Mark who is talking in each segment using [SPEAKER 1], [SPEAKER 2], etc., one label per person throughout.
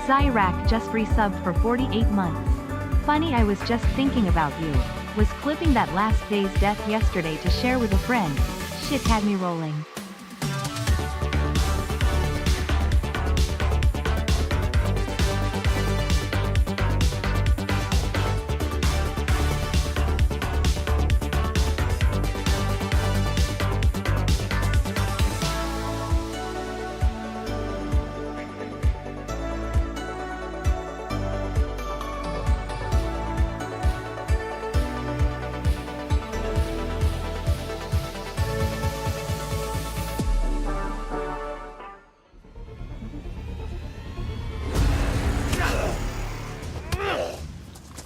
[SPEAKER 1] Zyrak just resubbed for 48 months. Funny, I was just thinking about you. Was clipping that last day's death yesterday to share with a friend. Shit had me rolling.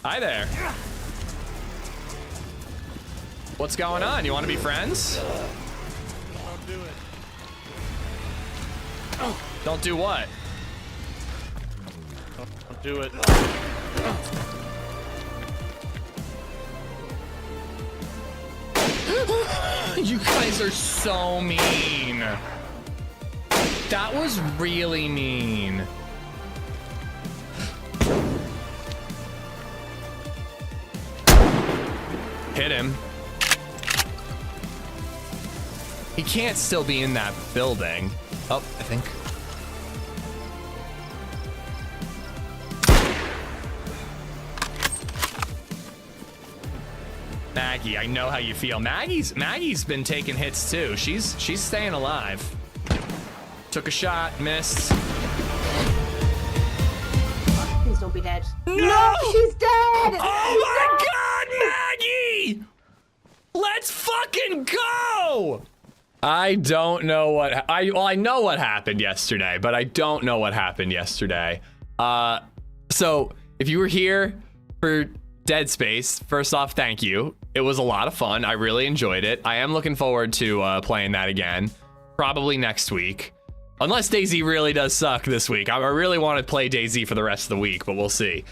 [SPEAKER 2] Hi there. What's going on? You want to be friends?
[SPEAKER 3] Don't do it.
[SPEAKER 2] Don't do what?
[SPEAKER 3] Don't do it.
[SPEAKER 2] You guys are so mean. That was really mean. Hit him. He can't still be in that building. Oh, I think. Maggie, I know how you feel. Maggie's been taking hits too. She's staying alive. Took a shot, missed.
[SPEAKER 4] Please don't be dead.
[SPEAKER 2] No!
[SPEAKER 4] She's dead!
[SPEAKER 2] Oh my God, Maggie! Let's fucking go! I don't know what I know what happened yesterday, but I don't know what happened yesterday. So if you were here for Dead Space, first off, thank you. It was a lot of fun. I really enjoyed it. I am looking forward to playing that again, probably next week. Unless DayZ really does suck this week. I really want to play DayZ for the rest of the week, but we'll see.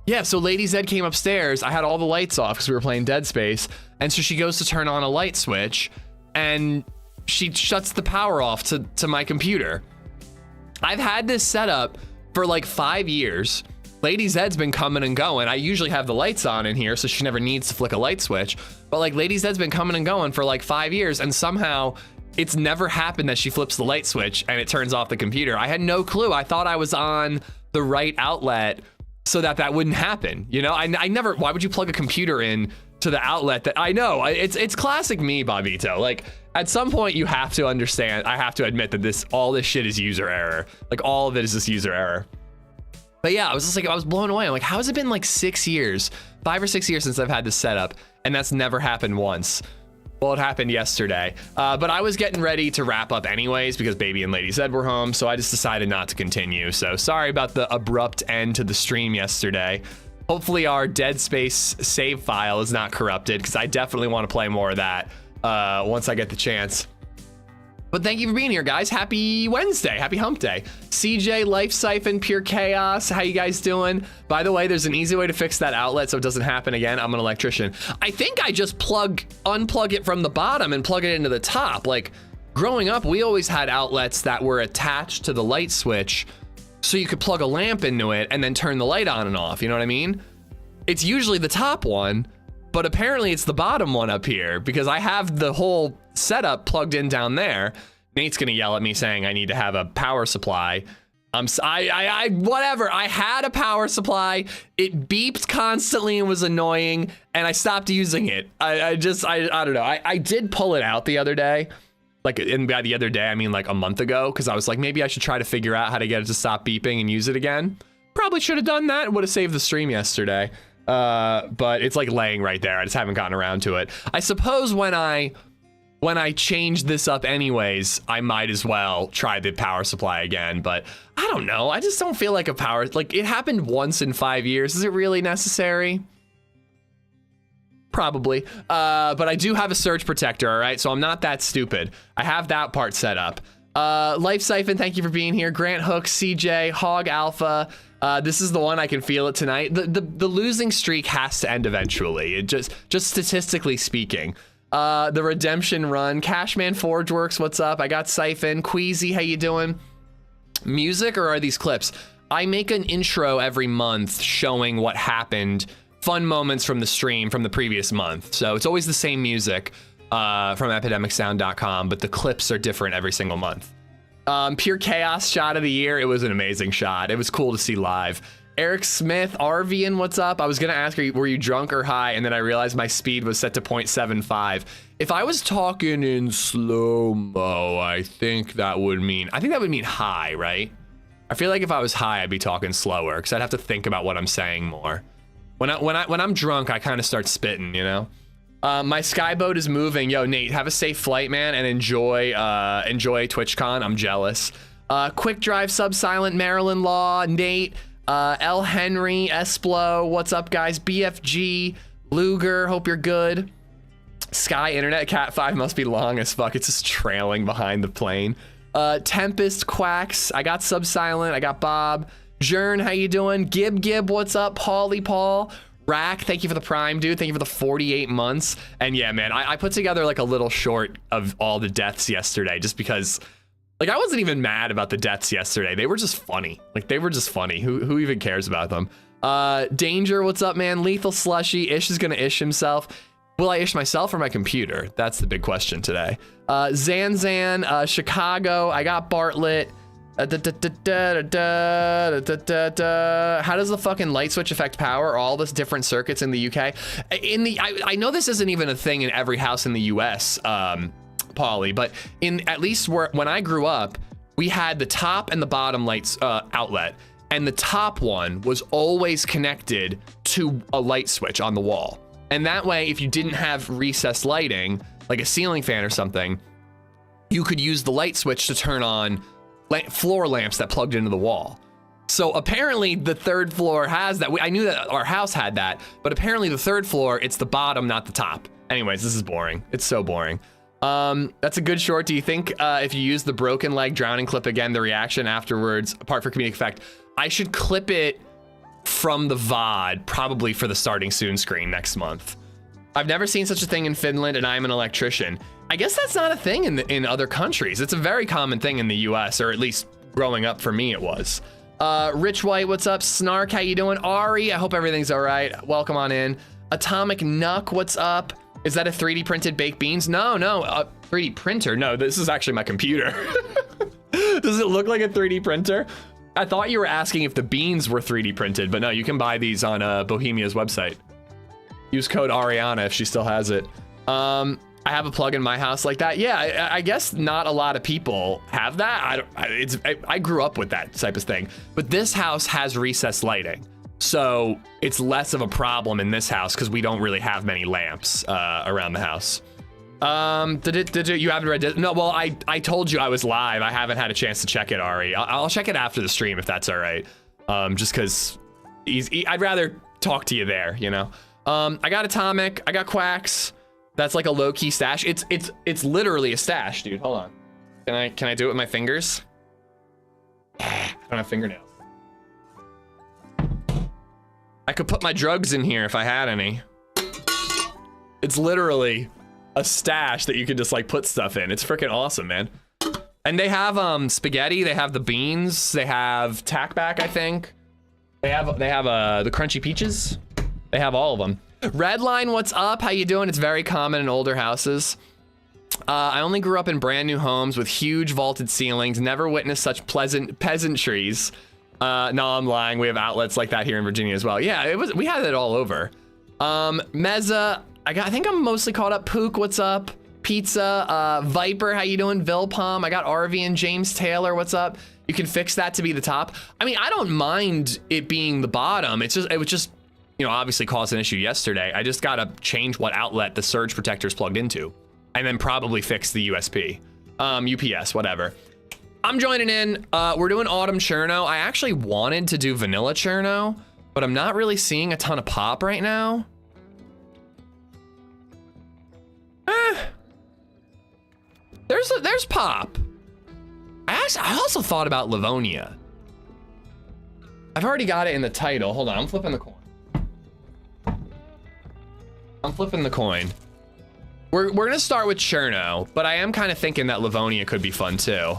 [SPEAKER 2] Yeah, so LadyZed came upstairs. I had all the lights off because we were playing Dead Space. And so she goes to turn on a light switch and she shuts the power off to my computer. I've had this setup for like 5 years. LadyZed's been coming and going. I usually have the lights on in here, so she never needs to flick a light switch. But like LadyZed's been coming and going for like 5 years, and somehow it's never happened that she flips the light switch and it turns off the computer. I had no clue. I thought I was on the right outlet so that wouldn't happen. You know, I never, why would you plug a computer in to the outlet that I know? It's classic me, Bobito. Like at some point you have to understand, I have to admit that all this shit is user error. Like all of it is just user error. But yeah, I was blown away. I'm like, how has it been like 6 years, 5 or 6 years since I've had this setup and that's never happened once? Well, it happened yesterday, but I was getting ready to wrap up anyways because Baby and LadyZed were home, so I just decided not to continue. So sorry about the abrupt end to the stream yesterday. Hopefully our Dead Space save file is not corrupted because I definitely want to play more of that once I get the chance. But thank you for being here, guys. Happy Wednesday. Happy hump day. CJ, Life Siphon, Pure Chaos. How you guys doing? By the way, there's an easy way to fix that outlet so it doesn't happen again. I'm an electrician. I think I just unplug it from the bottom and plug it into the top. Like growing up, we always had outlets that were attached to the light switch so you could plug a lamp into it and then turn the light on and off. You know what I mean? It's usually the top one, but apparently it's the bottom one up here because I have the whole setup plugged in down there. Nate's gonna yell at me saying I need to have a power supply. Whatever. I had a power supply. It beeped constantly and was annoying, and I stopped using it. I don't know. I did pull it out the other day. Like, and by the other day, I mean like a month ago, because I was like, maybe I should try to figure out how to get it to stop beeping and use it again. Probably should have done that. Would have saved the stream yesterday. But it's like laying right there. I just haven't gotten around to it. I suppose when I change this up anyways, I might as well try the power supply again, but I don't know. I just don't feel like it happened once in 5 years. Is it really necessary? Probably. But I do have a surge protector, all right? So I'm not that stupid. I have that part set up. Life Siphon, thank you for being here. Grant Hook, CJ, Hog Alpha. This is the one. I can feel it tonight. The losing streak has to end eventually. It just statistically speaking. The redemption run. Cashman Forge Works, what's up? I got Siphon. Queasy, how you doing? Music, or are these clips? I make an intro every month showing what happened, fun moments from the stream from the previous month. So it's always the same music from epidemicsound.com, but the clips are different every single month. Pure Chaos shot of the year. It was an amazing shot. It was cool to see live. Eric Smith, Arvian, what's up? I was gonna ask, were you drunk or high? And then I realized my speed was set to 0.75. If I was talking in slow-mo, I think that would mean high, right? I feel like if I was high, I'd be talking slower because I'd have to think about what I'm saying more. When I'm drunk, I kind of start spitting, you know? My skyboat is moving. Yo, Nate, have a safe flight, man, and enjoy TwitchCon. I'm jealous. Quick Drive, Sub-Silent, Maryland Law, Nate, L. Henry, Esplo, what's up, guys? BFG, Luger, hope you're good. Sky Internet, Cat 5 must be long as fuck. It's just trailing behind the plane. Tempest, Quacks, I got Sub-Silent, I got Bob. Jern, how you doing? Gib, what's up? Paulie Paul. Rack, thank you for the Prime, dude. Thank you for the 48 months. And yeah, man, I put together like a little short of all the deaths yesterday just because, like, I wasn't even mad about the deaths yesterday. They were just funny. Like, they were just funny. Who even cares about them? Danger, what's up, man? Lethal Slushy, Ish is gonna ish himself. Will I ish myself or my computer? That's the big question today. Zanzan, Chicago, I got Bartlett. How does the fucking light switch affect power? All this different circuits in the UK? I know this isn't even a thing in every house in the US, Paulie, but at least when I grew up, we had the top and the bottom lights outlet, and the top one was always connected to a light switch on the wall. And that way, if you didn't have recessed lighting, like a ceiling fan or something, you could use the light switch to turn on floor lamps that plugged into the wall. So apparently the third floor has that. I knew that our house had that, but apparently the third floor, it's the bottom, not the top. Anyways, this is boring. It's so boring. That's a good short. Do you think if you use the broken leg drowning clip again, the reaction afterwards, apart from comedic effect, I should clip it from the VOD, probably for the starting soon screen next month. I've never seen such a thing in Finland, and I'm an electrician. I guess that's not a thing in other countries. It's a very common thing in the US, or at least growing up for me it was. Rich White, what's up? Snark, how you doing? Ari, I hope everything's all right. Welcome on in. Atomic Nuck, what's up? Is that a 3D printed baked beans? No, 3D printer. No, this is actually my computer. Does it look like a 3D printer? I thought you were asking if the beans were 3D printed, but no, you can buy these on Bohemia's website. Use code Ariana if she still has it. I have a plug in my house like that. Yeah, I guess not a lot of people have that. I grew up with that type of thing, but this house has recessed lighting. So it's less of a problem in this house because we don't really have many lamps around the house. Did you haven't read it? No, well, I told you I was live. I haven't had a chance to check it, Ari. I'll check it after the stream if that's all right. Just because I'd rather talk to you there, you know? I got Atomic, I got Quacks. That's like a low-key stash. It's literally a stash, dude. Hold on. Can I do it with my fingers? I don't have fingernails. I could put my drugs in here if I had any. It's literally a stash that you could just like put stuff in. It's freaking awesome, man. And they have spaghetti, they have the beans, they have tackback, I think. They have the crunchy peaches. They have all of them. Redline, what's up? How you doing? It's very common in older houses. I only grew up in brand new homes with huge vaulted ceilings, never witnessed such pleasant peasantries. No, I'm lying. We have outlets like that here in Virginia as well. Yeah, we had it all over. Meza, I think I'm mostly caught up. Pook, what's up? Pizza, Viper, how you doing? Vilpom, I got RV and James Taylor, what's up? You can fix that to be the top. I mean, I don't mind it being the bottom. It would just, you know, obviously caused an issue yesterday. I just gotta change what outlet the surge protector is plugged into, and then probably fix the USB, UPS, whatever. I'm joining in. We're doing Autumn Cherno. I actually wanted to do Vanilla Cherno, but I'm not really seeing a ton of pop right now. There's pop. I also thought about Livonia. I've already got it in the title. Hold on, I'm flipping the coin. We're gonna start with Cherno, but I am kind of thinking that Livonia could be fun too.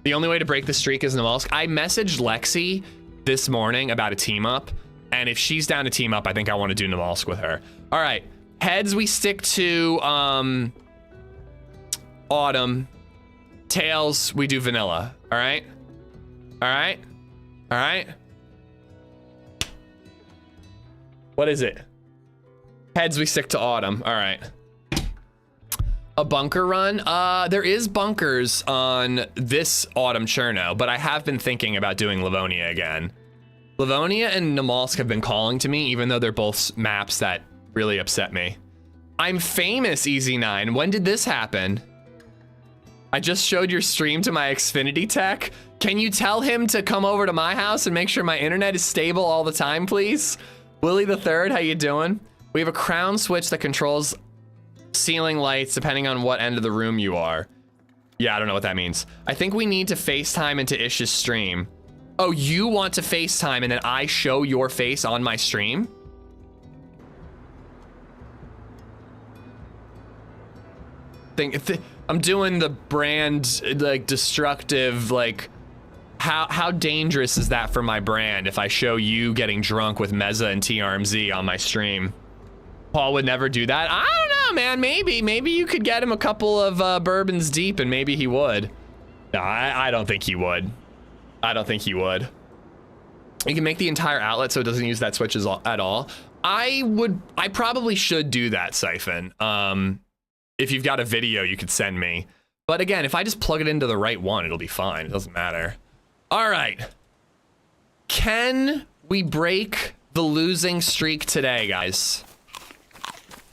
[SPEAKER 2] The only way to break the streak is Namalsk. I messaged Lexi this morning about a team up, and if she's down to team up, I think I want to do Namalsk with her. All right, heads we stick to Autumn. Tails we do vanilla. All right, all right, all right. What is it? Heads we stick to Autumn. All right. A bunker run? There is bunkers on this Autumn Cherno, but I have been thinking about doing Livonia again. Livonia and Namalsk have been calling to me, even though they're both maps that really upset me. I'm famous, Easy9. When did this happen? I just showed your stream to my Xfinity tech. Can you tell him to come over to my house and make sure my internet is stable all the time, please? Willie the Third, how you doing? We have a crown switch that controls ceiling lights depending on what end of the room you are. Yeah, I don't know what that means. I think we need to FaceTime into Ish's stream. Oh, you want to FaceTime and then I show your face on my stream? I'm doing the brand, like, destructive, like, how dangerous is that for my brand if I show you getting drunk with Meza and TRMZ on my stream? Paul would never do that. I don't know, man. Maybe you could get him a couple of bourbons deep and maybe he would. No, I don't think he would. I don't think he would. You can make the entire outlet so it doesn't use that switch at all. I probably should do that, Siphon. If you've got a video you could send me. But again, if I just plug it into the right one, it'll be fine. It doesn't matter. All right. Can we break the losing streak today, guys?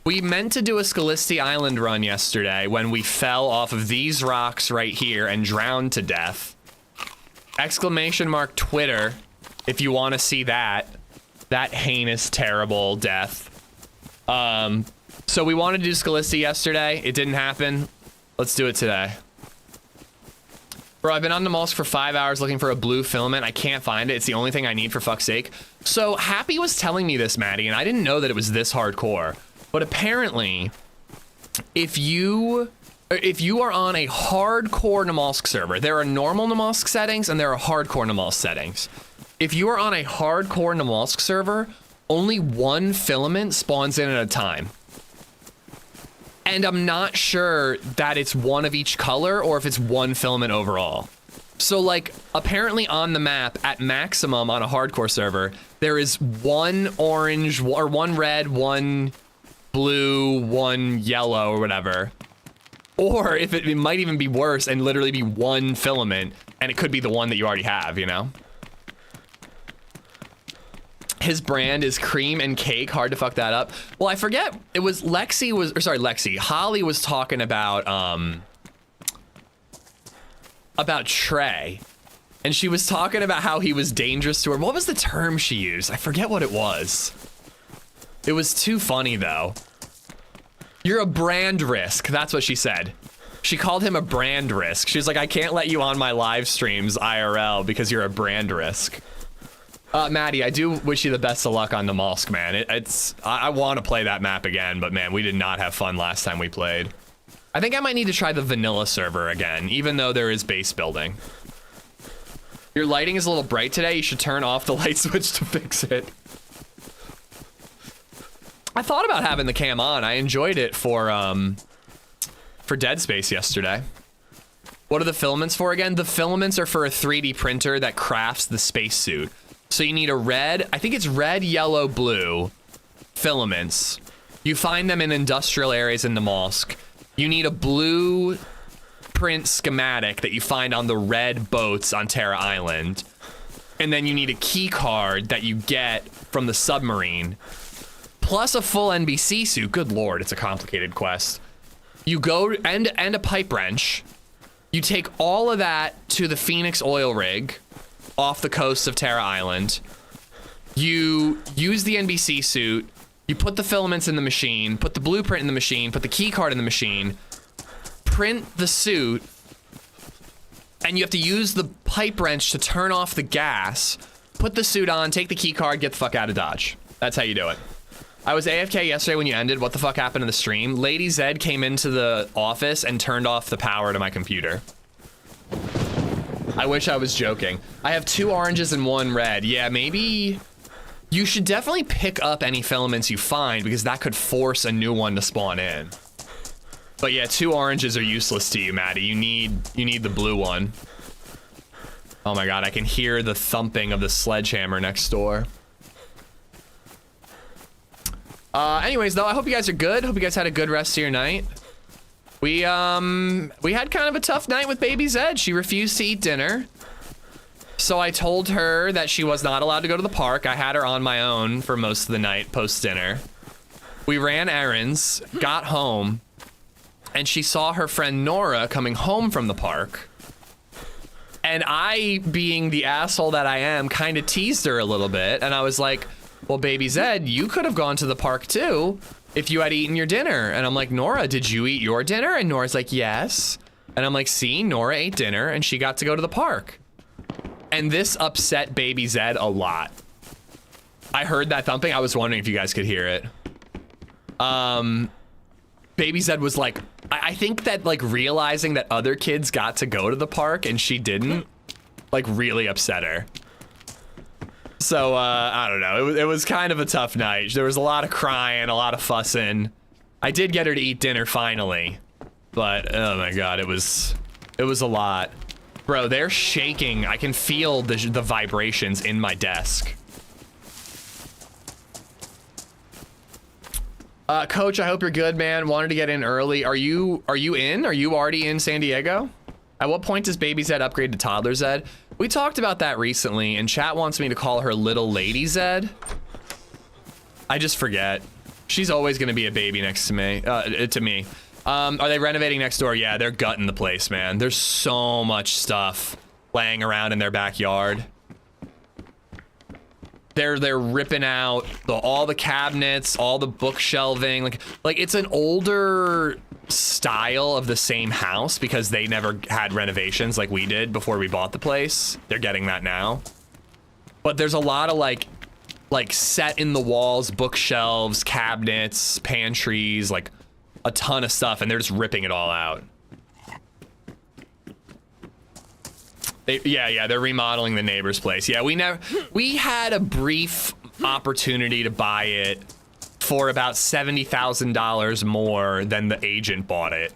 [SPEAKER 2] We meant to do a Scalisti Island run yesterday when we fell off of these rocks right here and drowned to death. Exclamation mark Twitter if you want to see that heinous, terrible death. So we wanted to do Scalisti yesterday. It didn't happen. Let's do it today. Bro, I've been on Namalsk for 5 hours looking for a blue filament. I can't find it. It's the only thing I need, for fuck's sake. So Happy was telling me this, Maddie, and I didn't know that it was this hardcore. But apparently, if you are on a hardcore Namalsk server, there are normal Namalsk settings and there are hardcore Namalsk settings. If you are on a hardcore Namalsk server, only one filament spawns in at a time. And I'm not sure that it's one of each color or if it's one filament overall. So, like, apparently on the map at maximum on a hardcore server, there is one orange or one red, one blue, one yellow or whatever. Or if it might even be worse and literally be one filament and it could be the one that you already have, you know? His brand is cream and cake. Hard to fuck that up. Well, I forget. It was Lexi. Holly was talking about Trey. And she was talking about how he was dangerous to her. What was the term she used? I forget what it was. It was too funny, though. You're a brand risk. That's what she said. She called him a brand risk. She was like, I can't let you on my live streams IRL because you're a brand risk. Maddie, I do wish you the best of luck on Namalsk, man. I want to play that map again, but man, we did not have fun last time we played. I think I might need to try the vanilla server again, even though there is base building. Your lighting is a little bright today. You should turn off the light switch to fix it. I thought about having the cam on. I enjoyed it for Dead Space yesterday. What are the filaments for again? The filaments are for a 3D printer that crafts the spacesuit. So you need a red, I think it's red, yellow, blue filaments. You find them in industrial areas in Namalsk. You need a blue print schematic that you find on the red boats on Terra Island. And then you need a key card that you get from the submarine. Plus a full NBC suit. Good lord, it's a complicated quest. You go, and a pipe wrench. You take all of that to the Phoenix oil rig off the coast of Terra Island. You use the NBC suit, you put the filaments in the machine, put the blueprint in the machine, put the key card in the machine, print the suit, and you have to use the pipe wrench to turn off the gas, put the suit on, take the key card, get the fuck out of Dodge. That's how you do it. I was AFK yesterday when you ended. What the fuck happened in the stream? LadyZed came into the office and turned off the power to my computer. I wish I was joking. I have 2 oranges and 1 red. Yeah, maybe you should definitely pick up any filaments you find because that could force a new one to spawn in. But yeah, 2 oranges are useless to you, Maddie. You need the blue one. Oh my god, I can hear the thumping of the sledgehammer next door. Anyways, though, I hope you guys are good. Hope you guys had a good rest of your night. We had kind of a tough night with LadyZed. She refused to eat dinner. So I told her that she was not allowed to go to the park. I had her on my own for most of the night post-dinner. We ran errands, got home, and she saw her friend Nora coming home from the park. And I, being the asshole that I am, kind of teased her a little bit. And I was like, well, LadyZed, you could have gone to the park too if you had eaten your dinner. And I'm like, Nora, did you eat your dinner? And Nora's like, yes. And I'm like, see, Nora ate dinner and she got to go to the park. And this upset LadyZed a lot. I heard that thumping. I was wondering if you guys could hear it. LadyZed was like, I think that like realizing that other kids got to go to the park and she didn't, like really upset her. So, I don't know. It was kind of a tough night. There was a lot of crying, a lot of fussing. I did get her to eat dinner finally, but oh my god, it was a lot. Bro, they're shaking. I can feel the vibrations in my desk. Coach, I hope you're good, man. Wanted to get in early. Are you in? Are you already in San Diego? At what point does LadyZed upgrade to ToddlerZed? We talked about that recently, and chat wants me to call her Little LadyZed. I just forget. She's always gonna be a baby next to me. Are they renovating next door? Yeah, they're gutting the place, man. There's so much stuff laying around in their backyard. They're ripping out all the cabinets, all the bookshelving. Like it's an older style of the same house because they never had renovations like we did before we bought the place. They're getting that now. But there's a lot of like set in the walls, bookshelves, cabinets, pantries, like a ton of stuff, and they're just ripping it all out. They're remodeling the neighbor's place. Yeah, we had a brief opportunity to buy it for about $70,000 more than the agent bought it.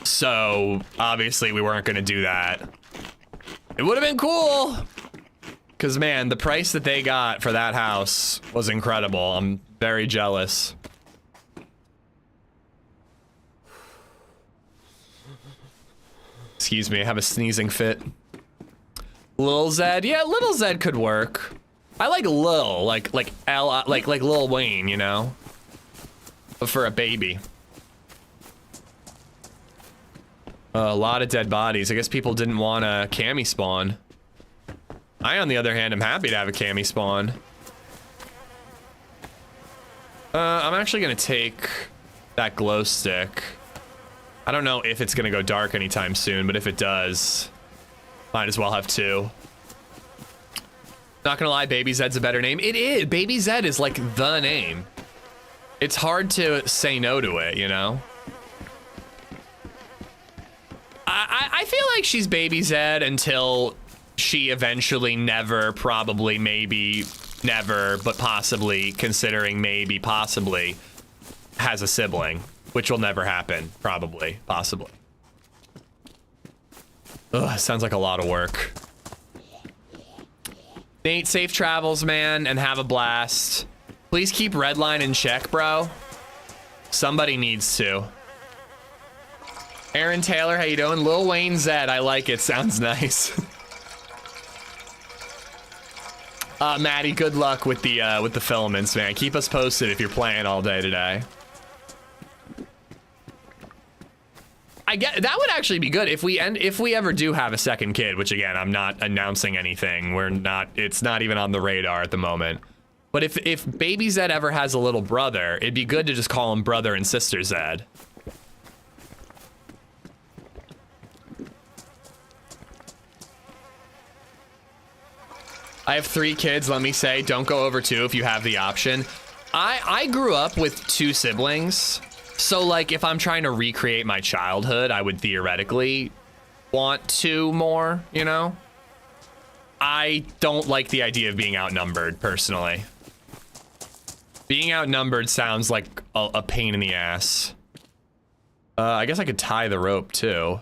[SPEAKER 2] So obviously we weren't gonna do that. It would have been cool. Cause man, the price that they got for that house was incredible. I'm very jealous. Excuse me, I have a sneezing fit. Lil Zed, yeah, Little Zed could work. I like Lil, like Lil Wayne, you know, but for a baby. A lot of dead bodies. I guess people didn't want a cami spawn. I, on the other hand, am happy to have a cami spawn. I'm actually gonna take that glow stick. I don't know if it's gonna go dark anytime soon, but if it does, might as well have 2. Not gonna lie, LadyZed's a better name. It is. LadyZed is like the name. It's hard to say no to it, you know? I feel like she's LadyZed until she eventually never, probably, maybe, never, but possibly, considering maybe, possibly, has a sibling. Which will never happen, probably, possibly. Ugh, sounds like a lot of work. Nate, safe travels, man, and have a blast. Please keep Redline in check, bro. Somebody needs to. Aaron Taylor, how you doing? Lil Wayne Zed, I like it, sounds nice. Maddie, good luck with the filaments, man. Keep us posted if you're playing all day today. I get that would actually be good if we ever do have a second kid, which again, I'm not announcing anything. It's not even on the radar at the moment. But if LadyZed ever has a little brother, it'd be good to just call him brother and sister Zed. I have 3 kids, let me say, don't go over 2 if you have the option. I grew up with 2 siblings. So, like, if I'm trying to recreate my childhood, I would theoretically want 2 more, you know? I don't like the idea of being outnumbered, personally. Being outnumbered sounds like a pain in the ass. I guess I could tie the rope, too.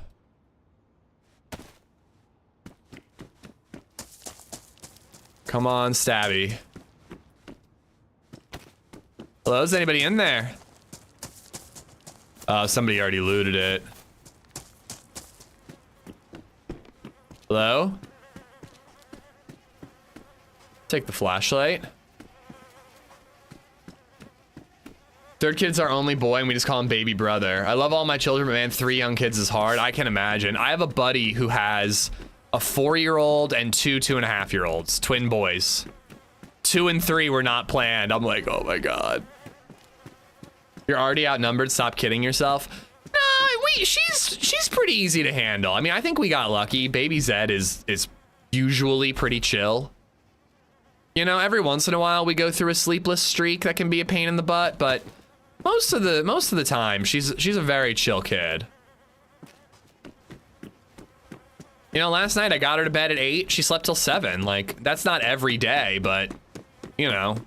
[SPEAKER 2] Come on, Stabby. Hello, is anybody in there? Somebody already looted it. Hello? Take the flashlight. Third kid's our only boy, and we just call him baby brother. I love all my children, but man, 3 young kids is hard. I can imagine. I have a buddy who has a 4-year-old and 2 2.5-year-olds, twin boys. 2 and 3 were not planned. I'm like, oh my God. You're already outnumbered. Stop kidding yourself. No, she's pretty easy to handle. I mean, I think we got lucky. Baby Zed is usually pretty chill. You know, every once in a while we go through a sleepless streak that can be a pain in the butt, but most of the time she's a very chill kid. You know, last night I got her to bed at 8. She slept till 7. Like, that's not every day, but you know,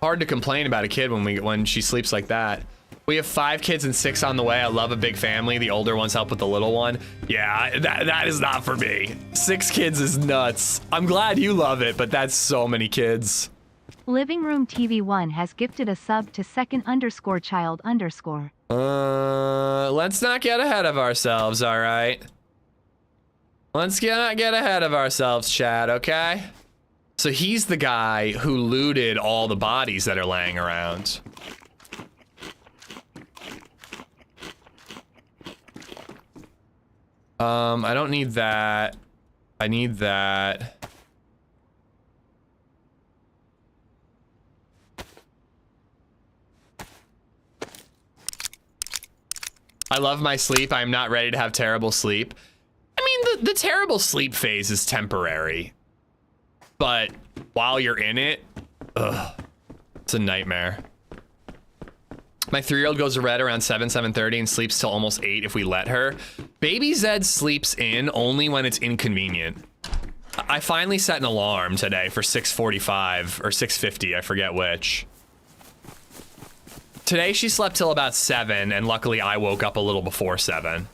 [SPEAKER 2] hard to complain about a kid when she sleeps like that. We have 5 kids and 6 on the way. I love a big family. The older ones help with the little one. Yeah, that is not for me. 6 kids is nuts. I'm glad you love it, but that's so many kids.
[SPEAKER 1] Living Room TV1 has gifted a sub to second_child_.
[SPEAKER 2] Let's not get ahead of ourselves, all right? Let's not get ahead of ourselves, Chad, okay? So he's the guy who looted all the bodies that are laying around. I don't need that. I need that. I love my sleep. I'm not ready to have terrible sleep. I mean, the terrible sleep phase is temporary. But while you're in it, ugh, it's a nightmare. My 3-year-old goes to bed around 7:30 and sleeps till almost 8 if we let her. Baby Zed sleeps in only when it's inconvenient. I finally set an alarm today for 6:45 or 6:50, I forget which. Today she slept till about 7, and luckily I woke up a little before 7.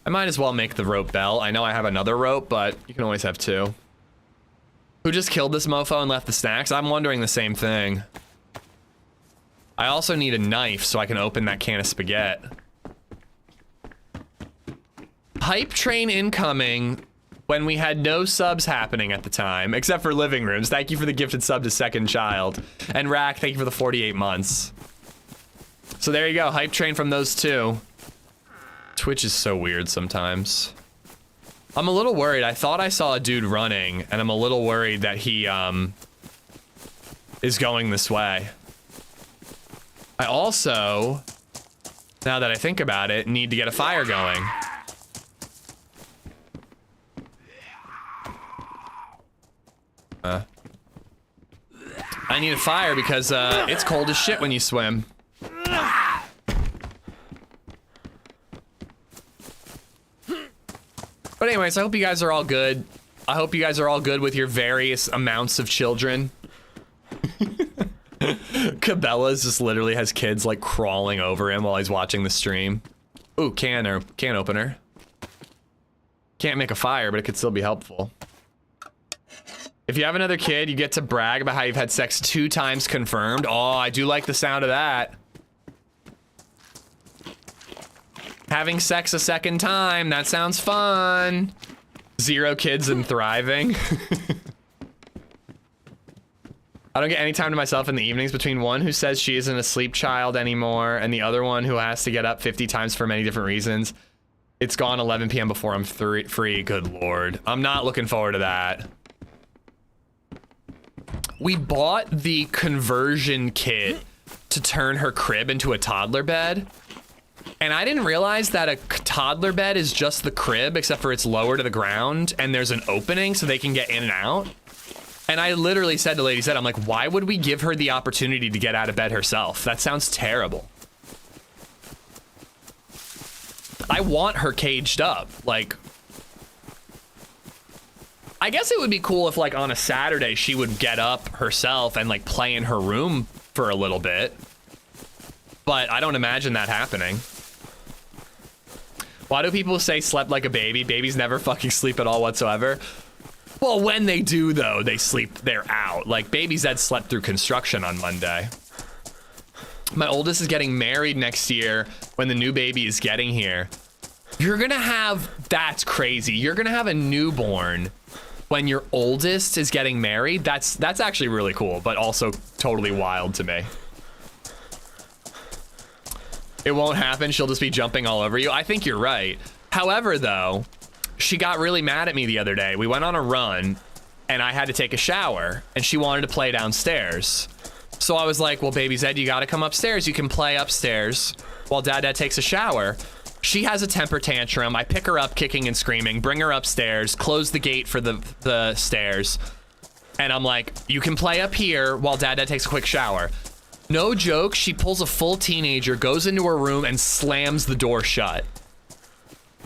[SPEAKER 2] I might as well make the rope bell. I know I have another rope, but you can always have 2. Who just killed this mofo and left the snacks? I'm wondering the same thing. I also need a knife so I can open that can of spaghetti. Hype train incoming when we had no subs happening at the time, except for living rooms. Thank you for the gifted sub to second child. And Rack, thank you for the 48 months. So there you go, hype train from those 2. Twitch is so weird sometimes. I'm a little worried. I thought I saw a dude running, and I'm a little worried that he is going this way. I also, now that I think about it, need to get a fire going. I need a fire because it's cold as shit when you swim. But anyways, I hope you guys are all good. I hope you guys are all good with your various amounts of children. Cabela's just literally has kids like crawling over him while he's watching the stream. Ooh, can opener. Can't make a fire, but it could still be helpful. If you have another kid, you get to brag about how you've had sex 2 times confirmed. Oh, I do like the sound of that. Having sex a 2nd time, that sounds fun. 0 kids and thriving. I don't get any time to myself in the evenings between one who says she isn't a sleep child anymore and the other one who has to get up 50 times for many different reasons. It's gone 11 p.m. before I'm free. Good Lord. I'm not looking forward to that. We bought the conversion kit to turn her crib into a toddler bed. And I didn't realize that a toddler bed is just the crib, except for it's lower to the ground and there's an opening so they can get in and out. And I literally said to LadyZed, I'm like, why would we give her the opportunity to get out of bed herself? That sounds terrible. I want her caged up. Like, I guess it would be cool if, like, on a Saturday she would get up herself and, like, play in her room for a little bit. But I don't imagine that happening. Why do people say slept like a baby? Babies never fucking sleep at all whatsoever. Well, when they do, though, they sleep, they're out. Like, LadyZed slept through construction on Monday. My oldest is getting married next year when the new baby is getting here. You're gonna have, that's crazy. You're gonna have a newborn when your oldest is getting married. That's actually really cool, but also totally wild to me. It won't happen. She'll just be jumping all over you. I think you're right. However, though, she got really mad at me the other day. We went on a run and I had to take a shower and she wanted to play downstairs. So I was like, well, LadyZed, you got to come upstairs. You can play upstairs while Dad takes a shower. She has a temper tantrum. I pick her up kicking and screaming, bring her upstairs, close the gate for the stairs. And I'm like, you can play up here while Dad takes a quick shower. No joke, she pulls a full teenager, goes into her room and slams the door shut.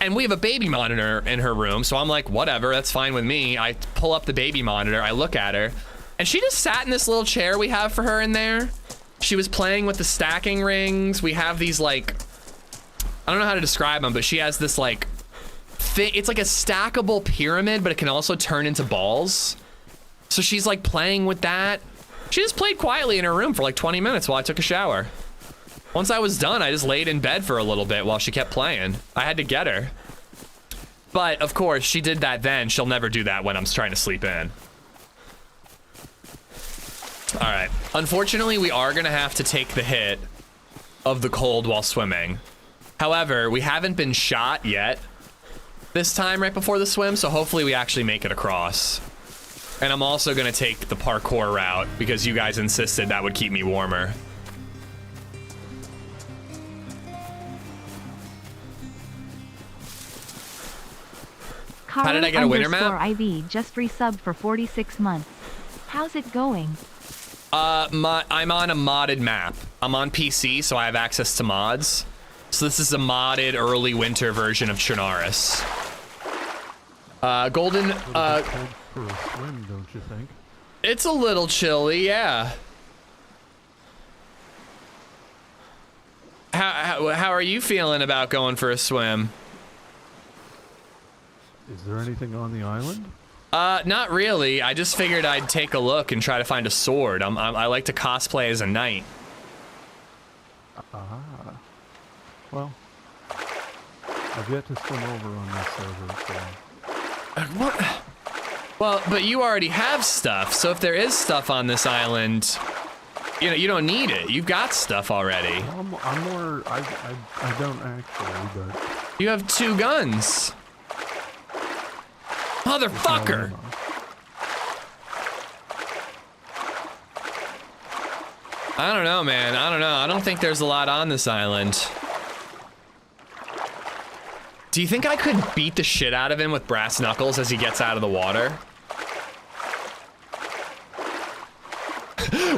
[SPEAKER 2] And we have a baby monitor in her room, so I'm like, whatever, that's fine with me. I pull up the baby monitor, I look at her, and she just sat in this little chair we have for her in there. She was playing with the stacking rings. We have these, like, I don't know how to describe them, but she has this, like, it's like a stackable pyramid, but it can also turn into balls. So she's, like, playing with that. She just played quietly in her room for like 20 minutes while I took a shower. Once I was done, I just laid in bed for a little bit while she kept playing. I had to get her. But of course, she did that then. She'll never do that when I'm trying to sleep in. All right. Unfortunately, we are gonna have to take the hit of the cold while swimming. However, we haven't been shot yet this time right before the swim, so hopefully we actually make it across. And I'm also gonna take the parkour route because you guys insisted that would keep me warmer. How did I get a winter map?
[SPEAKER 1] IV just resubbed for 46 months. How's it going?
[SPEAKER 2] I'm on a modded map. I'm on PC, so I have access to mods. So this is a modded early winter version of Chernarus. Golden,
[SPEAKER 5] for a swim, don't you think?
[SPEAKER 2] It's a little chilly, yeah. How are you feeling about going for a swim?
[SPEAKER 5] Is there anything on the island?
[SPEAKER 2] Not really. I just figured I'd take a look and try to find a sword. I like to cosplay as a knight.
[SPEAKER 5] Ah. Well, I've yet to swim over on this server, so...
[SPEAKER 2] What? Well, but you already have stuff, so if there is stuff on this island, you know, you don't need it. You've got stuff already.
[SPEAKER 5] I'm more... I don't actually, but...
[SPEAKER 2] You have 2 guns. Motherfucker! I don't know, man. I don't know. I don't think there's a lot on this island. Do you think I could beat the shit out of him with brass knuckles as he gets out of the water?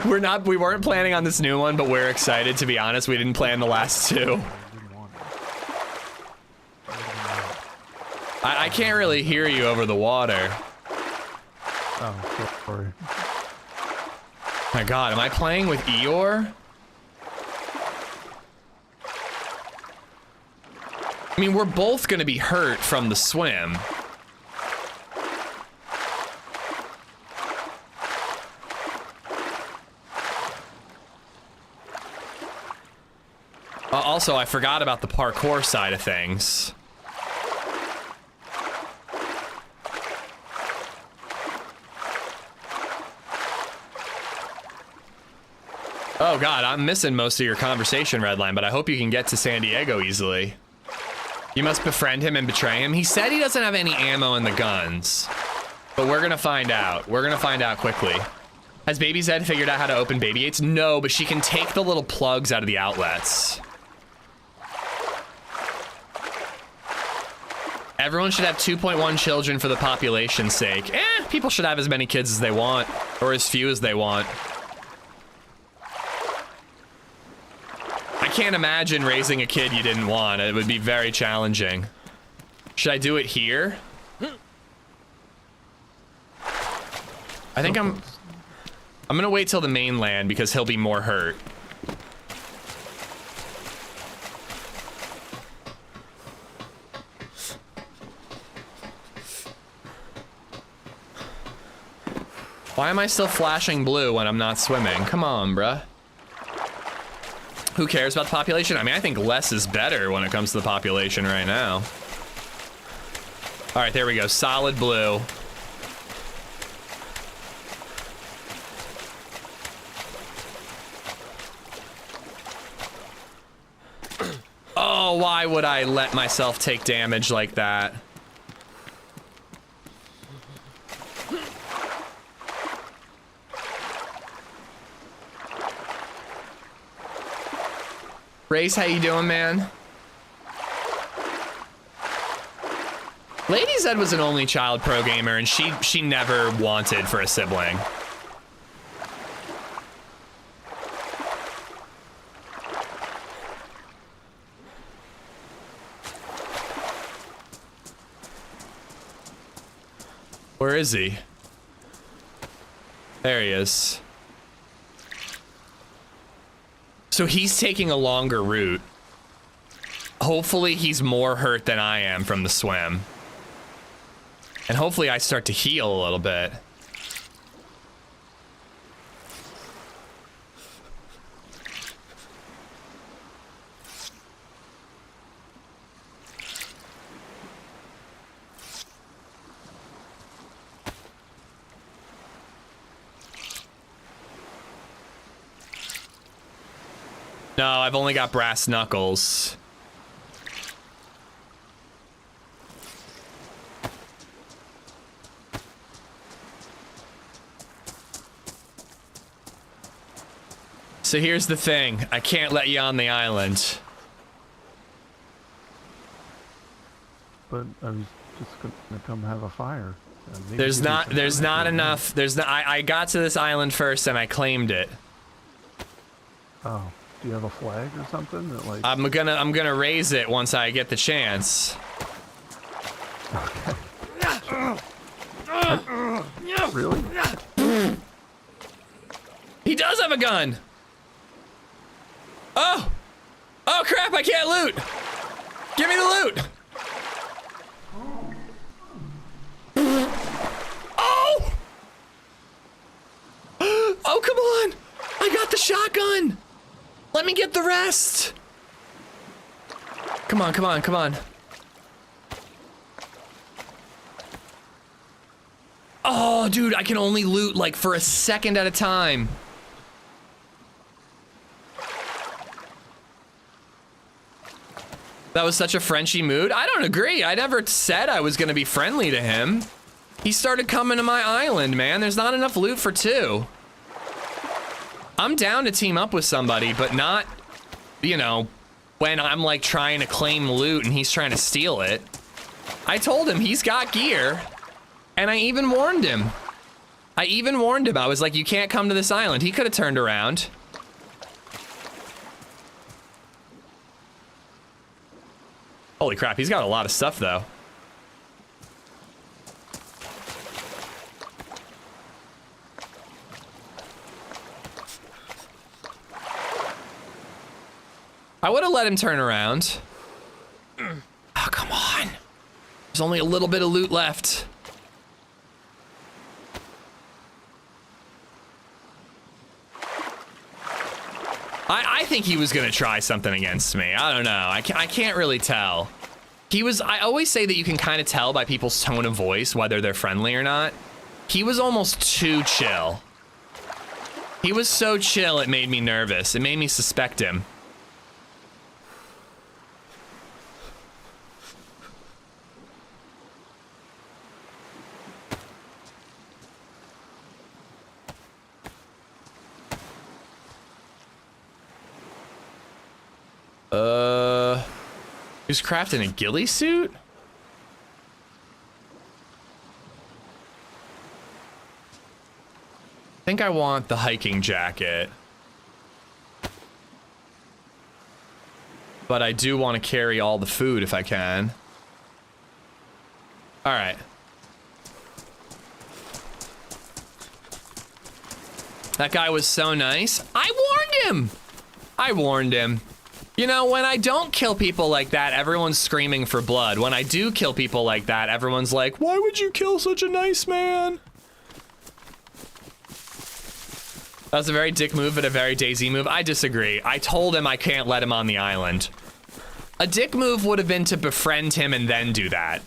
[SPEAKER 2] We weren't planning on this new one, but we're excited, to be honest. We didn't plan the last 2. I can't really hear you over the water.
[SPEAKER 5] Oh, sorry.
[SPEAKER 2] My God, am I playing with Eeyore? I mean, we're both gonna be hurt from the swim. Also, I forgot about the parkour side of things. Oh God, I'm missing most of your conversation, Redline, but I hope you can get to San Diego easily. You must befriend him and betray him. He said he doesn't have any ammo in the guns, but we're gonna find out. We're gonna find out quickly. Has LadyZed figured out how to open baby gates? No, but she can take the little plugs out of the outlets. Everyone should have 2.1 children for the population's sake. People should have as many kids as they want, or as few as they want. I can't imagine raising a kid you didn't want. It would be very challenging. Should I do it here? I think I'm gonna wait till the mainland because he'll be more hurt. Why am I still flashing blue when I'm not swimming? Come on, bruh. Who cares about the population? I mean, I think less is better when it comes to the population right now. All right, there we go. Solid blue. Oh, why would I let myself take damage like that? Race, how you doing, man? LadyZed was an only child pro gamer, and she never wanted for a sibling. Where is he? There he is. So he's taking a longer route. Hopefully he's more hurt than I am from the swim. And hopefully I start to heal a little bit. No, I've only got brass knuckles. So here's the thing. I can't let you on the island.
[SPEAKER 5] But I was just gonna come have a fire.
[SPEAKER 2] There's not enough. I got to this island first and I claimed it.
[SPEAKER 5] Oh. Do you have a flag or something that, like...
[SPEAKER 2] I'm gonna raise it once I get the chance.
[SPEAKER 5] Okay. Really?
[SPEAKER 2] He does have a gun. Oh! Oh crap! I can't loot. Give me the loot. Oh! Oh come on! I got the shotgun. Let me get the rest. Come on, come on, come on. Oh, dude, I can only loot like for a second at a time. That was such a Frenchy mood. I don't agree. I never said I was gonna be friendly to him. He started coming to my island, man. There's not enough loot for two. I'm down to team up with somebody, but not, you know, when I'm like trying to claim loot and he's trying to steal it. I told him he's got gear, and I even warned him. I was like, you can't come to this island. He could have turned around. Holy crap, he's got a lot of stuff though. I would have let him turn around. Oh, come on. There's only a little bit of loot left. I think he was gonna try something against me. I don't know. I can't really tell. I always say that you can kind of tell by people's tone of voice whether they're friendly or not. He was almost too chill. He was so chill it made me nervous. It made me suspect him. He was crafting a ghillie suit? I think I want the hiking jacket. But I do want to carry all the food if I can. All right. That guy was so nice. I warned him. I warned him. You know, when I don't kill people like that, everyone's screaming for blood. When I do kill people like that, everyone's like, why would you kill such a nice man? That was a very dick move, but a very DayZ move. I disagree. I told him I can't let him on the island. A dick move would have been to befriend him and then do that.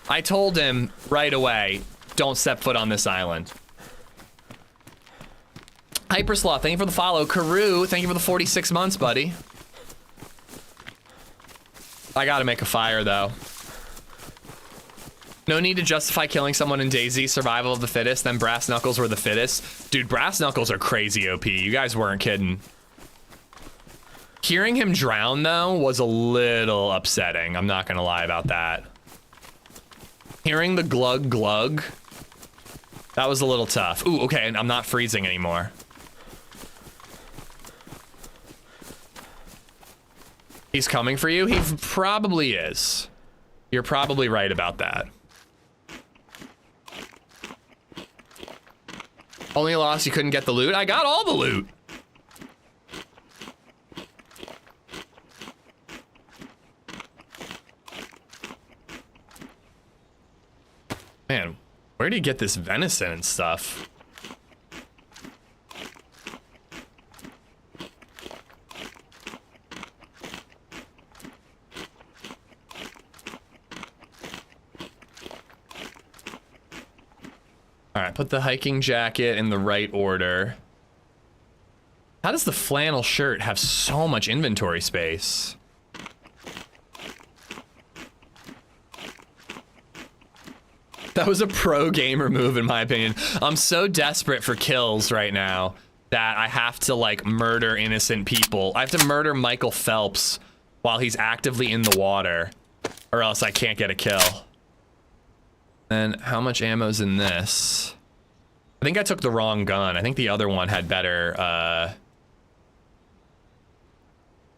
[SPEAKER 2] I told him right away, don't step foot on this island. Hypersloth, thank you for the follow. Karu, thank you for the 46 months, buddy. I gotta make a fire, though. No need to justify killing someone in DayZ, survival of the fittest, then brass knuckles were the fittest. Dude, brass knuckles are crazy OP. You guys weren't kidding. Hearing him drown, though, was a little upsetting. I'm not gonna lie about that. Hearing the glug glug, that was a little tough. Ooh, okay, and I'm not freezing anymore. He's coming for you? He probably is. You're probably right about that. Only loss you couldn't get the loot? I got all the loot. Man, where do you get this venison and stuff? All right, put the hiking jacket in the right order. How does the flannel shirt have so much inventory space? That was a pro gamer move, in my opinion. I'm so desperate for kills right now that I have to, like, murder innocent people. I have to murder Michael Phelps while he's actively in the water, or else I can't get a kill. And how much ammo's in this? I think I took the wrong gun. I think the other one had better,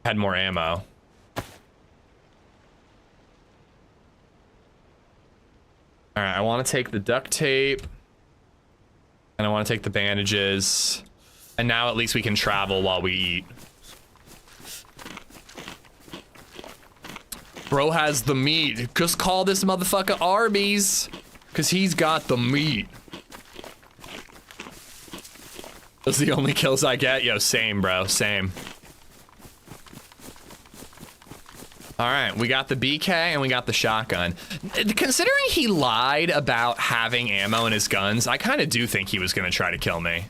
[SPEAKER 2] had more ammo. All right, I want to take the duct tape, and I want to take the bandages, and now at least we can travel while we eat. Bro has the meat. Just call this motherfucker Arby's, because he's got the meat. Those are the only kills I get? Yo, same, bro, same. All right, we got the BK and we got the shotgun. Considering he lied about having ammo in his guns, I kind of do think he was gonna try to kill me.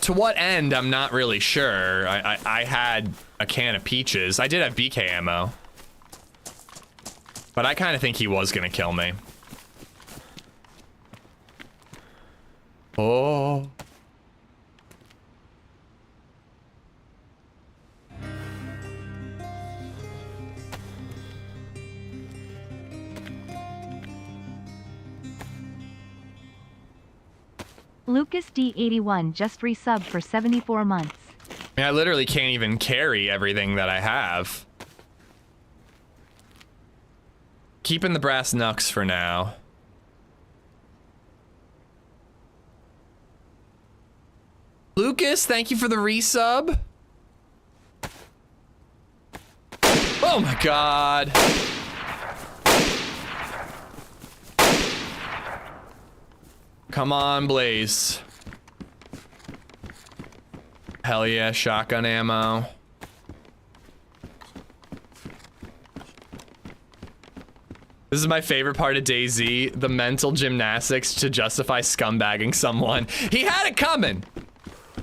[SPEAKER 2] To what end, I'm not really sure. I had a can of peaches. I did have BK ammo. But I kind of think he was gonna kill me. Oh.
[SPEAKER 1] Lucas D81 just resubbed for 74 months.
[SPEAKER 2] I mean, I literally can't even carry everything that I have. Keeping the brass knucks for now. Lucas, thank you for the resub. Oh my god. Come on, Blaze. Hell yeah, shotgun ammo. This is my favorite part of DayZ, the mental gymnastics to justify scumbagging someone. He had it coming.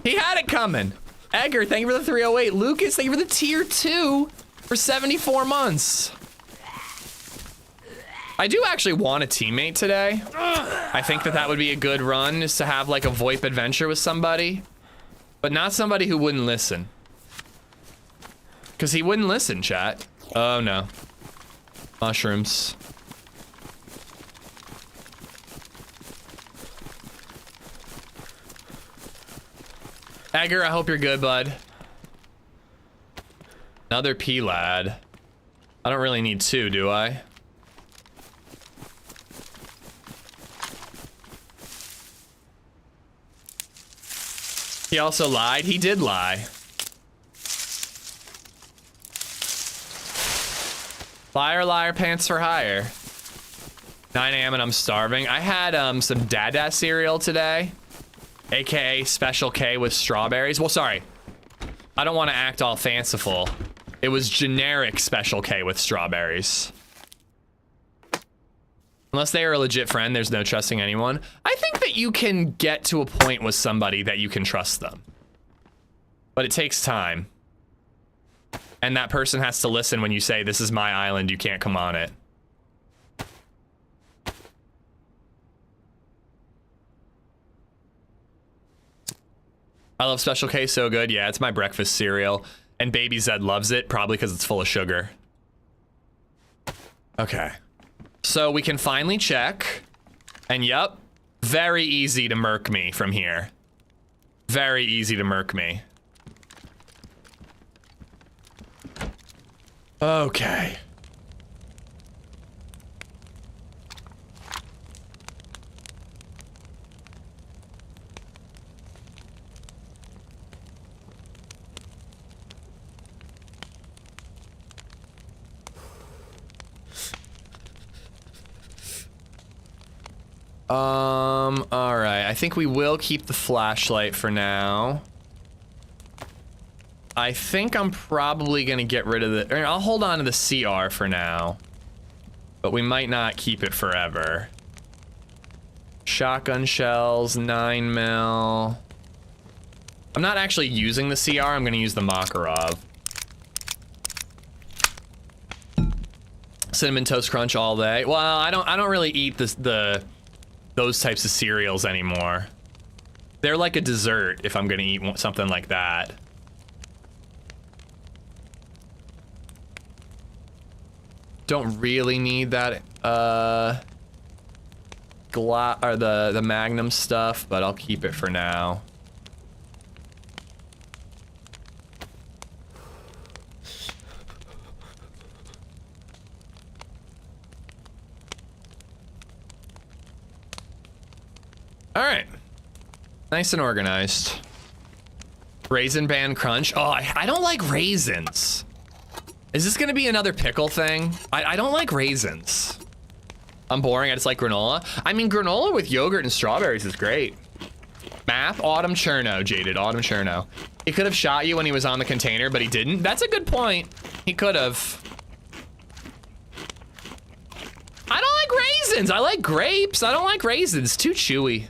[SPEAKER 2] He had it coming. Edgar, thank you for the 308. Lucas, thank you for the tier 2 for 74 months. I do actually want a teammate today. I think that would be a good run, is to have like a VoIP adventure with somebody, but not somebody who wouldn't listen. Because he wouldn't listen, chat. Oh no. Mushrooms. Edgar, I hope you're good, bud. Another P-Lad. I don't really need 2, do I? He also lied. He did lie. Liar, liar, pants for hire. 9 a.m. and I'm starving. I had some Dada cereal today, aka Special K with strawberries. Well, sorry, I don't want to act all fanciful. It was generic Special K with strawberries. Unless they are a legit friend, there's no trusting anyone. I think that you can get to a point with somebody that you can trust them, but it takes time. And that person has to listen when you say, this is my island, you can't come on it. I love Special K, so good. Yeah, it's my breakfast cereal. And LadyZed loves it, probably because it's full of sugar. Okay. So we can finally check. And yep, very easy to murk me from here. Very easy to murk me. Okay. All right. I think we will keep the flashlight for now. I think I'm probably gonna get rid of the, I'll hold on to the CR for now, but we might not keep it forever. Shotgun shells, 9mm. I'm not actually using the CR, I'm gonna use the Makarov. Cinnamon Toast Crunch all day. Well, I don't really eat those types of cereals anymore. They're like a dessert if I'm gonna eat something like that. Don't really need that or the Magnum stuff, but I'll keep it for now. All right, nice and organized. Raisin Bran Crunch. Oh, I don't like raisins. Is this gonna be another pickle thing? I don't like raisins. I'm boring, I just like granola. I mean, granola with yogurt and strawberries is great. Map, Autumn Cherno, Jaded, Autumn Cherno. He could have shot you when he was on the container, but he didn't. That's a good point. He could have. I don't like raisins, I like grapes. I don't like raisins, too chewy.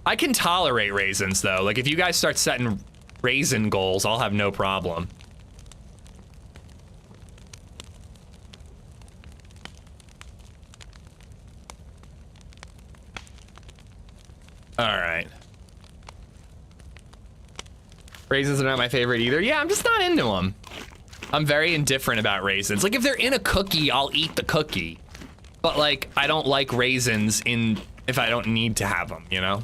[SPEAKER 2] I can tolerate raisins though. Like if you guys start setting raisin goals, I'll have no problem. All right. Raisins are not my favorite either. Yeah, I'm just not into them. I'm very indifferent about raisins. Like if they're in a cookie, I'll eat the cookie. But like, I don't like raisins if I don't need to have them, you know?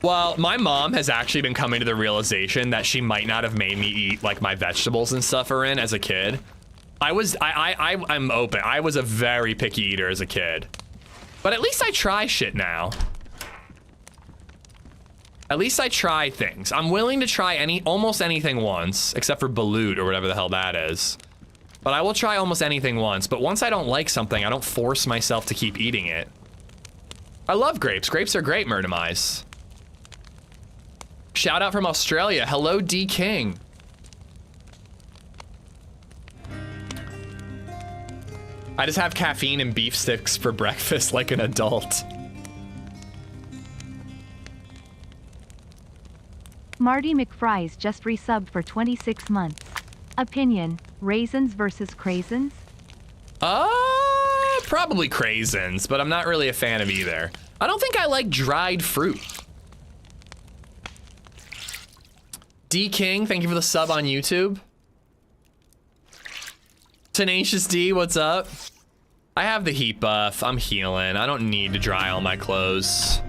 [SPEAKER 2] Well, my mom has actually been coming to the realization that she might not have made me eat like my vegetables and stuff are in as a kid. I'm open. I was a very picky eater as a kid. But at least I try shit now. At least I try things. I'm willing to try almost anything once, except for balut or whatever the hell that is. But I will try almost anything once, but once I don't like something, I don't force myself to keep eating it. I love grapes. Grapes are great, Murdermise. Shout out from Australia. Hello, D King. I just have caffeine and beef sticks for breakfast like an adult.
[SPEAKER 1] Marty McFries just resubbed for 26 months. Opinion, raisins versus craisins?
[SPEAKER 2] Probably craisins, but I'm not really a fan of either. I don't think I like dried fruit. D King, thank you for the sub on YouTube. Tenacious D, what's up? I have the heat buff. I'm healing. I don't need to dry all my clothes.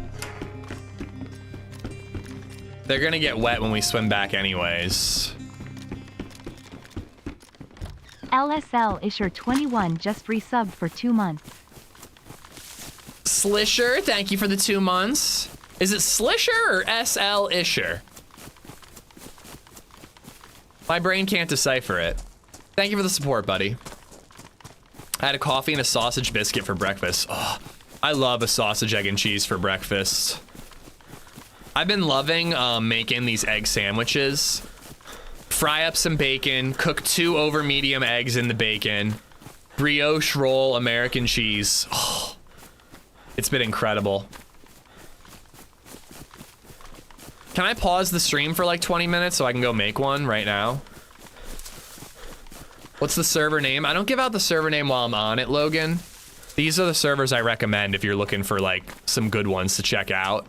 [SPEAKER 2] They're gonna get wet when we swim back anyways.
[SPEAKER 1] LSL Isher 21 just resubbed for 2 months.
[SPEAKER 2] Slisher, thank you for the 2 months. Is it Slisher or SL Isher? My brain can't decipher it. Thank you for the support, buddy. I had a coffee and a sausage biscuit for breakfast. Oh, I love a sausage, egg, and cheese for breakfast. I've been loving making these egg sandwiches. Fry up some bacon, cook 2 over medium eggs in the bacon, brioche roll American cheese. Oh, it's been incredible. Can I pause the stream for like 20 minutes so I can go make one right now? What's the server name? I don't give out the server name while I'm on it, Logan. These are the servers I recommend if you're looking for like some good ones to check out.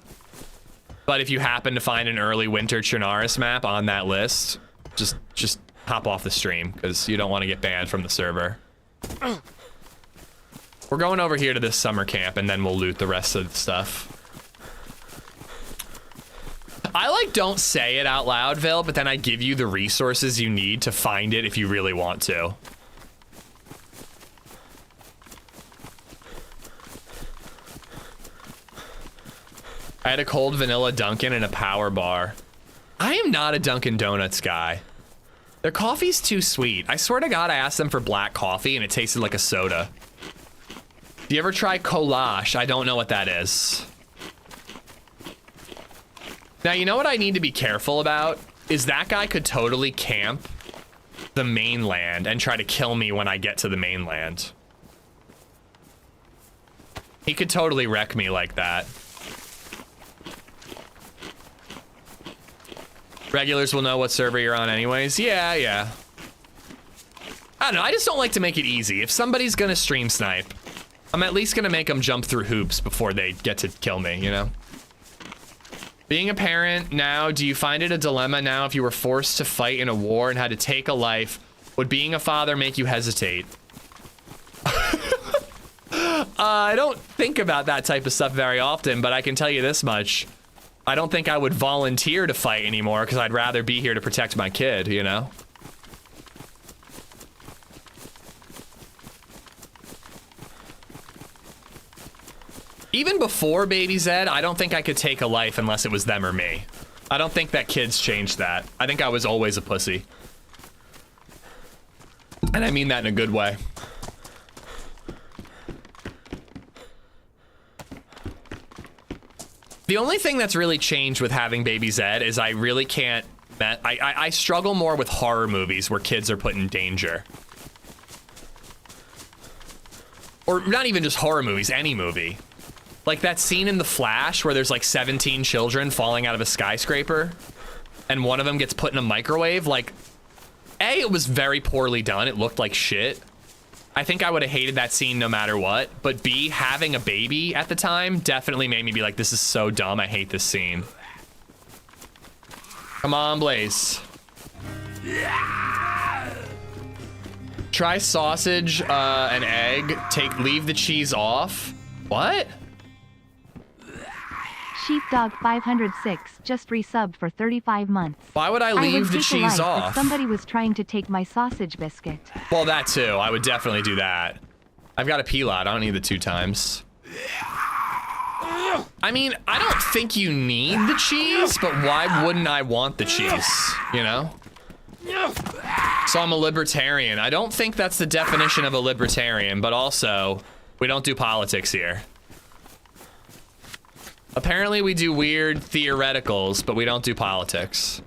[SPEAKER 2] But if you happen to find an Early Winter Chernarus map on that list, just hop off the stream because you don't want to get banned from the server. We're going over here to this summer camp and then we'll loot the rest of the stuff. I like don't say it out loud, Vil, but then I give you the resources you need to find it if you really want to. I had a cold vanilla Dunkin' and a power bar. I am not a Dunkin' Donuts guy. Their coffee's too sweet. I swear to God, I asked them for black coffee and it tasted like a soda. Do you ever try Collage? I don't know what that is. Now, you know what I need to be careful about? Is that guy could totally camp the mainland and try to kill me when I get to the mainland. He could totally wreck me like that. Regulars will know what server you're on anyways. Yeah, yeah. I don't know, I just don't like to make it easy. If somebody's gonna stream snipe, I'm at least gonna make them jump through hoops before they get to kill me, you know? Being a parent now, do you find it a dilemma now if you were forced to fight in a war and had to take a life? Would being a father make you hesitate? I don't think about that type of stuff very often, but I can tell you this much. I don't think I would volunteer to fight anymore because I'd rather be here to protect my kid, you know? Even before BabyZed, I don't think I could take a life unless it was them or me. I don't think that kids changed that. I think I was always a pussy. And I mean that in a good way. The only thing that's really changed with having BabyZed is I really can't... I struggle more with horror movies where kids are put in danger. Or not even just horror movies, any movie. Like that scene in The Flash where there's like 17 children falling out of a skyscraper and one of them gets put in a microwave. Like, A, it was very poorly done. It looked like shit. I think I would have hated that scene no matter what. But B, having a baby at the time definitely made me be like, this is so dumb. I hate this scene. Come on, Blaze. Try sausage and egg. Leave the cheese off. What?
[SPEAKER 1] Sheepdog 506 just resubbed for 35 months.
[SPEAKER 2] Why would I leave the cheese off?
[SPEAKER 1] If somebody was trying to take my sausage biscuit.
[SPEAKER 2] Well, that too. I would definitely do that. I've got a peel out. I don't need the 2 times. I mean, I don't think you need the cheese, but why wouldn't I want the cheese? You know? So I'm a libertarian. I don't think that's the definition of a libertarian, but also, we don't do politics here. Apparently we do weird theoreticals, but we don't do politics.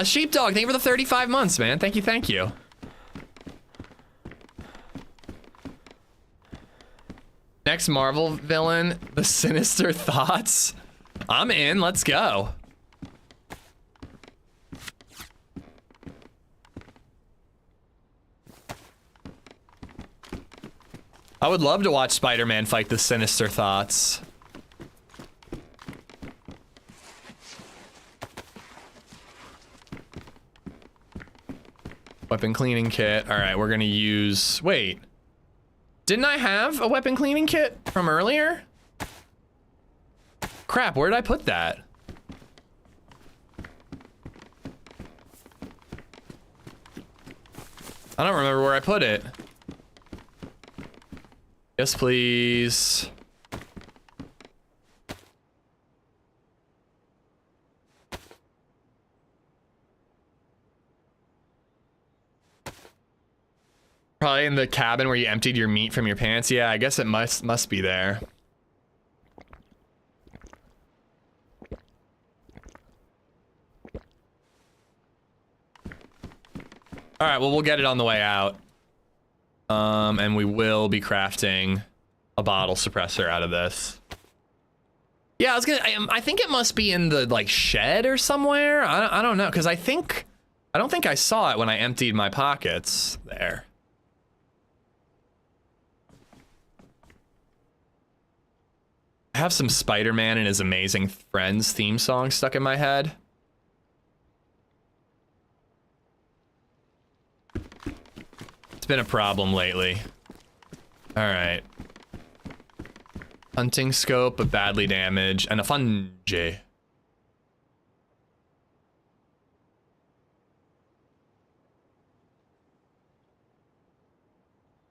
[SPEAKER 2] Sheepdog, thank you for the 35 months, man. Thank you, thank you. Next Marvel villain, the Sinister Thoughts. I'm in, let's go. I would love to watch Spider-Man fight the Sinister Thoughts. Weapon cleaning kit. All right, we're gonna use, wait. Didn't I have a weapon cleaning kit from earlier? Crap, where did I put that? I don't remember where I put it. Yes, please. Probably in the cabin where you emptied your meat from your pants. Yeah, I guess it must be there. All right, well, we'll get it on the way out. And we will be crafting a bottle suppressor out of this. Yeah, I think it must be in the like shed or somewhere. I don't know, because I don't think I saw it when I emptied my pockets there. I have some Spider-Man and His Amazing Friends theme song stuck in my head. It's been a problem lately. All right. Hunting scope, but badly damaged, and a fungi.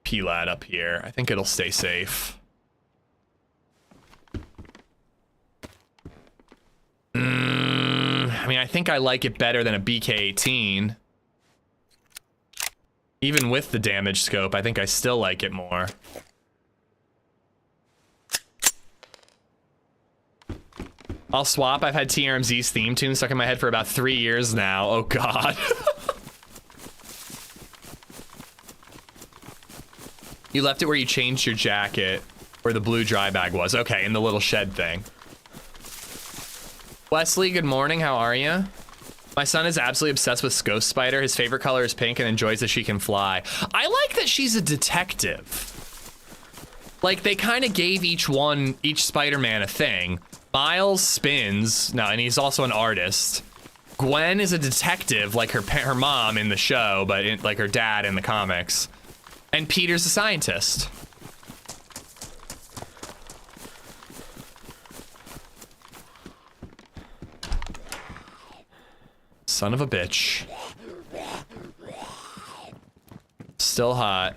[SPEAKER 2] P-lad up here. I think it'll stay safe. I mean, I think I like it better than a BK-18. Even with the damage scope, I think I still like it more. I'll swap. I've had TRMZ's theme tune stuck in my head for about 3 years now. Oh, God. You left it where you changed your jacket, where the blue dry bag was. Okay, in the little shed thing. Wesley, good morning. How are you? My son is absolutely obsessed with Ghost Spider. His favorite color is pink and enjoys that she can fly. I like that she's a detective. Like, they kind of gave each Spider-Man a thing. Miles spins, no, and he's also an artist. Gwen is a detective, like her mom in the show, but like her dad in the comics. And Peter's a scientist. Son of a bitch. Still hot.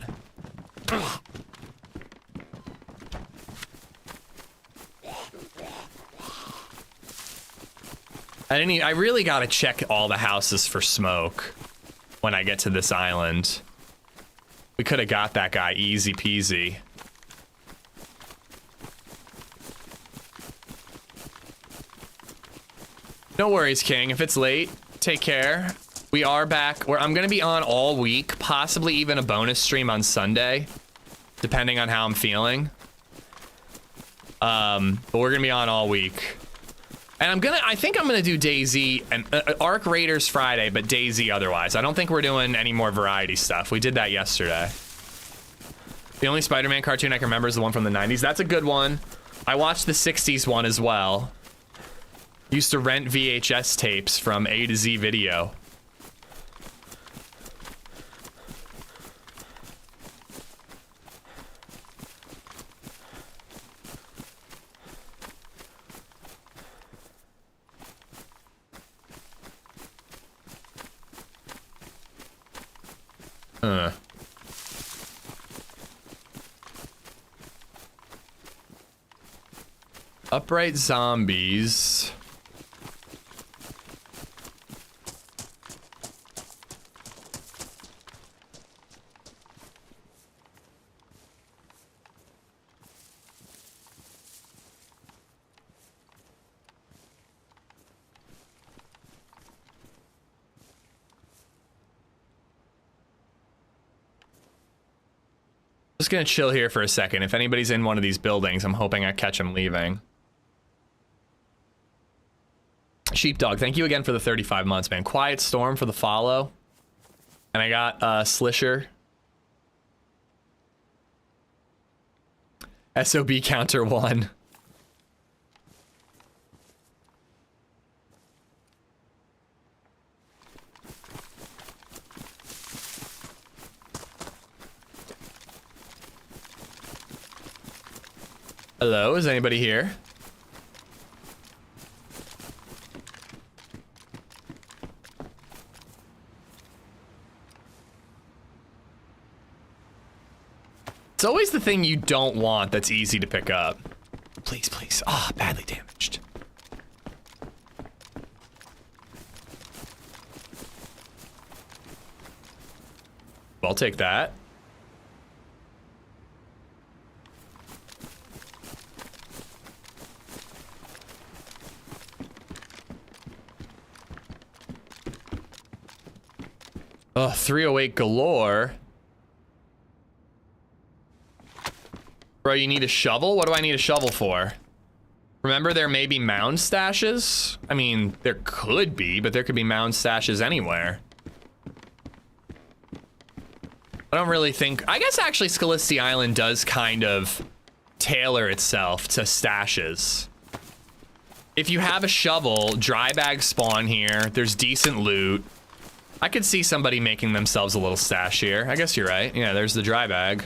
[SPEAKER 2] I really gotta check all the houses for smoke when I get to this island. We could have got that guy easy peasy. No worries, King. If it's late, take care. We are back. I'm gonna be on all week, possibly even a bonus stream on Sunday, depending on how I'm feeling. But we're gonna be on all week. And I think I'm gonna do DayZ and Arc Raiders Friday, but DayZ otherwise. I don't think we're doing any more variety stuff. We did that yesterday. The only Spider-Man cartoon I can remember is the one from the 90s. That's a good one. I watched the 60s one as well. Used to rent VHS tapes from A to Z Video. Upright zombies. Just gonna chill here for a second. If anybody's in one of these buildings, I'm hoping I catch them leaving. Sheepdog, thank you again for the 35 months, man. Quiet Storm for the follow. And I got Slisher. SOB counter 1. Hello, is anybody here? It's always the thing you don't want that's easy to pick up. Please, please. Ah, oh, badly damaged. I'll take that. Oh, 308 galore. Bro, you need a shovel? What do I need a shovel for? Remember, there may be mound stashes? I mean, there could be, but there could be mound stashes anywhere. I don't really think... I guess actually Scalisty Island does kind of tailor itself to stashes. If you have a shovel, dry bags spawn here. There's decent loot. I could see somebody making themselves a little stash here. I guess you're right. Yeah, there's the dry bag.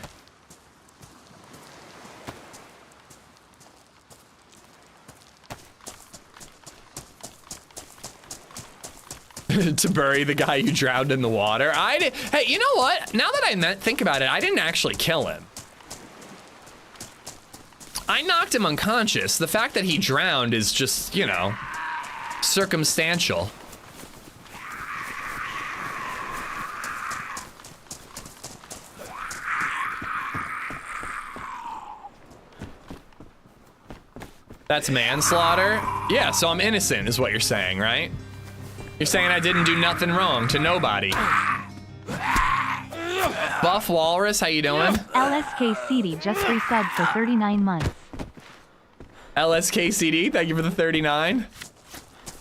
[SPEAKER 2] To bury the guy you drowned in the water. Hey, you know what? Now that I think about it, I didn't actually kill him. I knocked him unconscious. The fact that he drowned is just, you know, circumstantial. That's manslaughter? Yeah, so I'm innocent is what you're saying, right? You're saying I didn't do nothing wrong to nobody. Buff Walrus, how you doing?
[SPEAKER 1] LSKCD just resubbed for 39 months.
[SPEAKER 2] LSKCD, thank you for the 39.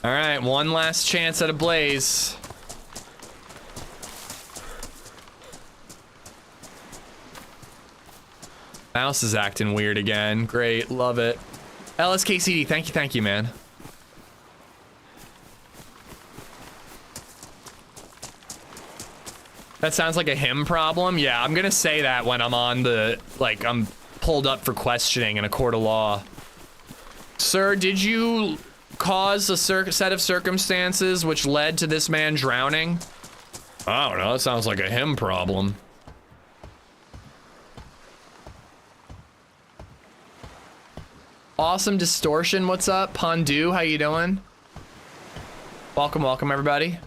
[SPEAKER 2] All right, one last chance at a blaze. Mouse is acting weird again. Great, love it. LSKCD, thank you, man. That sounds like a him problem. Yeah, I'm gonna say that when I'm on the, like, I'm pulled up for questioning in a court of law. Sir, did you cause a set of circumstances which led to this man drowning? I don't know, it sounds like a him problem. Awesome Distortion, what's up? Pondu, how you doing? Welcome, welcome, everybody.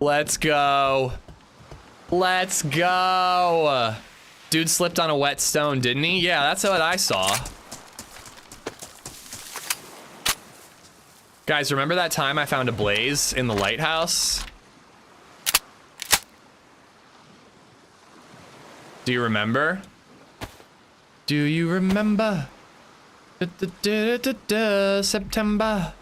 [SPEAKER 2] Let's go. Let's go. Dude slipped on a wet stone, didn't he? Yeah, that's what I saw. Guys, remember that time I found a blaze in the lighthouse? Do you remember? Do you remember? September.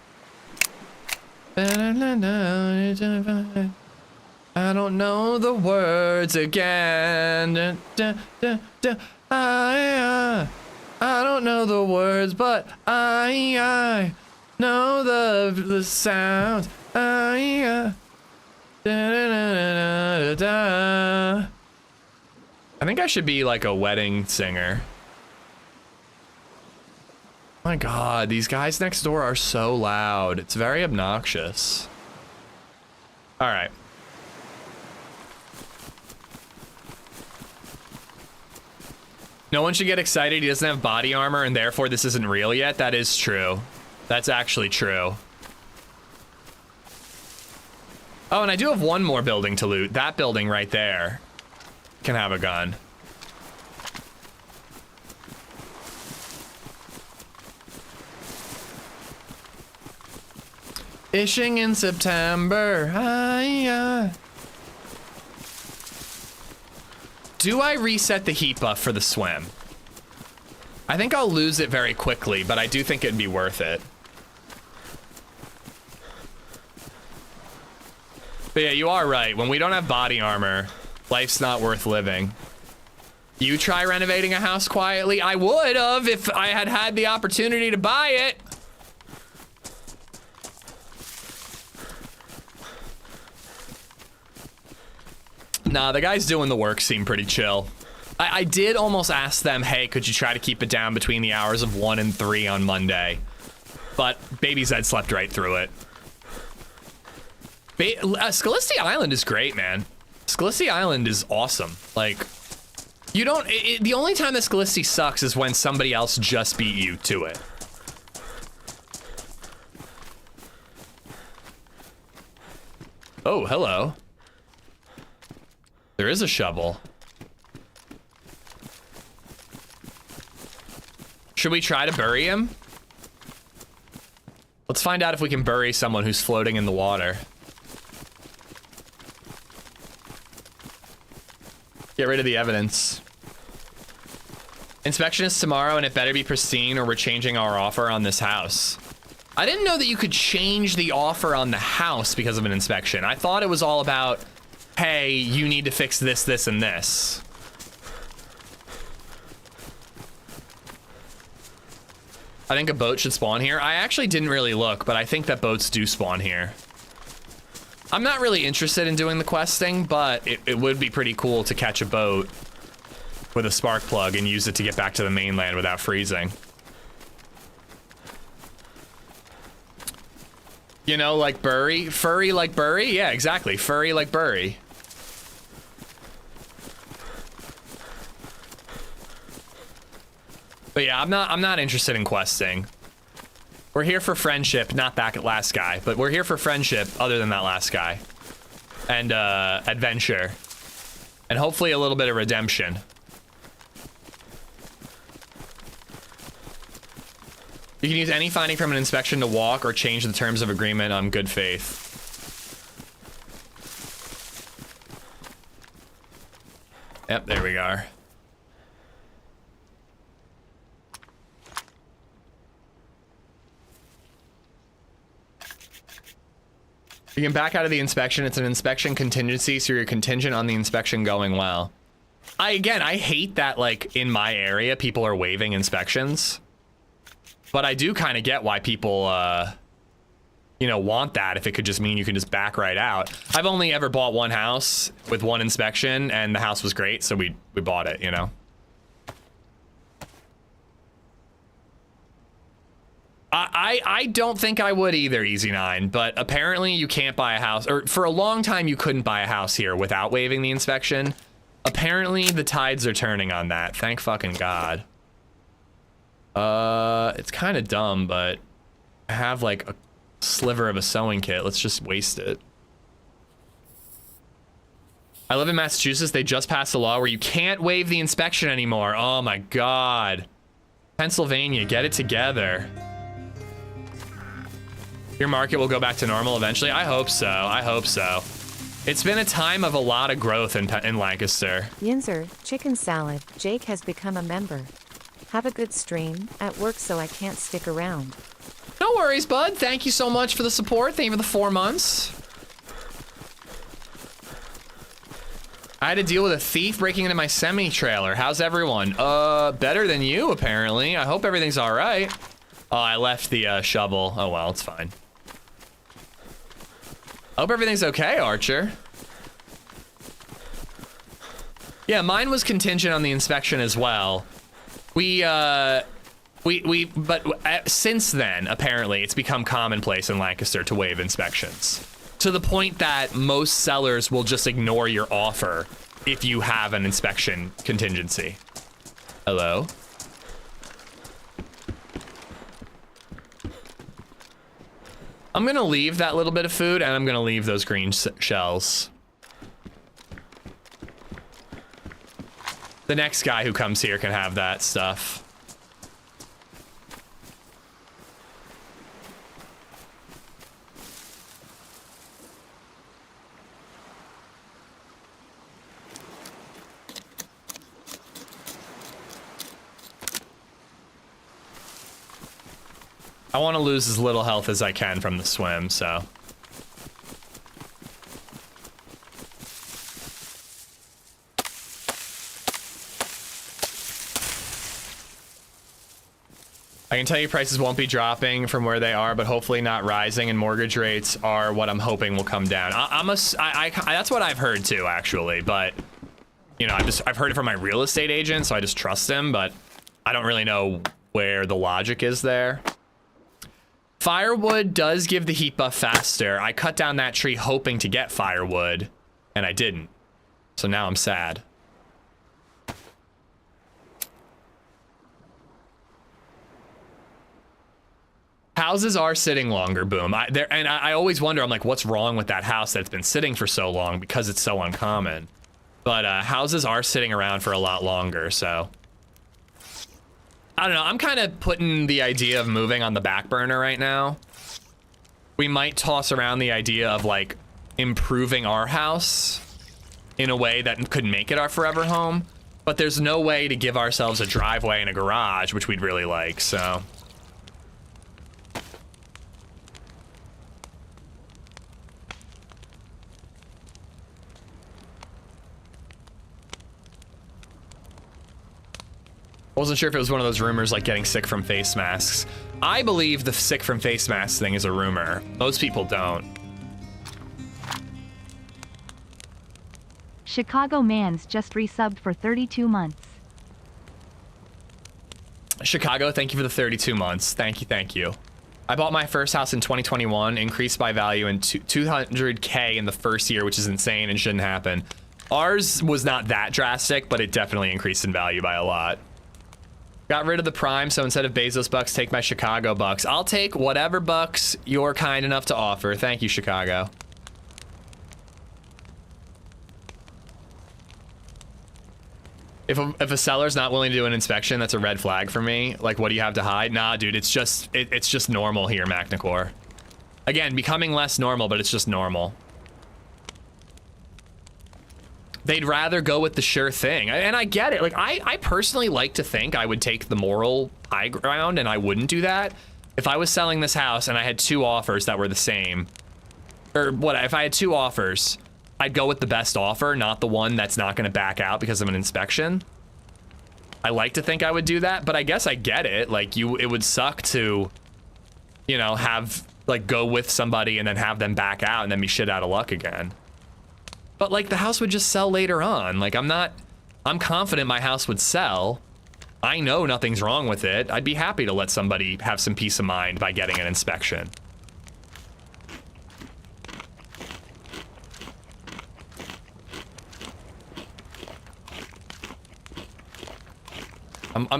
[SPEAKER 2] I don't know the words again. I don't know the words, but I know the sounds. I think I should be like a wedding singer. My God, these guys next door are so loud. It's very obnoxious. All right. No one should get excited. He doesn't have body armor and therefore this isn't real yet. That is true. That's actually true. Oh, and I do have one more building to loot. That building right there can have a gun. Ishing in September. Do I reset the heat buff for the swim? I think I'll lose it very quickly, but I do think it'd be worth it. But yeah, you are right. When we don't have body armor, life's not worth living. You try renovating a house quietly? I would have if I had had the opportunity to buy it. Nah, the guys doing the work seem pretty chill. I did almost ask them, hey, could you try to keep it down between the hours of 1 and 3 on Monday? But Baby Zed slept right through it. Scalisty Island is great, man. Scalisty Island is awesome. Like, you don't... the only time that Scalisty sucks is when somebody else just beat you to it. Oh, hello. There is a shovel. Should we try to bury him? Let's find out if we can bury someone who's floating in the water. Get rid of the evidence. Inspection is tomorrow and it better be pristine or we're changing our offer on this house. I didn't know that you could change the offer on the house because of an inspection. I thought it was all about, hey, you need to fix this, this, and this. I think a boat should spawn here. I actually didn't really look, but I think that boats do spawn here. I'm not really interested in doing the questing, but it would be pretty cool to catch a boat with a spark plug and use it to get back to the mainland without freezing. You know, like Bury? Furry like Bury? Yeah, exactly. Furry like Bury. But yeah, I'm not interested in questing. We're here for friendship, not that last guy, but we're here for friendship other than that last guy. And adventure. And hopefully a little bit of redemption. You can use any finding from an inspection to walk or change the terms of agreement on good faith. Yep, there we are. You can back out of the inspection. It's an inspection contingency, so you're contingent on the inspection going well. Again, I hate that, like, in my area, people are waiving inspections. But I do kind of get why people, you know, want that if it could just mean you can just back right out. I've only ever bought one house with one inspection, and the house was great, so we bought it, you know? I don't think I would either, Easy9, but apparently you can't buy a house, or for a long time you couldn't buy a house here without waiving the inspection. Apparently the tides are turning on that, thank fucking God. It's kind of dumb, but I have like a sliver of a sewing kit. Let's just waste it. I live in Massachusetts. They just passed a law where you can't waive the inspection anymore. Oh my God. Pennsylvania, get it together. Your market will go back to normal eventually. I hope so. I hope so. It's been a time of a lot of growth in Lancaster.
[SPEAKER 6] Yinzer, chicken salad. Jake has become a member. Have a good stream. At work, so I can't stick around.
[SPEAKER 2] No worries, bud. Thank you so much for the support. Thank you for the 4 months. I had to deal with a thief breaking into my semi-trailer. How's everyone? Better than you, apparently. I hope everything's all right. Oh, I left the shovel. Oh, well, it's fine. I hope everything's okay, Archer. Yeah, mine was contingent on the inspection as well. But since then, apparently, it's become commonplace in Lancaster to waive inspections. To the point that most sellers will just ignore your offer if you have an inspection contingency. Hello? I'm gonna leave that little bit of food, and I'm gonna leave those green shells. The next guy who comes here can have that stuff. I want to lose as little health as I can from the swim, so. I can tell you prices won't be dropping from where they are, but hopefully not rising, and mortgage rates are what I'm hoping will come down. That's what I've heard too, actually, but you know, I've heard it from my real estate agent, so I just trust him, but I don't really know where the logic is there. Firewood does give the heat buff faster. I cut down that tree hoping to get firewood, and I didn't. So now I'm sad. Houses are sitting longer, boom. I always wonder, I'm like, what's wrong with that house that's been sitting for so long because it's so uncommon. But houses are sitting around for a lot longer, so. I don't know, I'm kind of putting the idea of moving on the back burner right now. We might toss around the idea of like improving our house in a way that could make it our forever home, but there's no way to give ourselves a driveway and a garage, which we'd really like, so. Wasn't sure if it was one of those rumors like getting sick from face masks. I believe the sick from face masks thing is a rumor. Most people don't.
[SPEAKER 1] Chicago Mans just resubbed for 32 months.
[SPEAKER 2] Chicago, thank you for the 32 months. Thank you, thank you. I bought my first house in 2021, increased by value in 200K in the first year, which is insane and shouldn't happen. Ours was not that drastic, but it definitely increased in value by a lot. Got rid of the Prime, so instead of Bezos bucks, take my Chicago bucks. I'll take whatever bucks you're kind enough to offer. Thank you, Chicago. If a seller's not willing to do an inspection, that's a red flag for me. Like, what do you have to hide? Nah, dude, it's just normal here, Macnicor. Again, becoming less normal, but it's just normal. They'd rather go with the sure thing, and I get it. Like, I personally like to think I would take the moral high ground, and I wouldn't do that. If I was selling this house and I had two offers that were the same, or what, if I had two offers, I'd go with the best offer, not the one that's not going to back out because of an inspection. I like to think I would do that, but I guess I get it. Like, it would suck to, you know, have, like, go with somebody and then have them back out and then be shit out of luck again. But like, the house would just sell later on. Like, I'm confident my house would sell. I know nothing's wrong with it. I'd be happy to let somebody have some peace of mind by getting an inspection.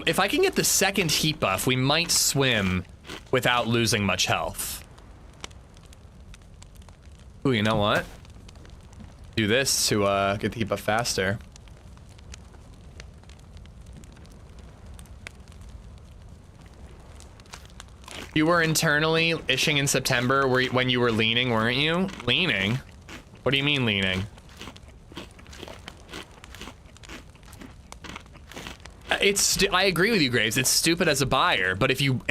[SPEAKER 2] If I can get the second heat buff, we might swim without losing much health. Ooh, you know what? Do this to get the heat buff faster. You were internally ishing in September when you were leaning, weren't you? Leaning? What do you mean leaning? I agree with you, Graves. It's stupid as a buyer, but if you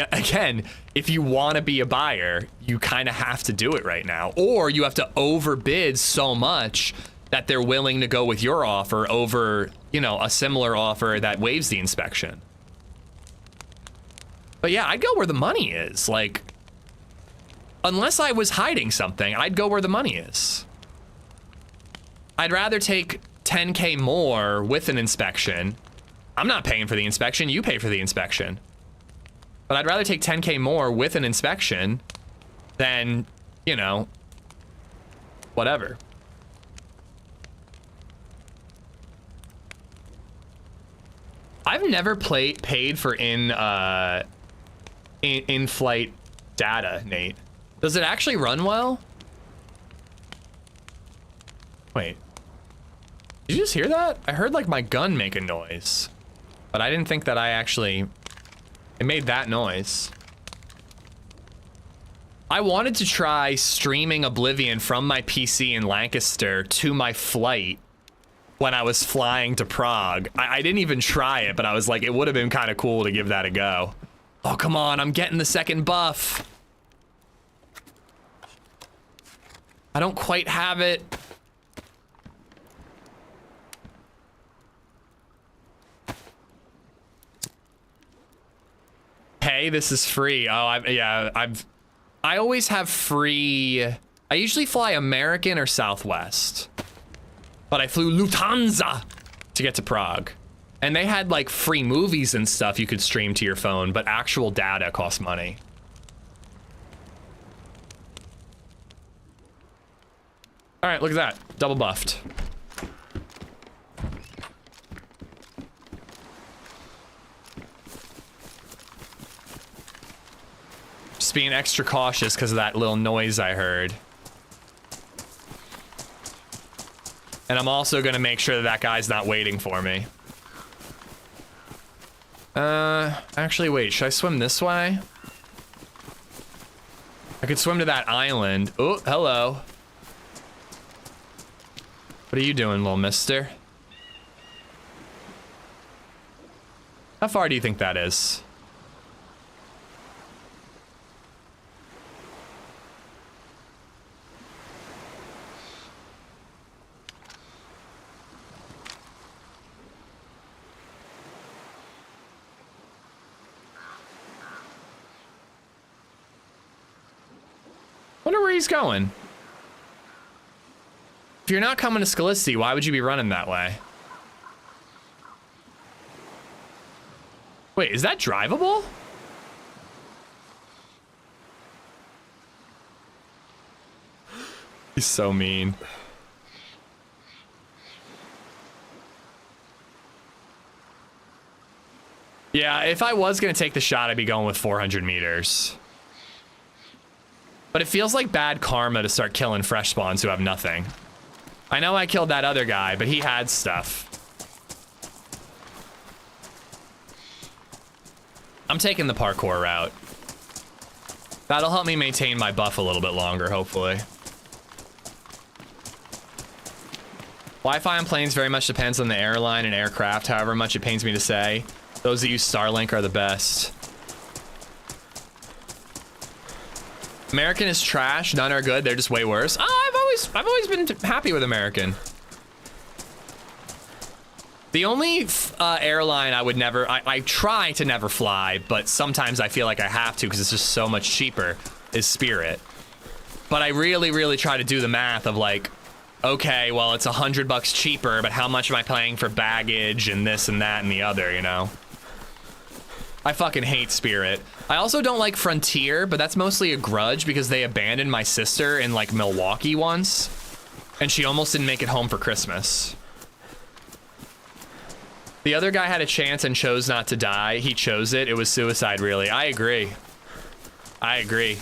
[SPEAKER 2] want to be a buyer, you kind of have to do it right now, or you have to overbid so much that they're willing to go with your offer over, you know, a similar offer that waives the inspection. But yeah, I'd go where the money is. Like, unless I was hiding something, I'd go where the money is. I'd rather take 10K more with an inspection. I'm not paying for the inspection, you pay for the inspection. But I'd rather take 10K more with an inspection than, you know, whatever. I've never paid for in-flight data, Nate. Does it actually run well? Wait. Did you just hear that? I heard like my gun make a noise. But I didn't think that it made that noise. I wanted to try streaming Oblivion from my PC in Lancaster to my flight when I was flying to Prague. I didn't even try it, but I was like, it would have been kind of cool to give that a go. Oh, come on, I'm getting the second buff. I don't quite have it. Today, this is free. Oh, I always have free. I usually fly American or Southwest, but I flew Lufthansa to get to Prague. And they had like free movies and stuff you could stream to your phone, but actual data costs money. All right, look at that. Double buffed. Just being extra cautious because of that little noise I heard. And I'm also gonna make sure that that guy's not waiting for me. Actually, wait, should I swim this way? I could swim to that island. Oh, hello. What are you doing, little mister? How far do you think that is? Wonder where he's going. If you're not coming to Scalicity, why would you be running that way? Wait, is that drivable? He's so mean. Yeah, if I was gonna take the shot, I'd be going with 400 meters. But it feels like bad karma to start killing fresh spawns who have nothing. I know I killed that other guy, but he had stuff. I'm taking the parkour route. That'll help me maintain my buff a little bit longer, hopefully. Wi-Fi on planes very much depends on the airline and aircraft, however much it pains me to say. Those that use Starlink are the best. American is trash, none are good, they're just way worse. Oh, I've always been happy with American. The only airline I would never, I try to never fly, but sometimes I feel like I have to because it's just so much cheaper, is Spirit. But I really, really try to do the math of like, okay, well, it's $100 cheaper, but how much am I paying for baggage and this and that and the other, you know? I fucking hate Spirit. I also don't like Frontier, but that's mostly a grudge because they abandoned my sister in like Milwaukee once, and she almost didn't make it home for Christmas. The other guy had a chance and chose not to die. He chose it. It was suicide, really. I agree. I agree.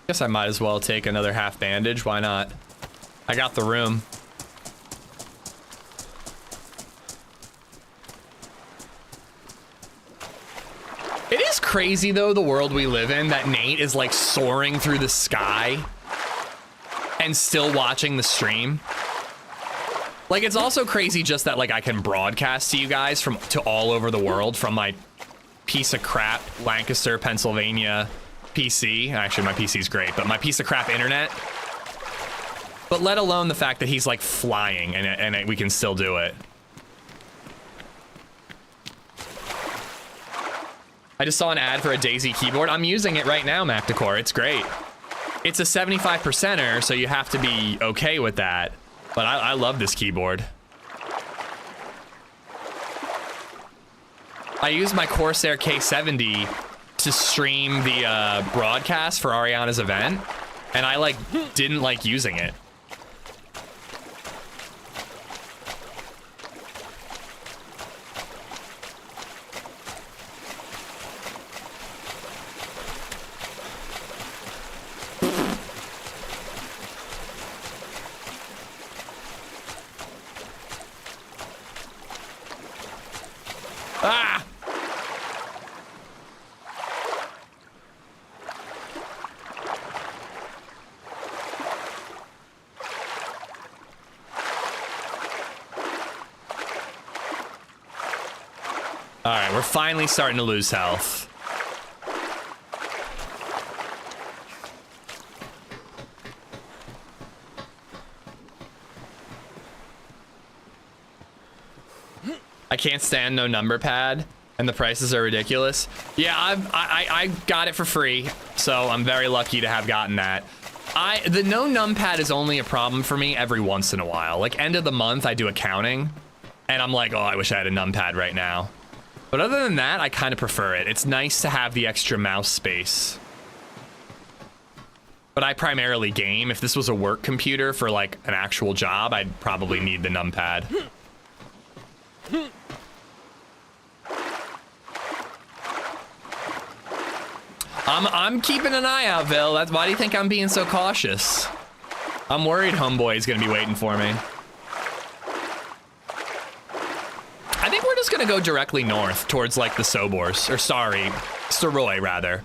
[SPEAKER 2] Guess I might as well take another half bandage. Why not? I got the room. It is crazy though, the world we live in, that Nate is like soaring through the sky and still watching the stream. Like, it's also crazy just that like I can broadcast to you guys to all over the world from my piece of crap Lancaster, Pennsylvania PC. Actually, my PC's great, but my piece of crap internet. But let alone the fact that he's like flying and we can still do it. I just saw an ad for a DayZ keyboard. I'm using it right now, Macticor. It's great. It's a 75%er, so you have to be okay with that. But I love this keyboard. I use my Corsair K70 to stream the broadcast for Ariana's event, and I like didn't like using it. Ah! All right, we're finally starting to lose health. I can't stand no number pad, and the prices are ridiculous. Yeah, I got it for free, so I'm very lucky to have gotten that. The no numpad is only a problem for me every once in a while. Like end of the month, I do accounting, and I'm like, oh, I wish I had a numpad right now. But other than that, I kind of prefer it. It's nice to have the extra mouse space. But I primarily game. If this was a work computer for like an actual job, I'd probably need the numpad. I'm keeping an eye out, Vil. Why do you think I'm being so cautious? I'm worried homeboy is gonna be waiting for me. I think we're just gonna go directly north towards like the Sobors, or sorry, Staroy rather.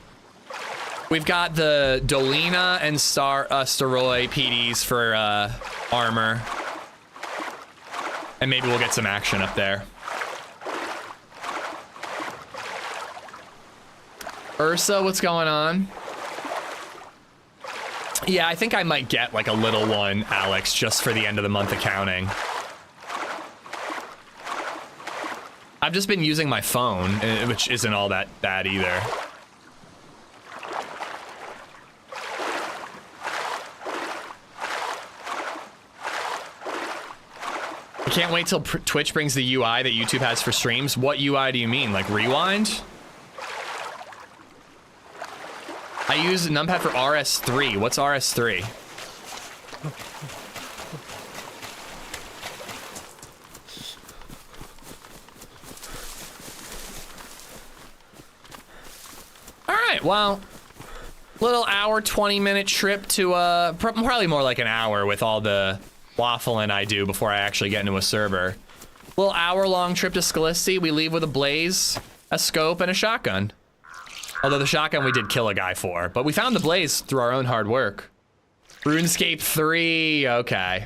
[SPEAKER 2] We've got the Dolina and Staroy PDs for armor. And maybe we'll get some action up there. Ursa, what's going on? Yeah, I think I might get like a little one, Alex, just for the end of the month accounting. I've just been using my phone, which isn't all that bad either. I can't wait till Twitch brings the UI that YouTube has for streams. What UI do you mean? Like rewind? I use a numpad for RS3. What's RS3? All right, well, little hour, 20-minute trip to, probably more like an hour with all the waffling I do before I actually get into a server. Little hour-long trip to Scalisty. We leave with a blaze, a scope, and a shotgun. Although the shotgun we did kill a guy for, but we found the blaze through our own hard work. RuneScape 3, okay.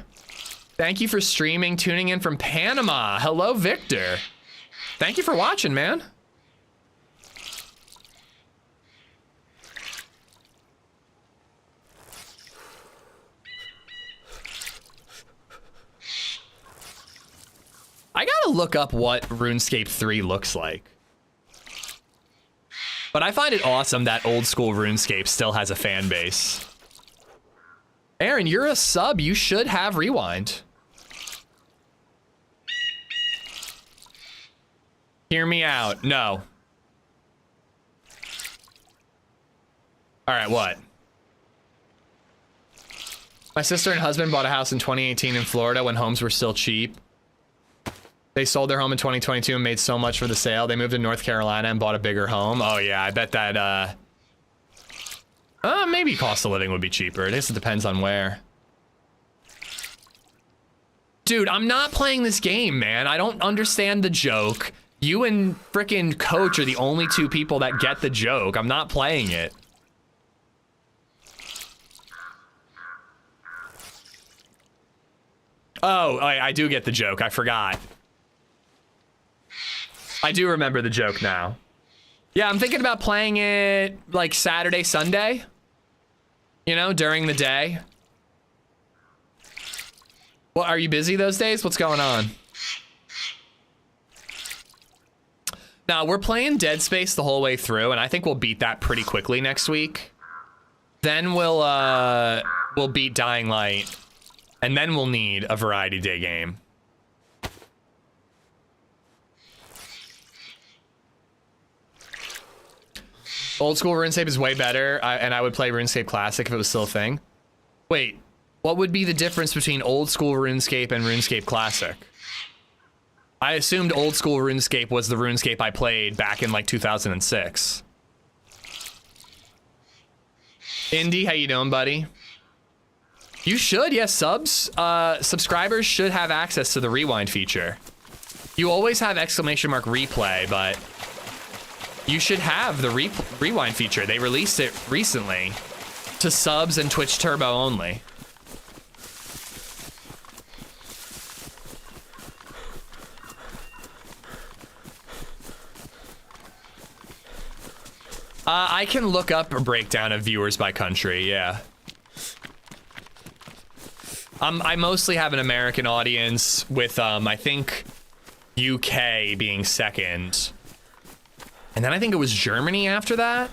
[SPEAKER 2] Thank you for streaming, tuning in from Panama. Hello, Victor. Thank you for watching, man. I gotta look up what RuneScape 3 looks like. But I find it awesome that old school RuneScape still has a fan base. Aaron, you're a sub. You should have rewind. Hear me out. No. All right, what? My sister and husband bought a house in 2018 in Florida when homes were still cheap. They sold their home in 2022 and made so much for the sale. They moved to North Carolina and bought a bigger home. Oh yeah, I bet that, maybe cost of living would be cheaper. I guess it depends on where. Dude, I'm not playing this game, man. I don't understand the joke. You and frickin' Coach are the only two people that get the joke. I'm not playing it. Oh, I do get the joke. I forgot. I do remember the joke now. Yeah, I'm thinking about playing it like Saturday, Sunday. You know, during the day. Well, are you busy those days? What's going on? Now, we're playing Dead Space the whole way through, and I think we'll beat that pretty quickly next week. Then we'll beat Dying Light, and then we'll need a variety day game. Old school RuneScape is way better, and I would play RuneScape Classic if it was still a thing. Wait, what would be the difference between old school RuneScape and RuneScape Classic? I assumed old school RuneScape was the RuneScape I played back in like 2006. Indy, how you doing, buddy? You should, yes, subscribers should have access to the rewind feature. You always have !replay, but you should have the rewind feature. They released it recently to subs and Twitch Turbo only. I can look up a breakdown of viewers by country, yeah. I mostly have an American audience with, I think, UK being second. And then I think it was Germany after that.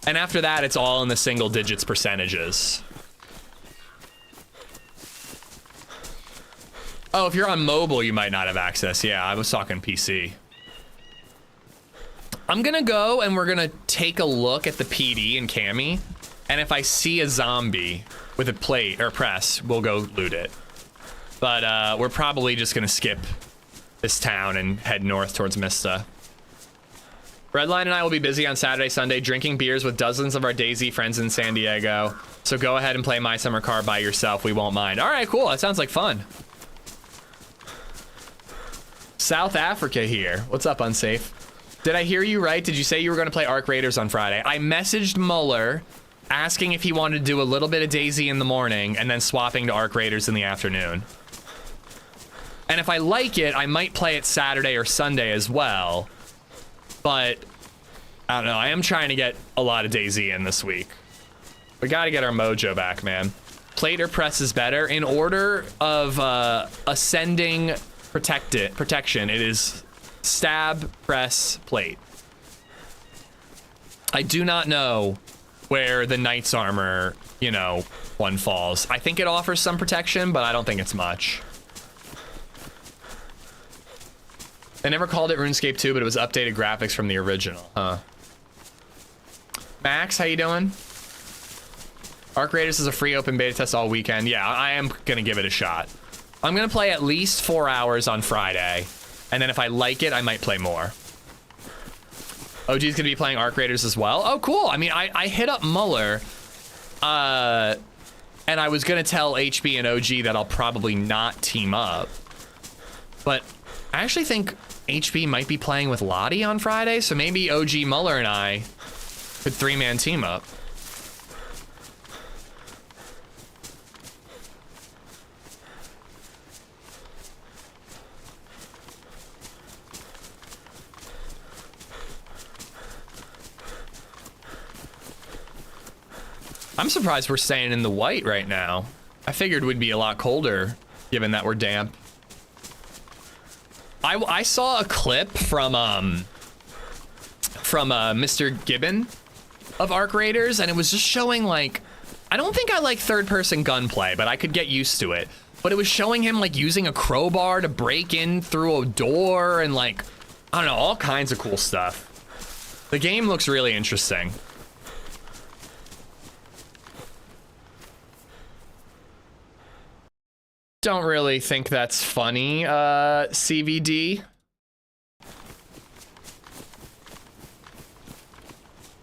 [SPEAKER 2] And after that, it's all in the single digits percentages. Oh, if you're on mobile, you might not have access. Yeah, I was talking PC. I'm gonna go and we're gonna take a look at the PD and Cammy. And if I see a zombie with a plate or press, we'll go loot it. But we're probably just gonna skip this town and head north towards Mista. Redline and I will be busy on Saturday, Sunday, drinking beers with dozens of our DayZ friends in San Diego. So go ahead and play My Summer Car by yourself. We won't mind. All right, cool. That sounds like fun. South Africa here. What's up, Unsafe? Did I hear you right? Did you say you were going to play Arc Raiders on Friday? I messaged Muller asking if he wanted to do a little bit of DayZ in the morning and then swapping to Arc Raiders in the afternoon. And if I like it, I might play it Saturday or Sunday as well. But I don't know. I am trying to get a lot of DayZ in this week. We got to get our mojo back, man. Plate or press is better. In order of ascending protection, it is stab, press, plate. I do not know where the Knight's Armor, you know, one falls. I think it offers some protection, but I don't think it's much. I never called it RuneScape 2, but it was updated graphics from the original. Huh. Max, how you doing? Arc Raiders is a free open beta test all weekend. Yeah, I am gonna give it a shot. I'm gonna play at least 4 hours on Friday, and then if I like it, I might play more. OG's gonna be playing Arc Raiders as well. Oh, cool. I mean, I hit up Muller, and I was gonna tell HB and OG that I'll probably not team up, but I actually think HB might be playing with Lottie on Friday, so maybe OG, Muller, and I could 3-man team up. I'm surprised we're staying in the white right now. I figured we'd be a lot colder, given that we're damp. I saw a clip from Mr. Gibbon of Arc Raiders, and it was just showing, like, I don't think I like third-person gunplay, but I could get used to it. But it was showing him, like, using a crowbar to break in through a door and, like, I don't know, all kinds of cool stuff. The game looks really interesting. Don't really think that's funny, CVD.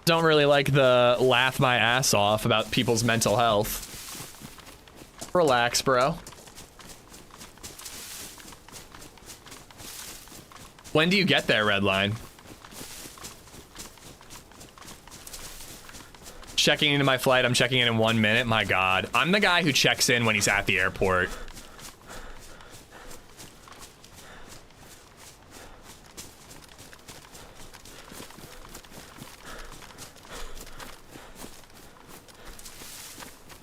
[SPEAKER 2] Don't really like the laugh my ass off about people's mental health. Relax, bro. When do you get there, Redline? Checking into my flight. I'm checking in 1 minute. My God. I'm the guy who checks in when he's at the airport.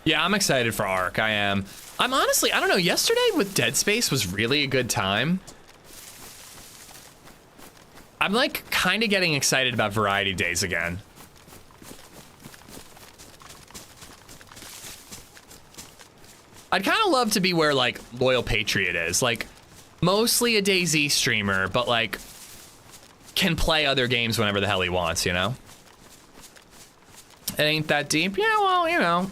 [SPEAKER 2] Yeah, I'm excited for Ark. I am. I'm honestly, I don't know, yesterday with Dead Space was really a good time. I'm like kind of getting excited about Variety Days again. I'd kind of love to be where like Loyal Patriot is, like mostly a DayZ streamer, but like can play other games whenever the hell he wants, you know? It ain't that deep. Yeah, well, you know.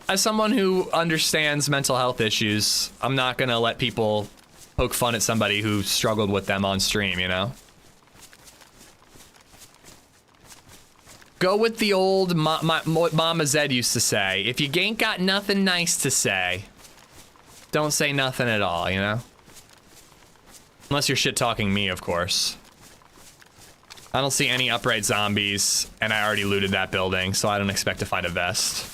[SPEAKER 2] As someone who understands mental health issues, I'm not gonna let people poke fun at somebody who struggled with them on stream, you know? Go with the old Mama Zed used to say, if you ain't got nothing nice to say, don't say nothing at all, you know? Unless you're shit-talking me, of course. I don't see any upright zombies, and I already looted that building, so I don't expect to find a vest.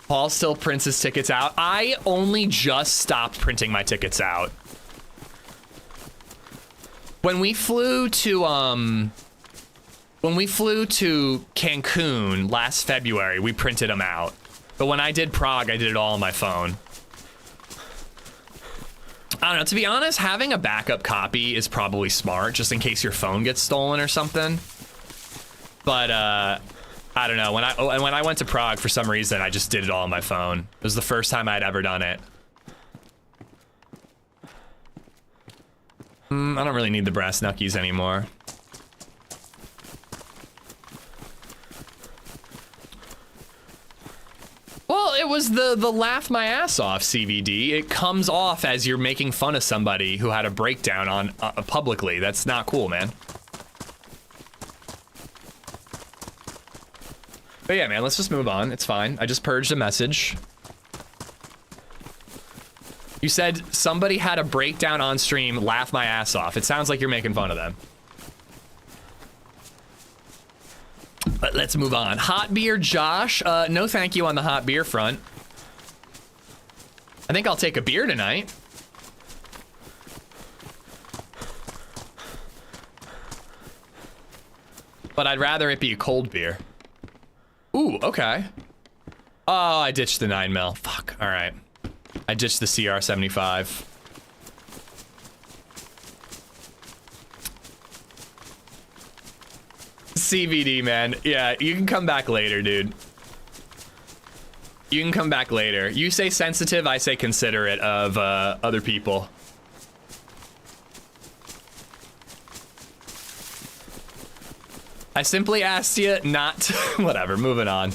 [SPEAKER 2] Paul still prints his tickets out. I only just stopped printing my tickets out. When we flew to Cancun last February, we printed them out. But when I did Prague, I did it all on my phone. I don't know, to be honest, having a backup copy is probably smart, just in case your phone gets stolen or something. But, I don't know, when I went to Prague, for some reason, I just did it all on my phone. It was the first time I'd ever done it. I don't really need the brass knuckies anymore. Well, it was the laugh my ass off CVD. It comes off as you're making fun of somebody who had a breakdown on publicly. That's not cool, man. But yeah, man, let's just move on. It's fine. I just purged a message. You said somebody had a breakdown on stream, laugh my ass off. It sounds like you're making fun of them. But let's move on. Hot beer, Josh. No thank you on the hot beer front. I think I'll take a beer tonight. But I'd rather it be a cold beer. Ooh, okay. Oh, I ditched the 9mm. Fuck, all right. I ditched the CR75. CVD, man. Yeah, you can come back later, dude. You can come back later. You say sensitive, I say considerate of other people. I simply asked you not to... Whatever, moving on.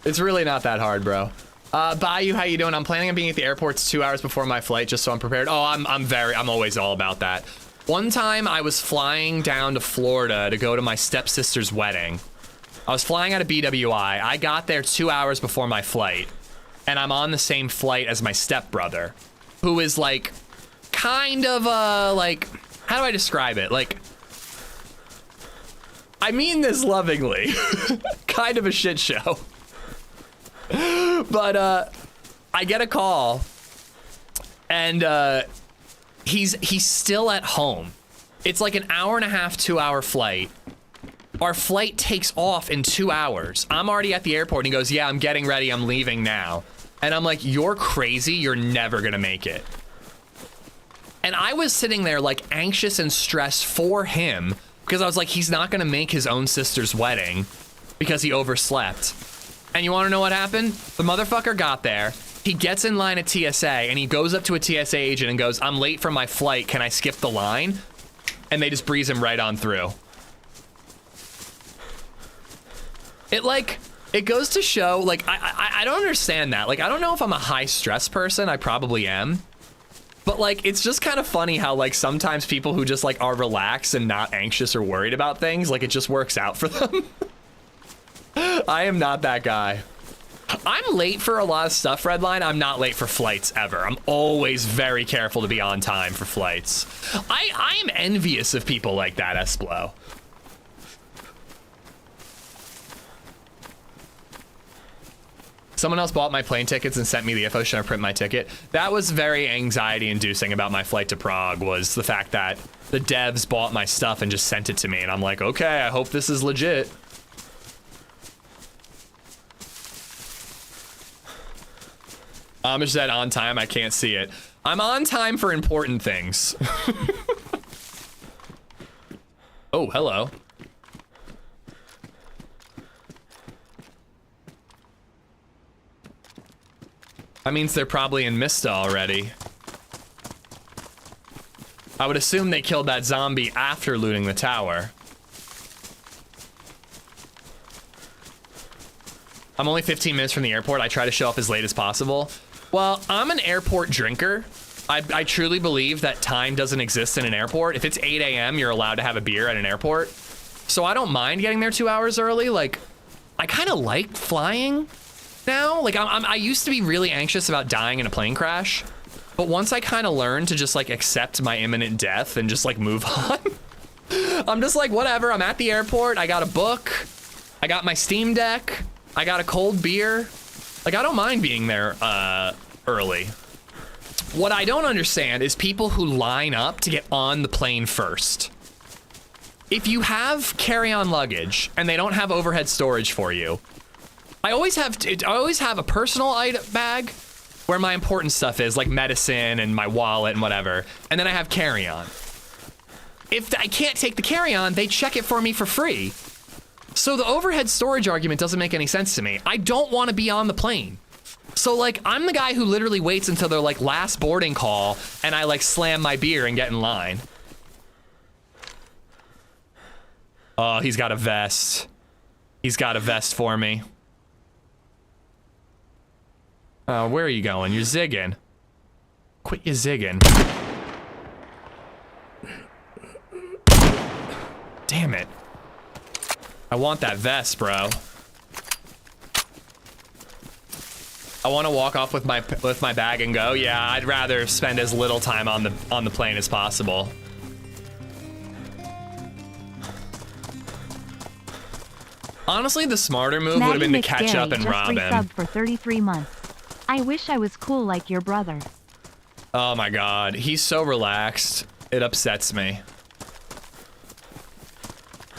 [SPEAKER 2] It's really not that hard, bro. Bayou, how you doing? I'm planning on being at the airport 2 hours before my flight, just so I'm prepared. Oh, I'm always all about that. One time I was flying down to Florida to go to my stepsister's wedding. I was flying out of BWI. I got there 2 hours before my flight, and I'm on the same flight as my stepbrother, who is like, kind of like, how do I describe it? Like, I mean this lovingly, kind of a shit show. But I get a call, and he's still at home. It's like an hour and a half, 2 hour flight. Our flight takes off in 2 hours. I'm already at the airport, and he goes, yeah, I'm getting ready, I'm leaving now. And I'm like, you're crazy, you're never gonna make it. And I was sitting there like anxious and stressed for him, because I was like, he's not gonna make his own sister's wedding because he overslept. And you wanna know what happened? The motherfucker got there, he gets in line at TSA, and he goes up to a TSA agent and goes, I'm late for my flight, can I skip the line? And they just breeze him right on through. It goes to show, like, I don't understand that. Like, I don't know if I'm a high stress person, I probably am. But like, it's just kind of funny how like sometimes people who just like are relaxed and not anxious or worried about things, like it just works out for them. I am not that guy. I'm late for a lot of stuff, Redline. I'm not late for flights ever. I'm always very careful to be on time for flights. I am envious of people like that, Esplo. Someone else bought my plane tickets and sent me the info. Should I print my ticket? That was very anxiety inducing about my flight to Prague, was the fact that the devs bought my stuff and just sent it to me. And I'm like, okay, I hope this is legit. AmishZed on time, I can't see it. I'm on time for important things. Oh, hello. That means they're probably in Mista already. I would assume they killed that zombie after looting the tower. I'm only 15 minutes from the airport. I try to show up as late as possible. Well, I'm an airport drinker. I truly believe that time doesn't exist in an airport. If it's 8 a.m., you're allowed to have a beer at an airport. So I don't mind getting there 2 hours early. Like, I kind of like flying now. Like, I used to be really anxious about dying in a plane crash. But once I kind of learned to just, like, accept my imminent death and just, like, move on, I'm just like, whatever. I'm at the airport. I got a book. I got my Steam Deck. I got a cold beer. Like, I don't mind being there early. What I don't understand is people who line up to get on the plane first. If you have carry-on luggage and they don't have overhead storage for you, I always have a personal item bag where my important stuff is, like medicine and my wallet and whatever. And then I have carry-on. If I can't take the carry-on, they check it for me for free. So the overhead storage argument doesn't make any sense to me. I don't want to be on the plane. So like, I'm the guy who literally waits until their like last boarding call and I like slam my beer and get in line. Oh, he's got a vest. He's got a vest for me. Where are you going? You're zigging. Quit your zigging. Damn it. I want that vest, bro. I want to walk off with my bag and go. Yeah, I'd rather spend as little time on the plane as possible. Honestly, the smarter move would have been to catch up and rob him.
[SPEAKER 1] Just resubbed for 33 months. I wish I was cool like your brother.
[SPEAKER 2] Oh my god, he's so relaxed. It upsets me.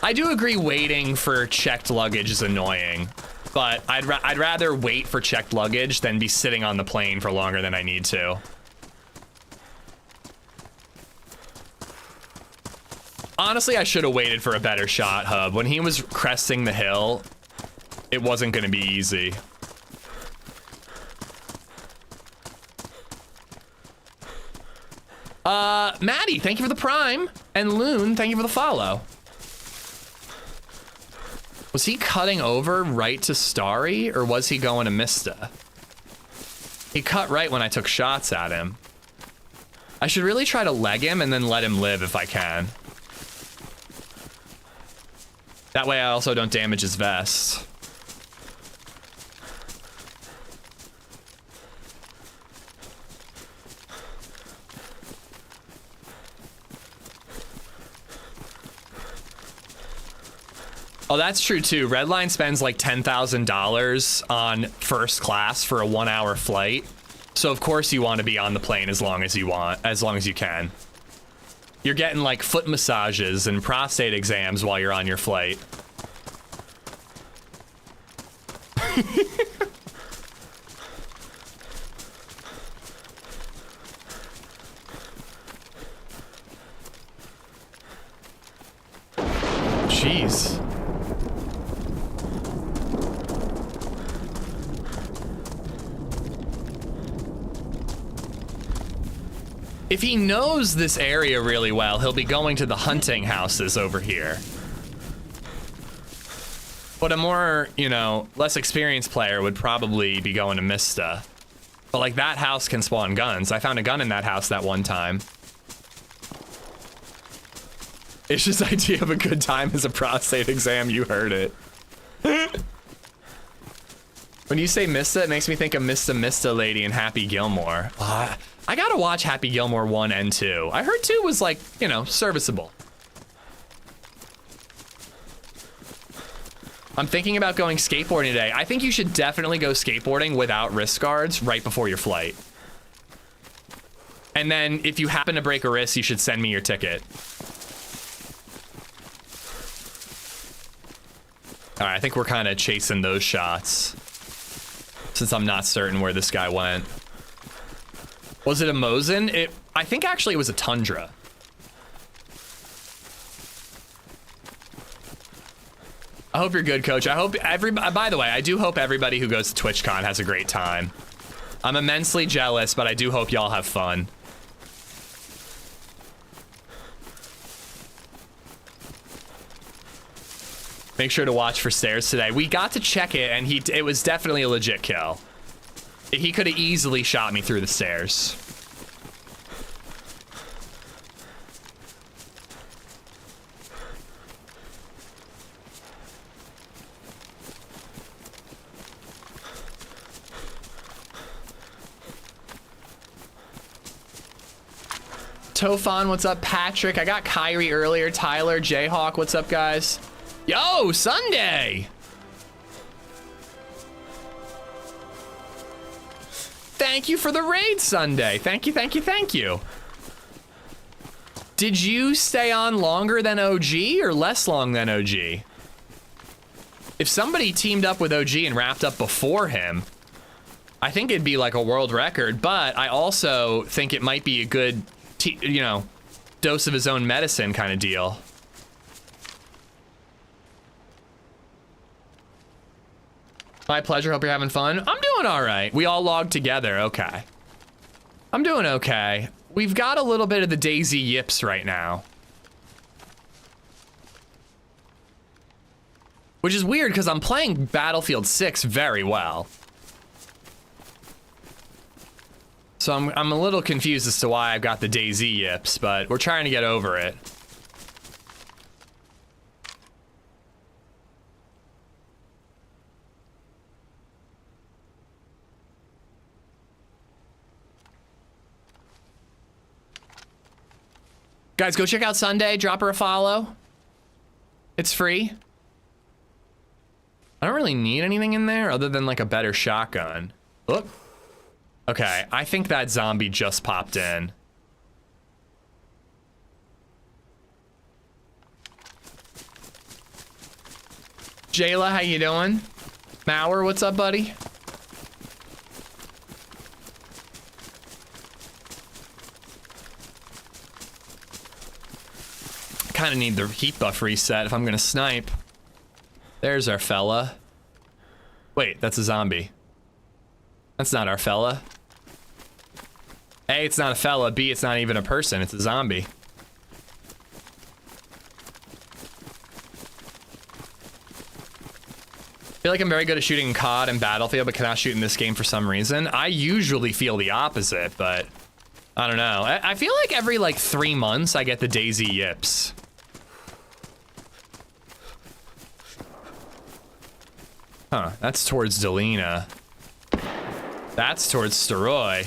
[SPEAKER 2] I do agree waiting for checked luggage is annoying, but I'd rather wait for checked luggage than be sitting on the plane for longer than I need to. Honestly, I should have waited for a better shot, Hub. When he was cresting the hill, it wasn't gonna be easy. Maddie, thank you for the prime. And Loon, thank you for the follow. Was he cutting over right to Starry, or was he going to Mista? He cut right when I took shots at him. I should really try to leg him and then let him live if I can. That way I also don't damage his vest. Oh, that's true too. Redline spends like $10,000 on first class for a 1-hour flight. So of course you want to be on the plane as long as you can. You're getting like foot massages and prostate exams while you're on your flight. Jeez. If he knows this area really well, he'll be going to the hunting houses over here. But a more, you know, less experienced player would probably be going to Mista. But like that house can spawn guns. I found a gun in that house that one time. It's just the idea of a good time as a prostate exam, you heard it. When you say Mista, it makes me think of Mista Lady and Happy Gilmore. I gotta watch Happy Gilmore 1 and 2. I heard 2 was like, you know, serviceable. I'm thinking about going skateboarding today. I think you should definitely go skateboarding without wrist guards right before your flight. And then if you happen to break a wrist, you should send me your ticket. All right, I think we're kind of chasing those shots since I'm not certain where this guy went. Was it a Mosin? I think actually it was a Tundra. I hope you're good, Coach. I hope by the way, I do hope everybody who goes to TwitchCon has a great time. I'm immensely jealous, but I do hope y'all have fun. Make sure to watch for stairs today. We got to check it, and it was definitely a legit kill. He could have easily shot me through the stairs. Tofan, what's up? Patrick, I got Kyrie earlier. Tyler, Jayhawk, what's up, guys? Yo, Sunday! Thank you for the raid, Sunday. Thank you, thank you, thank you. Did you stay on longer than OG or less long than OG? If somebody teamed up with OG and wrapped up before him, I think it'd be like a world record, but I also think it might be a good, you know, dose of his own medicine kind of deal. My pleasure. Hope you're having fun. I'm doing all right. We all logged together. Okay. I'm doing okay. We've got a little bit of the DayZ yips right now. Which is weird because I'm playing Battlefield 6 very well. So I'm a little confused as to why I've got the DayZ yips, but we're trying to get over it. Guys, go check out Sunday. Drop her a follow. It's free. I don't really need anything in there other than like a better shotgun. Look. Okay, I think that zombie just popped in. Jayla, how you doing? Mauer, what's up, buddy? Kind of need the heat buff reset if I'm gonna snipe. There's our fella. Wait, that's a zombie. That's not our fella. A, it's not a fella. B, it's not even a person. It's a zombie. I feel like I'm very good at shooting in COD and Battlefield, but cannot shoot in this game for some reason. I usually feel the opposite, but I don't know. I feel like every like 3 months I get the DayZ yips. Huh, that's towards Delina. That's towards Steroy.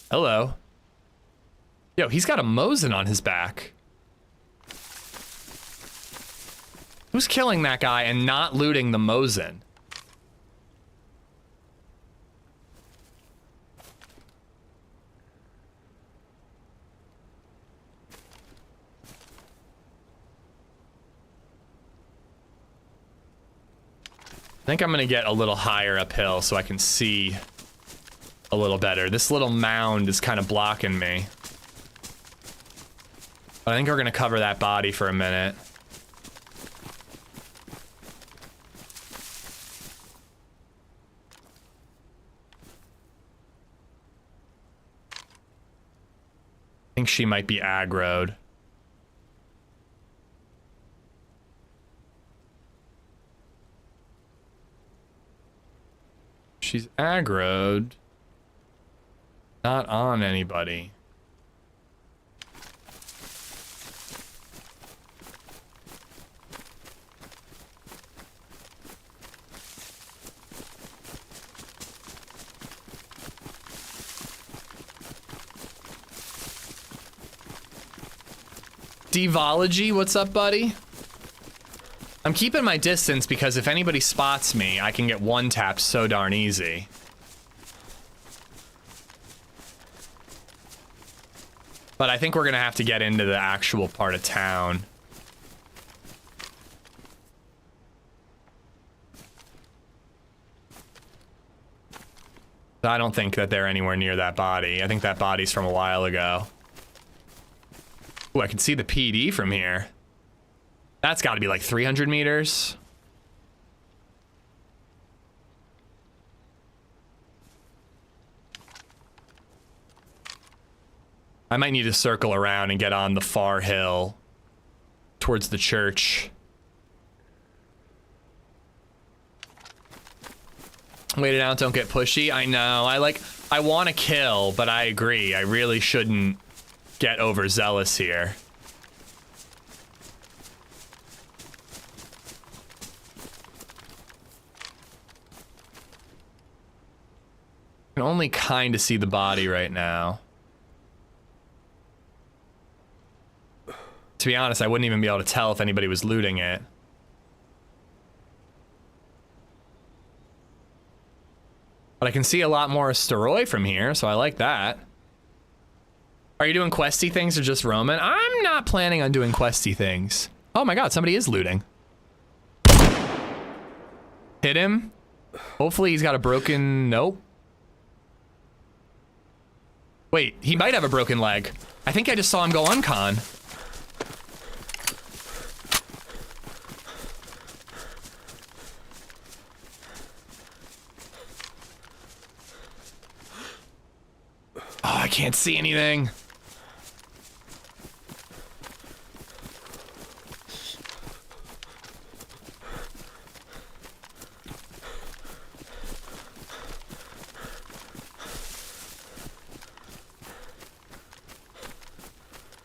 [SPEAKER 2] Hello. Yo, he's got a Mosin on his back. Who's killing that guy and not looting the Mosin? I think I'm gonna get a little higher uphill so I can see a little better. This little mound is kind of blocking me. But I think we're gonna cover that body for a minute. I think she might be aggroed. She's aggroed. Not on anybody. Devology, what's up, buddy? I'm keeping my distance because if anybody spots me, I can get one tapped so darn easy. But I think we're gonna have to get into the actual part of town. I don't think that they're anywhere near that body. I think that body's from a while ago. Ooh, I can see the PD from here. That's got to be like 300 meters. I might need to circle around and get on the far hill towards the church. Wait it out, don't get pushy. I know, I want to kill, but I agree. I really shouldn't get overzealous here. I can only kind of see the body right now. To be honest, I wouldn't even be able to tell if anybody was looting it. But I can see a lot more asteroid from here, so I like that. Are you doing questy things or just roaming? I'm not planning on doing questy things. Oh my god, somebody is looting. Hit him. Hopefully he's got a broken... Nope. Wait, he might have a broken leg. I think I just saw him go uncon. Oh, I can't see anything.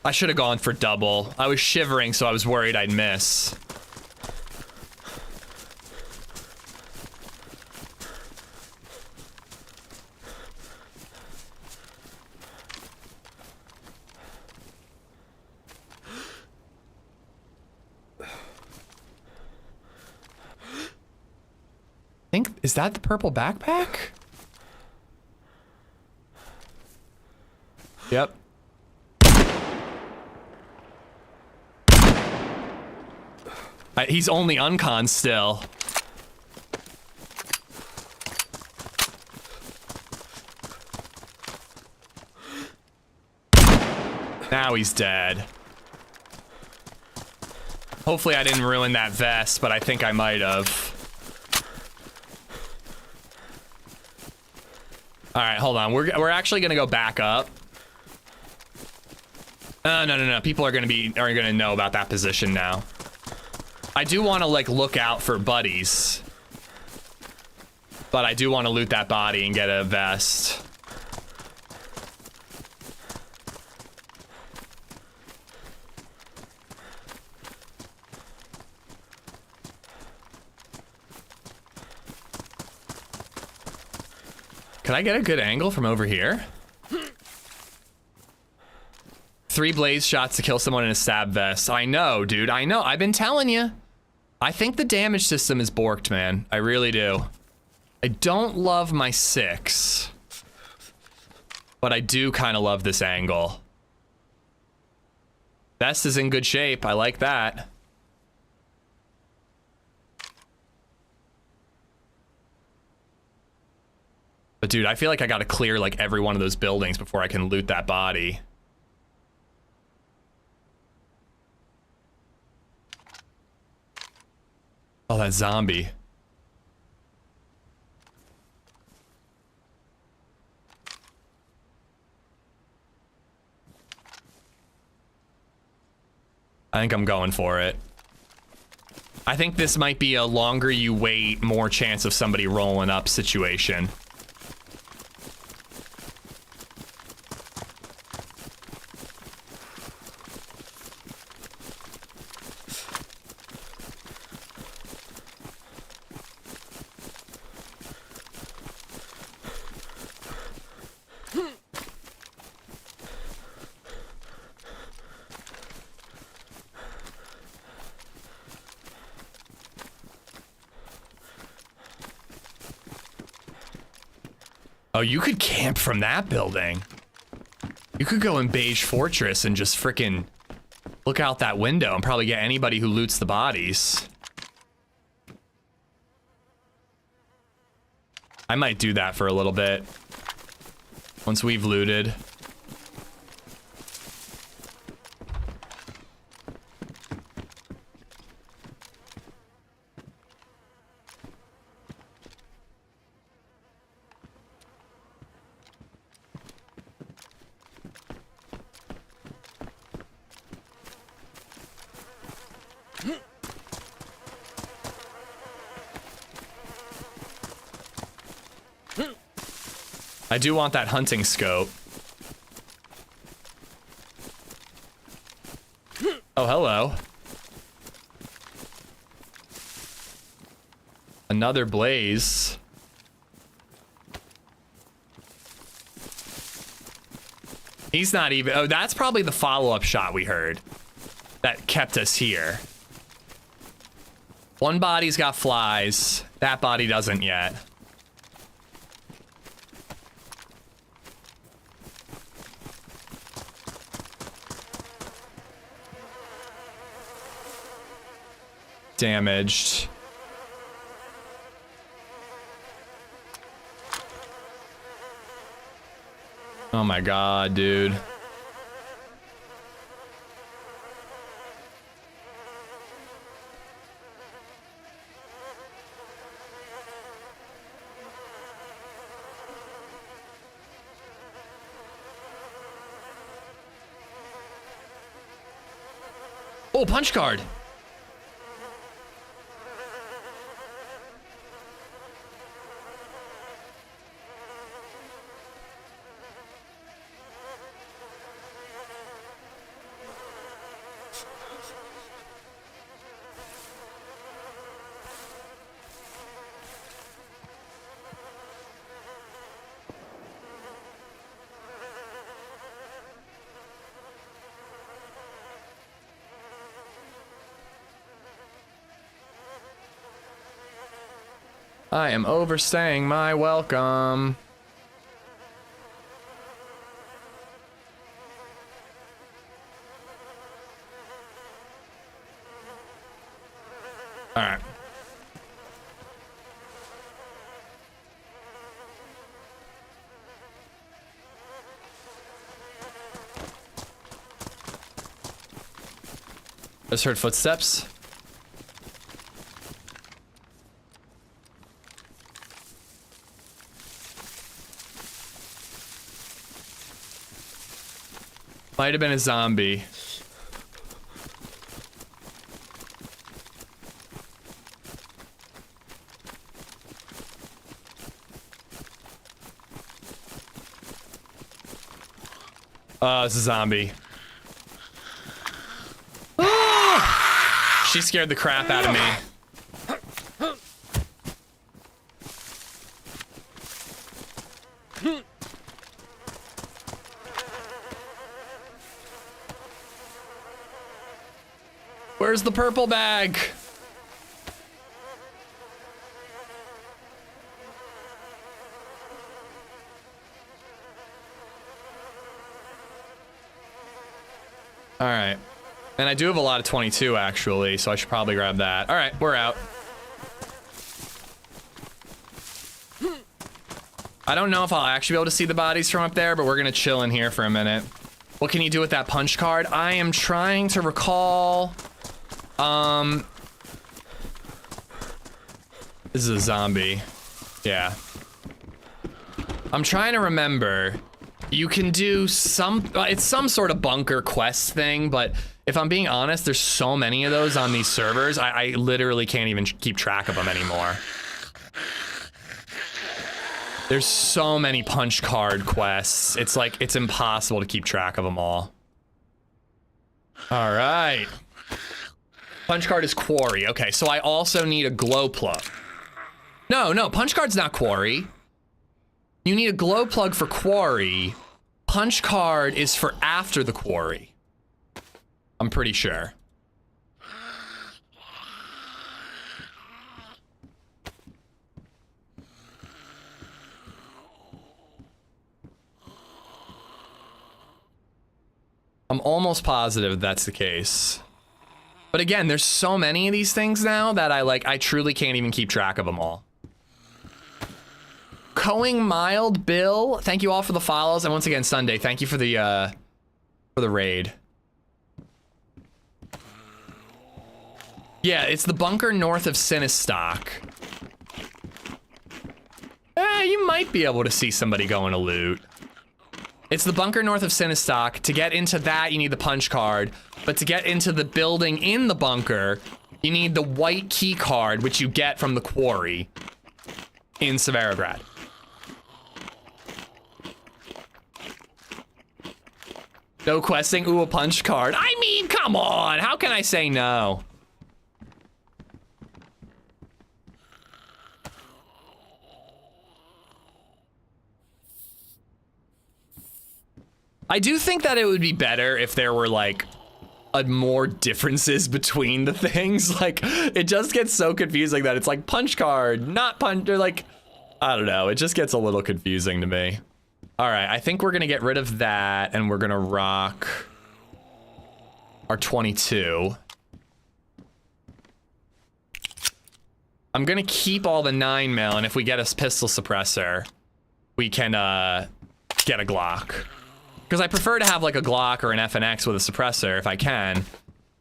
[SPEAKER 2] I should have gone for double. I was shivering, so I was worried I'd miss. Is that the purple backpack? Yep. He's only uncon still. Now he's dead. Hopefully I didn't ruin that vest, but I think I might have. All right, hold on. We're actually gonna go back up. No. People are gonna know about that position now. I do want to like look out for buddies, but I do want to loot that body and get a vest. Can I get a good angle from over here? 3 blaze shots to kill someone in a stab vest. I know, dude. I know. I've been telling you. I think the damage system is borked, man. I really do. I don't love my 6. But I do kind of love this angle. Vest is in good shape. I like that. But dude, I feel like I gotta clear like every one of those buildings before I can loot that body. Oh, that zombie. I think I'm going for it. I think this might be a longer you wait, more chance of somebody rolling up situation. Oh, you could camp from that building. You could go in Beige Fortress and just frickin' look out that window and probably get anybody who loots the bodies. I might do that for a little bit. Once we've looted. I do want that hunting scope. Oh, hello. Another blaze. He's not even... Oh, that's probably the follow-up shot we heard that kept us here. One body's got flies. That body doesn't yet. damaged. Oh my god, dude. Oh, punch card. I am overstaying my welcome. All right. Just heard footsteps. Might have been a zombie. Oh, it's a zombie. She scared the crap out of me. Where's the purple bag? All right. And I do have a lot of 22 actually, so I should probably grab that. All right, we're out. I don't know if I'll actually be able to see the bodies from up there, but we're gonna chill in here for a minute. What can you do with that punch card? I am trying to recall. This is a zombie. Yeah. I'm trying to remember. You can do some, it's some sort of bunker quest thing, but if I'm being honest, there's so many of those on these servers, I literally can't even keep track of them anymore. There's so many punch card quests. It's like, it's impossible to keep track of them all. All right. Punch card is quarry. Okay, so I also need a glow plug. No, punch card's not quarry. You need a glow plug for quarry. Punch card is for after the quarry. I'm pretty sure. I'm almost positive that's the case. But again, there's so many of these things now that I truly can't even keep track of them all. Coing Mild Bill, thank you all for the follows, and once again, Sunday, thank you for the raid. Yeah, it's the bunker north of Sinistock. You might be able to see somebody going to loot. It's the bunker north of Sinistock. To get into that, you need the punch card. But to get into the building in the bunker, you need the white key card, which you get from the quarry in Severograd. No questing, ooh, a punch card. I mean, come on, how can I say no? I do think that it would be better if there were like more differences between the things. Like, it just gets so confusing that it's like punch card, not punch, or like, I don't know, it just gets a little confusing to me. All right, I think we're gonna get rid of that and we're gonna rock our 22. I'm gonna keep all the 9mm, and if we get a pistol suppressor, we can get a Glock. Because I prefer to have like a Glock or an FNX with a suppressor if I can,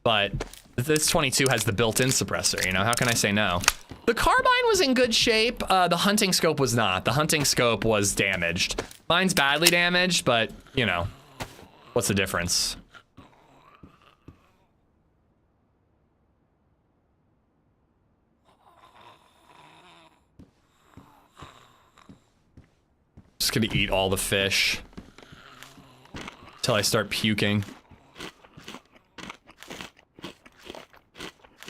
[SPEAKER 2] but this 22 has the built-in suppressor, you know, how can I say no? The carbine was in good shape, the hunting scope was not. The hunting scope was damaged. Mine's badly damaged, but, you know, what's the difference? Just gonna eat all the fish till I start puking.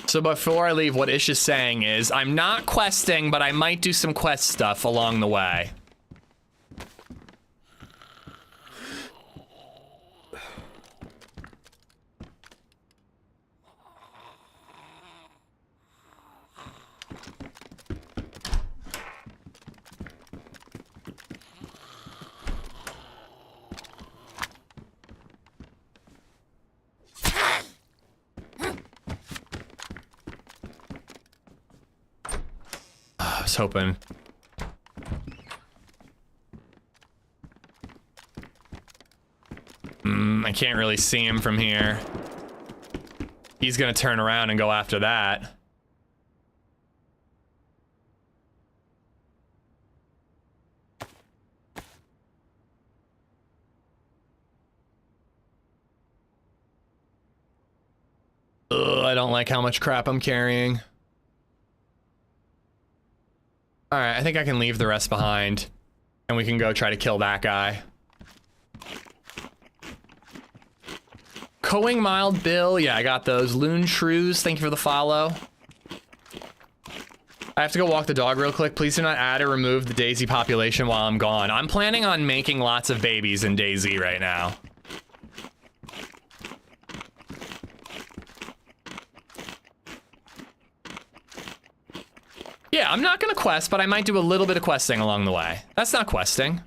[SPEAKER 2] So before I leave, what Ish is saying is, I'm not questing, but I might do some quest stuff along the way. I was hoping. I can't really see him from here. He's gonna turn around and go after that. Ugh, I don't like how much crap I'm carrying. Alright, I think I can leave the rest behind. And we can go try to kill that guy. Coing Mild Bill, yeah, I got those. Loon Shrews, thank you for the follow. I have to go walk the dog real quick. Please do not add or remove the DayZ population while I'm gone. I'm planning on making lots of babies in DayZ right now. Yeah, I'm not gonna quest, but I might do a little bit of questing along the way. That's not questing.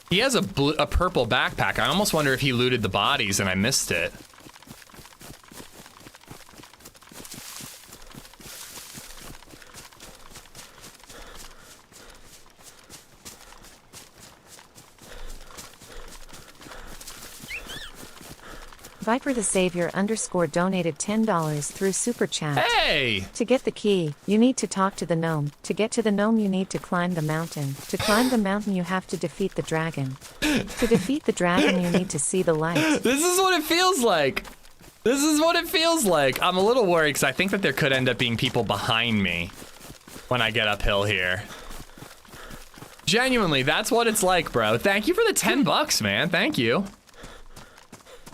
[SPEAKER 2] He has a purple backpack. I almost wonder if he looted the bodies and I missed it.
[SPEAKER 6] Viper the Savior _ donated $10 through Super Chat.
[SPEAKER 2] Hey!
[SPEAKER 6] To get the key, you need to talk to the gnome. To get to the gnome, you need to climb the mountain. To climb the mountain, you have to defeat the dragon. To defeat the dragon, you need to see the light.
[SPEAKER 2] This is what it feels like. This is what it feels like. I'm a little worried because I think that there could end up being people behind me when I get uphill here. Genuinely, that's what it's like, bro. Thank you for the 10 bucks, man. Thank you.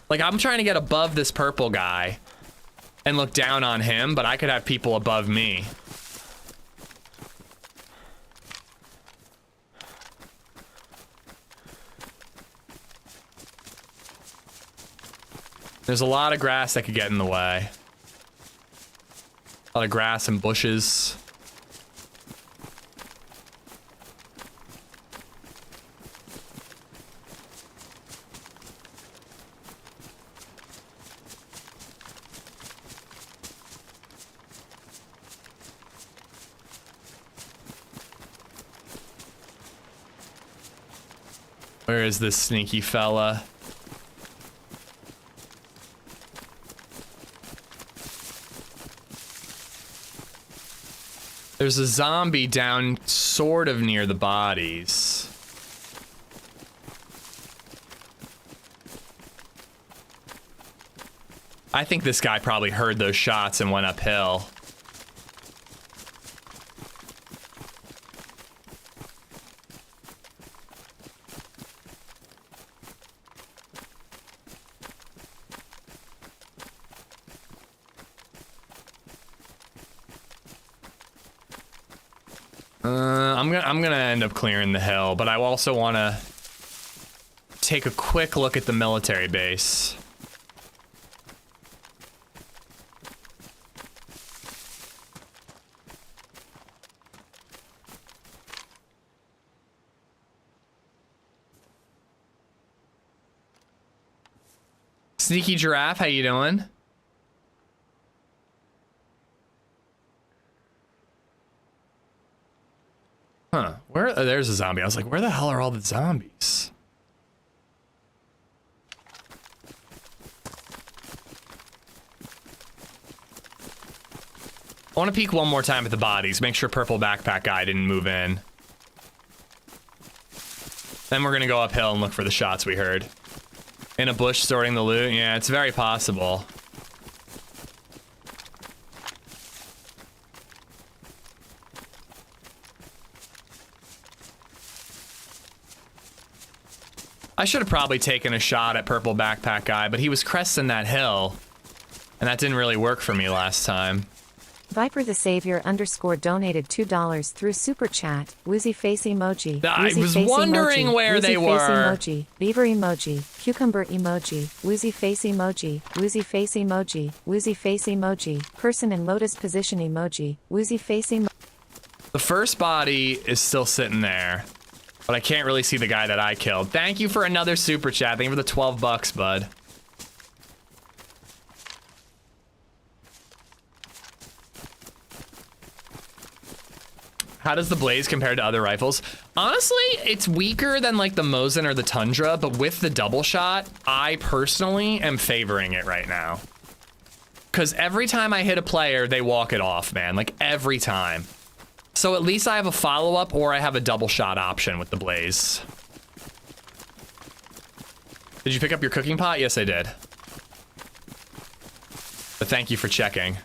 [SPEAKER 2] Like, I'm trying to get above this purple guy and look down on him, but I could have people above me. There's a lot of grass that could get in the way. A lot of grass and bushes. Where is this sneaky fella? There's a zombie down sort of near the bodies. I think this guy probably heard those shots and went uphill. I'm gonna end up clearing the hill, but I also want to take a quick look at the military base. Sneaky Giraffe, how you doing? Huh, where, oh, there's a zombie. I was like, where the hell are all the zombies? I want to peek one more time at the bodies, make sure purple backpack guy didn't move in. Then we're gonna go uphill and look for the shots we heard. In a bush sorting the loot? Yeah, it's very possible. I should have probably taken a shot at purple backpack guy, but he was cresting that hill, and that didn't really work for me last time.
[SPEAKER 6] Viper the Savior _ donated $2 through Super Chat. Woozy face emoji.
[SPEAKER 2] I
[SPEAKER 6] Woozy
[SPEAKER 2] was
[SPEAKER 6] face
[SPEAKER 2] wondering
[SPEAKER 6] emoji,
[SPEAKER 2] where
[SPEAKER 6] woozy
[SPEAKER 2] they
[SPEAKER 6] face
[SPEAKER 2] were.
[SPEAKER 6] Emoji. Beaver emoji. Cucumber emoji. Woozy face emoji. Woozy face emoji. Woozy face emoji. Person in lotus position emoji. Woozy face emoji.
[SPEAKER 2] The first body is still sitting there, but I can't really see the guy that I killed. Thank you for another super chat. Thank you for the 12 bucks, bud. How does the Blaze compare to other rifles? Honestly, it's weaker than like the Mosin or the Tundra, but with the double shot, I personally am favoring it right now. Because every time I hit a player, they walk it off, man. Like every time. So at least I have a follow-up or I have a double shot option with the Blaze. Did you pick up your cooking pot? Yes, I did. But thank you for checking.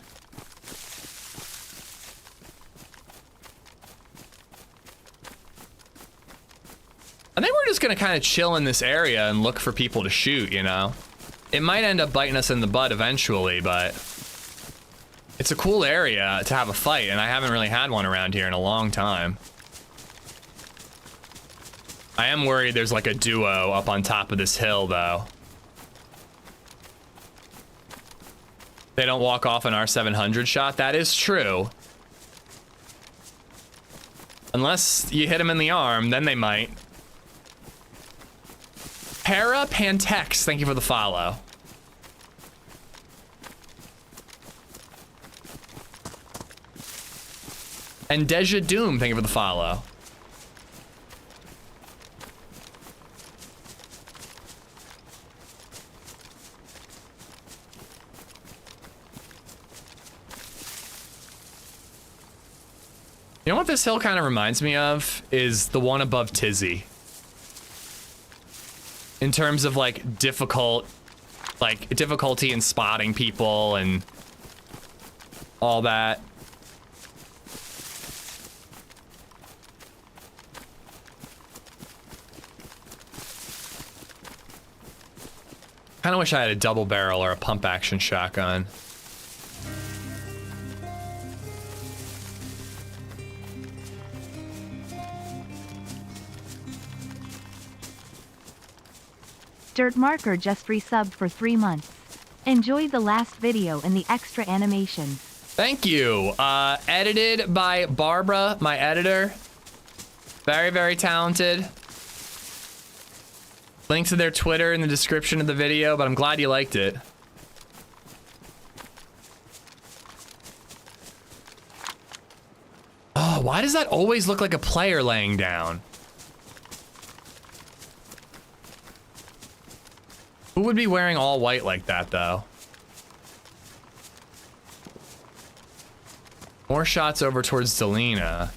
[SPEAKER 2] I think we're just gonna kind of chill in this area and look for people to shoot, you know? It might end up biting us in the butt eventually, but it's a cool area to have a fight, and I haven't really had one around here in a long time. I am worried there's like a duo up on top of this hill, though. They don't walk off an R700 shot? That is true. Unless you hit them in the arm, then they might. Para Pantex, thank you for the follow. And Deja Doom, thank you for the follow. You know what this hill kind of reminds me of? Is the one above Tizzy. In terms of like difficulty in spotting people and all that. Kind of wish I had a double barrel or a pump action shotgun.
[SPEAKER 1] Dirt Marker just resubbed for 3 months. Enjoy the last video and the extra animations.
[SPEAKER 2] Thank you. Edited by Barbara, my editor. Very, very talented. Link to their Twitter in the description of the video, but I'm glad you liked it. Oh, why does that always look like a player laying down? Who would be wearing all white like that, though? More shots over towards Delina.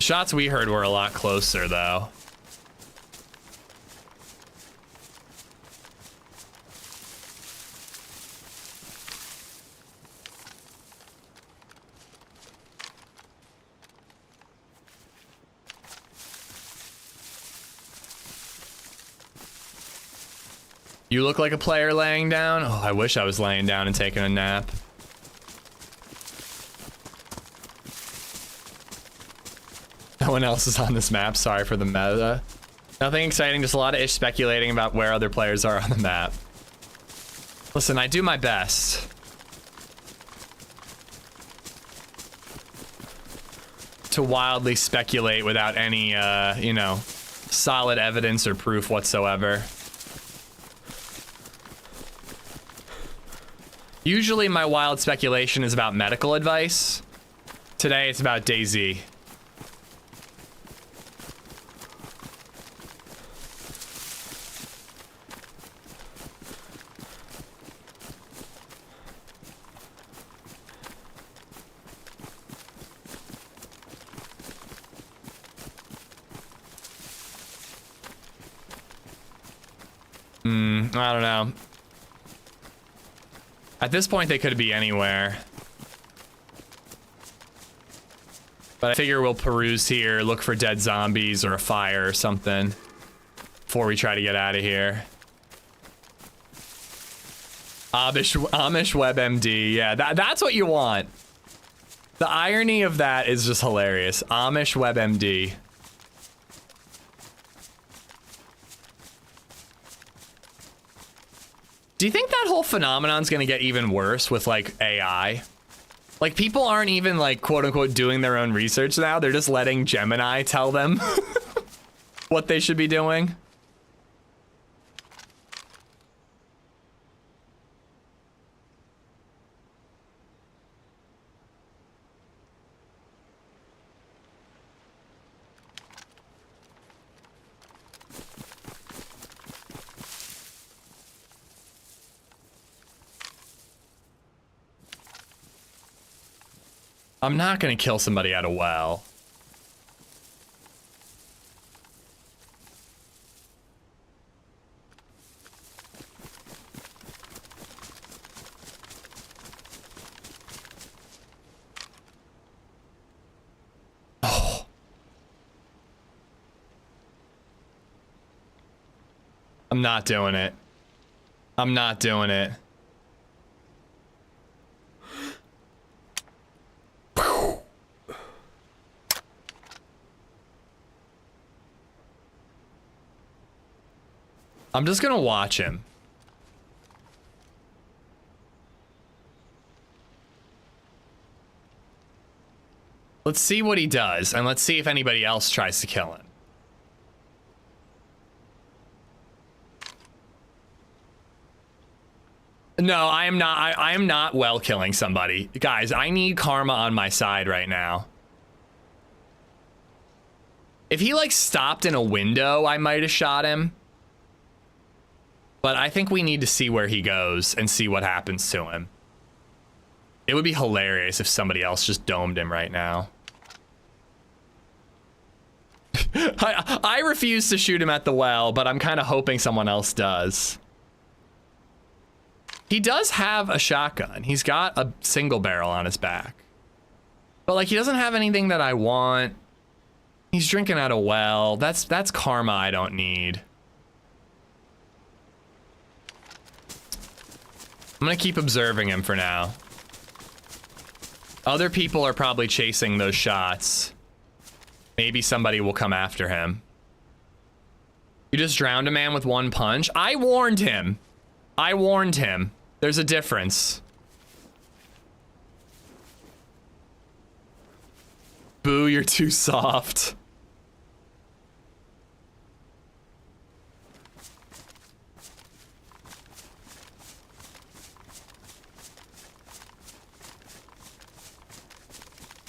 [SPEAKER 2] Shots we heard were a lot closer, though. You look like a player laying down? Oh, I wish I was laying down and taking a nap. No one else is on this map. Sorry for the meta. Nothing exciting, just a lot of ish speculating about where other players are on the map. Listen, I do my best. To wildly speculate without any, you know, solid evidence or proof whatsoever. Usually my wild speculation is about medical advice. Today it's about DayZ. I don't know. At this point, they could be anywhere. But I figure we'll peruse here, look for dead zombies or a fire or something before we try to get out of here. Amish WebMD. Yeah, that's what you want. The irony of that is just hilarious. Amish WebMD. Do you think that whole phenomenon's gonna get even worse with like AI? Like people aren't even like quote unquote doing their own research now. They're just letting Gemini tell them what they should be doing. I'm not gonna kill somebody at a well. Oh. I'm not doing it. I'm not doing it. I'm just gonna watch him. Let's see what he does, and let's see if anybody else tries to kill him. No, I am not. I am not well killing somebody. Guys, I need karma on my side right now. If he like stopped in a window, I might have shot him. But I think we need to see where he goes and see what happens to him. It would be hilarious if somebody else just domed him right now. I refuse to shoot him at the well, but I'm kind of hoping someone else does. He does have a shotgun. He's got a single barrel on his back. But like he doesn't have anything that I want. He's drinking at a well. That's karma I don't need. I'm gonna keep observing him for now. Other people are probably chasing those shots. Maybe somebody will come after him. You just drowned a man with one punch? I warned him. I warned him. There's a difference. Boo, you're too soft.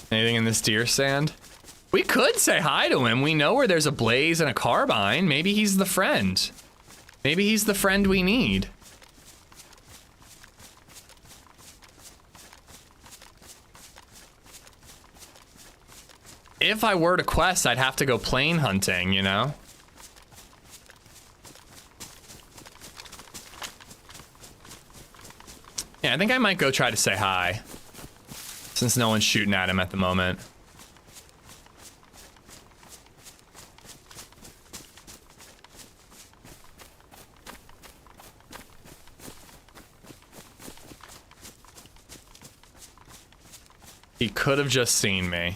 [SPEAKER 2] Anything in this deer stand? We could say hi to him. We know where there's a blaze and a carbine. Maybe he's the friend. Maybe he's the friend we need. If I were to quest, I'd have to go plane hunting, you know? Yeah, I think I might go try to say hi. Since no one's shooting at him at the moment. He could have just seen me.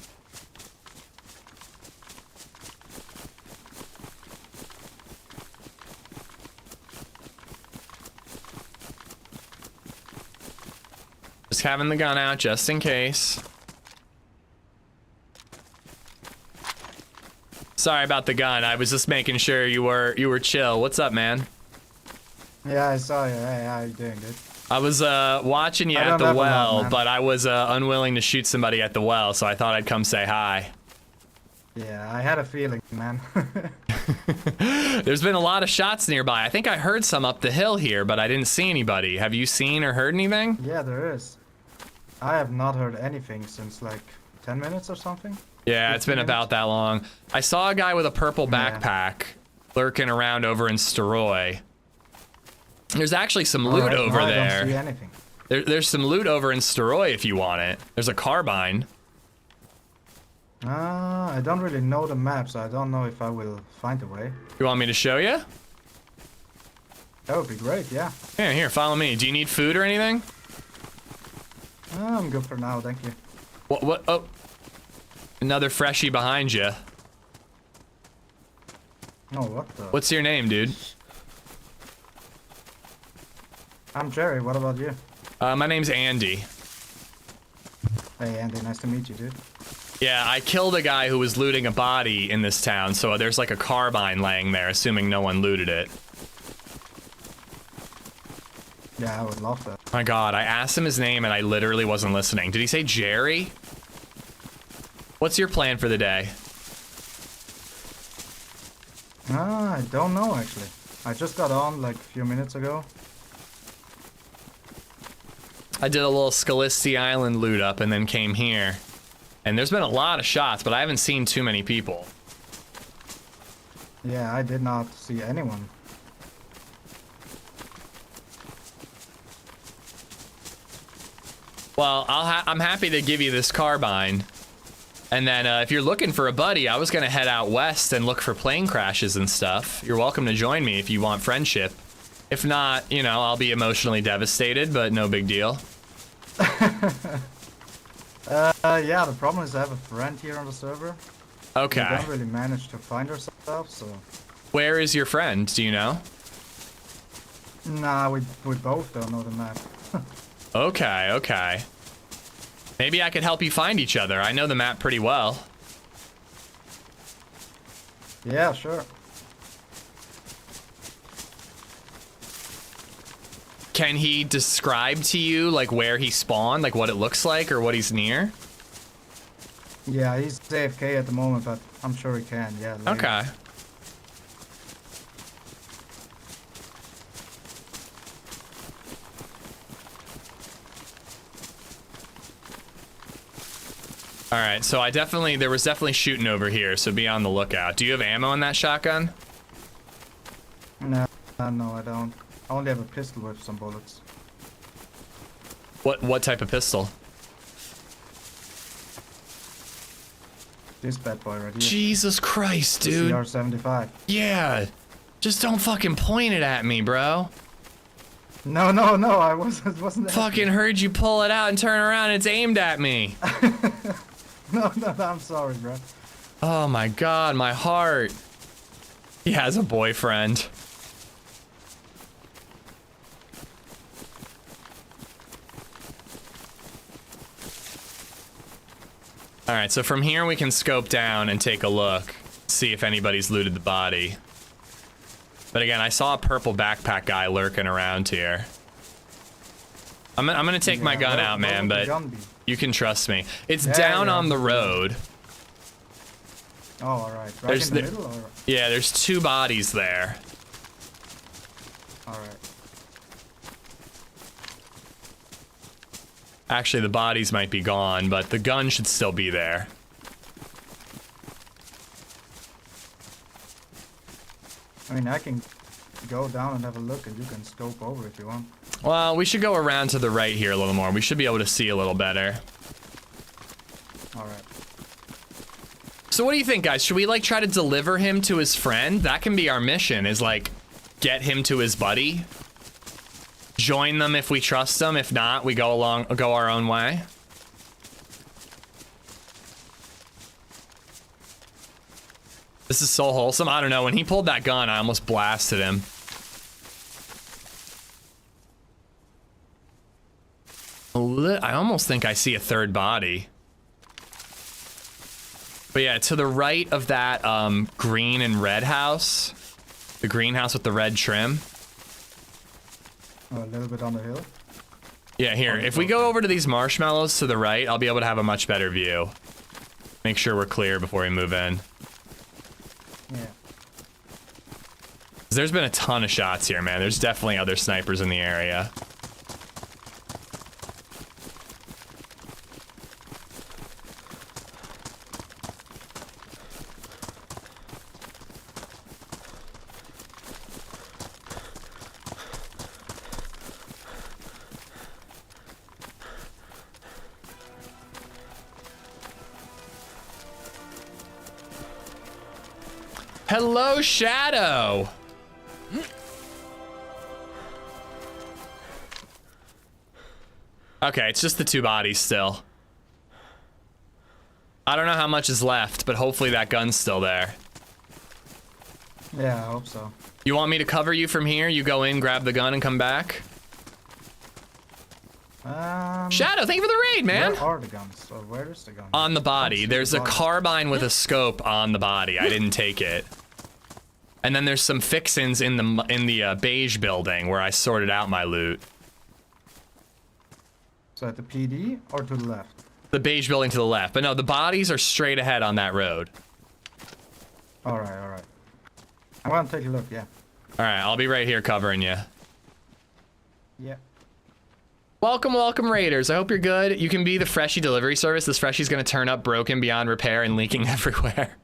[SPEAKER 2] Just having the gun out just in case. Sorry about the gun. I was just making sure you were chill. What's up, man?
[SPEAKER 7] Yeah, I saw you. Hey, how you doing, dude?
[SPEAKER 2] I was watching you
[SPEAKER 7] I
[SPEAKER 2] at
[SPEAKER 7] don't
[SPEAKER 2] the
[SPEAKER 7] have a lot,
[SPEAKER 2] well,
[SPEAKER 7] man.
[SPEAKER 2] but I was unwilling to shoot somebody at the well, so I thought I'd come say hi.
[SPEAKER 7] Yeah, I had a feeling, man.
[SPEAKER 2] There's been a lot of shots nearby. I think I heard some up the hill here, but I didn't see anybody. Have you seen or heard anything?
[SPEAKER 7] Yeah, there is. I have not heard anything since like 10 minutes or something.
[SPEAKER 2] Yeah, it's been
[SPEAKER 7] 15
[SPEAKER 2] about that long. I saw a guy with a purple
[SPEAKER 7] Yeah.
[SPEAKER 2] backpack lurking around over in Steroy. There's actually some loot
[SPEAKER 7] Alright,
[SPEAKER 2] over
[SPEAKER 7] no, I
[SPEAKER 2] there.
[SPEAKER 7] don't see anything.
[SPEAKER 2] There's some loot over in Steroy if you want it. There's a carbine.
[SPEAKER 7] I don't really know the map, so I don't know if I will find a way.
[SPEAKER 2] You want me to show you?
[SPEAKER 7] That would be great, yeah.
[SPEAKER 2] Yeah, here, follow me. Do you need food or anything?
[SPEAKER 7] I'm good for now, thank you.
[SPEAKER 2] What? Oh, another freshie behind you.
[SPEAKER 7] No, what the?
[SPEAKER 2] What's your name, dude?
[SPEAKER 7] I'm Jerry, what about you?
[SPEAKER 2] My name's Andy.
[SPEAKER 7] Hey Andy, nice to meet you, dude.
[SPEAKER 2] Yeah, I killed a guy who was looting a body in this town, so there's like a carbine laying there, assuming no one looted it.
[SPEAKER 7] Yeah, I would love that.
[SPEAKER 2] My god, I asked him his name and I literally wasn't listening. Did he say Jerry? What's your plan for the day?
[SPEAKER 7] I don't know actually. I just got on like a few minutes ago.
[SPEAKER 2] I did a little Scalisty Island loot up and then came here. And there's been a lot of shots, but I haven't seen too many people.
[SPEAKER 7] Yeah, I did not see anyone.
[SPEAKER 2] Well, I'm happy to give you this carbine. And then if you're looking for a buddy, I was going to head out west and look for plane crashes and stuff. You're welcome to join me if you want friendship. If not, you know, I'll be emotionally devastated, but no big deal.
[SPEAKER 7] Yeah, the problem is I have a friend here on the server.
[SPEAKER 2] Okay.
[SPEAKER 7] We don't really manage to find herself, so...
[SPEAKER 2] Where is your friend? Do you know?
[SPEAKER 7] Nah, we both don't know the map.
[SPEAKER 2] Okay, okay. Maybe I could help you find each other. I know the map pretty well.
[SPEAKER 7] Yeah, sure.
[SPEAKER 2] Can he describe to you, like, where he spawned? Like, what it looks like or what he's near?
[SPEAKER 7] Yeah, he's AFK at the moment, but I'm sure he can, yeah. Later.
[SPEAKER 2] Okay. All right, so there was definitely shooting over here, so be on the lookout. Do you have ammo in that shotgun?
[SPEAKER 7] No, no, I don't. I only have a pistol with some bullets.
[SPEAKER 2] What type of pistol?
[SPEAKER 7] This bad boy right here.
[SPEAKER 2] Jesus Christ,
[SPEAKER 7] The
[SPEAKER 2] dude.
[SPEAKER 7] CR-75.
[SPEAKER 2] Yeah. Just don't fucking point it at me, bro.
[SPEAKER 7] No, I wasn't.
[SPEAKER 2] Fucking heard you pull it out and turn around and it's aimed at me.
[SPEAKER 7] No, I'm sorry, bro.
[SPEAKER 2] Oh my god, my heart. He has a boyfriend. Alright, so from here we can scope down and take a look. See if anybody's looted the body. But again, I saw a purple backpack guy lurking around here. I'm gonna take my gun out, man, but you can trust me. It's down on the road.
[SPEAKER 7] Oh, alright. Right
[SPEAKER 2] There's
[SPEAKER 7] in the
[SPEAKER 2] the-
[SPEAKER 7] middle, or?
[SPEAKER 2] Yeah, there's 2 bodies there.
[SPEAKER 7] Alright.
[SPEAKER 2] Actually, the bodies might be gone, but the gun should still be there.
[SPEAKER 7] I mean, I can go down and have a look, and you can scope over if you want.
[SPEAKER 2] Well, we should go around to the right here a little more. We should be able to see a little better.
[SPEAKER 7] Alright.
[SPEAKER 2] So what do you think, guys? Should we, like, try to deliver him to his friend? That can be our mission, is, like, get him to his buddy. Join them if we trust them. If not, we go our own way. This is so wholesome. I don't know. When he pulled that gun, I almost blasted him. I almost think I see a third body. But yeah, to the right of that green and red house, the greenhouse with the red trim.
[SPEAKER 7] Oh, a little bit on the hill.
[SPEAKER 2] Yeah, here. If we go over to these marshmallows to the right, I'll be able to have a much better view. Make sure we're clear before we move in.
[SPEAKER 7] Yeah.
[SPEAKER 2] There's been a ton of shots here, man. There's definitely other snipers in the area. Hello, Shadow. Okay, it's just the 2 bodies still. I don't know how much is left, but hopefully that gun's still there.
[SPEAKER 7] Yeah, I hope so.
[SPEAKER 2] You want me to cover you from here? You go in, grab the gun, and come back? Shadow, thank you for the raid, man.
[SPEAKER 7] Where are the guns? Or where is the gun?
[SPEAKER 2] On the body. There's a carbine with a scope on the body. I didn't take it. And then there's some fixins in the beige building where I sorted out my loot.
[SPEAKER 7] So at the PD or to the left?
[SPEAKER 2] The beige building to the left. But no, the bodies are straight ahead on that road.
[SPEAKER 7] Alright, alright. I'm gonna take a look, yeah.
[SPEAKER 2] Alright, I'll be right here covering you.
[SPEAKER 7] Yeah.
[SPEAKER 2] Welcome, welcome, Raiders. I hope you're good. You can be the Freshie delivery service. This Freshie's gonna turn up broken beyond repair and leaking everywhere.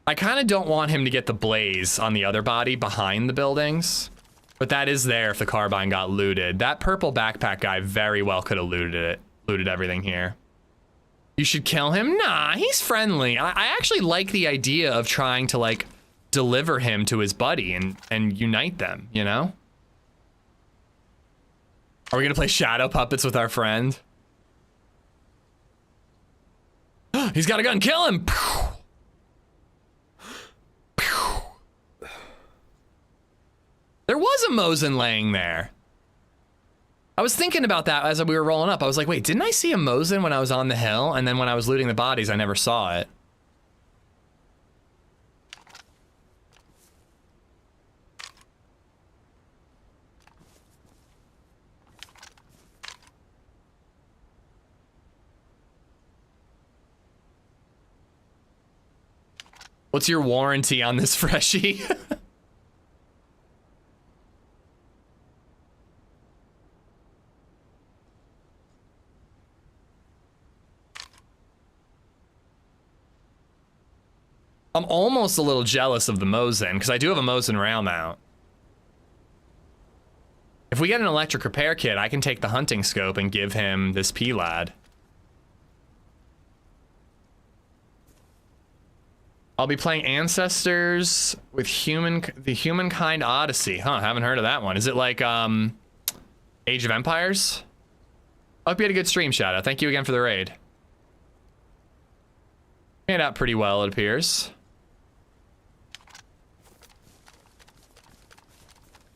[SPEAKER 2] I kind of don't want him to get the blaze on the other body behind the buildings, but that is there if the carbine got looted. That purple backpack guy very well could have looted everything here. You should kill him? Nah, he's friendly. I actually like the idea of trying to, like, deliver him to his buddy and unite them, you know? Are we gonna play shadow puppets with our friend? He's got a gun, kill him! There was a Mosin laying there. I was thinking about that as we were rolling up. I was like, wait, didn't I see a Mosin when I was on the hill? And then when I was looting the bodies, I never saw it. What's your warranty on this Freshie? I'm almost a little jealous of the Mosin, because I do have a Mosin round mount. If we get an electric repair kit, I can take the hunting scope and give him this P-Lad. I'll be playing Ancestors with the Humankind Odyssey. Huh, haven't heard of that one. Is it like, Age of Empires? Hope you had a good stream, Shadow. Thank you again for the raid. Made out pretty well, it appears.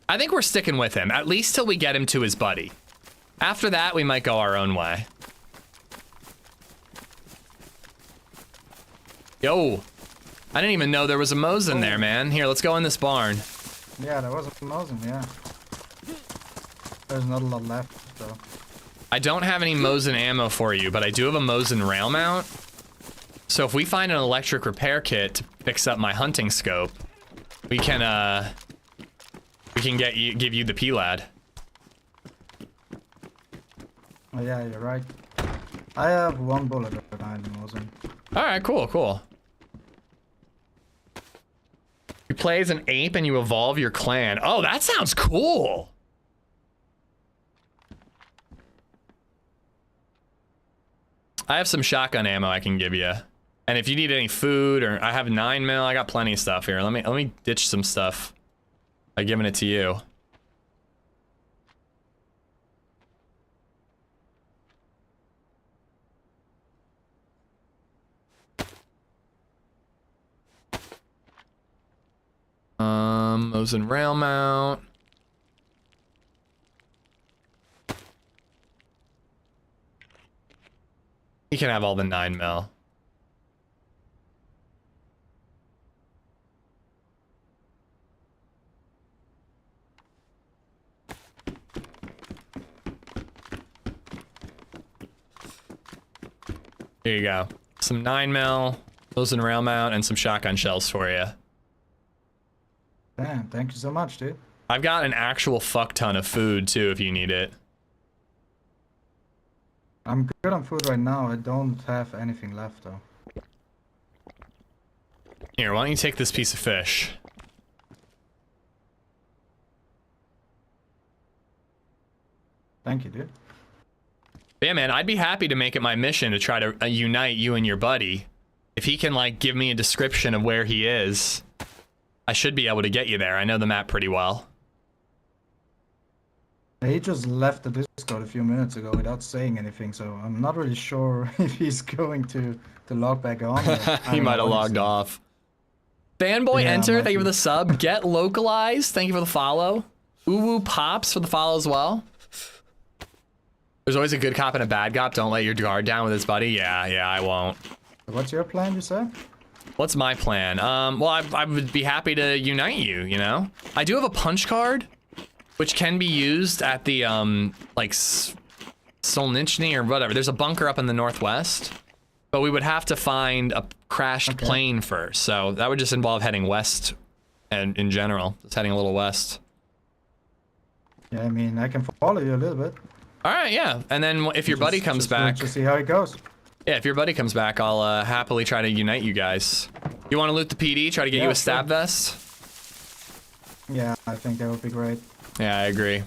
[SPEAKER 2] I think we're sticking with him, at least till we get him to his buddy. After that, we might go our own way. Yo, I didn't even know there was a Mosin there, man. Here, let's go in this barn.
[SPEAKER 7] Yeah, there was a Mosin, yeah. There's not a lot left, though.
[SPEAKER 2] I don't have any Mosin ammo for you, but I do have a Mosin rail mount. So if we find an electric repair kit to fix up my hunting scope, we can give you the P-Lad.
[SPEAKER 7] Oh yeah, you're right. I have 1 bullet behind the Mosin.
[SPEAKER 2] Alright, cool, cool. You play as an ape and you evolve your clan. Oh, that sounds cool! I have some shotgun ammo I can give you. And if you need any food, or I have 9 mil, I got plenty of stuff here. Let me ditch some stuff by giving it to you. Mosin rail mount. You can have all the 9 mil. Here you go. Some 9mm, those in rail mount, and some shotgun shells for you.
[SPEAKER 7] Damn, thank you so much, dude.
[SPEAKER 2] I've got an actual fuck ton of food too, if you need it.
[SPEAKER 7] I'm good on food right now. I don't have anything left though.
[SPEAKER 2] Here, why don't you take this piece of fish?
[SPEAKER 7] Thank you, dude.
[SPEAKER 2] Yeah, man, I'd be happy to make it my mission to try to unite you and your buddy. If he can, like, give me a description of where he is, I should be able to get you there. I know the map pretty well.
[SPEAKER 7] He just left the Discord a few minutes ago without saying anything, so I'm not really sure if he's going to log back on.
[SPEAKER 2] He might have logged off. Fanboy
[SPEAKER 7] Yeah,
[SPEAKER 2] Enter,
[SPEAKER 7] might
[SPEAKER 2] thank you for
[SPEAKER 7] be.
[SPEAKER 2] the sub. Get Localized, thank you for the follow. Uwu Pops for the follow as well. There's always a good cop and a bad cop. Don't let your guard down with his buddy. Yeah, I won't.
[SPEAKER 7] What's your plan, you said?
[SPEAKER 2] What's my plan? Well, I would be happy to unite you, you know? I do have a punch card, which can be used at the, like, Solnichny or whatever. There's a bunker up in the northwest, but we would have to find a crashed plane first. So that would just involve heading west, and in general, just heading a little west.
[SPEAKER 7] Yeah, I mean, I can follow you a little bit.
[SPEAKER 2] All right, yeah. And then if your buddy comes back,
[SPEAKER 7] to see how it goes.
[SPEAKER 2] yeah, if your buddy comes back, I'll happily try to unite you guys. You want to loot the PD? Try to get you a stab vest?
[SPEAKER 7] Yeah, I think that would be great.
[SPEAKER 2] Yeah, I agree.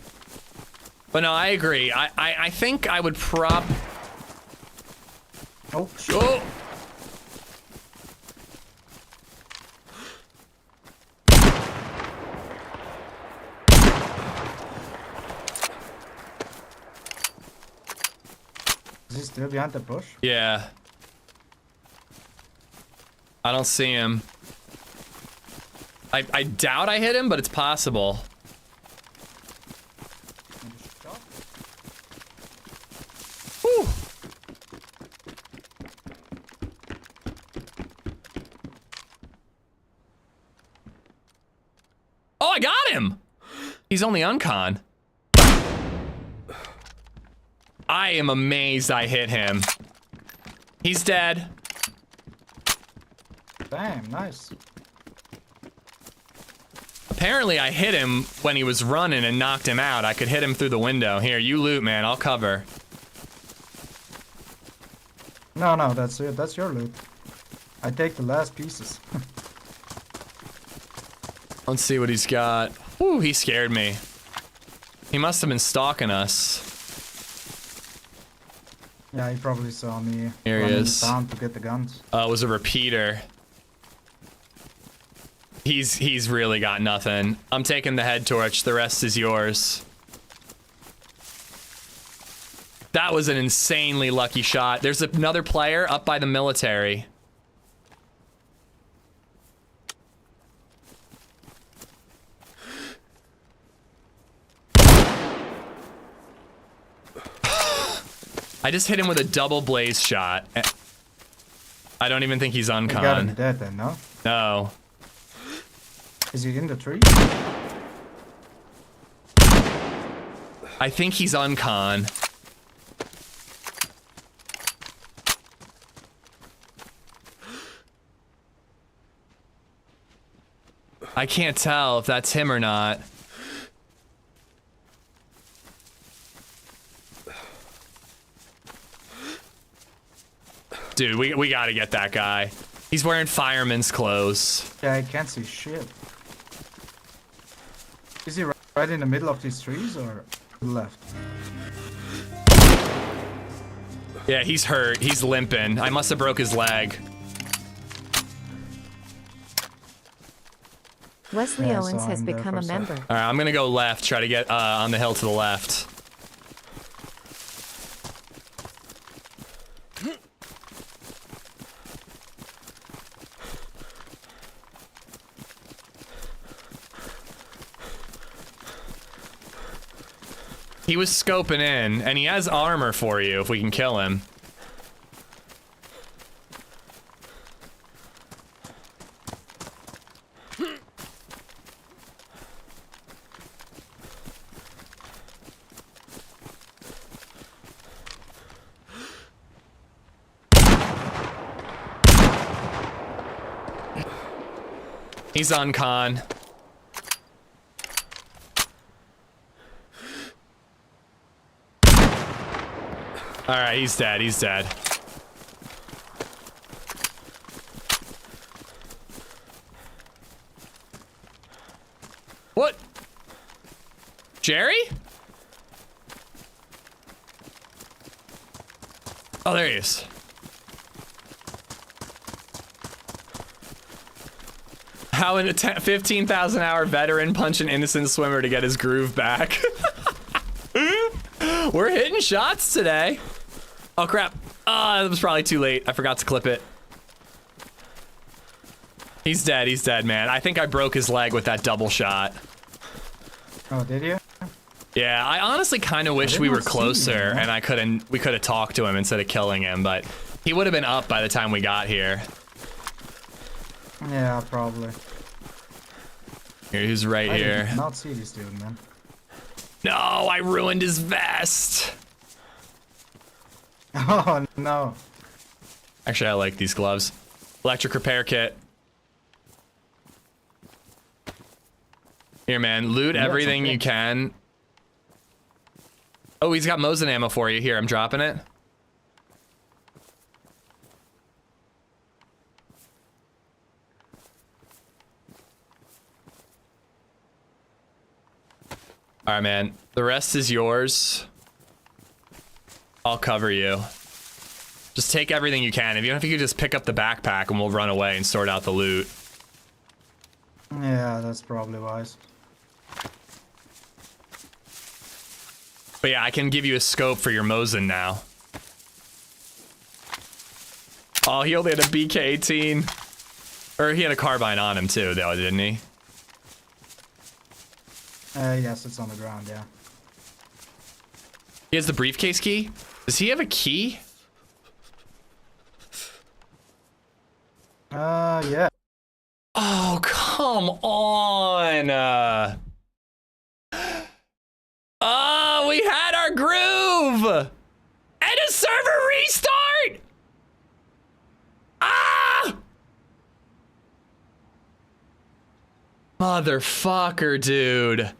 [SPEAKER 2] But no, I agree. I think I would
[SPEAKER 7] Oh, shit.
[SPEAKER 2] Oh!
[SPEAKER 7] Is he still behind the bush?
[SPEAKER 2] Yeah. I don't see him. I doubt I hit him, but it's possible. Whew. Oh, I got him! He's only uncon. I am amazed I hit him. He's dead.
[SPEAKER 7] Damn, nice.
[SPEAKER 2] Apparently I hit him when he was running and knocked him out. I could hit him through the window. Here, you loot, man. I'll cover.
[SPEAKER 7] No, that's it. That's your loot. I take the last pieces.
[SPEAKER 2] Let's see what he's got. Ooh, he scared me. He must have been stalking us.
[SPEAKER 7] Yeah, he probably saw me.
[SPEAKER 2] Here he
[SPEAKER 7] running
[SPEAKER 2] is.
[SPEAKER 7] down to get the guns.
[SPEAKER 2] It was a repeater. He's really got nothing. I'm taking the head torch. The rest is yours. That was an insanely lucky shot. There's another player up by the military. I just hit him with a double blaze shot. I don't even think he's
[SPEAKER 7] You got him
[SPEAKER 2] uncon.
[SPEAKER 7] dead then, no?
[SPEAKER 2] No.
[SPEAKER 7] Is he in the tree?
[SPEAKER 2] I think he's uncon. I can't tell if that's him or not. Dude, we gotta get that guy. He's wearing fireman's clothes.
[SPEAKER 7] Yeah, I can't see shit. Is he right in the middle of these trees or to the left?
[SPEAKER 2] Yeah, he's hurt. He's limping. I must have broke his leg.
[SPEAKER 6] Wesley
[SPEAKER 7] Yeah, I
[SPEAKER 6] Owens
[SPEAKER 7] saw
[SPEAKER 6] has
[SPEAKER 7] him there
[SPEAKER 6] become
[SPEAKER 7] for
[SPEAKER 6] a
[SPEAKER 7] a sec.
[SPEAKER 6] member.
[SPEAKER 2] All right, I'm gonna go left, try to get on the hill to the left. He was scoping in, and he has armor for you if we can kill him. He's on con. All right, he's dead. He's dead. What? Jerry? Oh, there he is. How a 15,000 hour veteran punch an innocent swimmer to get his groove back. We're hitting shots today. Oh crap. That was probably too late. I forgot to clip it. He's dead, man. I think I broke his leg with that double shot.
[SPEAKER 7] Oh, did you?
[SPEAKER 2] Yeah, I honestly kind of wish we were closer and we could have talked to him instead of killing him, but he would have been up by the time we got here.
[SPEAKER 7] Yeah, probably.
[SPEAKER 2] Here, he's right here.
[SPEAKER 7] I did not see this dude, man.
[SPEAKER 2] No, I ruined his vest.
[SPEAKER 7] Oh, no.
[SPEAKER 2] Actually, I like these gloves. Electric repair kit. Here, man, loot everything you can. Oh, he's got Mosin ammo for you. Here, I'm dropping it. All right, man. The rest is yours. I'll cover you. Just take everything you can. Even if you could just pick up the backpack and we'll run away and sort out the loot.
[SPEAKER 7] Yeah, that's probably wise.
[SPEAKER 2] But yeah, I can give you a scope for your Mosin now. Oh, he only had a BK-18. Or he had a carbine on him too, though, didn't he?
[SPEAKER 7] Yes, it's on the ground, yeah.
[SPEAKER 2] He has the briefcase key? Does he have a key?
[SPEAKER 7] Yeah.
[SPEAKER 2] Oh, come on. Oh, we had our groove! And a server restart! Ah! Motherfucker, dude.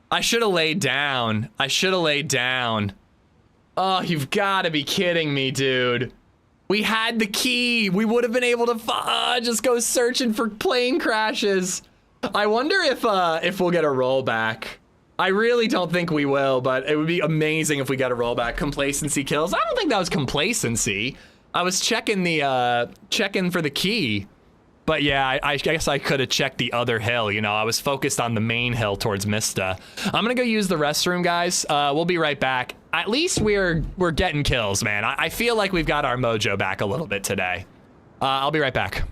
[SPEAKER 2] I should have laid down. Oh, you've got to be kidding me, dude. We had the key. We would have been able to just go searching for plane crashes. I wonder if we'll get a rollback. I really don't think we will, but it would be amazing if we got a rollback. Complacency kills. I don't think that was complacency. I was checking for the key. But yeah, I guess I could have checked the other hill, you know. I was focused on the main hill towards Mista. I'm gonna go use the restroom, guys. We'll be right back. At least we're getting kills, man. I feel like we've got our mojo back a little bit today. I'll be right back.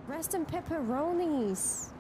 [SPEAKER 8] Rest in pepperonis.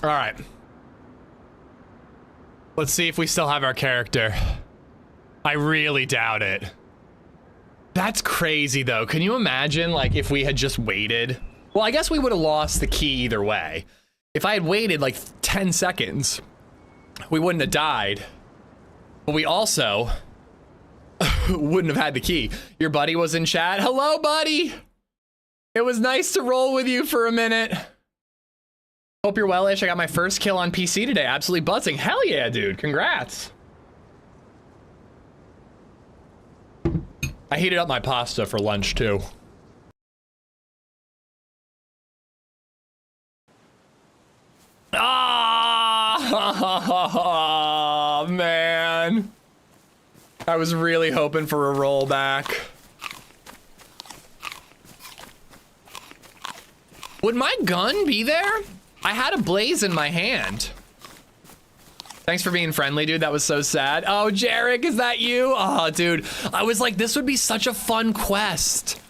[SPEAKER 2] All right. Let's see if we still have our character. I really doubt it. That's crazy though. Can you imagine like if we had just waited? Well, I guess we would have lost the key either way. If I had waited like 10 seconds, we wouldn't have died. But we also wouldn't have had the key. Your buddy was in chat. Hello, buddy. It was nice to roll with you for a minute. Hope you're well-ish. I got my first kill on PC today. Absolutely buzzing. Hell yeah, dude. Congrats. I heated up my pasta for lunch too. Ah, man. I was really hoping for a rollback. Would my gun be there? I had a blaze in my hand. Thanks for being friendly, dude. That was so sad. Oh, Jarek, is that you? Oh, dude. I was like, this would be such a fun quest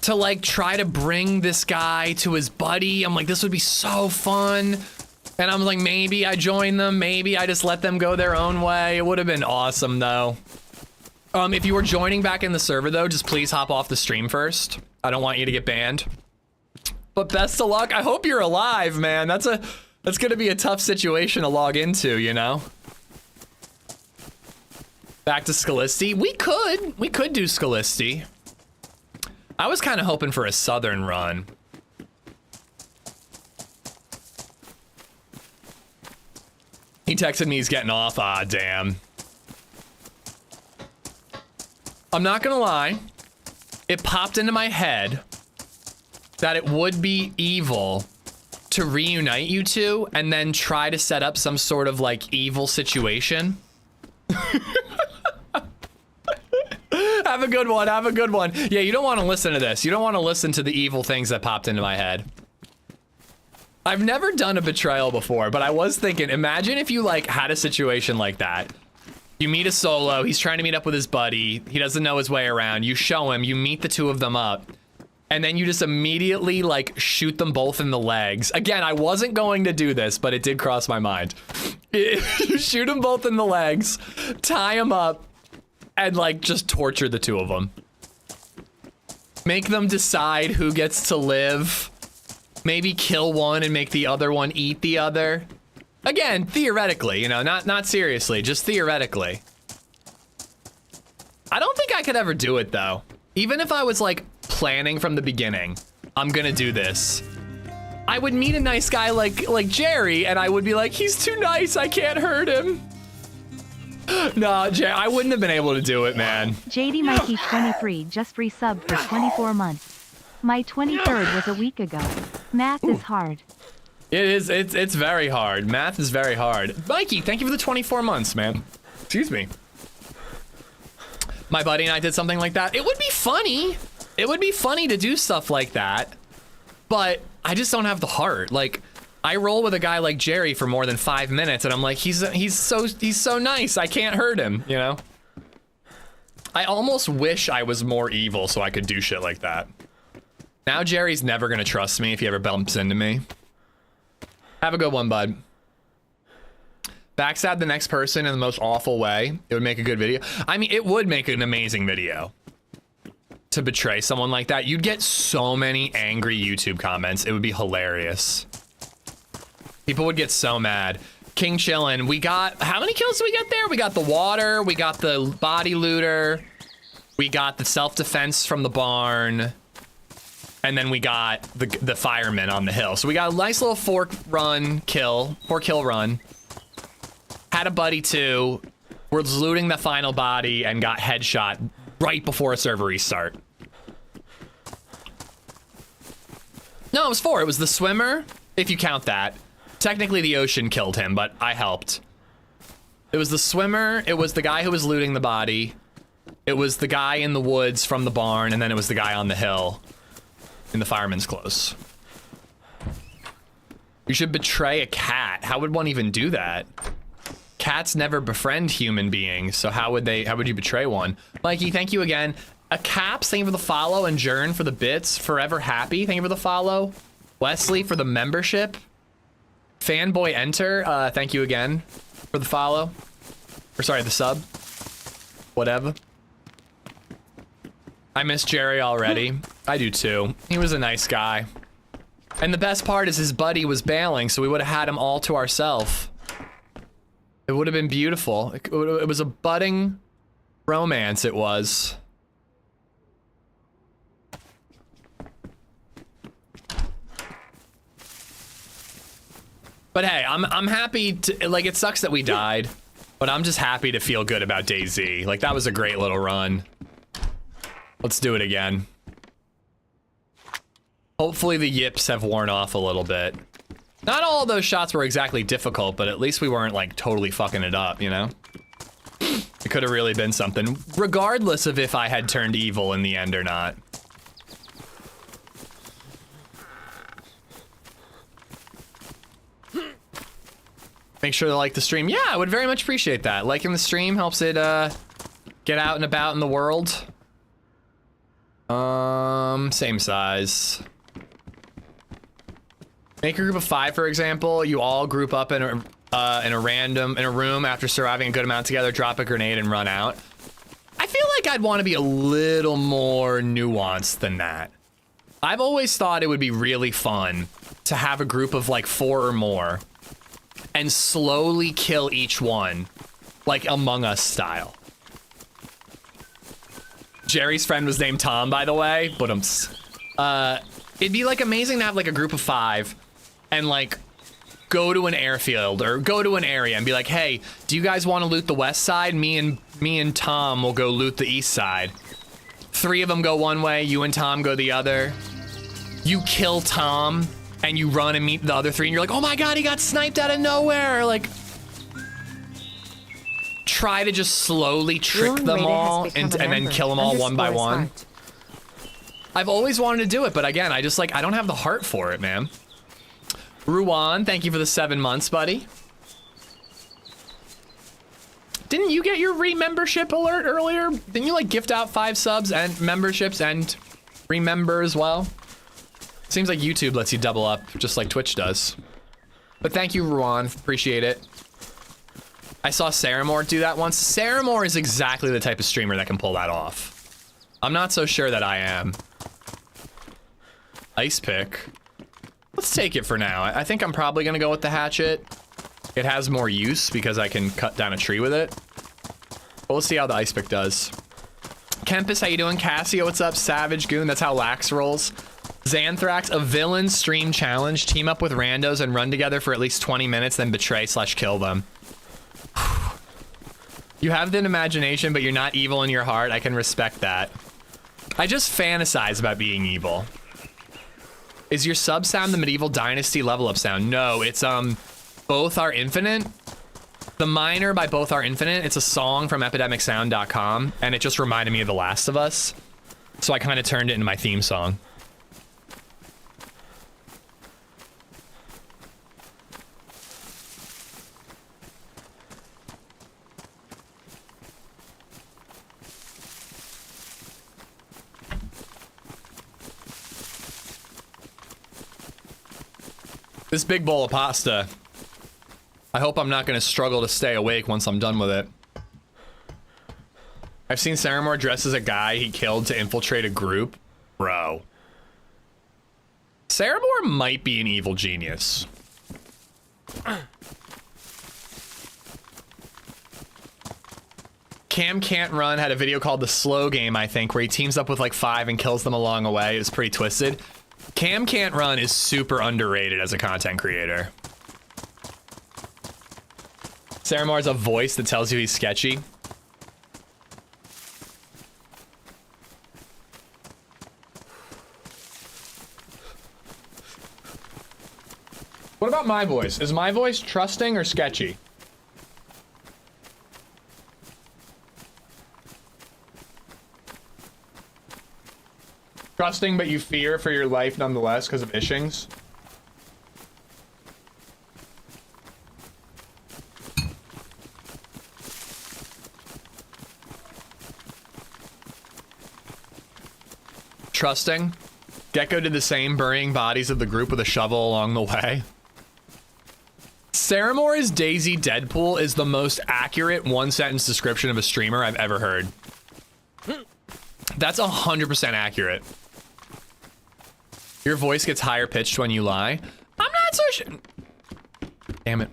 [SPEAKER 2] to like try to bring this guy to his buddy. I'm like, this would be so fun. And I'm like, maybe I join them. Maybe I just let them go their own way. It would have been awesome though. If you were joining back in the server though, just please hop off the stream first. I don't want you to get banned. But best of luck. I hope you're alive, man. That's gonna be a tough situation to log into, you know? Back to Scalisti. We could do Scalisti. I was kind of hoping for a southern run. He texted me he's getting off. Ah, damn. I'm not gonna lie. It popped into my head that it would be evil to reunite you two and then try to set up some sort of like evil situation. Have a good one. Have a good one. Yeah, you don't want to listen to this. You don't want to listen to the evil things that popped into my head. I've never done a betrayal before, but I was thinking, imagine if you like had a situation like that. You meet a solo, he's trying to meet up with his buddy. He doesn't know his way around. You show him, you meet the two of them up. And then you just immediately like shoot them both in the legs. Again, I wasn't going to do this, but it did cross my mind. You shoot them both in the legs, tie them up, and like just torture the two of them. Make them decide who gets to live. Maybe kill one and make the other one eat the other. Again, theoretically, you know, not seriously, just theoretically. I don't think I could ever do it though. Even if I was like planning from the beginning, I'm gonna do this. I would meet a nice guy like Jerry and I would be like, he's too nice, I can't hurt him. No, Jerry, I wouldn't have been able to do it, man.
[SPEAKER 1] JD Mikey 23 just resubbed for 24 months. My 23rd was a week ago. Math is hard.
[SPEAKER 2] It is, it's very hard. Math is very hard. Mikey, thank you for the 24 months, man. Excuse me. My buddy and I did something like that. It would be funny. It would be funny to do stuff like that, but I just don't have the heart. Like, I roll with a guy like Jerry for more than 5 minutes and I'm like, he's so nice, I can't hurt him, you know? I almost wish I was more evil so I could do shit like that. Now Jerry's never gonna trust me if he ever bumps into me. Have a good one, bud. Backstab the next person in the most awful way. It would make a good video. I mean, it would make an amazing video. To betray someone like that, you'd get so many angry YouTube comments. It would be hilarious. People would get so mad. King chillin', we got, how many kills did we get there? We got the water, we got the body looter, we got the self-defense from the barn, and then we got the fireman on the hill. So we got a nice little 4-kill run. Had a buddy too. We're looting the final body and got headshot right before a server restart. No, it was 4. It was the swimmer, if you count that. Technically the ocean killed him, but I helped. It was the swimmer, it was the guy who was looting the body, it was the guy in the woods from the barn, and then it was the guy on the hill in the fireman's clothes. You should betray a cat. How would one even do that? Cats never befriend human beings, so how would you betray one? Mikey, thank you again. A Caps, thank you for the follow, and Jern for the bits. Forever Happy, thank you for the follow. Wesley for the membership. Fanboy Enter, thank you again for the follow. Or sorry, the sub. Whatever. I miss Jerry already. I do too. He was a nice guy. And the best part is his buddy was bailing, so we would have had him all to ourselves. It would have been beautiful. It was a budding romance, it was. But hey, I'm happy to, like, it sucks that we died, but I'm just happy to feel good about DayZ. Like, that was a great little run. Let's do it again. Hopefully the yips have worn off a little bit. Not all of those shots were exactly difficult, but at least we weren't like totally fucking it up, you know? It could have really been something, regardless of if I had turned evil in the end or not. Make sure to like the stream. Yeah, I would very much appreciate that. Liking the stream helps it get out and about in the world. Same size. Make a group of 5, for example. You all group up in a room after surviving a good amount together, drop a grenade and run out. I feel like I'd want to be a little more nuanced than that. I've always thought it would be really fun to have a group of like 4 or more and slowly kill each one, like Among Us style. Jerry's friend was named Tom, by the way, but it'd be like amazing to have like a group of 5 and like go to an airfield or go to an area and be like, hey, do you guys want to loot the west side? Me and Tom will go loot the east side. 3 of them go one way, you and Tom go the other. You kill Tom and you run and meet the other 3 and you're like, oh my god, he got sniped out of nowhere. Like, try to just slowly trick them all and then kill them all one by one. I've always wanted to do it, but again, I don't have the heart for it, man. Ruan, thank you for the 7 months, buddy. Didn't you get your re-membership alert earlier? Didn't you like gift out 5 subs and memberships and remember as well? Seems like YouTube lets you double up just like Twitch does. But thank you, Ruan, appreciate it. I saw Saramore do that once. Saramore is exactly the type of streamer that can pull that off. I'm not so sure that I am. Ice pick. Let's take it for now. I think I'm probably gonna go with the hatchet. It has more use because I can cut down a tree with it. But we'll see how the ice pick does. Kempis, how you doing? Cassio, what's up? Savage Goon, that's how Lax rolls. Xanthrax, a villain stream challenge. Team up with randos and run together for at least 20 minutes, then betray/kill them. You have the imagination, but you're not evil in your heart. I can respect that. I just fantasize about being evil. Is your sub sound the Medieval Dynasty level up sound? No, it's Both Are Infinite. The Minor by Both Are Infinite. It's a song from epidemicsound.com, and it just reminded me of The Last of Us. So I kind of turned it into my theme song. This big bowl of pasta. I hope I'm not going to struggle to stay awake once I'm done with it. I've seen Saramore dress as a guy he killed to infiltrate a group. Bro. Saramore might be an evil genius. Cam Can't Run had a video called The Slow Game, I think, where he teams up with like 5 and kills them along the way. It was pretty twisted. Cam Can't Run is super underrated as a content creator. Saramore's a voice that tells you he's sketchy. What about my voice? Is my voice trusting or sketchy? Trusting, but you fear for your life nonetheless because of Ishings. Trusting. Gecko did the same, burying bodies of the group with a shovel along the way. Sarah Moore's DayZ Deadpool is the most accurate one-sentence description of a streamer I've ever heard. That's 100% accurate. Your voice gets higher pitched when you lie. I'm not so sure. Damn it.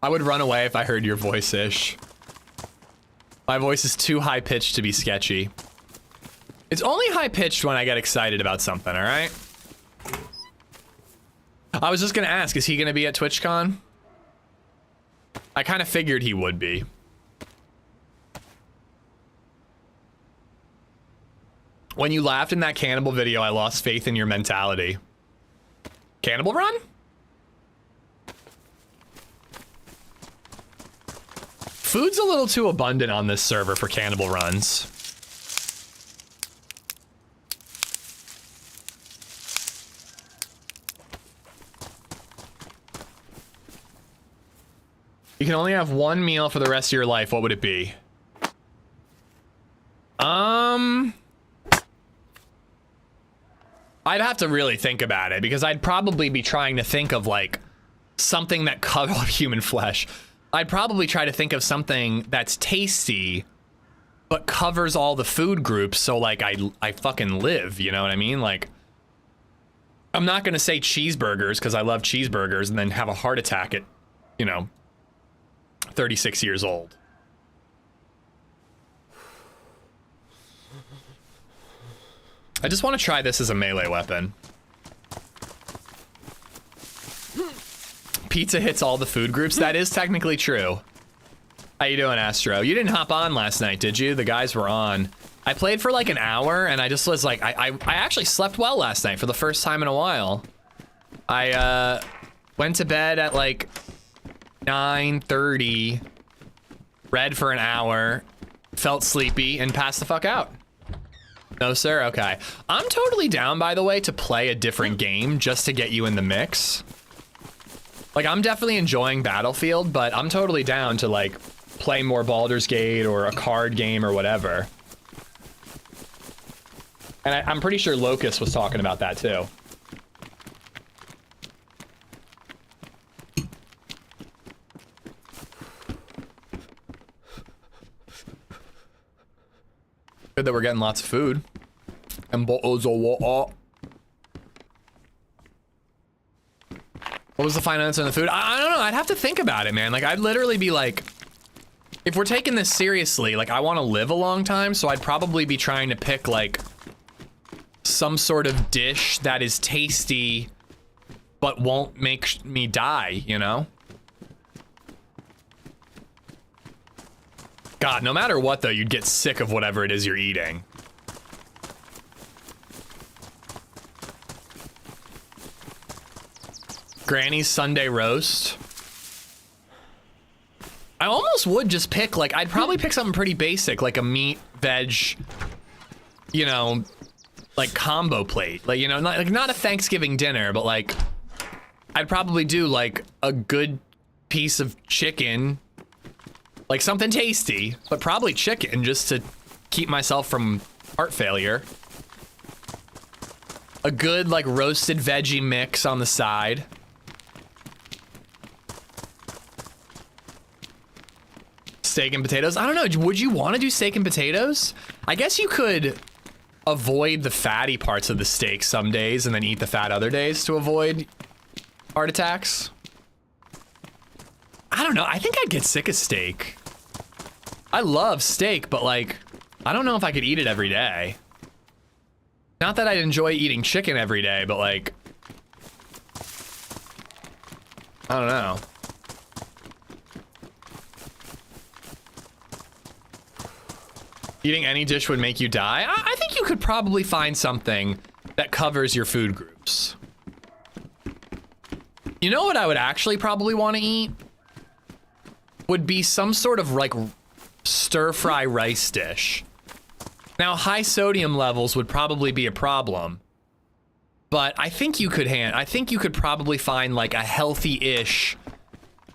[SPEAKER 2] I would run away if I heard your voice-ish. My voice is too high-pitched to be sketchy. It's only high-pitched when I get excited about something, all right? I was just gonna ask, is he gonna be at TwitchCon? I kind of figured he would be. When you laughed in that cannibal video, I lost faith in your mentality. Cannibal run? Food's a little too abundant on this server for cannibal runs. You can only have one meal for the rest of your life. What would it be? I'd have to really think about it because I'd probably be trying to think of like something that covers human flesh. I'd probably try to think of something that's tasty, but covers all the food groups. So like I fucking live, you know what I mean? Like I'm not going to say cheeseburgers because I love cheeseburgers and then have a heart attack at, you know, 36 years old. I just want to try this as a melee weapon. Pizza hits all the food groups. That is technically true. How you doing, Astro? You didn't hop on last night, did you? The guys were on. I played for like an hour and I just was like, I actually slept well last night for the first time in a while. I went to bed at like 9:30, read for an hour, felt sleepy, and passed the fuck out. No, sir? Okay. I'm totally down, by the way, to play a different game just to get you in the mix. Like, I'm definitely enjoying Battlefield, but I'm totally down to, like, play more Baldur's Gate or a card game or whatever. And I'm pretty sure Locust was talking about that, too. Good that we're getting lots of food. And bottles of water. What was the final answer on the food? I don't know. I'd have to think about it, man. Like, I'd literally be like, if we're taking this seriously, like, I want to live a long time, so I'd probably be trying to pick, like, some sort of dish that is tasty, but won't make me die, you know? God, no matter what, though, you'd get sick of whatever it is you're eating. Granny's Sunday roast. I almost would just pick, like, I'd probably pick something pretty basic, like a meat, veg, you know, like combo plate. Like, you know, not a Thanksgiving dinner, but like, I'd probably do like a good piece of chicken, like something tasty, but probably chicken just to keep myself from heart failure. A good like roasted veggie mix on the side. Steak and potatoes. I don't know. Would you want to do steak and potatoes? I guess you could avoid the fatty parts of the steak some days and then eat the fat other days to avoid heart attacks. I don't know. I think I'd get sick of steak. I love steak, but like, I don't know if I could eat it every day. Not that I'd enjoy eating chicken every day, but like, I don't know. Eating any dish would make you die? I think you could probably find something that covers your food groups. You know what I would actually probably want to eat? Would be some sort of like stir-fry rice dish. Now, high sodium levels would probably be a problem, but I think you could probably find like a healthy-ish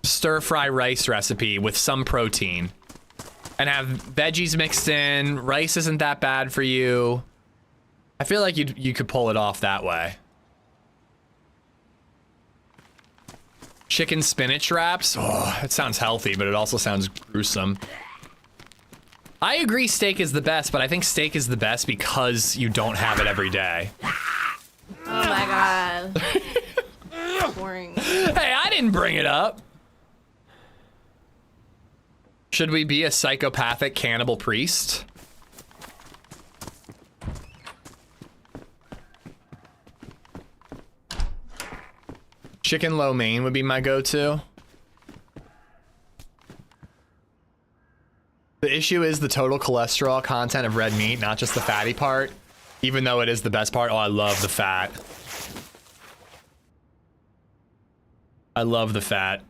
[SPEAKER 2] stir-fry rice recipe with some protein. And have veggies mixed in. Rice isn't that bad for you. I feel like you could pull it off that way. chicken spinach wraps. Oh, it sounds healthy, but it also sounds gruesome. I agree steak is the best, but I think steak is the best because you don't have it every day.
[SPEAKER 4] Oh my god. Boring.
[SPEAKER 2] Hey, I didn't bring it up. Should we be a psychopathic cannibal priest? Chicken lo mein would be my go-to. The issue is the total cholesterol content of red meat, not just the fatty part. Even though it is the best part. Oh, I love the fat. I love the fat.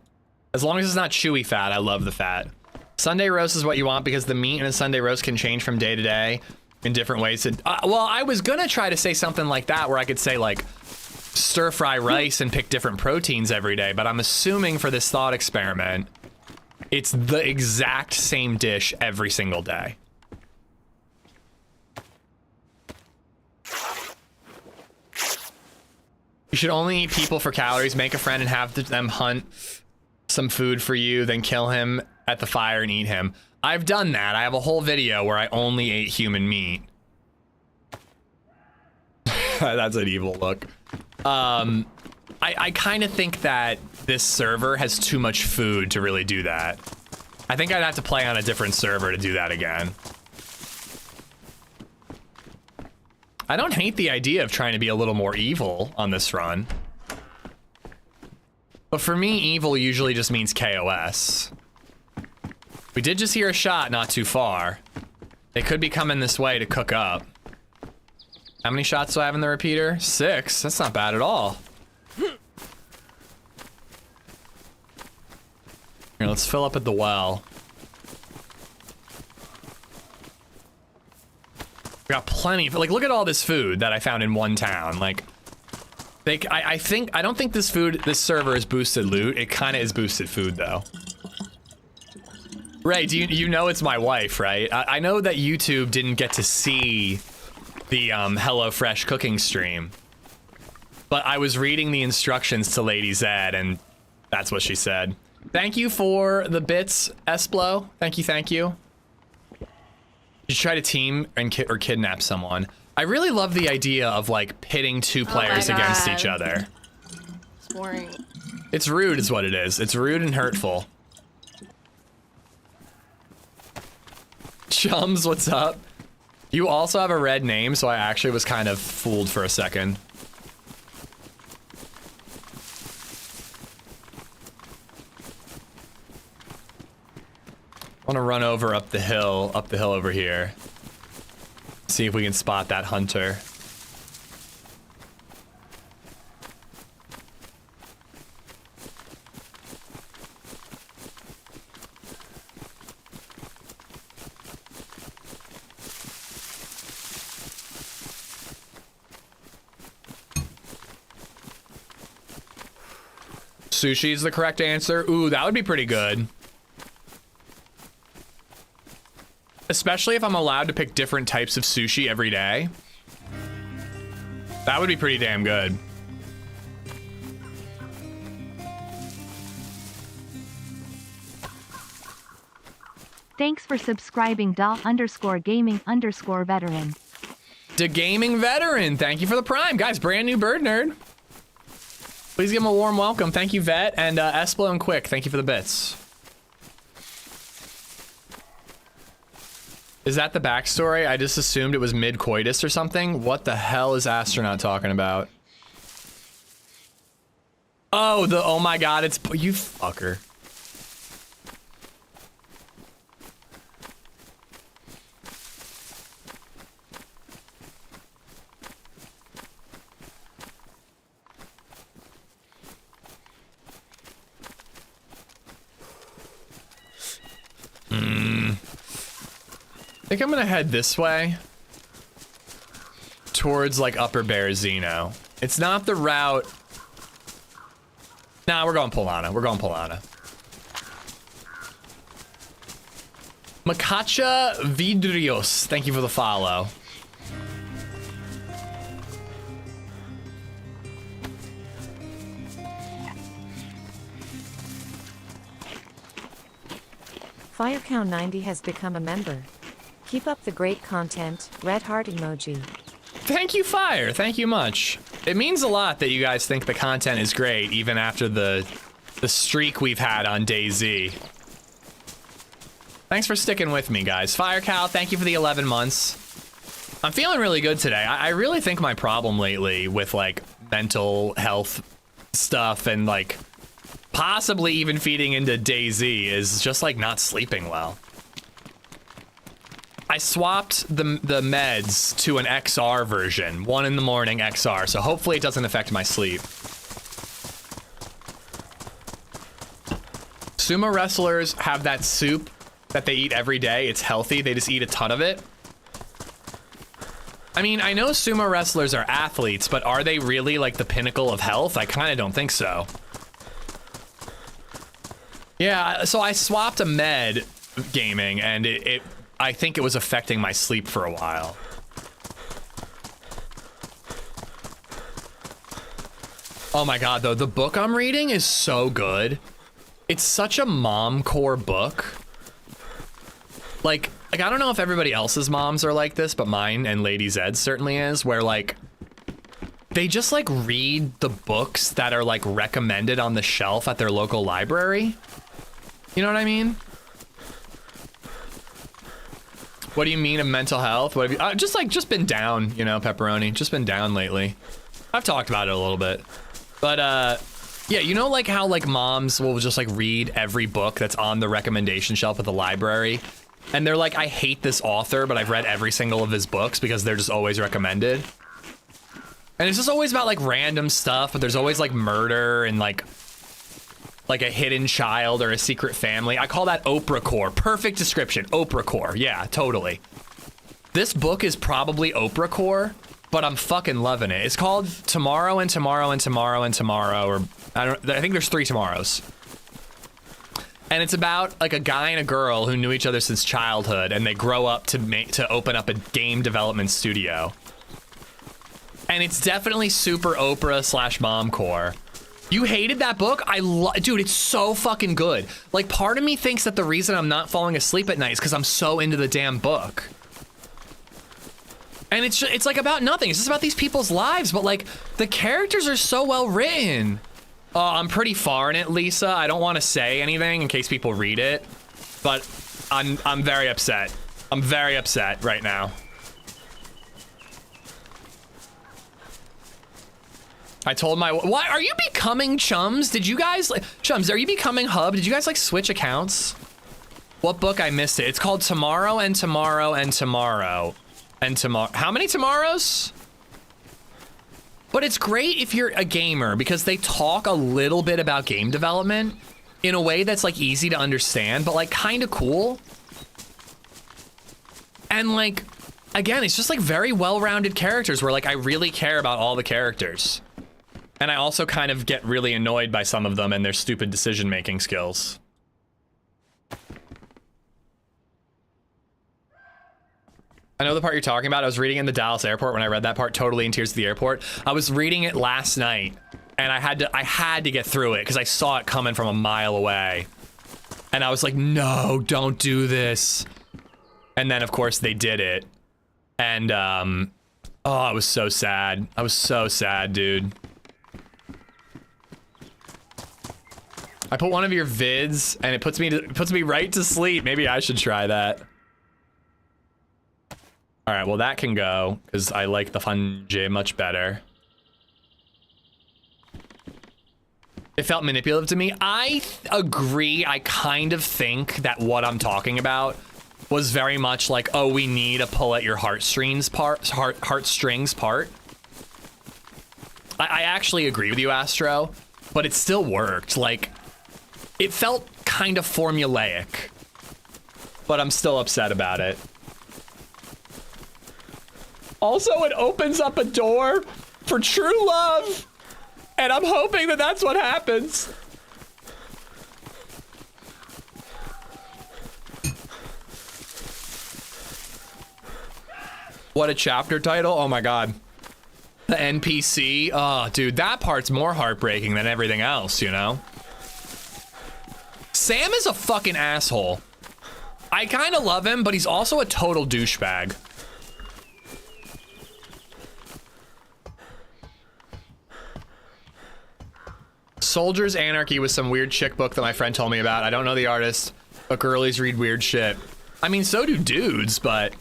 [SPEAKER 2] As long as it's not chewy fat, I love the fat. Sunday roast is what you want because the meat in a Sunday roast can change from day to day in different ways. Well, I was gonna try to say something like that where I could say like stir fry rice and pick different proteins every day, but I'm assuming for this thought experiment, it's the exact same dish every single day. You should only eat people for calories. Make a friend and have them hunt some food for you, then kill him at the fire and eat him. I've done that. I have a whole video where I only ate human meat. That's an evil look. I kind of think that this server has too much food to really do that. I think I'd have to play on a different server to do that again. I don't hate the idea of trying to be a little more evil on this run. But for me, evil usually just means KOS. We did just hear a shot not too far. They could be coming this way to cook up. How many shots do I have in the repeater? 6. That's not bad at all. Here, let's fill up at the well. We got plenty of, like, look at all this food that I found in one town. Like, I don't think this server is boosted loot. It kind of is boosted food though. Ray, you know it's my wife, right? I know that YouTube didn't get to see the HelloFresh cooking stream, but I was reading the instructions to LadyZed and that's what she said. Thank you for the bits, Esplo. Thank you. You should try to team and or kidnap someone. I really love the idea of like pitting two players against each other.
[SPEAKER 4] It's boring.
[SPEAKER 2] It's rude is what it is. It's rude and hurtful. Chums, what's up? You also have a red name, so I actually was kind of fooled for a second. I want to run over up the hill over here. See if we can spot that hunter. Sushi is the correct answer. Ooh, that would be pretty good. Especially if I'm allowed to pick different types of sushi every day. That would be pretty damn good.
[SPEAKER 1] Thanks for subscribing, _gaming_veteran.
[SPEAKER 2] The gaming veteran, thank you for the prime. Guys, brand new bird nerd. Please give him a warm welcome. Thank you, Vet. And Esplo and Quick, thank you for the bits. Is that the backstory? I just assumed it was mid-coitus or something. What the hell is Astronaut talking about? Oh, oh my god, it's, you fucker. I think I'm gonna head this way towards like Upper Berezino. It's not the route. Nah, we're going Polana. Makacha Vidrios, thank you for the follow.
[SPEAKER 6] FireCow90 has become a member. Keep up the great content, red heart emoji.
[SPEAKER 2] Thank you, Fire. Thank you much. It means a lot that you guys think the content is great, even after the streak we've had on DayZ. Thanks for sticking with me, guys. FireCow, thank you for the 11 months. I'm feeling really good today. I really think my problem lately with like mental health stuff and like possibly even feeding into DayZ is just like not sleeping well. I swapped the meds to an XR version, 1 in the morning XR, so hopefully it doesn't affect my sleep. Sumo wrestlers have that soup that they eat every day. It's healthy. They just eat a ton of it. I mean, I know sumo wrestlers are athletes, but are they really like the pinnacle of health? I kind of don't think so. Yeah, so I swapped a med gaming and I think it was affecting my sleep for a while. Oh my god, though, the book I'm reading is so good. It's such a mom-core book. Like I don't know if everybody else's moms are like this, but mine and LadyZed certainly is, where like they just like read the books that are like recommended on the shelf at their local library. You know what I mean? What do you mean of mental health? What have you just been down, you know, Pepperoni, just been down lately. I've talked about it a little bit, but yeah, you know, like how like moms will just like read every book that's on the recommendation shelf at the library. And they're like, I hate this author, but I've read every single of his books because they're just always recommended. And it's just always about like random stuff, but there's always like murder and like a hidden child or a secret family. I call that Oprah core. Perfect description, Oprah core. Yeah, totally. This book is probably Oprah core, but I'm fucking loving it. It's called Tomorrow and Tomorrow and Tomorrow and Tomorrow, or I think there's 3 tomorrows. And it's about like a guy and a girl who knew each other since childhood, and they grow up to open up a game development studio. And it's definitely super Oprah / mom core. You hated that book? Dude, it's so fucking good. Like, part of me thinks that the reason I'm not falling asleep at night is because I'm so into the damn book. And it's like about nothing. It's just about these people's lives, but like the characters are so well written. I'm pretty far in it, Lisa. I don't want to say anything in case people read it, but I'm very upset. I'm very upset right now. I told my, why are you becoming chums? Did you guys, chums, are you becoming hub? Did you guys like switch accounts? What book? I missed it. It's called Tomorrow and Tomorrow and Tomorrow and Tomorrow. How many tomorrows? But it's great if you're a gamer because they talk a little bit about game development in a way that's like easy to understand, but like kind of cool. And like, again, it's just like very well-rounded characters where like I really care about all the characters. And I also kind of get really annoyed by some of them and their stupid decision-making skills. I know the part you're talking about. I was reading in the Dallas airport when I read that part, totally in tears at the airport. I was reading it last night and I had to get through it because I saw it coming from a mile away. And I was like, no, don't do this. And then of course they did it. And oh, I was so sad. I was so sad, dude. I put one of your vids and it puts me right to sleep. Maybe I should try that. All right, well that can go because I like the fungi much better. It felt manipulative to me. I agree. I kind of think that what I'm talking about was very much like, oh, we need a pull at your heartstrings part. I actually agree with you, Astro, but it still worked. Like, it felt kind of formulaic, but I'm still upset about it. Also, it opens up a door for true love, and I'm hoping that that's what happens. What a chapter title. Oh my God. The NPC. Oh, dude, that part's more heartbreaking than everything else, you know? Sam is a fucking asshole. I kind of love him, but he's also a total douchebag. Soldier's Anarchy was some weird chick book that my friend told me about. I don't know the artist, but girlies read weird shit. I mean, so do dudes, but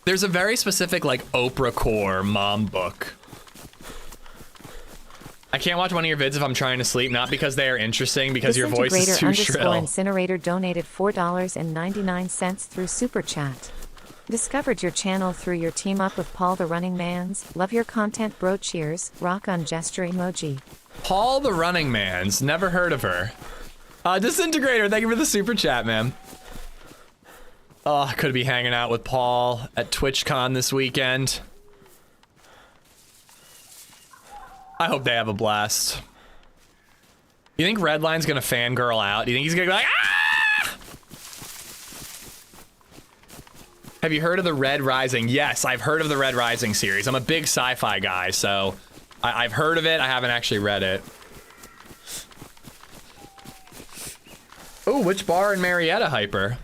[SPEAKER 2] there's a very specific, like, Oprah core mom book. I can't watch one of your vids if I'm trying to sleep, not because they are interesting, because your voice is too shrill.
[SPEAKER 6] Incinerator donated $4.99 through Super Chat. Discovered your channel through your team up with Paul the Running Mans. Love your content, bro. Cheers. Rock on gesture emoji.
[SPEAKER 2] Paul the Running Mans, never heard of her. Disintegrator, thank you for the super chat, man. Oh, I could be hanging out with Paul at TwitchCon this weekend. I hope they have a blast. You think Redline's gonna fangirl out? Do you think he's gonna be like, ah? Have you heard of the Red Rising? Yes, I've heard of the Red Rising series. I'm a big sci-fi guy, so I've heard of it. I haven't actually read it. Oh, which bar in Marietta, Hyper?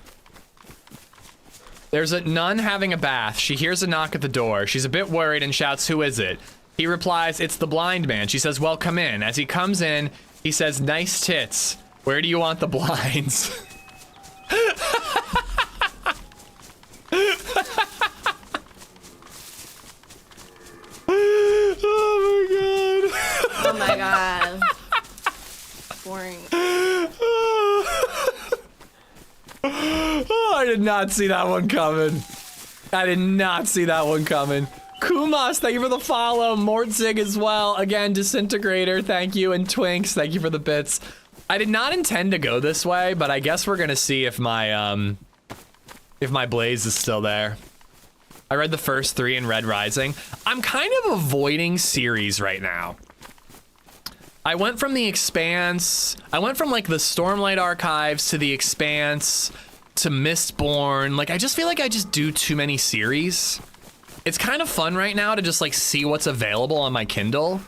[SPEAKER 2] There's a nun having a bath. She hears a knock at the door. She's a bit worried and shouts, "Who is it?" He replies, "It's the blind man." She says, "Well, come in." As he comes in, he says, "Nice tits. Where do you want the blinds?"
[SPEAKER 4] Oh my god. Boring.
[SPEAKER 2] Oh, I did not see that one coming. I did not see that one coming. Kumas, thank you for the follow. Mortzig as well. Again, Disintegrator, thank you. And Twinks, thank you for the bits. I did not intend to go this way, but I guess we're gonna see if my Blaze is still there. I read the first 3 in Red Rising. I'm kind of avoiding series right now. I went from The Expanse, I went from like the Stormlight Archives to The Expanse to Mistborn. Like, I just feel like I just do too many series. It's kind of fun right now to just like see what's available on my Kindle.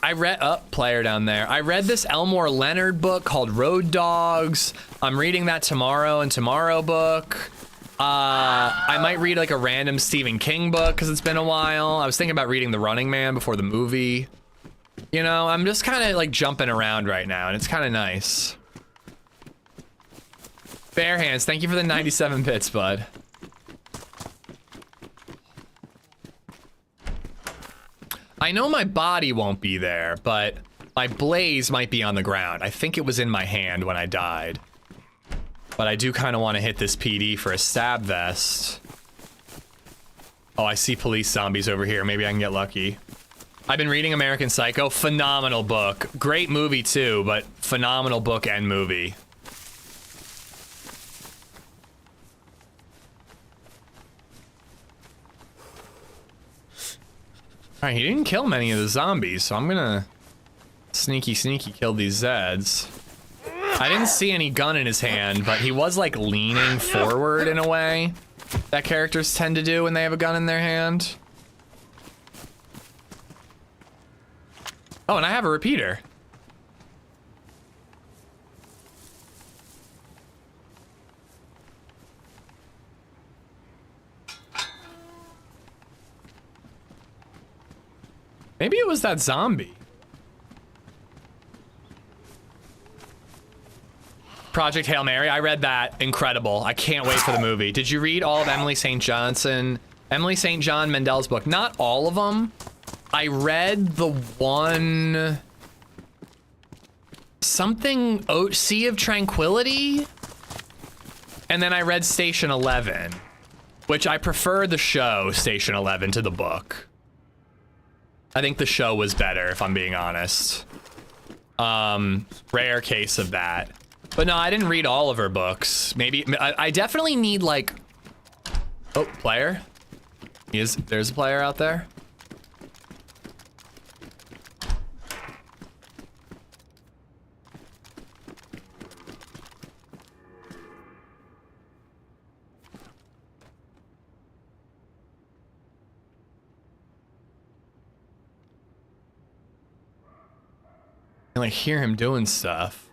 [SPEAKER 2] I read, player down there. I read this Elmore Leonard book called Road Dogs. I'm reading that tomorrow in Tomorrow book. I might read like a random Stephen King book because it's been a while. I was thinking about reading The Running Man before the movie. You know, I'm just kind of like jumping around right now, and it's kind of nice. Bare Hands, thank you for the 97 bits, bud. I know my body won't be there, but my Blaze might be on the ground. I think it was in my hand when I died. But I do kind of want to hit this PD for a stab vest. Oh, I see police zombies over here. Maybe I can get lucky. I've been reading American Psycho. Phenomenal book. Great movie too, but phenomenal book and movie. All right, he didn't kill many of the zombies, so I'm gonna sneaky kill these Zeds. I didn't see any gun in his hand, but he was like leaning forward in a way that characters tend to do when they have a gun in their hand. Oh, and I have a repeater. Maybe it was that zombie. Project Hail Mary, I read that. Incredible. I can't wait for the movie. Did you read all of Emily St. John Mendel's book? Not all of them. I read the one... something... Sea of Tranquility? And then I read Station 11. Which I prefer the show, Station 11, to the book. I think the show was better, if I'm being honest. Rare case of that. But no, I didn't read all of her books. Maybe, I definitely need like... Oh, player? There's a player out there? I like hear him doing stuff.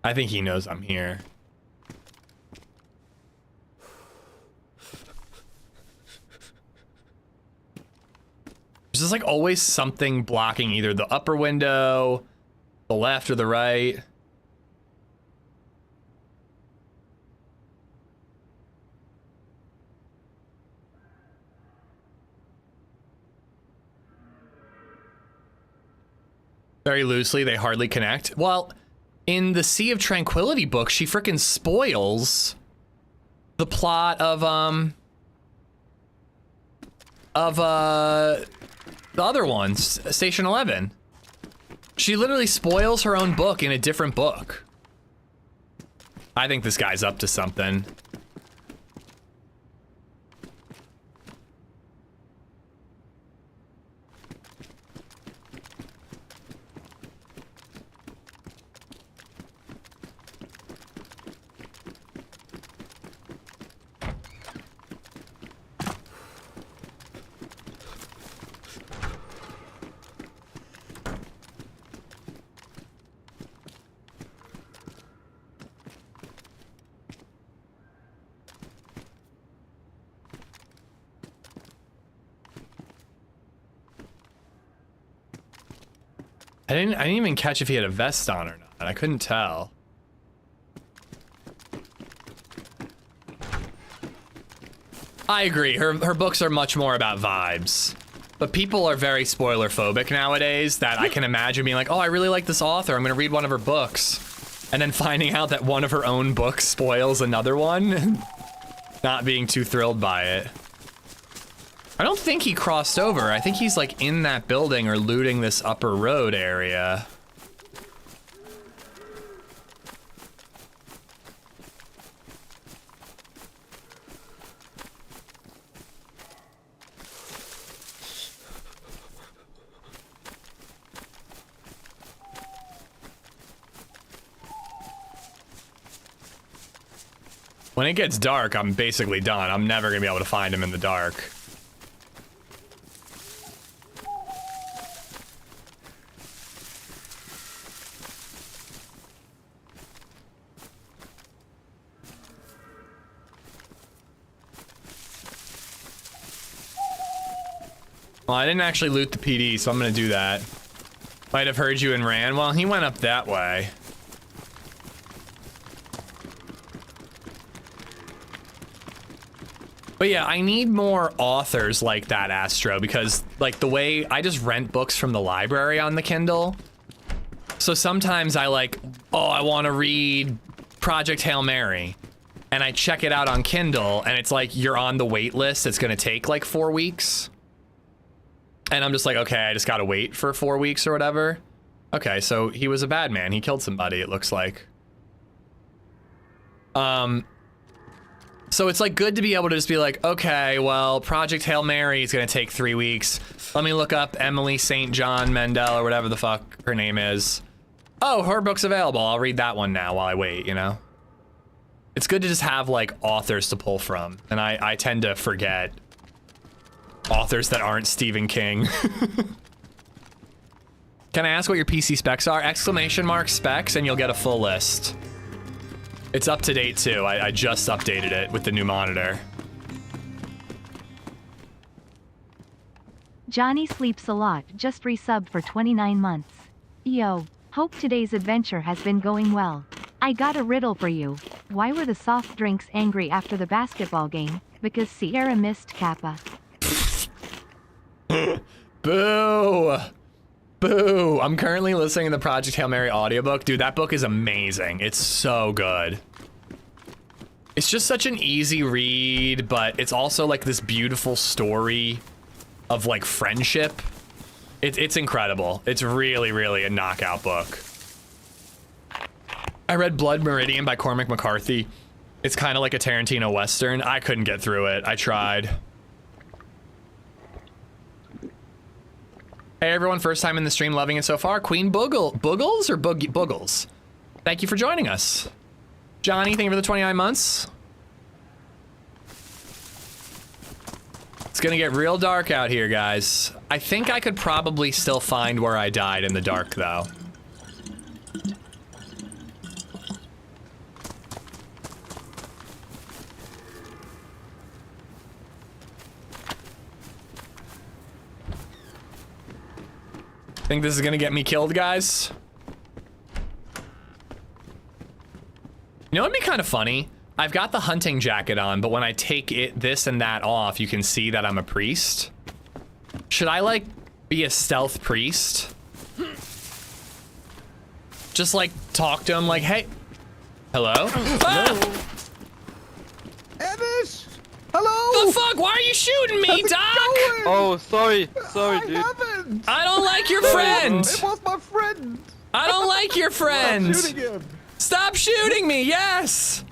[SPEAKER 2] I think he knows I'm here. There's just like always something blocking either the upper window, the left or the right. Very loosely, they hardly connect. Well, in the Sea of Tranquility book, she frickin' spoils the plot of the other ones, Station 11. She literally spoils her own book in a different book. I think this guy's up to something. I didn't even catch if he had a vest on or not. I couldn't tell. I agree. Her books are much more about vibes. But people are very spoiler phobic nowadays that I can imagine being like, oh, I really like this author. I'm going to read one of her books. And then finding out that one of her own books spoils another one. Not being too thrilled by it. I don't think he crossed over. I think he's like in that building or looting this upper road area. When it gets dark, I'm basically done. I'm never gonna be able to find him in the dark. Well, I didn't actually loot the PD, so I'm gonna do that. Might have heard you and ran. Well, he went up that way. But yeah, I need more authors like that, Astro, because like the way I just rent books from the library on the Kindle. So sometimes I like, oh, I want to read Project Hail Mary. And I check it out on Kindle and it's like, you're on the wait list. It's going to take like 4 weeks. And I'm just like, okay, I just got to wait for 4 weeks or whatever. Okay, so he was a bad man. He killed somebody, it looks like. So it's like good to be able to just be like, okay, well, Project Hail Mary is going to take 3 weeks. Let me look up Emily St. John Mendel or whatever the fuck her name is. Oh, her book's available. I'll read that one now while I wait, you know? It's good to just have like authors to pull from. And I tend to forget authors that aren't Stephen King. Can I ask what your PC specs are? Exclamation mark specs and you'll get a full list. It's up to date too. I just updated it with the new monitor.
[SPEAKER 1] Johnny Sleeps a Lot just resubbed for 29 months. Yo, hope today's adventure has been going well. I got a riddle for you. Why were the soft drinks angry after the basketball game? Because Sierra missed Kappa.
[SPEAKER 2] Boo! Boo! I'm currently listening to the Project Hail Mary audiobook. Dude, that book is amazing. It's so good. It's just such an easy read, but it's also like this beautiful story of like friendship. It's incredible. It's really, really a knockout book. I read Blood Meridian by Cormac McCarthy. It's kind of like a Tarantino Western. I couldn't get through it. I tried. Hey everyone, first time in the stream, loving it so far. Queen Boogles or Boogles? Thank you for joining us. Johnny, thank you for the 29 months. It's gonna get real dark out here, guys. I think I could probably still find where I died in the dark, though. Think this is gonna get me killed, guys? You know what'd be kind of funny? I've got the hunting jacket on, but when I take this and that off, you can see that I'm a priest. Should I, like, be a stealth priest? Just, like, talk to him like, hey. Hello? Ah!
[SPEAKER 9] Amish! Hello!
[SPEAKER 2] The fuck? Why are you shooting me, Doc?
[SPEAKER 9] Oh,
[SPEAKER 10] sorry, dude.
[SPEAKER 2] I don't like your friend.
[SPEAKER 9] It was my friend.
[SPEAKER 2] I don't like your friend.
[SPEAKER 9] Stop shooting him.
[SPEAKER 2] Stop shooting me, yes!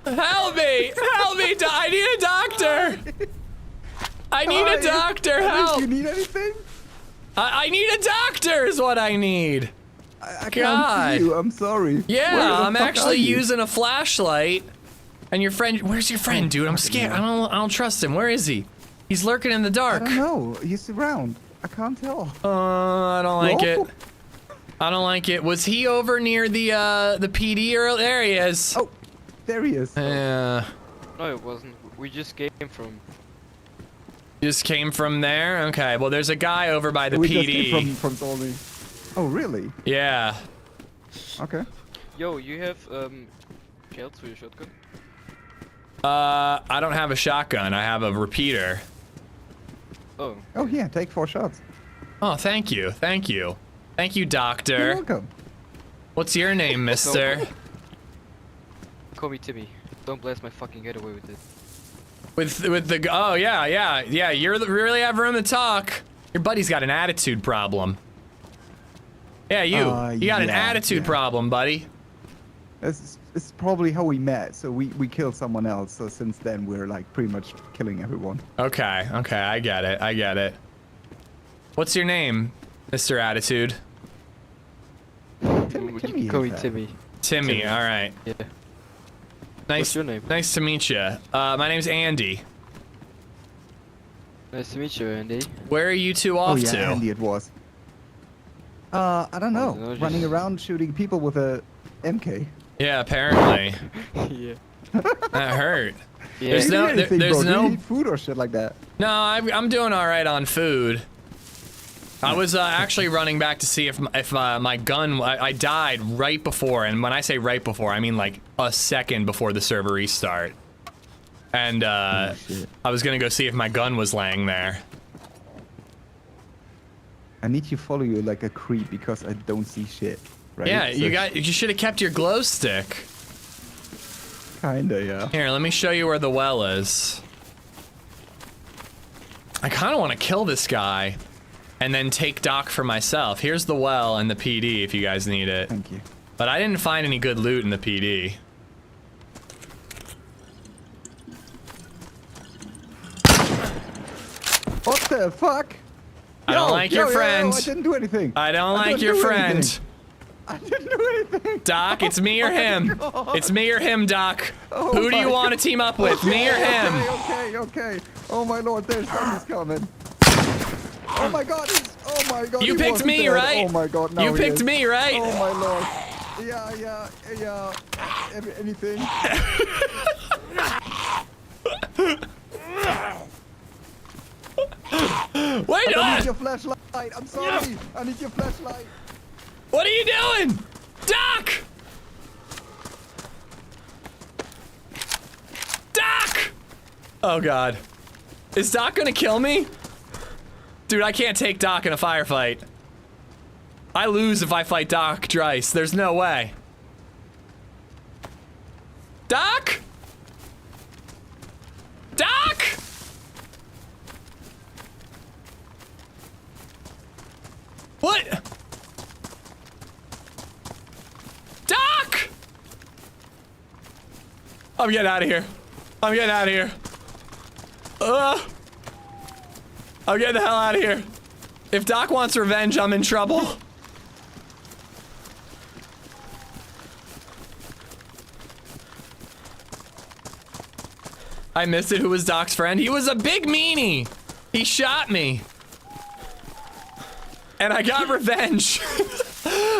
[SPEAKER 2] Help me! Help me! I need a doctor! I need a doctor! Help!
[SPEAKER 9] You need anything?
[SPEAKER 2] I need a doctor is what I need!
[SPEAKER 9] I can't see you, I'm sorry.
[SPEAKER 2] Yeah, I'm actually using a flashlight. And your friend, where's your friend, dude? I'm scared. I don't trust him. Where is he? He's lurking in the dark.
[SPEAKER 9] I don't know. He's around. I can't tell.
[SPEAKER 2] I don't like it. I don't like it. Was he over near the PD or there he is?
[SPEAKER 9] Oh, there he is.
[SPEAKER 2] Yeah.
[SPEAKER 10] No, it wasn't. We just came from.
[SPEAKER 2] Just came from there? Okay, well there's a guy over by the
[SPEAKER 9] we
[SPEAKER 2] PD.
[SPEAKER 9] Just came from Dolly. Oh, really?
[SPEAKER 2] Yeah.
[SPEAKER 9] Okay.
[SPEAKER 10] Yo, you have shells for your shotgun?
[SPEAKER 2] I don't have a shotgun. I have a repeater.
[SPEAKER 10] Oh.
[SPEAKER 9] Oh yeah, take 4 shots.
[SPEAKER 2] Oh, thank you. Thank you. Thank you, doctor.
[SPEAKER 9] You're welcome.
[SPEAKER 2] What's your name, mister?
[SPEAKER 10] Call me Timmy. Don't blast my fucking head away with it.
[SPEAKER 2] With the oh yeah. You really have room to talk. Your buddy's got an attitude problem. Yeah, you got an attitude problem, buddy.
[SPEAKER 9] It's probably how we met. So we killed someone else. So since then we're like pretty much killing everyone.
[SPEAKER 2] Okay, I get it. What's your name, Mr. Attitude?
[SPEAKER 9] Timmy,
[SPEAKER 10] call me Timmy.
[SPEAKER 2] Timmy, all right.
[SPEAKER 10] Yeah.
[SPEAKER 2] Nice.
[SPEAKER 10] What's your name?
[SPEAKER 2] Nice to meet you. My name's Andy.
[SPEAKER 10] Nice to meet you, Andy.
[SPEAKER 2] Where are you two off to?
[SPEAKER 9] Andy it was. I don't know. Running around shooting people with a MK.
[SPEAKER 2] Yeah, apparently.
[SPEAKER 10] Yeah.
[SPEAKER 2] That hurt.
[SPEAKER 10] Yeah.
[SPEAKER 2] There's no. There's
[SPEAKER 9] Do
[SPEAKER 2] no.
[SPEAKER 9] you need food or shit like that?
[SPEAKER 2] No, I'm doing all right on food. I was actually running back to see if my gun. I died right before, and when I say right before, I mean like a second before the server restart. And I was gonna go see if my gun was laying there.
[SPEAKER 9] I need to follow you like a creep because I don't see shit. Right?
[SPEAKER 2] Yeah,
[SPEAKER 9] So
[SPEAKER 2] you should have kept your glow stick.
[SPEAKER 9] Kinda, yeah.
[SPEAKER 2] Here, let me show you where the well is. I kind of want to kill this guy and then take Doc for myself. Here's the well and the PD if you guys need it.
[SPEAKER 9] Thank you.
[SPEAKER 2] But I didn't find any good loot in the PD.
[SPEAKER 9] What the fuck?
[SPEAKER 2] I don't like your friend.
[SPEAKER 9] I didn't do anything.
[SPEAKER 2] I don't like your friend.
[SPEAKER 9] Anything. I didn't do anything.
[SPEAKER 2] Doc, it's me or him. It's me or him, Doc.
[SPEAKER 9] Oh
[SPEAKER 2] Who do you want to team up with, me or him?
[SPEAKER 9] Okay. Oh my lord, there's zombies coming. Oh my god, oh my god.
[SPEAKER 2] You picked me,
[SPEAKER 9] dead.
[SPEAKER 2] right?
[SPEAKER 9] Oh my god, now
[SPEAKER 2] You
[SPEAKER 9] he
[SPEAKER 2] picked
[SPEAKER 9] is.
[SPEAKER 2] me, right?
[SPEAKER 9] Oh my lord. Yeah. Anything?
[SPEAKER 2] Wait,
[SPEAKER 9] I need your flashlight. I'm sorry. I need your flashlight.
[SPEAKER 2] What are you doing? Doc! Doc! Oh god. Is Doc gonna kill me? Dude, I can't take Doc in a firefight. I lose if I fight Doc Dreiss. There's no way. Doc? Doc? What? Doc! I'm getting out of here. I'm getting out of here. I'm getting the hell out of here. If Doc wants revenge, I'm in trouble. I missed it. Who was Doc's friend? He was a big meanie. He shot me. And I got revenge.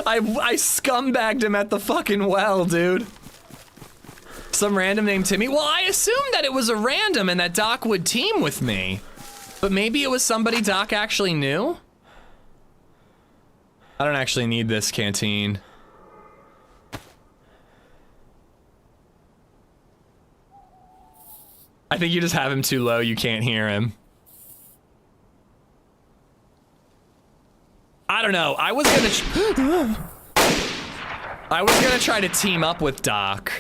[SPEAKER 2] I scumbagged him at the fucking well, dude. Some random named Timmy. Well, I assumed that it was a random and that Doc would team with me. But maybe it was somebody Doc actually knew? I don't actually need this canteen. I think you just have him too low, you can't hear him. I don't know, I was gonna try to team up with Doc,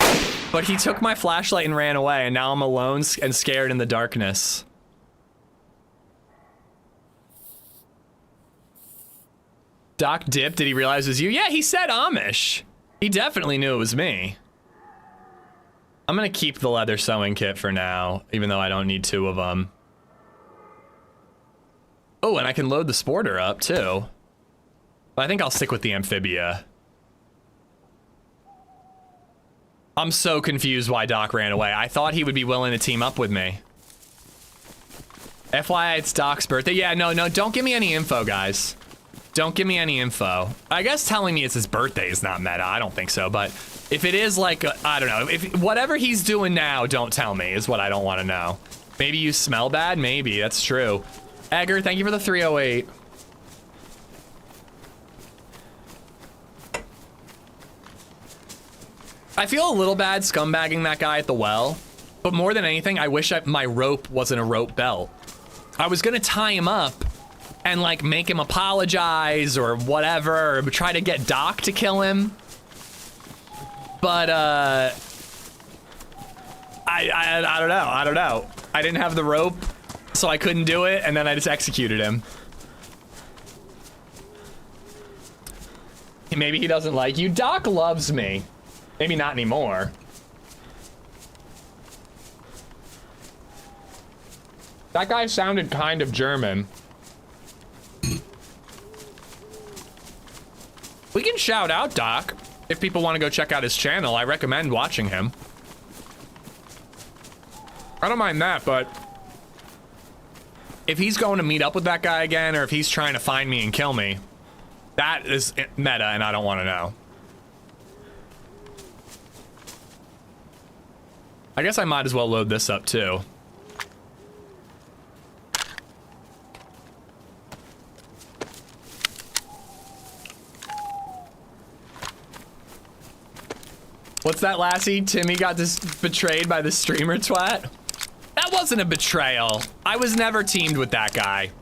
[SPEAKER 2] but he took my flashlight and ran away, and now I'm alone and scared in the darkness. Doc dipped, did he realize it was you? Yeah, he said Amish. He definitely knew it was me. I'm gonna keep the leather sewing kit for now, even though I don't need 2 of them. Oh, and I can load the sporter up too. But I think I'll stick with the amphibia. I'm so confused why Doc ran away. I thought he would be willing to team up with me. FYI, it's Doc's birthday. Yeah, no, don't give me any info, guys. Don't give me any info. I guess telling me it's his birthday is not meta. I don't think so, but if it is like, I don't know. If whatever he's doing now, don't tell me, is what I don't want to know. Maybe you smell bad? Maybe, that's true. Egger, thank you for the 308. I feel a little bad scumbagging that guy at the well, but more than anything, I wish my rope wasn't a rope belt. I was gonna tie him up and like make him apologize or whatever, or try to get Doc to kill him. But I don't know. I didn't have the rope, so I couldn't do it, and then I just executed him. Maybe he doesn't like you. Doc loves me. Maybe not anymore. That guy sounded kind of German. We can shout out Doc if people want to go check out his channel. I recommend watching him. I don't mind that, but if he's going to meet up with that guy again, or if he's trying to find me and kill me, that is meta and I don't want to know. I guess I might as well load this up too. What's that, Lassie? Timmy got betrayed by the streamer twat? That wasn't a betrayal. I was never teamed with that guy.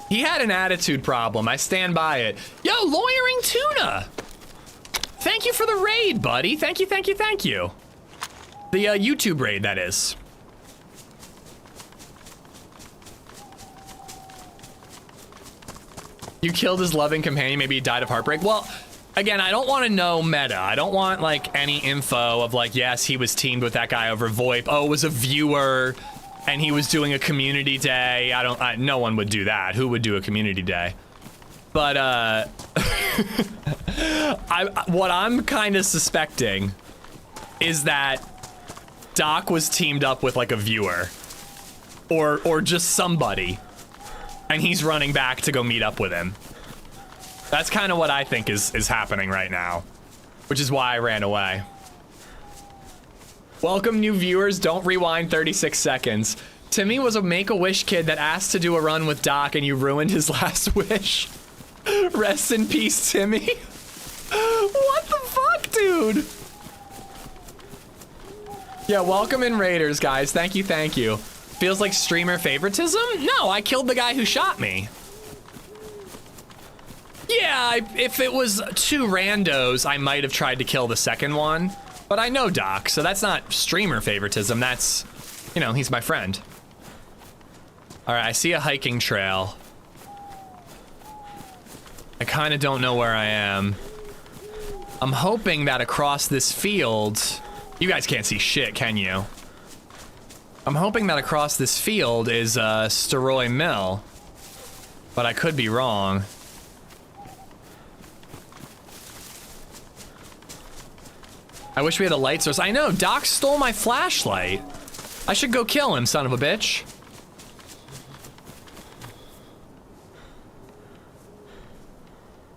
[SPEAKER 2] He had an attitude problem. I stand by it. Yo, Lawyering Tuna! Thank you for the raid, buddy. Thank you, thank you, thank you. The YouTube raid, that is. You killed his loving companion, maybe he died of heartbreak. Well, again, I don't want to know meta. I don't want like any info of like, yes, he was teamed with that guy over VoIP. Oh, it was a viewer and he was doing a community day. No one would do that. Who would do a community day? But what I'm kind of suspecting is that Doc was teamed up with like a viewer or just somebody, and he's running back to go meet up with him. That's kind of what I think is happening right now, which is why I ran away. Welcome new viewers, don't rewind 36 seconds. Timmy was a Make-A-Wish kid that asked to do a run with Doc and you ruined his last wish. Rest in peace, Timmy. What the fuck, dude? Yeah, welcome in Raiders, guys. Thank you, thank you. Feels like streamer favoritism? No, I killed the guy who shot me. Yeah, if it was 2 randos, I might have tried to kill the second one. But I know Doc, so that's not streamer favoritism. That's, you know, he's my friend. All right, I see a hiking trail. I kind of don't know where I am. I'm hoping that across this field, you guys can't see shit, can you? I'm hoping that across this field is Steroy Mill, but I could be wrong. I wish we had a light source. I know, Doc stole my flashlight. I should go kill him, son of a bitch.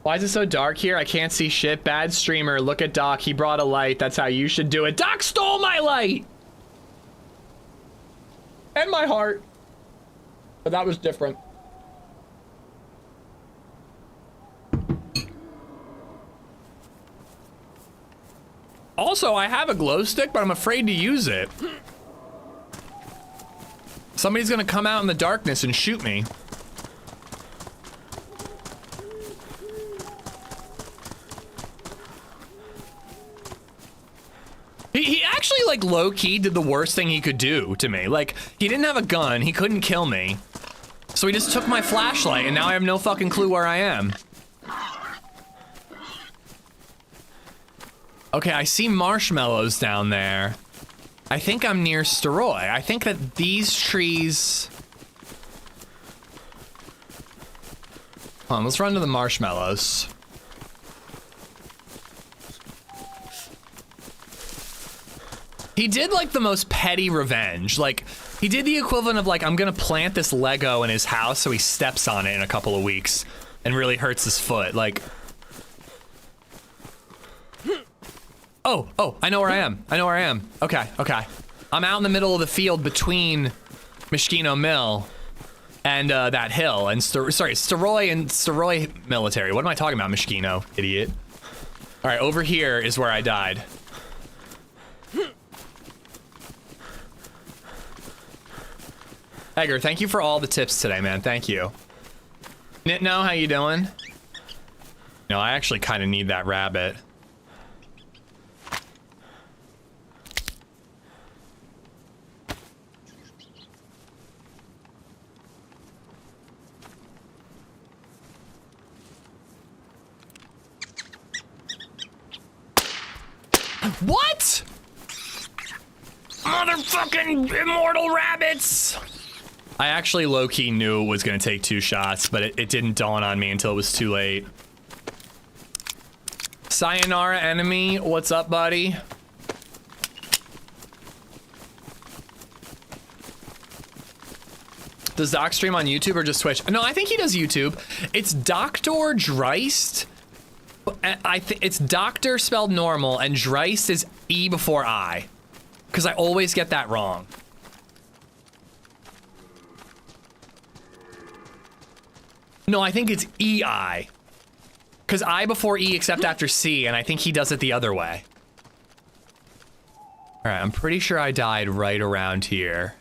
[SPEAKER 2] Why is it so dark here? I can't see shit. Bad streamer. Look at Doc. He brought a light. That's how you should do it. Doc stole my light! And my heart. But that was different. Also, I have a glow stick, but I'm afraid to use it. Somebody's gonna come out in the darkness and shoot me. He actually, like, low-key did the worst thing he could do to me. Like, he didn't have a gun, he couldn't kill me. So he just took my flashlight, and now I have no fucking clue where I am. Okay, I see marshmallows down there. I think I'm near Steroy. I think that these trees... Hold on, let's run to the marshmallows. He did, like, the most petty revenge. Like, he did the equivalent of, like, I'm gonna plant this Lego in his house so he steps on it in a couple of weeks and really hurts his foot. Like... Oh, I know where I am. I know where I am. Okay. I'm out in the middle of the field between Mishkino Mill and that hill. And Steroy and Steroy Military. What am I talking about, Mishkino? Idiot. All right, over here is where I died. Edgar, thank you for all the tips today, man. Thank you. Nitno, how you doing? No, I actually kind of need that rabbit. What? Motherfucking immortal rabbits! I actually low-key knew it was gonna take 2 shots, but it didn't dawn on me until it was too late. Sayonara enemy, what's up, buddy? Does Doc stream on YouTube or just Twitch? No, I think he does YouTube. It's Dr. Dreist. It's Doctor spelled normal, and Dreist is E before I. Because I always get that wrong. No, I think it's EI. Because I before E except after C, and I think he does it the other way. Alright, I'm pretty sure I died right around here.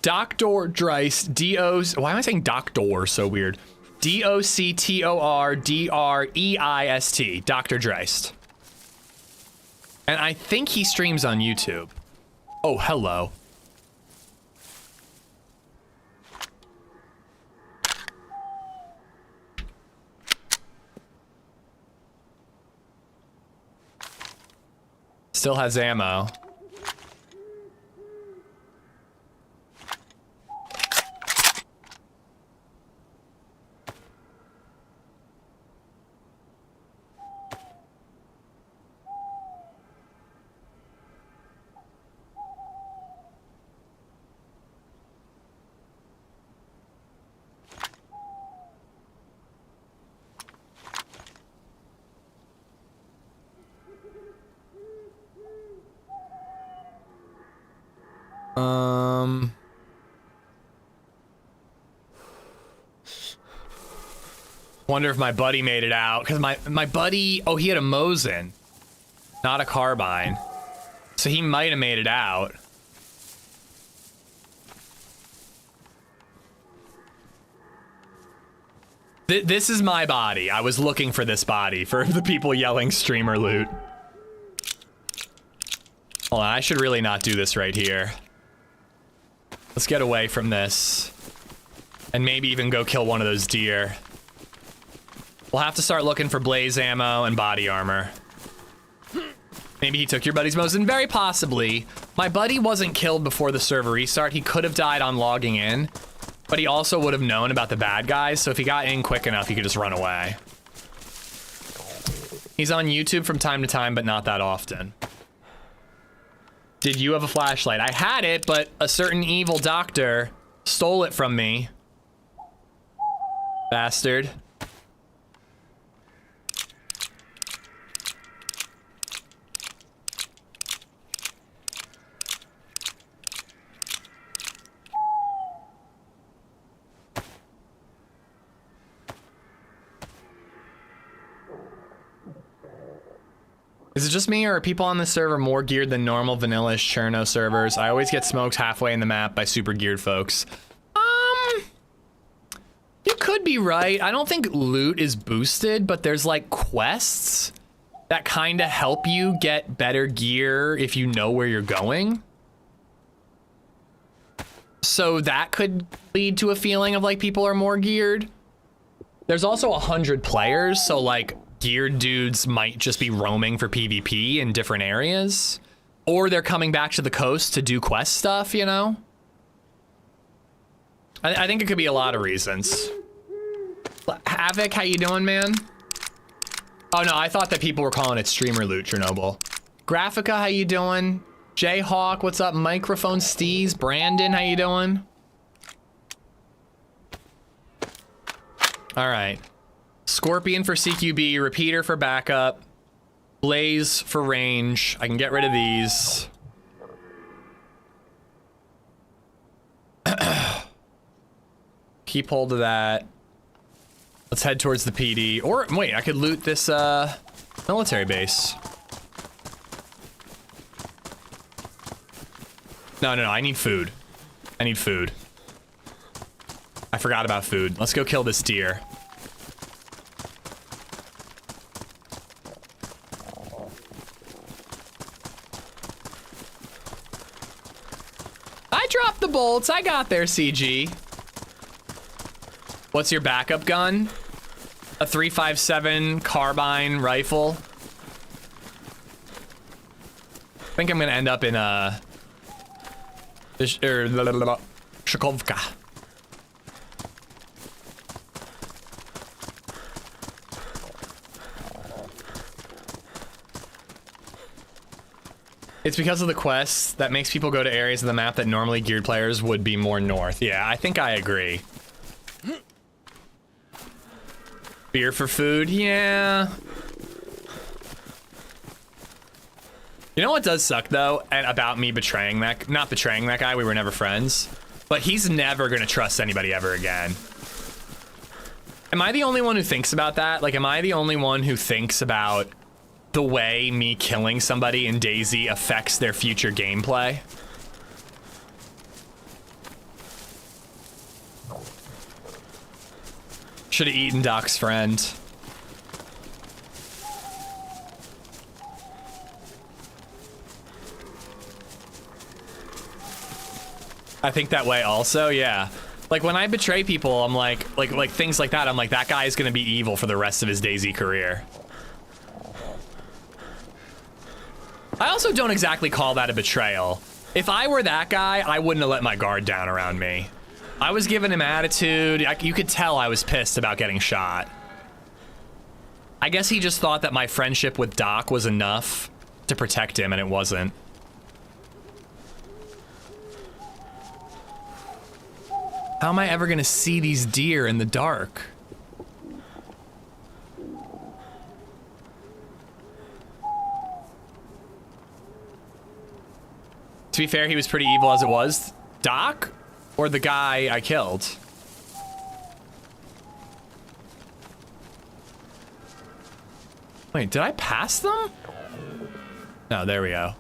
[SPEAKER 2] Dr. Dreist, D-O... Why am I saying Doctor so weird? D-O-C-T-O-R-D-R-E-I-S-T. Dr. Dreist. And I think he streams on YouTube. Oh, hello. Still has ammo. Wonder if my buddy made it out, because my buddy, oh, he had a Mosin, not a carbine. So he might have made it out. This is my body. I was looking for this body for the people yelling streamer loot. Hold on, I should really not do this right here. Let's get away from this. And maybe even go kill one of those deer. We'll have to start looking for blaze ammo and body armor. Maybe he took your buddy's Mosin? Very possibly. My buddy wasn't killed before the server restart. He could have died on logging in, but he also would have known about the bad guys, so if he got in quick enough, he could just run away. He's on YouTube from time to time, but not that often. Did you have a flashlight? I had it, but a certain evil doctor stole it from me. Bastard. Is it just me, or are people on this server more geared than normal vanilla-ish Cherno servers? I always get smoked halfway in the map by super geared folks. You could be right. I don't think loot is boosted, but there's like quests that kind of help you get better gear if you know where you're going. So that could lead to a feeling of like people are more geared. There's also 100 players, so like geared dudes might just be roaming for PvP in different areas, or they're coming back to the coast to do quest stuff, you know? I think it could be a lot of reasons. Havoc, how you doing, man? Oh no, I thought that people were calling it streamer loot, Chernobyl. Graphica, how you doing? Jayhawk, what's up? Microphone Steez, Brandon, how you doing? All right. Scorpion for CQB, repeater for backup, Blaze for range. I can get rid of these. Keep hold of that. Let's head towards the PD. Or wait, I could loot this military base. No, I need food. I need food. I forgot about food. Let's go kill this deer. I dropped the bolts. I got there, CG. What's your backup gun? A 357 carbine rifle. I think I'm gonna end up in Shakovka. It's because of the quests that makes people go to areas of the map that normally geared players would be more north. Yeah, I think I agree. Beer for food, yeah. You know what does suck though, and about me betraying that, not betraying that guy, we were never friends, but he's never gonna trust anybody ever again. Am I the only one who thinks about that? Like, am I the only one who thinks about the way me killing somebody in DayZ affects their future gameplay? Should have eaten Doc's friend. I think that way also, yeah. Like when I betray people, I'm like things like that, I'm like, that guy is gonna be evil for the rest of his DayZ career. I also don't exactly call that a betrayal. If I were that guy, I wouldn't have let my guard down around me. I was giving him attitude. You could tell I was pissed about getting shot. I guess he just thought that my friendship with Doc was enough to protect him, and it wasn't. How am I ever gonna see these deer in the dark? To be fair, he was pretty evil as it was. Doc? Or the guy I killed? Wait, did I pass them? No, there we go.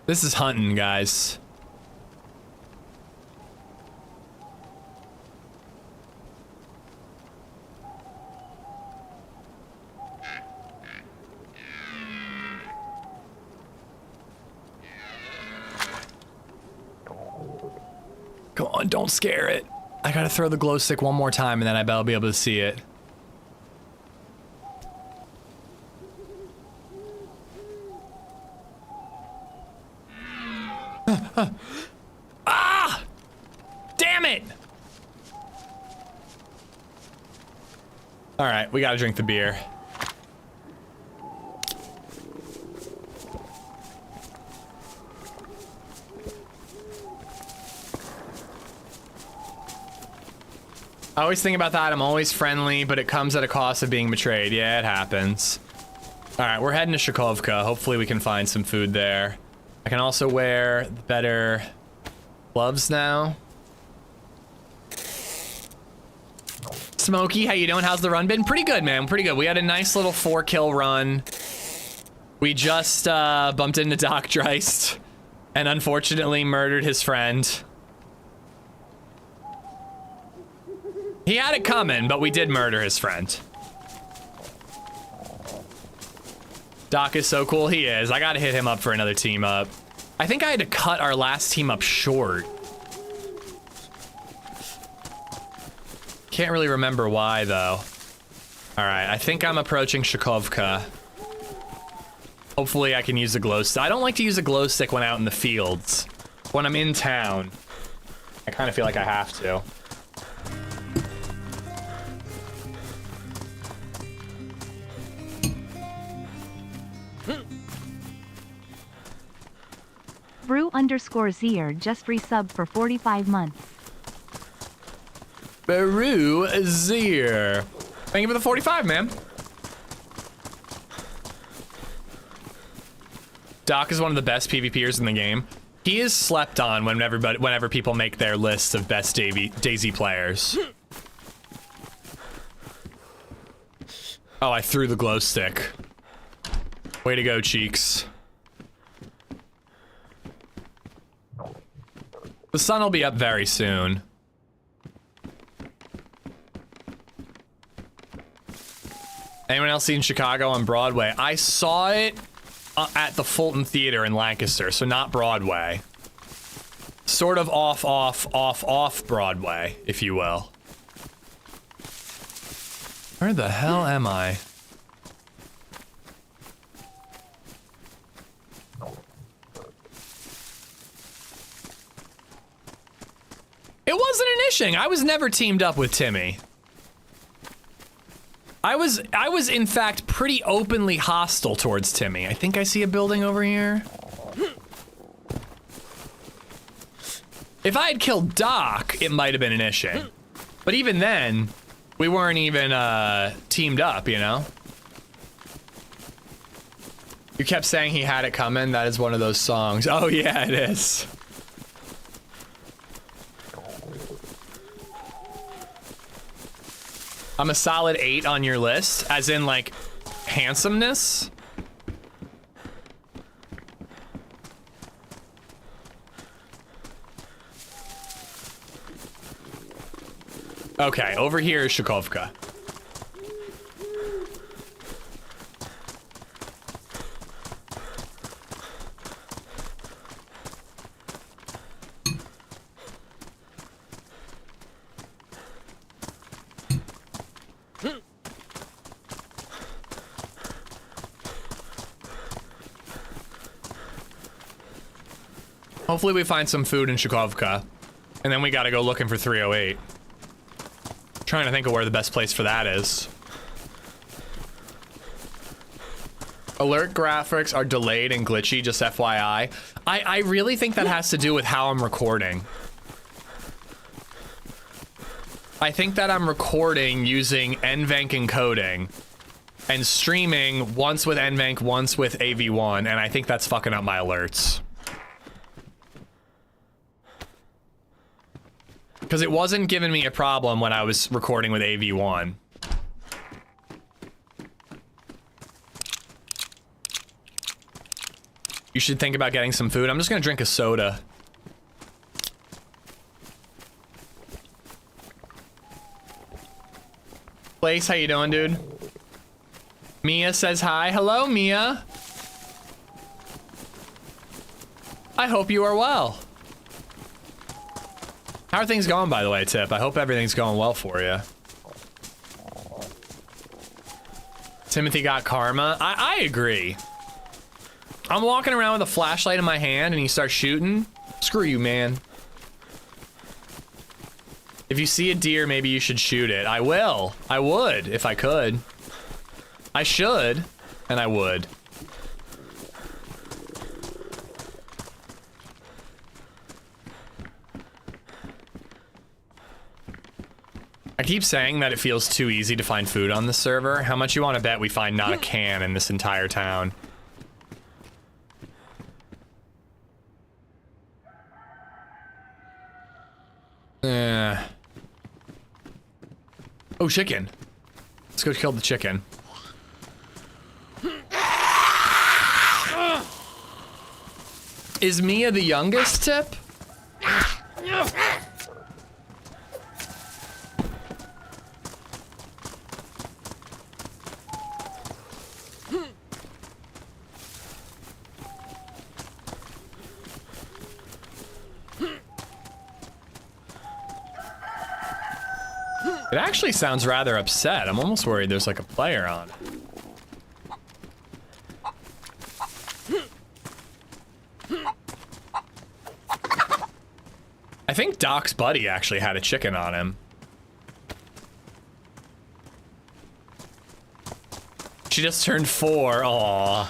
[SPEAKER 2] This is hunting, guys. Come on, don't scare it. I gotta throw the glow stick one more time and then I bet I'll be able to see it. Ah! Damn it! All right, we gotta drink the beer. I always think about that. I'm always friendly, but it comes at a cost of being betrayed. Yeah, it happens. All right, we're heading to Shakovka. Hopefully we can find some food there. I can also wear better gloves now. Smokey, how you doing? How's the run been? Pretty good, man. Pretty good. We had a nice little 4-kill run. We just bumped into Doc Dreist and unfortunately murdered his friend. He had it coming, but we did murder his friend. Doc is so cool. He is. I gotta hit him up for another team up. I think I had to cut our last team up short. Can't really remember why, though. All right, I think I'm approaching Shakovka. Hopefully I can use a glow stick. I don't like to use a glow stick when out in the fields. When I'm in town, I kind of feel like I have to.
[SPEAKER 1] Brew_Zier just resubbed for 45 months.
[SPEAKER 2] Baru Zier. Thank you for the 45, man. Doc is one of the best PvPers in the game. He is slept on whenever people make their list of best DayZ players. Oh, I threw the glow stick. Way to go, Cheeks. The sun will be up very soon. Anyone else seen Chicago on Broadway? I saw it at the Fulton Theater in Lancaster, so not Broadway. Sort of off Broadway, if you will. Where the hell am I? It wasn't an Ishing. I was never teamed up with Timmy. I was in fact pretty openly hostile towards Timmy. I think I see a building over here. If I had killed Doc, it might have been an Ishing. But even then, we weren't even teamed up, you know? You kept saying he had it coming. That is one of those songs. Oh yeah, it is. I'm a solid 8 on your list, as in like handsomeness. Okay, over here is Shakovka. Hopefully we find some food in Shakovka, and then we gotta go looking for 308. Trying to think of where the best place for that is. Alert graphics are delayed and glitchy, just FYI. I really think that has to do with how I'm recording. I think that I'm recording using NVENC encoding and streaming once with NVENC, once with AV1, and I think that's fucking up my alerts. Because it wasn't giving me a problem when I was recording with AV1. You should think about getting some food. I'm just gonna drink a soda. PlayZ, how you doing, dude? Mia says hi. Hello, Mia. I hope you are well. How are things going, by the way, Tip? I hope everything's going well for you. Timothy got karma. I agree. I'm walking around with a flashlight in my hand and you start shooting. Screw you, man. If you see a deer, maybe you should shoot it. I will. I would, if I could. I should, and I would. I keep saying that it feels too easy to find food on the server. How much you want to bet we find not a can in this entire town? Oh, chicken. Let's go kill the chicken. Is Mia the youngest, Tip? It actually sounds rather upset. I'm almost worried there's like a player on it. I think Doc's buddy actually had a chicken on him. She just turned 4. Aww.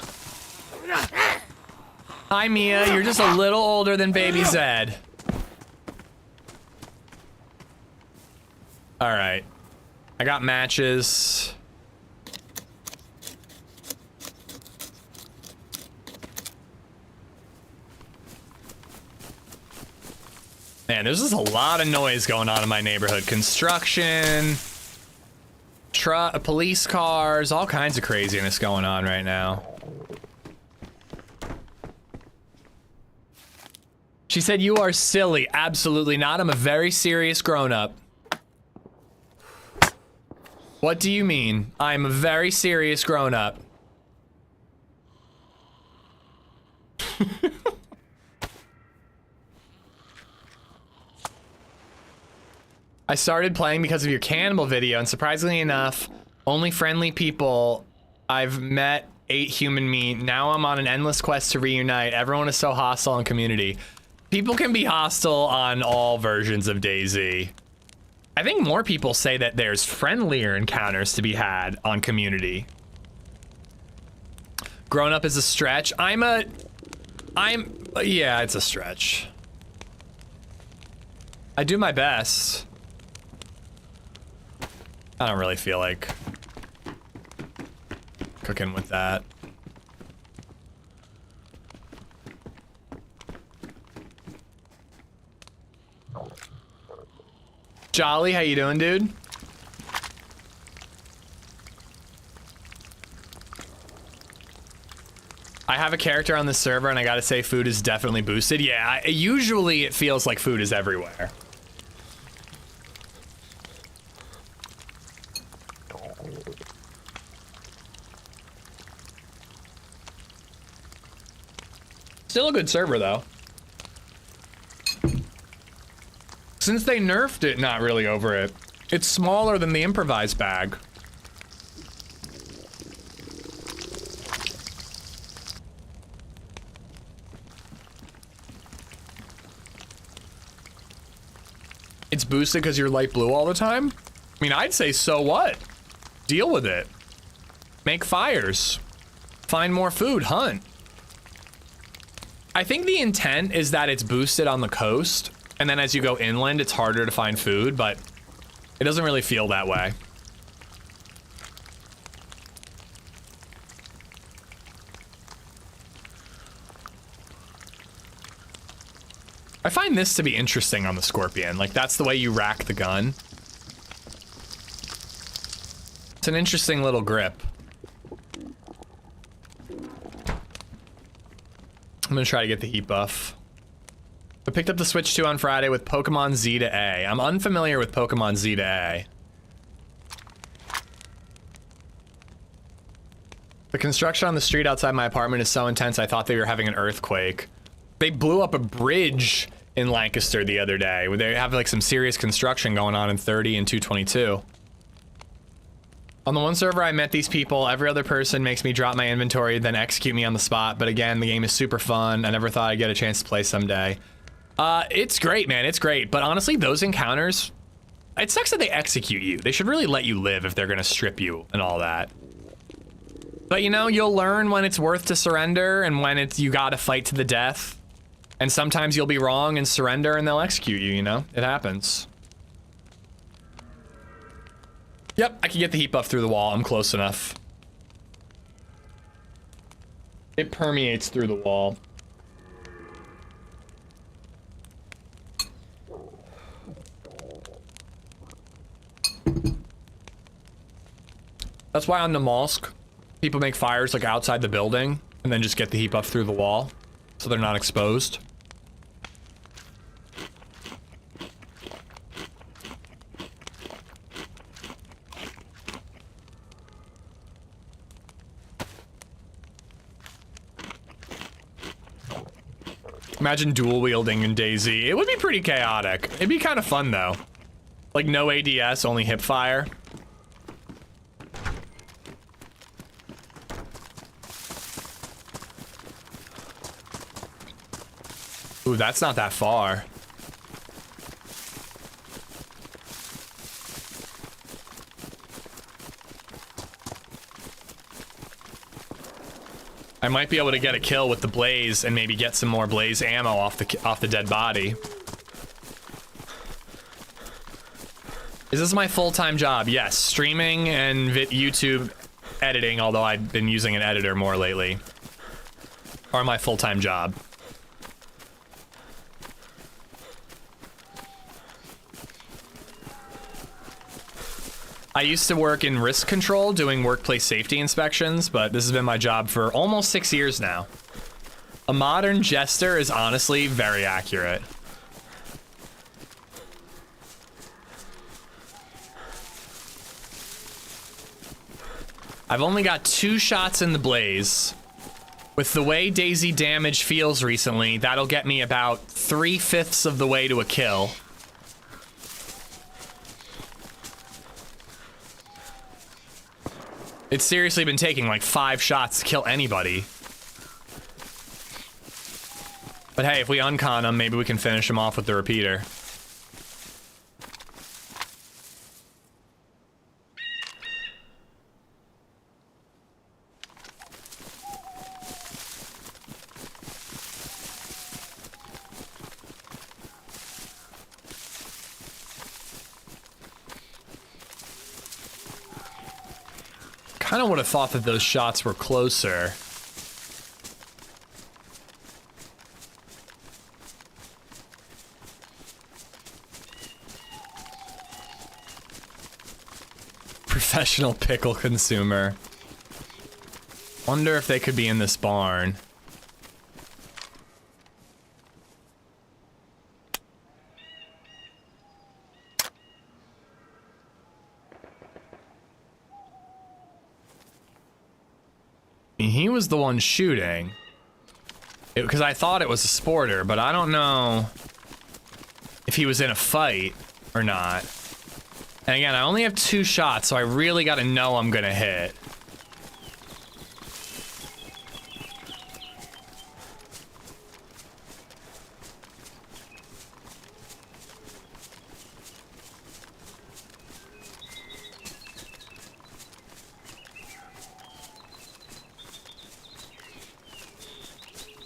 [SPEAKER 2] Hi, Mia. You're just a little older than Baby Zed. All right. I got matches. Man, there's just a lot of noise going on in my neighborhood. Construction, police cars, all kinds of craziness going on right now. She said, "You are silly." Absolutely not. I'm a very serious grown-up. What do you mean? I'm a very serious grown-up. I started playing because of your cannibal video, and surprisingly enough, only friendly people I've met ate human meat. Now I'm on an endless quest to reunite. Everyone is so hostile in community. People can be hostile on all versions of DayZ. I think more people say that there's friendlier encounters to be had on community. Grown up is a stretch. Yeah, it's a stretch. I do my best. I don't really feel like cooking with that. Jolly, how you doing, dude? I have a character on the server and I gotta say food is definitely boosted. Yeah, usually it feels like food is everywhere. Still a good server, though. Since they nerfed it, not really over it. It's smaller than the improvised bag. It's boosted because you're light blue all the time? I mean, I'd say so what? Deal with it. Make fires. Find more food, hunt. I think the intent is that it's boosted on the coast, and then as you go inland, it's harder to find food, but it doesn't really feel that way. I find this to be interesting on the Scorpion. Like, that's the way you rack the gun. It's an interesting little grip. I'm gonna try to get the heat buff. I picked up the Switch 2 on Friday with Pokemon Z to A. I'm unfamiliar with Pokemon Z to A. The construction on the street outside my apartment is so intense I thought they were having an earthquake. They blew up a bridge in Lancaster the other day where they have like some serious construction going on in 30 and 222. On the one server I met these people, every other person makes me drop my inventory, then execute me on the spot, but again, the game is super fun. I never thought I'd get a chance to play someday. It's great, man, it's great, but honestly, those encounters, it sucks that they execute you. They should really let you live if they're gonna strip you and all that. But you know, you'll learn when it's worth to surrender and when it's you gotta fight to the death. And sometimes you'll be wrong and surrender and they'll execute you, you know? It happens. Yep, I can get the heat buff through the wall. I'm close enough. It permeates through the wall. That's why on the mosque, people make fires like outside the building and then just get the heat buff through the wall so they're not exposed. Imagine dual wielding in DayZ. It would be pretty chaotic. It'd be kind of fun though. Like no ADS, only hip fire. Ooh, that's not that far. I might be able to get a kill with the blaze and maybe get some more blaze ammo off the dead body. Is this my full-time job? Yes, streaming and YouTube editing, although I've been using an editor more lately, are my full-time job. I used to work in risk control doing workplace safety inspections, but this has been my job for almost 6 years now. A modern jester is honestly very accurate. I've only got 2 shots in the blaze. With the way DayZ damage feels recently, that'll get me about 3/5 of the way to a kill. It's seriously been taking like 5 shots to kill anybody. But hey, if we uncon him, maybe we can finish him off with the repeater. Kind of would have thought that those shots were closer. Professional pickle consumer. Wonder if they could be in this barn. He was the one shooting. Because I thought it was a sporter, but I don't know if he was in a fight or not. And again, I only have 2 shots, so I really gotta know I'm gonna hit.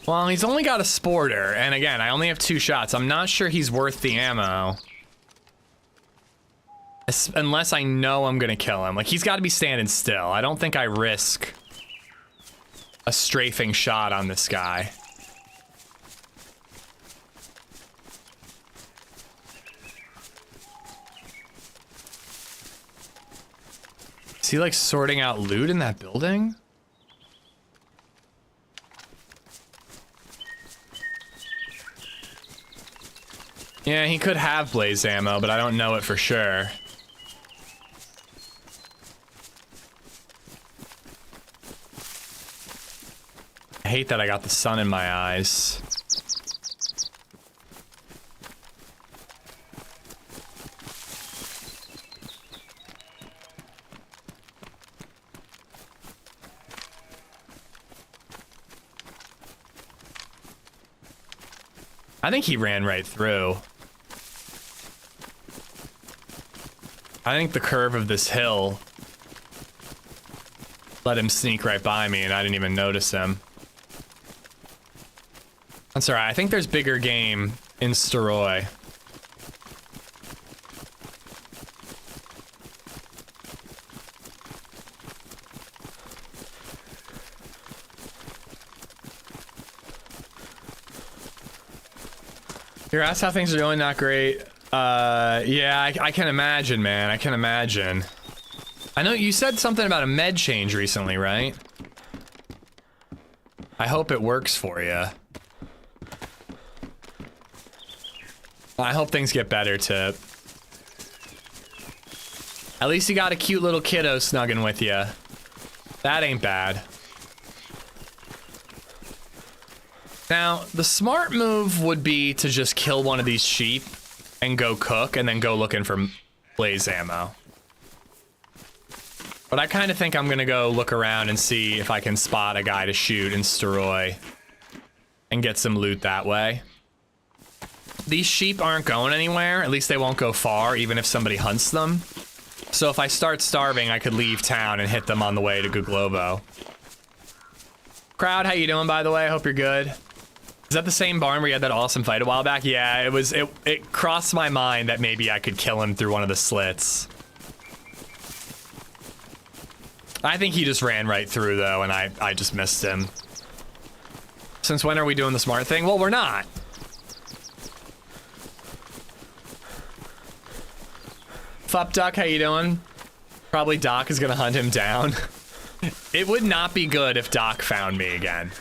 [SPEAKER 2] Well, he's only got a sporter, and again, I only have 2 shots. I'm not sure he's worth the ammo. Unless I know I'm gonna kill him. Like, he's gotta be standing still. I don't think I risk a strafing shot on this guy. Is he, like, sorting out loot in that building? Yeah, he could have blaze ammo, but I don't know it for sure. I hate that I got the sun in my eyes. I think he ran right through. I think the curve of this hill let him sneak right by me and I didn't even notice him. That's alright, I think there's bigger game in Steroy. Your ass, how things are doing? Not great. Yeah, I can imagine, man. I can imagine. I know you said something about a med change recently, right? I hope it works for you. I hope things get better, Tip. At least you got a cute little kiddo snugging with you. That ain't bad. Now, the smart move would be to just kill one of these sheep and go cook and then go looking for PlayZ ammo. But I kind of think I'm gonna go look around and see if I can spot a guy to shoot in Steroy and get some loot that way. These sheep aren't going anywhere, at least they won't go far even if somebody hunts them. So if I start starving, I could leave town and hit them on the way to Guglovo. Crowd, how you doing, by the way? Hope you're good. Is that the same barn where you had that awesome fight a while back? Yeah, it crossed my mind that maybe I could kill him through one of the slits. I think he just ran right through, though, and I just missed him. Since when are we doing the smart thing? Well, we're not. Fup Duck, how you doing? Probably Doc is gonna hunt him down. It would not be good if Doc found me again.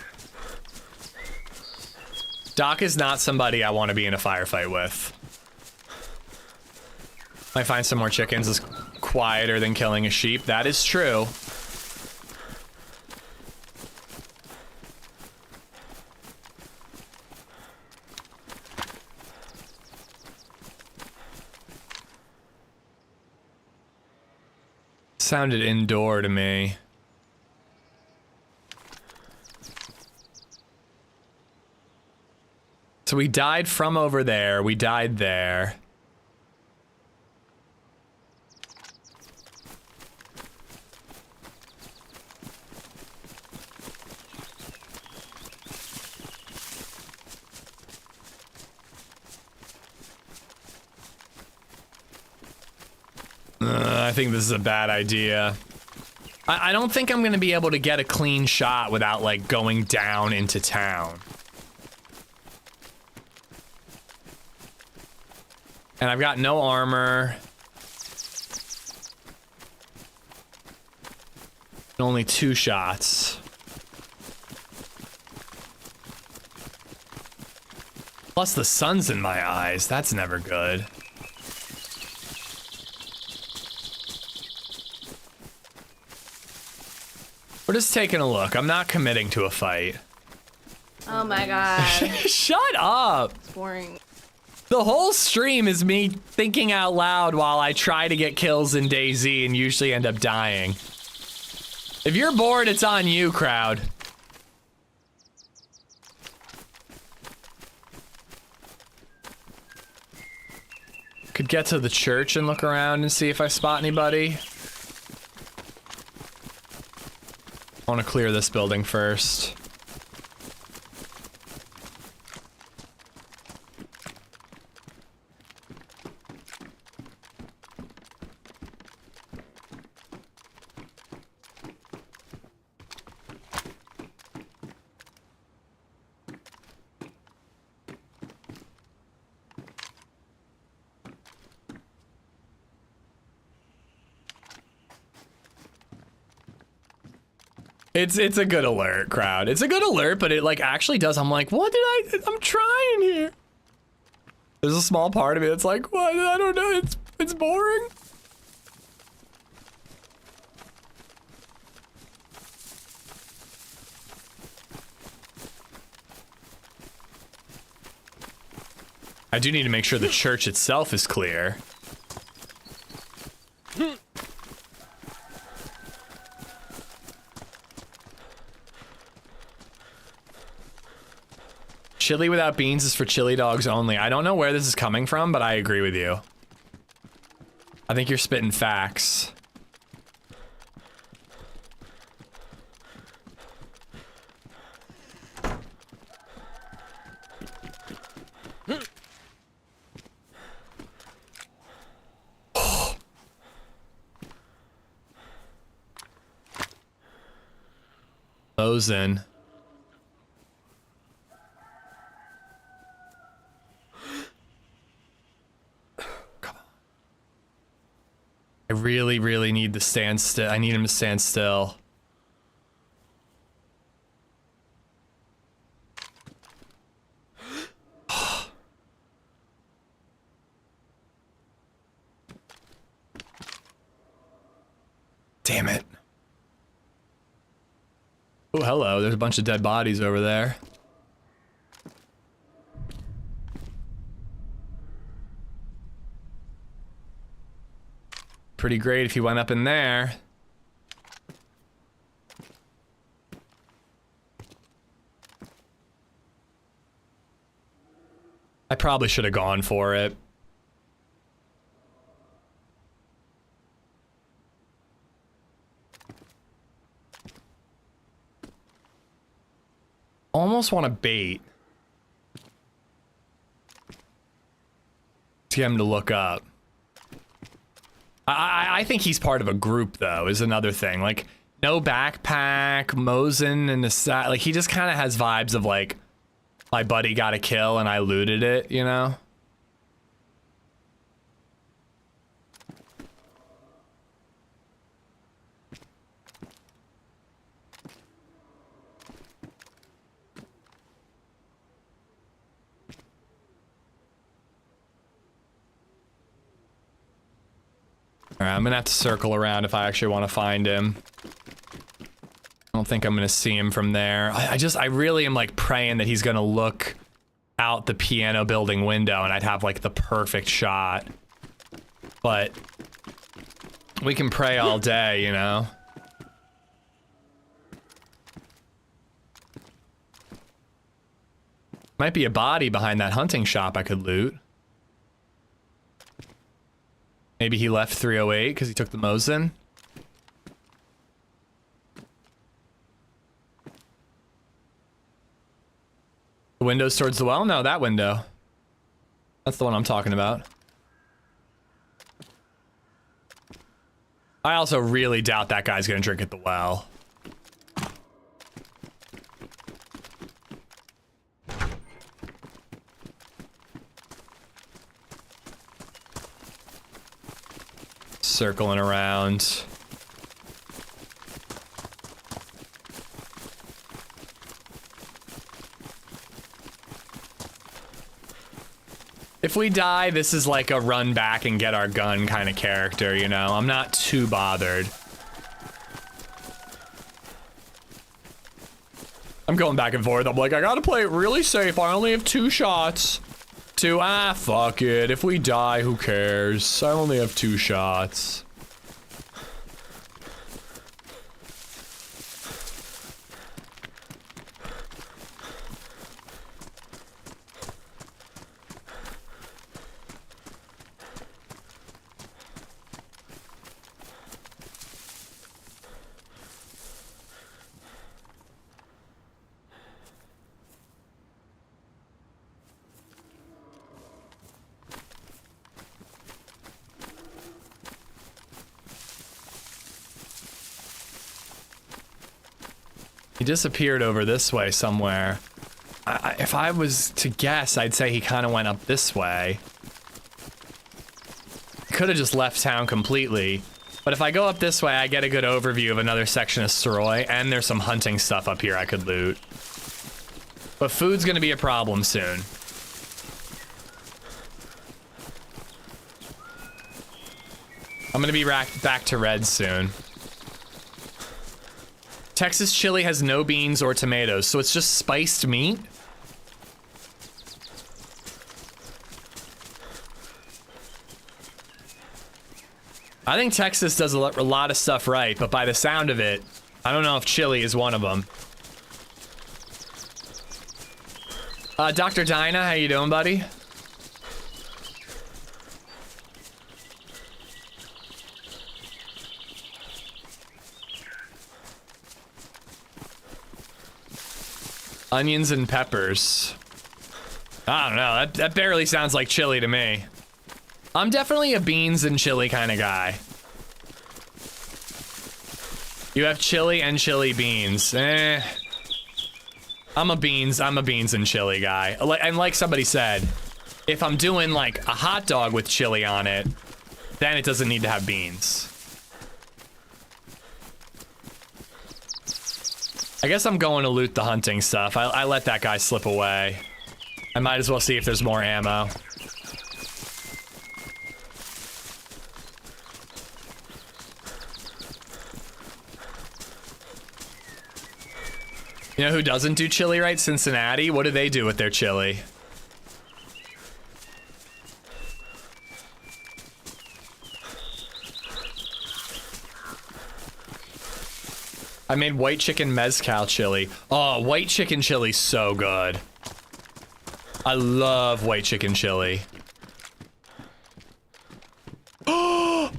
[SPEAKER 2] Doc is not somebody I want to be in a firefight with. Might find some more chickens is quieter than killing a sheep. That is true. Sounded indoor to me. So we died from over there. We died there. I think this is a bad idea. I don't think I'm gonna be able to get a clean shot without like going down into town. And I've got no armor. And only 2 shots. Plus the sun's in my eyes. That's never good. We're just taking a look. I'm not committing to a fight.
[SPEAKER 4] Oh my god.
[SPEAKER 2] Shut up.
[SPEAKER 4] It's boring.
[SPEAKER 2] The whole stream is me thinking out loud while I try to get kills in DayZ and usually end up dying. If you're bored, it's on you, crowd. Could get to the church and look around and see if I spot anybody. I want to clear this building first. It's a good alert, crowd. It's a good alert, but it like actually does. I'm like, what did I'm trying here. There's a small part of it that's like, what? I don't know. It's boring. I do need to make sure the church itself is clear. Chili without beans is for chili dogs only. I don't know where this is coming from, but I agree with you. I think you're spitting facts. Those in. really, really need to stand still. I need him to stand still. Damn it. Oh, hello. There's a bunch of dead bodies over there. Pretty great if he went up in there. I probably should have gone for it. Almost want to bait. To get him to look up. I think he's part of a group, though, is another thing. Like, no backpack, Mosin and the side. Like, he just kind of has vibes of, like, my buddy got a kill and I looted it, you know? Alright, I'm gonna have to circle around if I actually want to find him. I don't think I'm gonna see him from there. I really am like praying that he's gonna look out the piano building window and I'd have like the perfect shot. But we can pray all day, you know? Might be a body behind that hunting shop I could loot. Maybe he left 308 because he took the Mosin. The windows towards the well? No, that window. That's the one I'm talking about. I also really doubt that guy's gonna drink at the well. Circling around. If we die, this is like a run back and get our gun kind of character, you know? I'm not too bothered. I'm going back and forth. I'm like, I gotta play it really safe. I only have 2 shots. Fuck it. If we die, who cares? I only have 2 shots. He disappeared over this way somewhere. If I was to guess, I'd say he kind of went up this way. Could have just left town completely. But if I go up this way, I get a good overview of another section of Soroy, and there's some hunting stuff up here I could loot. But food's gonna be a problem soon. I'm gonna be back to red soon. Texas chili has no beans or tomatoes, so it's just spiced meat? I think Texas does a lot of stuff right, but by the sound of it, I don't know if chili is one of them. Dr. Dinah, how you doing, buddy? Onions and peppers. I don't know, that barely sounds like chili to me. I'm definitely a beans and chili kind of guy. You have chili and chili beans. I'm a beans and chili guy. And like somebody said, if I'm doing like a hot dog with chili on it, then it doesn't need to have beans. I guess I'm going to loot the hunting stuff. I let that guy slip away. I might as well see if there's more ammo. You know who doesn't do chili right? Cincinnati. What do they do with their chili? I made white chicken mezcal chili. Oh, white chicken chili's so good. I love white chicken chili. Oh!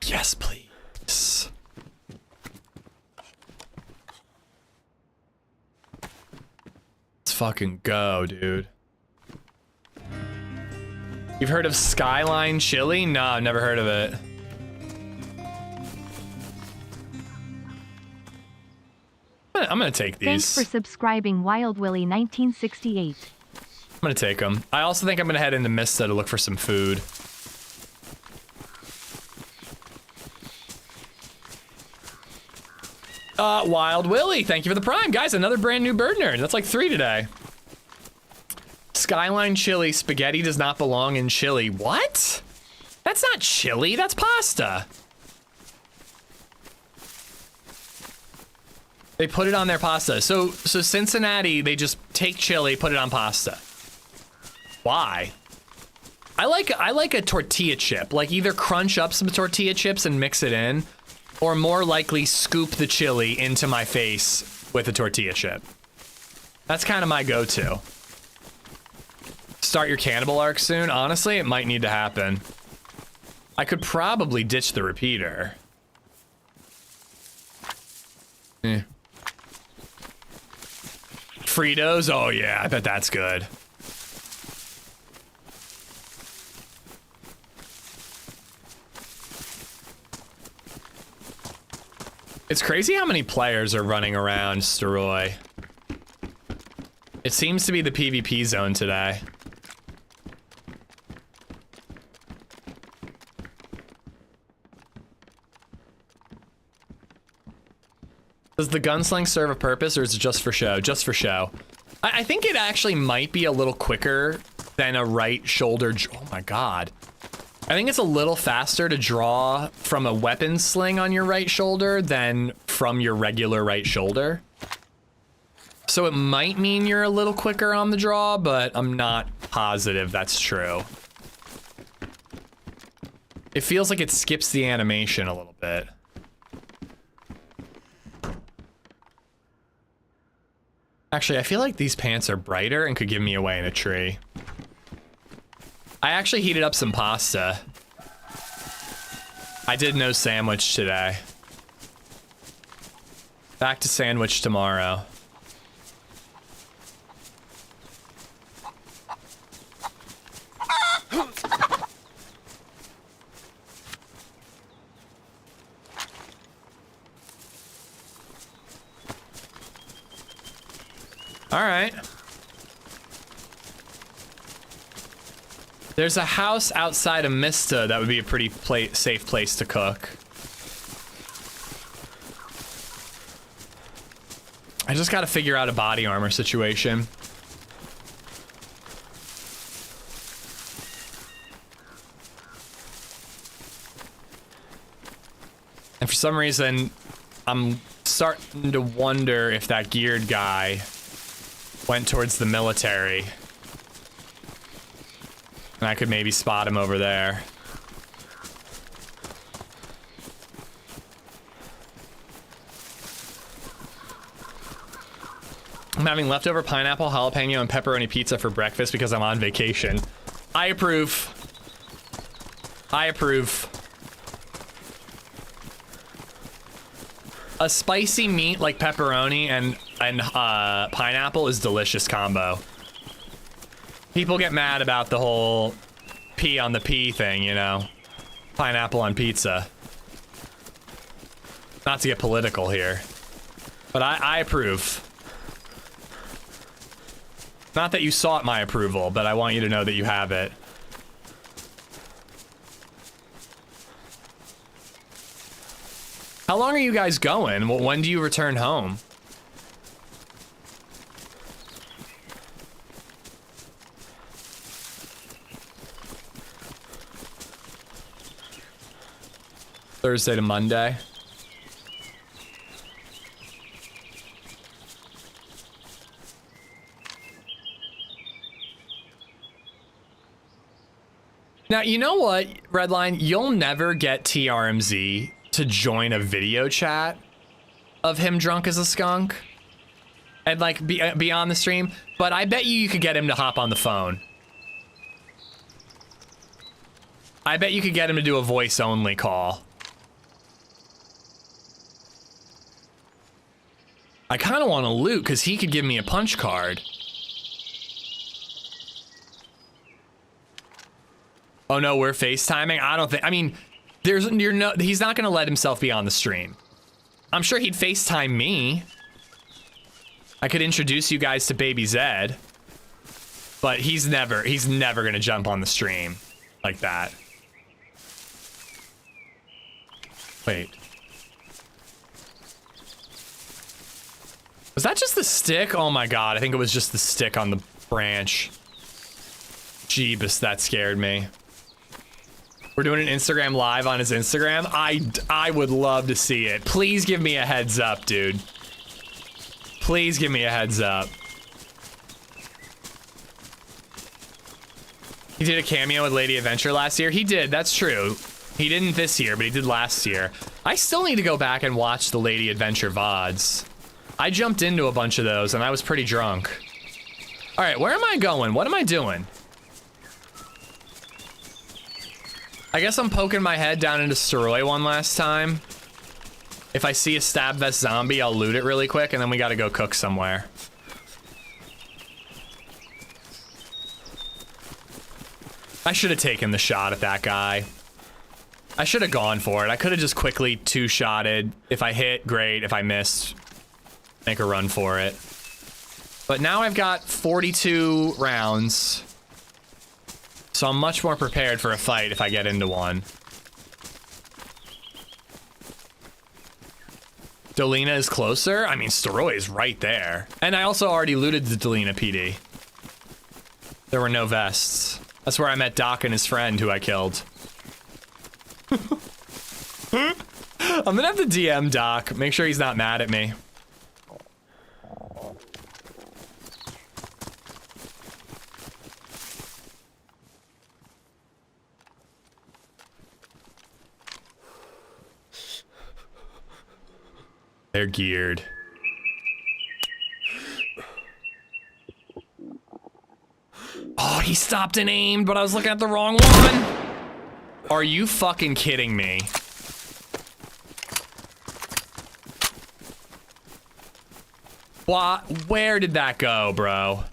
[SPEAKER 2] Yes, please. Let's fucking go, dude. You've heard of Skyline chili? No, I've never heard of it. I'm gonna take these.
[SPEAKER 1] Thanks for subscribing, Wild Willie 1968.
[SPEAKER 2] I'm gonna take them. I also think I'm gonna head into Mista to look for some food. Wild Willie, thank you for the prime. Guys, another brand new bird nerd. That's like 3 today. Skyline chili, spaghetti does not belong in chili. What? That's not chili, that's pasta. They put it on their pasta. So Cincinnati, they just take chili, put it on pasta. Why? I like a tortilla chip. Like either crunch up some tortilla chips and mix it in, or more likely scoop the chili into my face with a tortilla chip. That's kind of my go-to. Start your cannibal arc soon? Honestly, it might need to happen. I could probably ditch the repeater. Eh. Fritos? Oh yeah, I bet that's good. It's crazy how many players are running around Steroy. It seems to be the PvP zone today. Does the gunsling serve a purpose, or is it just for show? Just for show. I think it actually might be a little quicker than a right shoulder. Oh my god. I think it's a little faster to draw from a weapon sling on your right shoulder than from your regular right shoulder. So it might mean you're a little quicker on the draw, but I'm not positive that's true. It feels like it skips the animation a little bit. Actually, I feel like these pants are brighter and could give me away in a tree. I actually heated up some pasta. I did no sandwich today. Back to sandwich tomorrow. All right. There's a house outside of Mista that would be a pretty safe place to cook. I just gotta figure out a body armor situation. And for some reason, I'm starting to wonder if that geared guy went towards the military. And I could maybe spot him over there. I'm having leftover pineapple, jalapeno, and pepperoni pizza for breakfast because I'm on vacation. I approve. I approve. A spicy meat like pepperoni and pineapple is delicious combo. People get mad about the whole pea on the pea thing, you know? Pineapple on pizza. Not to get political here, but I approve. Not that you sought my approval, but I want you to know that you have it. How long are you guys going? When do you return home? Thursday to Monday. Now, you know what, Redline? You'll never get TRMZ to join a video chat of him drunk as a skunk and like be on the stream, but I bet you could get him to hop on the phone. I bet you could get him to do a voice only call. I kind of want to loot because he could give me a punch card. Oh no, we're FaceTiming? I don't think, I mean, he's not gonna let himself be on the stream. I'm sure he'd FaceTime me. I could introduce you guys to BabyZed, but he's never gonna jump on the stream like that. Wait. Was that just the stick? Oh my god, I think it was just the stick on the branch. Jeebus, that scared me. We're doing an Instagram live on his Instagram. I would love to see it. Please give me a heads up, dude. Please give me a heads up. He did a cameo with Lady Adventure last year. He did, that's true. He didn't this year, but he did last year. I still need to go back and watch the Lady Adventure VODs. I jumped into a bunch of those and I was pretty drunk. All right, where am I going? What am I doing? I guess I'm poking my head down into Soroy one last time. If I see a stab vest zombie, I'll loot it really quick and then we gotta go cook somewhere. I should have taken the shot at that guy. I should have gone for it. I could have just quickly two-shotted. If I hit, great. If I missed, make a run for it. But now I've got 42 rounds. So I'm much more prepared for a fight if I get into one. Dolina is closer? I mean, Soroy is right there. And I also already looted the Dolina PD. There were no vests. That's where I met Doc and his friend who I killed. I'm gonna have to DM Doc. Make sure he's not mad at me. They're geared. Oh, he stopped and aimed, but I was looking at the wrong one. Are you fucking kidding me? What? Where did that go, bro?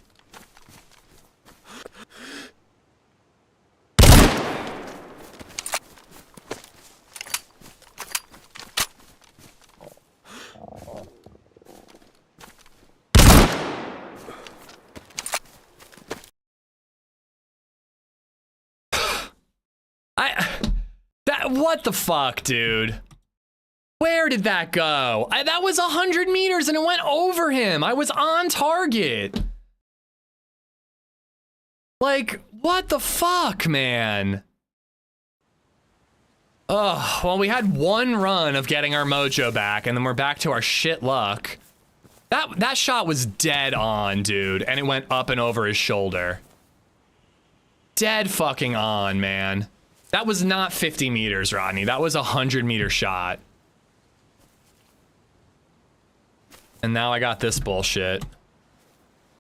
[SPEAKER 2] What the fuck, dude? Where did that go? That was 100 meters and it went over him. I was on target. Like, what the fuck, man? Ugh, well, we had one run of getting our mojo back and then we're back to our shit luck. That shot was dead on, dude, and it went up and over his shoulder. Dead fucking on, man. That was not 50 meters, Rodney. That was a 100-meter shot. And now I got this bullshit.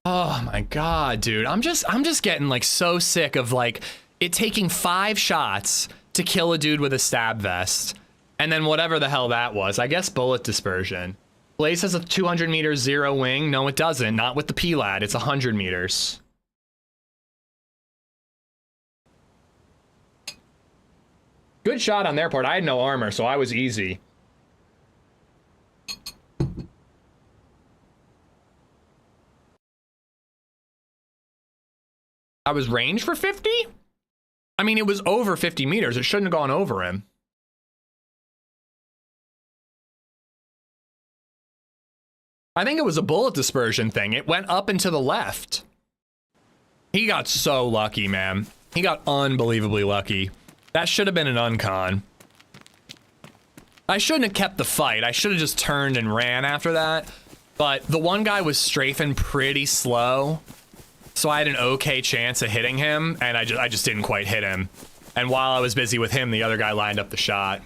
[SPEAKER 2] Oh my god, dude. I'm just getting like so sick of like it taking 5 shots to kill a dude with a stab vest. And then whatever the hell that was. I guess bullet dispersion. PlayZ has a 200 meters zero wing. No, it doesn't. Not with the PLAD. It's 100 meters. Good shot on their part. I had no armor, so I was easy. I was ranged for 50? I mean, it was over 50 meters. It shouldn't have gone over him. I think it was a bullet dispersion thing. It went up and to the left. He got so lucky, man. He got unbelievably lucky. That should have been an uncon. I shouldn't have kept the fight. I should have just turned and ran after that. But the one guy was strafing pretty slow, so I had an okay chance of hitting him, and I just didn't quite hit him. And while I was busy with him, the other guy lined up the shot.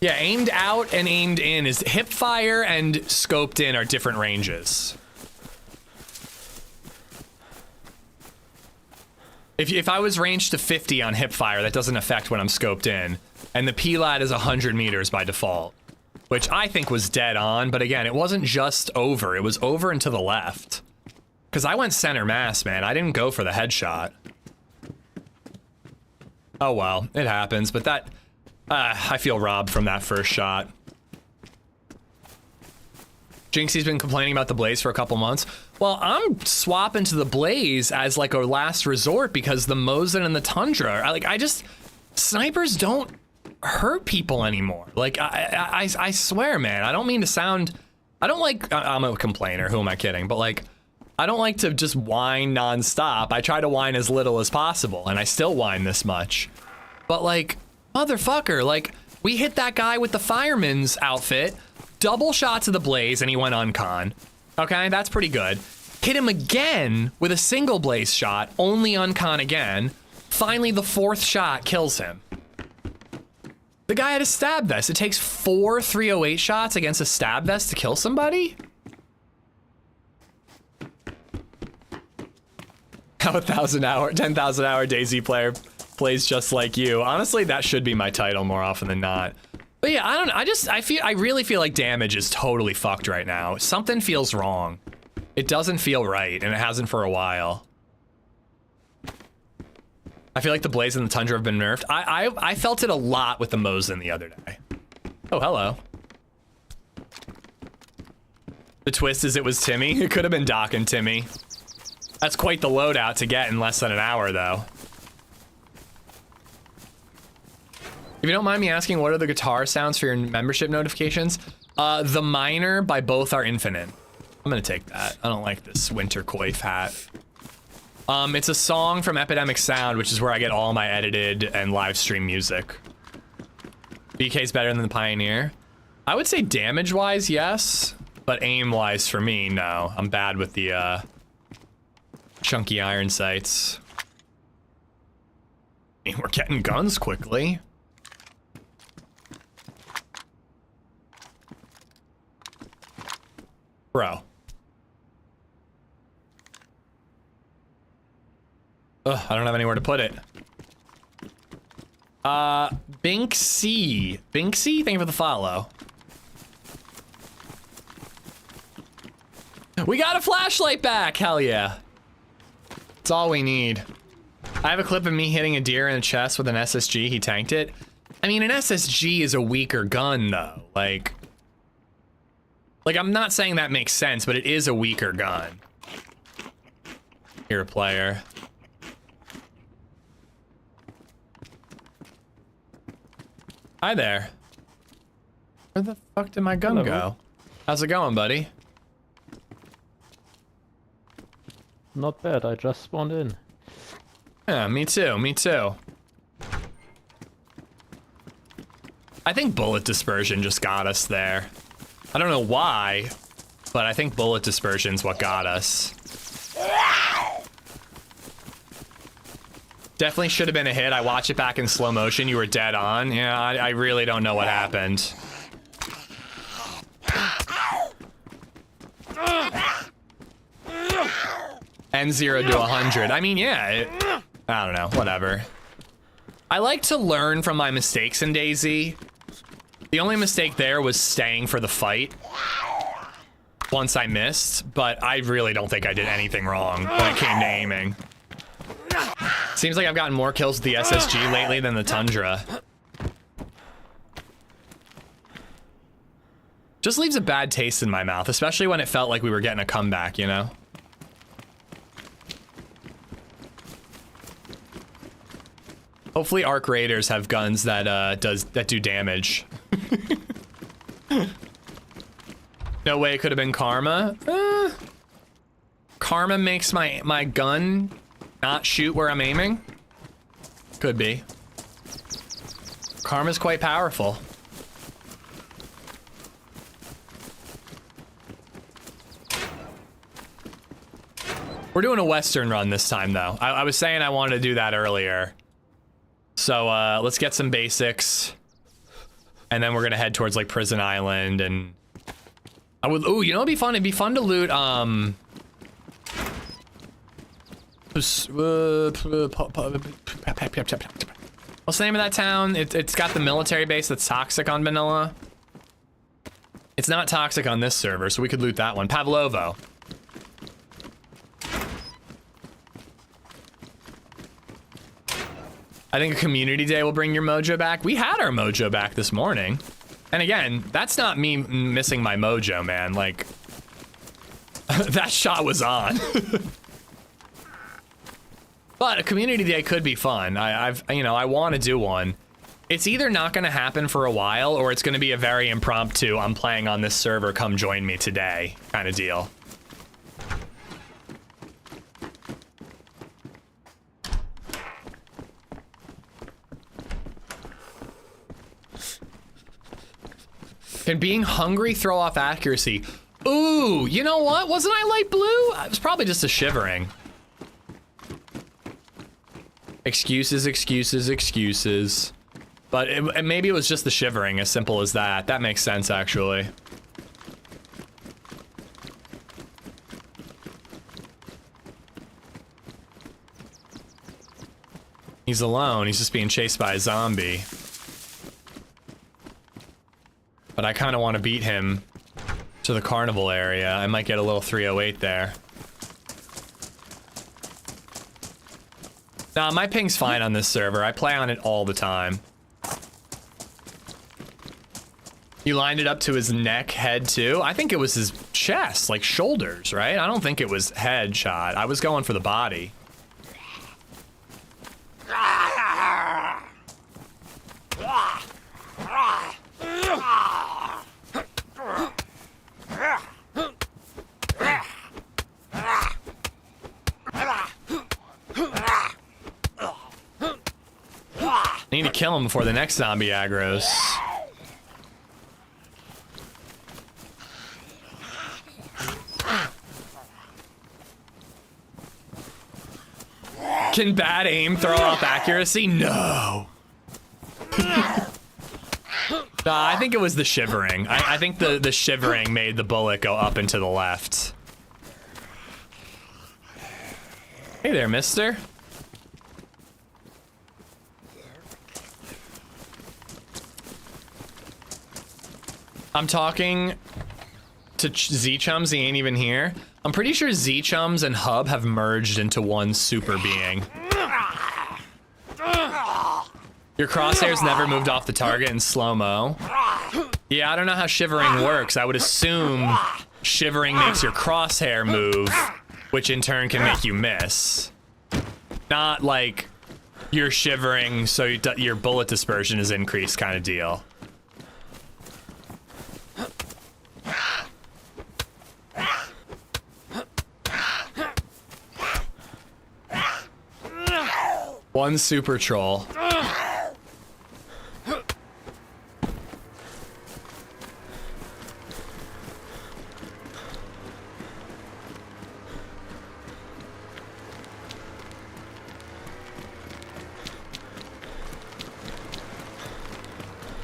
[SPEAKER 2] Yeah, aimed out and aimed in is hip fire and scoped in are different ranges. If I was ranged to 50 on hip fire, that doesn't affect when I'm scoped in. And the PLAD is 100 meters by default, which I think was dead on. But again, it wasn't just over. It was over and to the left. Because I went center mass, man. I didn't go for the headshot. Oh, well, it happens. But that, I feel robbed from that first shot. Jinxie's been complaining about the Blaze for a couple months. Well, I'm swapping to the Blaze as like a last resort because the Mosin and the Tundra are snipers don't hurt people anymore. Like I swear, man, I don't mean to sound, I'm a complainer, who am I kidding? But like, I don't like to just whine nonstop. I try to whine as little as possible, and I still whine this much. But like, motherfucker, like, we hit that guy with the fireman's outfit, double shot to the Blaze, and he went uncon. Okay, that's pretty good. Hit him again with a single Blaze shot, only uncon again. Finally, the fourth shot kills him. The guy had a stab vest. It takes 4 308 shots against a stab vest to kill somebody? How a 10,000 hour DayZ player plays just like you. Honestly, that should be my title more often than not. But yeah, I don't know. I really feel like damage is totally fucked right now. Something feels wrong. It doesn't feel right, and it hasn't for a while. I feel like the Blaze and the Tundra have been nerfed. I felt it a lot with the Mosin the other day. Oh, hello. The twist is it was Timmy. It could have been Doc and Timmy. That's quite the loadout to get in less than an hour, though. If you don't mind me asking, what are the guitar sounds for your membership notifications? The minor by Both Are Infinite. I'm gonna take that. I don't like this winter coif hat. It's a song from Epidemic Sound, which is where I get all my edited and live stream music. BK's better than the Pioneer. I would say damage-wise, yes, but aim-wise for me, no. I'm bad with the chunky iron sights. I mean, we're getting guns quickly. Bro. Ugh, I don't have anywhere to put it. Binksy. Binksy, thank you for the follow. We got a flashlight back, hell yeah. It's all we need. I have a clip of me hitting a deer in the chest with an SSG, he tanked it. I mean, an SSG is a weaker gun though, like I'm not saying that makes sense, but it is a weaker gun. You're a player. Hi there. Where the fuck did my gun go? How's it going, buddy?
[SPEAKER 5] Not bad, I just spawned in.
[SPEAKER 2] Yeah, me too, me too. I think bullet dispersion just got us there. I don't know why, but I think bullet dispersion's what got us. Definitely should have been a hit. I watched it back in slow motion. You were dead on. Yeah, I really don't know what happened. N0 to 100. I mean, yeah, I don't know, whatever. I like to learn from my mistakes in DayZ. The only mistake there was staying for the fight once I missed, but I really don't think I did anything wrong when it came to aiming. Seems like I've gotten more kills with the SSG lately than the Tundra. Just leaves a bad taste in my mouth, especially when it felt like we were getting a comeback, you know? Hopefully Arc Raiders have guns that do damage. No way it could have been Karma. Karma makes my gun not shoot where I'm aiming. Could be. Karma's quite powerful. We're doing a Western run this time, though. I was saying I wanted to do that earlier. So let's get some basics. And then we're gonna head towards like Prison Island and I would, ooh, you know, it'd be fun. It'd be fun to loot, what's the name of that town? It's got the military base that's toxic on vanilla. It's not toxic on this server, so we could loot that one. Pavlovo. I think a community day will bring your mojo back. We had our mojo back this morning. And again, that's not me missing my mojo, man. Like, that shot was on. But a community day could be fun. I want to do one. It's either not going to happen for a while, or it's going to be a very impromptu, I'm playing on this server, come join me today kind of deal. Can being hungry throw off accuracy? Ooh, you know what? Wasn't I light blue? It was probably just a shivering. Excuses, excuses, excuses. But maybe it was just the shivering, as simple as that. That makes sense, actually. He's alone. He's just being chased by a zombie. But I kind of want to beat him to the carnival area. I might get a little 308 there. Nah, my ping's fine on this server. I play on it all the time. You lined it up to his neck, head too? I think it was his chest, like shoulders, right? I don't think it was head shot. I was going for the body. I need to kill him before the next zombie aggroes. Can bad aim throw off accuracy? No. Nah, I think it was the shivering. I think the shivering made the bullet go up and to the left. Hey there, mister. I'm talking to Z-Chums, he ain't even here. I'm pretty sure Z-Chums and Hub have merged into one super being. Your crosshairs never moved off the target in slow-mo. Yeah, I don't know how shivering works. I would assume shivering makes your crosshair move, which in turn can make you miss. Not like you're shivering so your bullet dispersion is increased kind of deal. One super troll.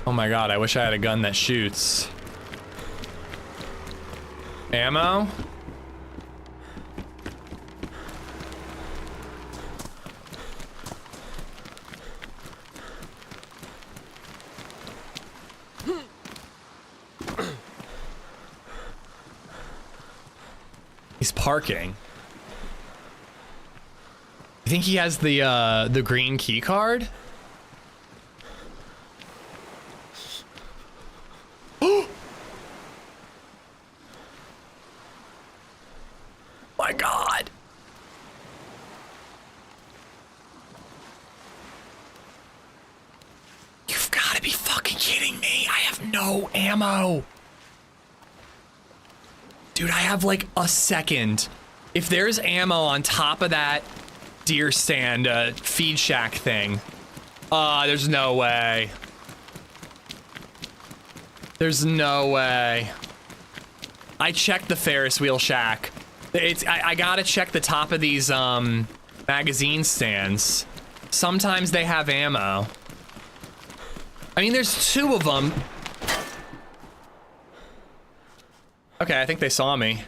[SPEAKER 2] Oh my god, I wish I had a gun that shoots. Ammo? He's parking. You think he has the green key card? My god. You've got to be fucking fucking kidding me? I have no ammo. Dude, I have like a second. If there's ammo on top of that deer stand feed shack thing, there's no way. There's no way. I checked the Ferris wheel shack. I gotta check the top of these magazine stands. Sometimes they have ammo. I mean, there's 2 of them. Okay, I think they saw me.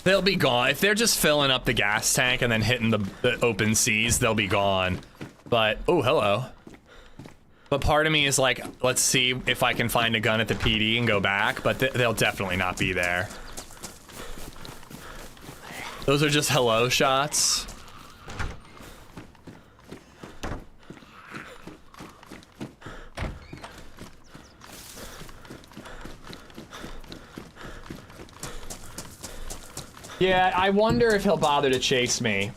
[SPEAKER 2] They'll be gone. If they're just filling up the gas tank and then hitting the open seas, they'll be gone. But, oh, hello. But part of me is like, let's see if I can find a gun at the PD and go back, but they'll definitely not be there. Those are just hello shots. Yeah, I wonder if he'll bother to chase me.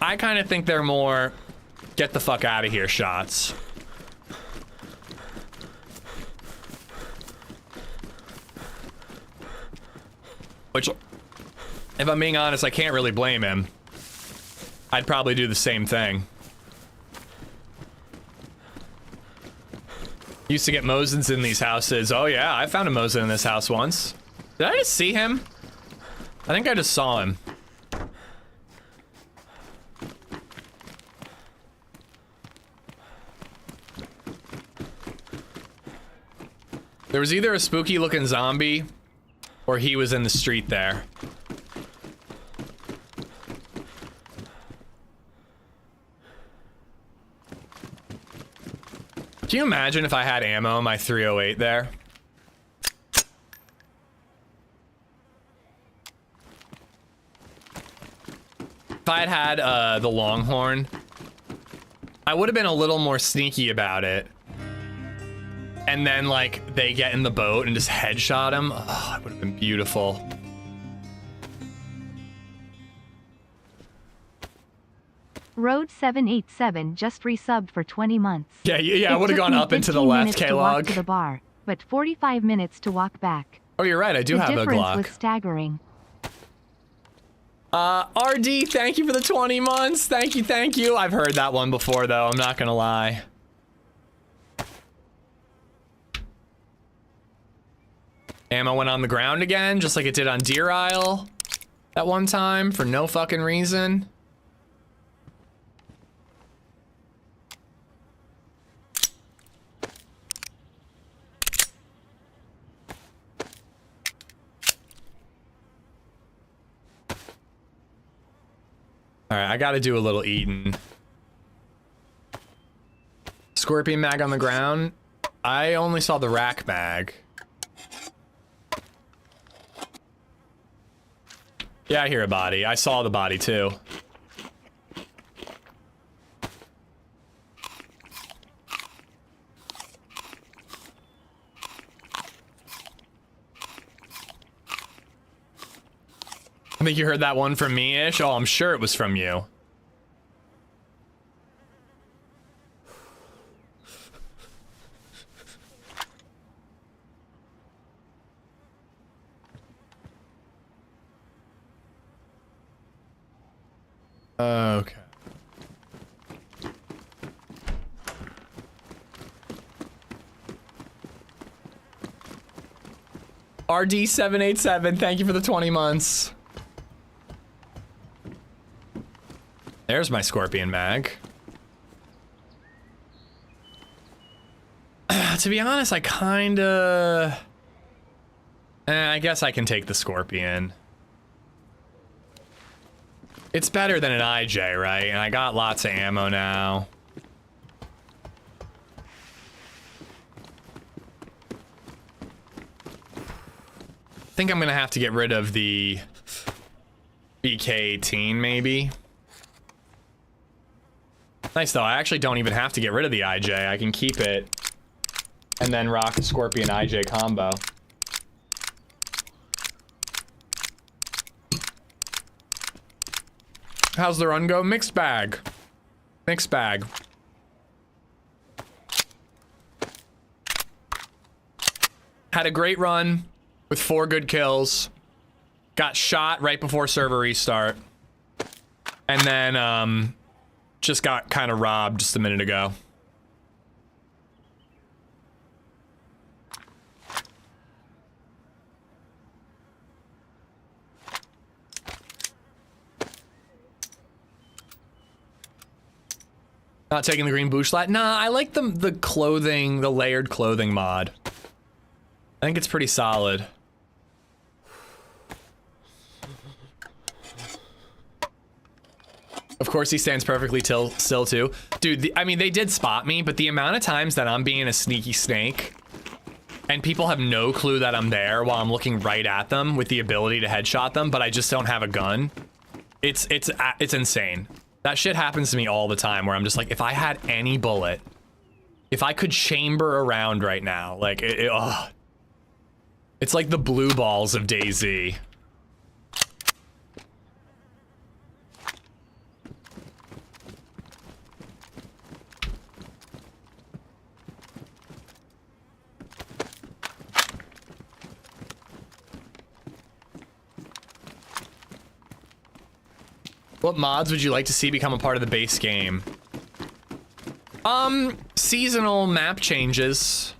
[SPEAKER 2] I kind of think they're more get the fuck out of here shots. Which, if I'm being honest, I can't really blame him. I'd probably do the same thing. Used to get Mosins in these houses. Oh yeah, I found a Mosin in this house once. Did I just see him? I think I just saw him. There was either a spooky looking zombie or he was in the street there. Can you imagine if I had ammo in my 308 there? If I had the Longhorn, I would have been a little more sneaky about it. And then, like, they get in the boat and just headshot him. Oh, it would have been beautiful.
[SPEAKER 1] Road 787 just resubbed for 20 months.
[SPEAKER 2] Yeah, I would have gone up into the left, K-Log.
[SPEAKER 1] To the bar, but 45 minutes to walk back.
[SPEAKER 2] Oh, you're right. I do have a Glock.
[SPEAKER 1] The difference was staggering.
[SPEAKER 2] RD, thank you for the 20 months. Thank you. I've heard that one before, though. I'm not gonna lie. Ammo went on the ground again, just like it did on Deer Isle that one time for no fucking reason. All right, I gotta do a little eating. Scorpion mag on the ground. I only saw the rack mag. Yeah, I hear a body. I saw the body too. I think you heard that one from me, Ish. Oh, I'm sure it was from you. Okay. RD787, thank you for the 20 months. There's my Scorpion mag. To be honest, I kinda... I guess I can take the Scorpion. It's better than an IJ, right? And I got lots of ammo now. I think I'm gonna have to get rid of the BK18 maybe. Nice though, I actually don't even have to get rid of the IJ. I can keep it and then rock the Scorpion IJ combo. How's the run go? Mixed bag. Mixed bag. Had a great run with 4 good kills. Got shot right before server restart. And then just got kind of robbed just a minute ago. Not taking the green bushlat. Nah, I like the clothing, the layered clothing mod. I think it's pretty solid. Of course he stands perfectly still too. Dude, I mean, they did spot me, but the amount of times that I'm being a sneaky snake and people have no clue that I'm there while I'm looking right at them with the ability to headshot them, but I just don't have a gun. It's insane. That shit happens to me all the time where I'm just like, if I had any bullet, if I could chamber around right now, like, it's like the blue balls of DayZ. What mods would you like to see become a part of the base game? Seasonal map changes.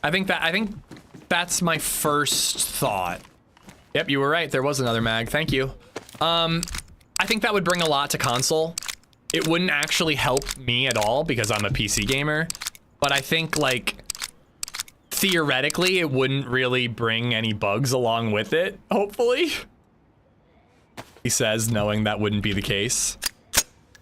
[SPEAKER 2] I think that's my first thought. Yep, you were right. There was another mag. Thank you. I think that would bring a lot to console. It wouldn't actually help me at all because I'm a PC gamer, but I think like theoretically it wouldn't really bring any bugs along with it, hopefully. He says, knowing that wouldn't be the case.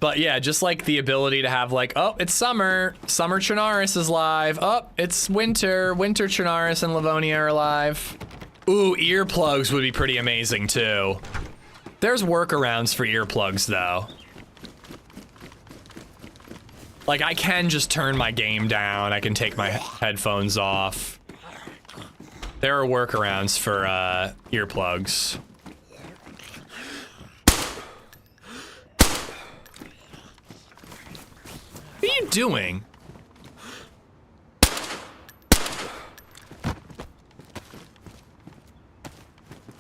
[SPEAKER 2] But yeah, just like the ability to have like, oh, it's summer. Summer Chernarus is live. Oh, it's winter. Winter Chernarus and Livonia are live. Ooh, earplugs would be pretty amazing too. There's workarounds for earplugs though. Like I can just turn my game down. I can take my headphones off. There are workarounds for earplugs. What are you doing?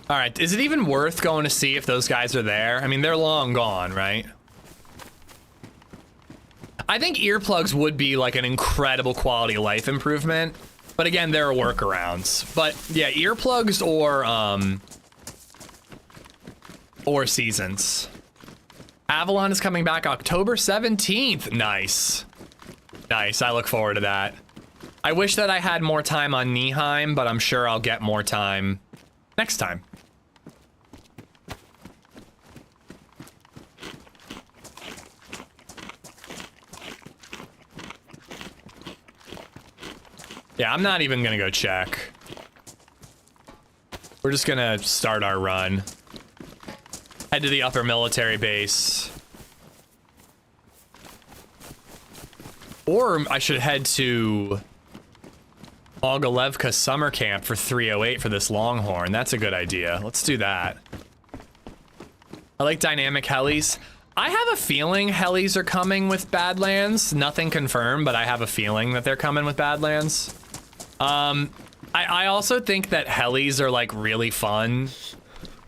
[SPEAKER 2] All right, is it even worth going to see if those guys are there? I mean, they're long gone, right? I think earplugs would be like an incredible quality of life improvement, but again, there are workarounds. But yeah, earplugs or seasons. Avalon is coming back October 17th. Nice. Nice, I look forward to that. I wish that I had more time on Nihheim, but I'm sure I'll get more time next time. Yeah, I'm not even gonna go check. We're just gonna start our run. Head to the upper military base. Or I should head to Mogilevka summer camp for 308 for this Longhorn. That's a good idea. Let's do that. I like dynamic helis. I have a feeling helis are coming with Badlands. Nothing confirmed, but I have a feeling that they're coming with Badlands. I also think that helis are like really fun,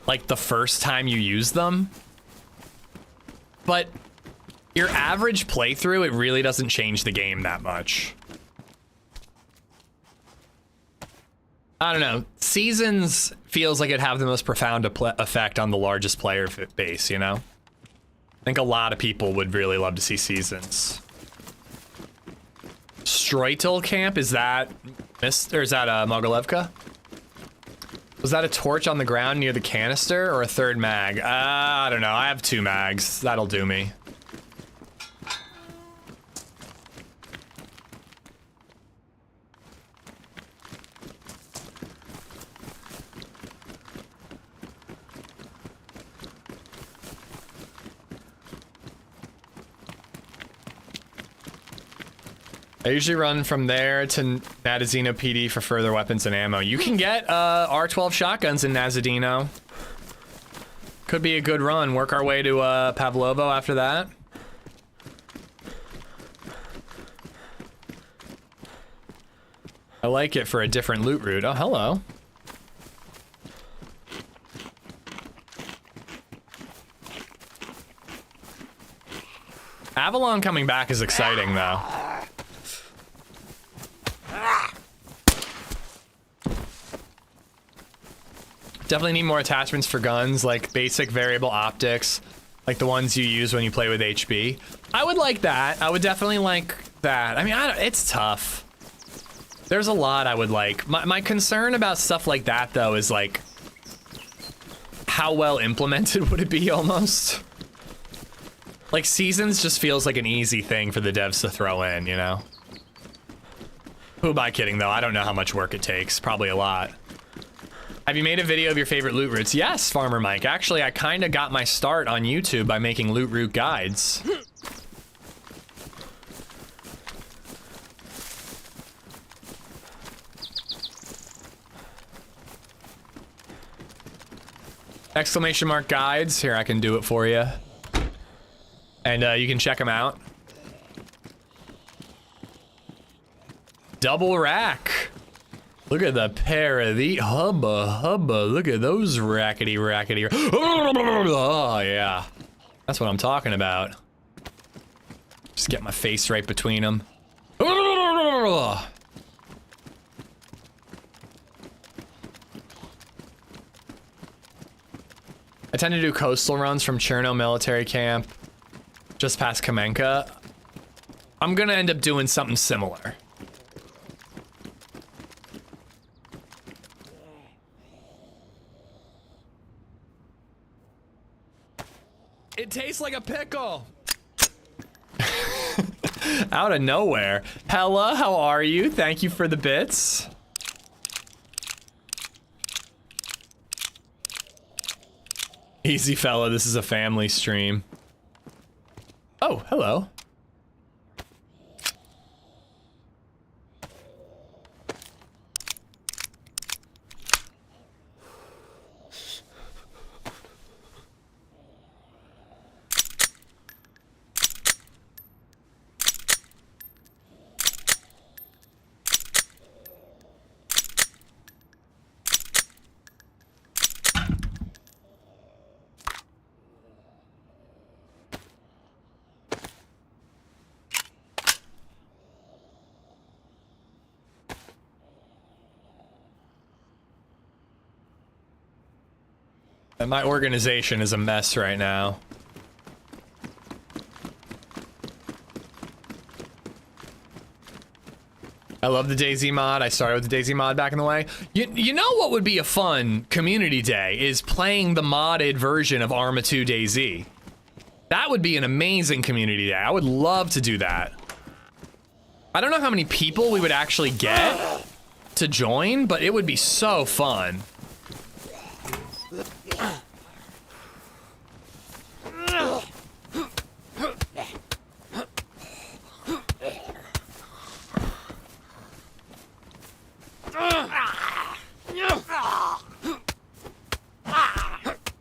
[SPEAKER 2] like the first time you use them. But your average playthrough, it really doesn't change the game that much. I don't know. Seasons feels like it'd have the most profound effect on the largest player base, you know? I think a lot of people would really love to see Seasons. Streutel camp, is that missed, or is that Mogilevka? Was that a torch on the ground near the canister or a third mag? I don't know. I have 2 mags. That'll do me. I usually run from there to Nazadino PD for further weapons and ammo. You can get R12 shotguns in Nazadino. Could be a good run. Work our way to Pavlovo after that. I like it for a different loot route. Oh, hello. Avalon coming back is exciting, though. Definitely need more attachments for guns, like basic variable optics, like the ones you use when you play with HB. I would like that. I would definitely like that. I mean, it's tough. There's a lot I would like. My concern about stuff like that, though, is like, how well implemented would it be almost? Like, seasons just feels like an easy thing for the devs to throw in, you know? Who am I kidding, though? I don't know how much work it takes. Probably a lot. Have you made a video of your favorite loot routes? Yes, Farmer Mike. Actually, I kind of got my start on YouTube by making loot route guides. Exclamation mark guides. Here, I can do it for you. And you can check them out. Double rack. Look at the pair of the hubba. Look at those rackety. Oh yeah, that's what I'm talking about. Just get my face right between them. I tend to do coastal runs from Cherno military camp just past Kamenka. I'm gonna end up doing something similar. It tastes like a pickle. Out of nowhere. Hella, how are you? Thank you for the bits. Easy fella, this is a family stream. Oh, hello. And my organization is a mess right now. I love the DayZ mod. I started with the DayZ mod back in the way. You know what would be a fun community day is playing the modded version of Arma 2 DayZ. That would be an amazing community day. I would love to do that. I don't know how many people we would actually get to join, but it would be so fun.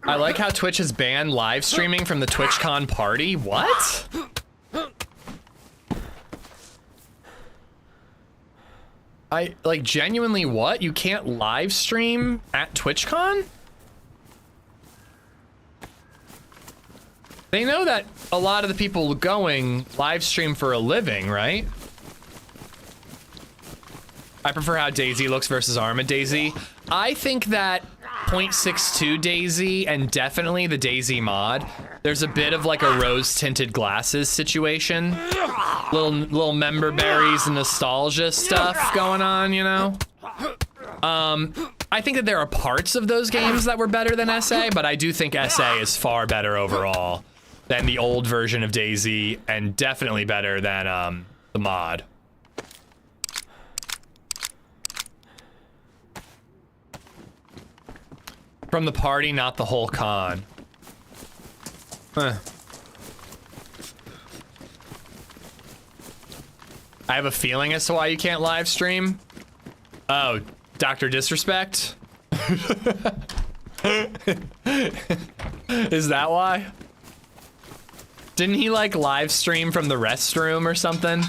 [SPEAKER 2] I like how Twitch has banned live streaming from the TwitchCon party. What? I like genuinely what? You can't live stream at TwitchCon? They know that a lot of the people going live stream for a living, right? I prefer how DayZ looks versus Arma DayZ. I think that 0.62 DayZ and definitely the DayZ mod, there's a bit of like a rose-tinted glasses situation. Little member berries and nostalgia stuff going on, you know? I think that there are parts of those games that were better than SA, but I do think SA is far better overall than the old version of DayZ and definitely better than the mod. From the party, not the whole con. Huh. I have a feeling as to why you can't live stream. Oh, Dr. Disrespect? Is that why? Didn't he like live stream from the restroom or something?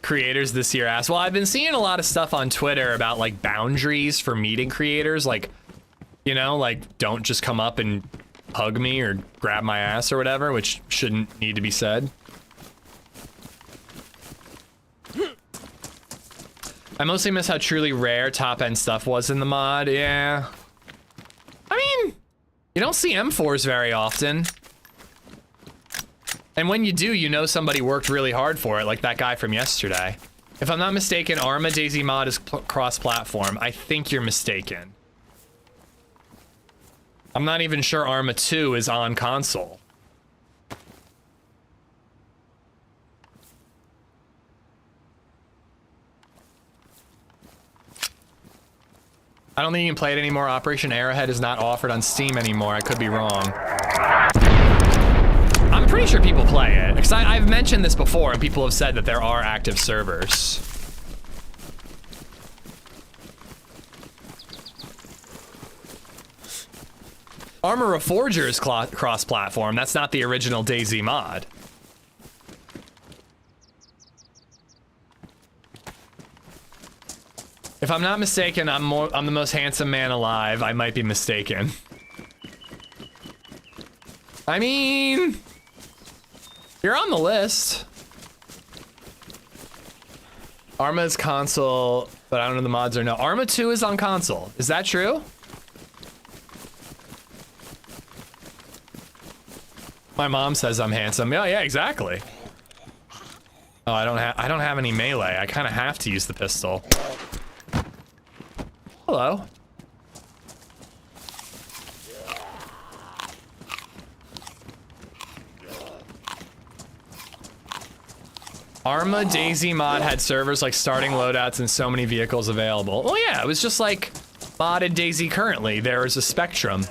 [SPEAKER 2] Creators this year asked. Well, I've been seeing a lot of stuff on Twitter about like boundaries for meeting creators. Like, you know, like don't just come up and hug me or grab my ass or whatever, which shouldn't need to be said. I mostly miss how truly rare top-end stuff was in the mod, yeah. I mean, you don't see M4s very often. And when you do, you know somebody worked really hard for it, like that guy from yesterday. If I'm not mistaken, Arma DayZ mod is cross-platform. I think you're mistaken. I'm not even sure Arma 2 is on console. I don't think you can play it anymore. Operation Arrowhead is not offered on Steam anymore. I could be wrong. I'm pretty sure people play it, because I've mentioned this before, and people have said that there are active servers. Armor Reforger is cross-platform. That's not the original DayZ mod. If I'm not mistaken, I'm the most handsome man alive. I might be mistaken. I mean, you're on the list. Arma's console, but I don't know the mods or no. Arma 2 is on console. Is that true? My mom says I'm handsome. Yeah, yeah, exactly. Oh, I don't have any melee. I kind of have to use the pistol. Hello. Arma DayZ mod had servers like starting loadouts and so many vehicles available. Oh yeah, it was just like modded DayZ currently. There is a spectrum.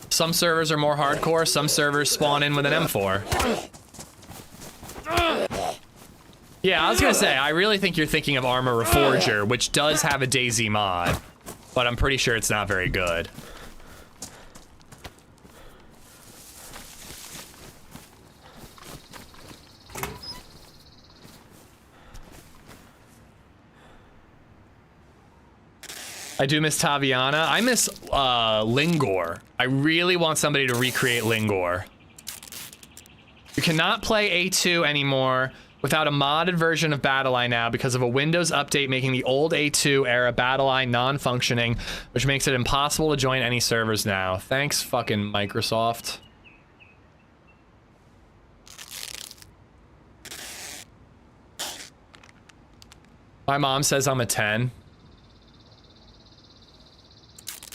[SPEAKER 2] Some servers are more hardcore, some servers spawn in with an M4. Yeah, I was gonna say, I really think you're thinking of Arma Reforger, which does have a DayZ mod, but I'm pretty sure it's not very good. I do miss Taviana. I miss Lingor. I really want somebody to recreate Lingor. You cannot play A2 anymore without a modded version of BattleEye now because of a Windows update making the old A2 era BattleEye non-functioning, which makes it impossible to join any servers now. Thanks, fucking Microsoft. My mom says I'm a 10.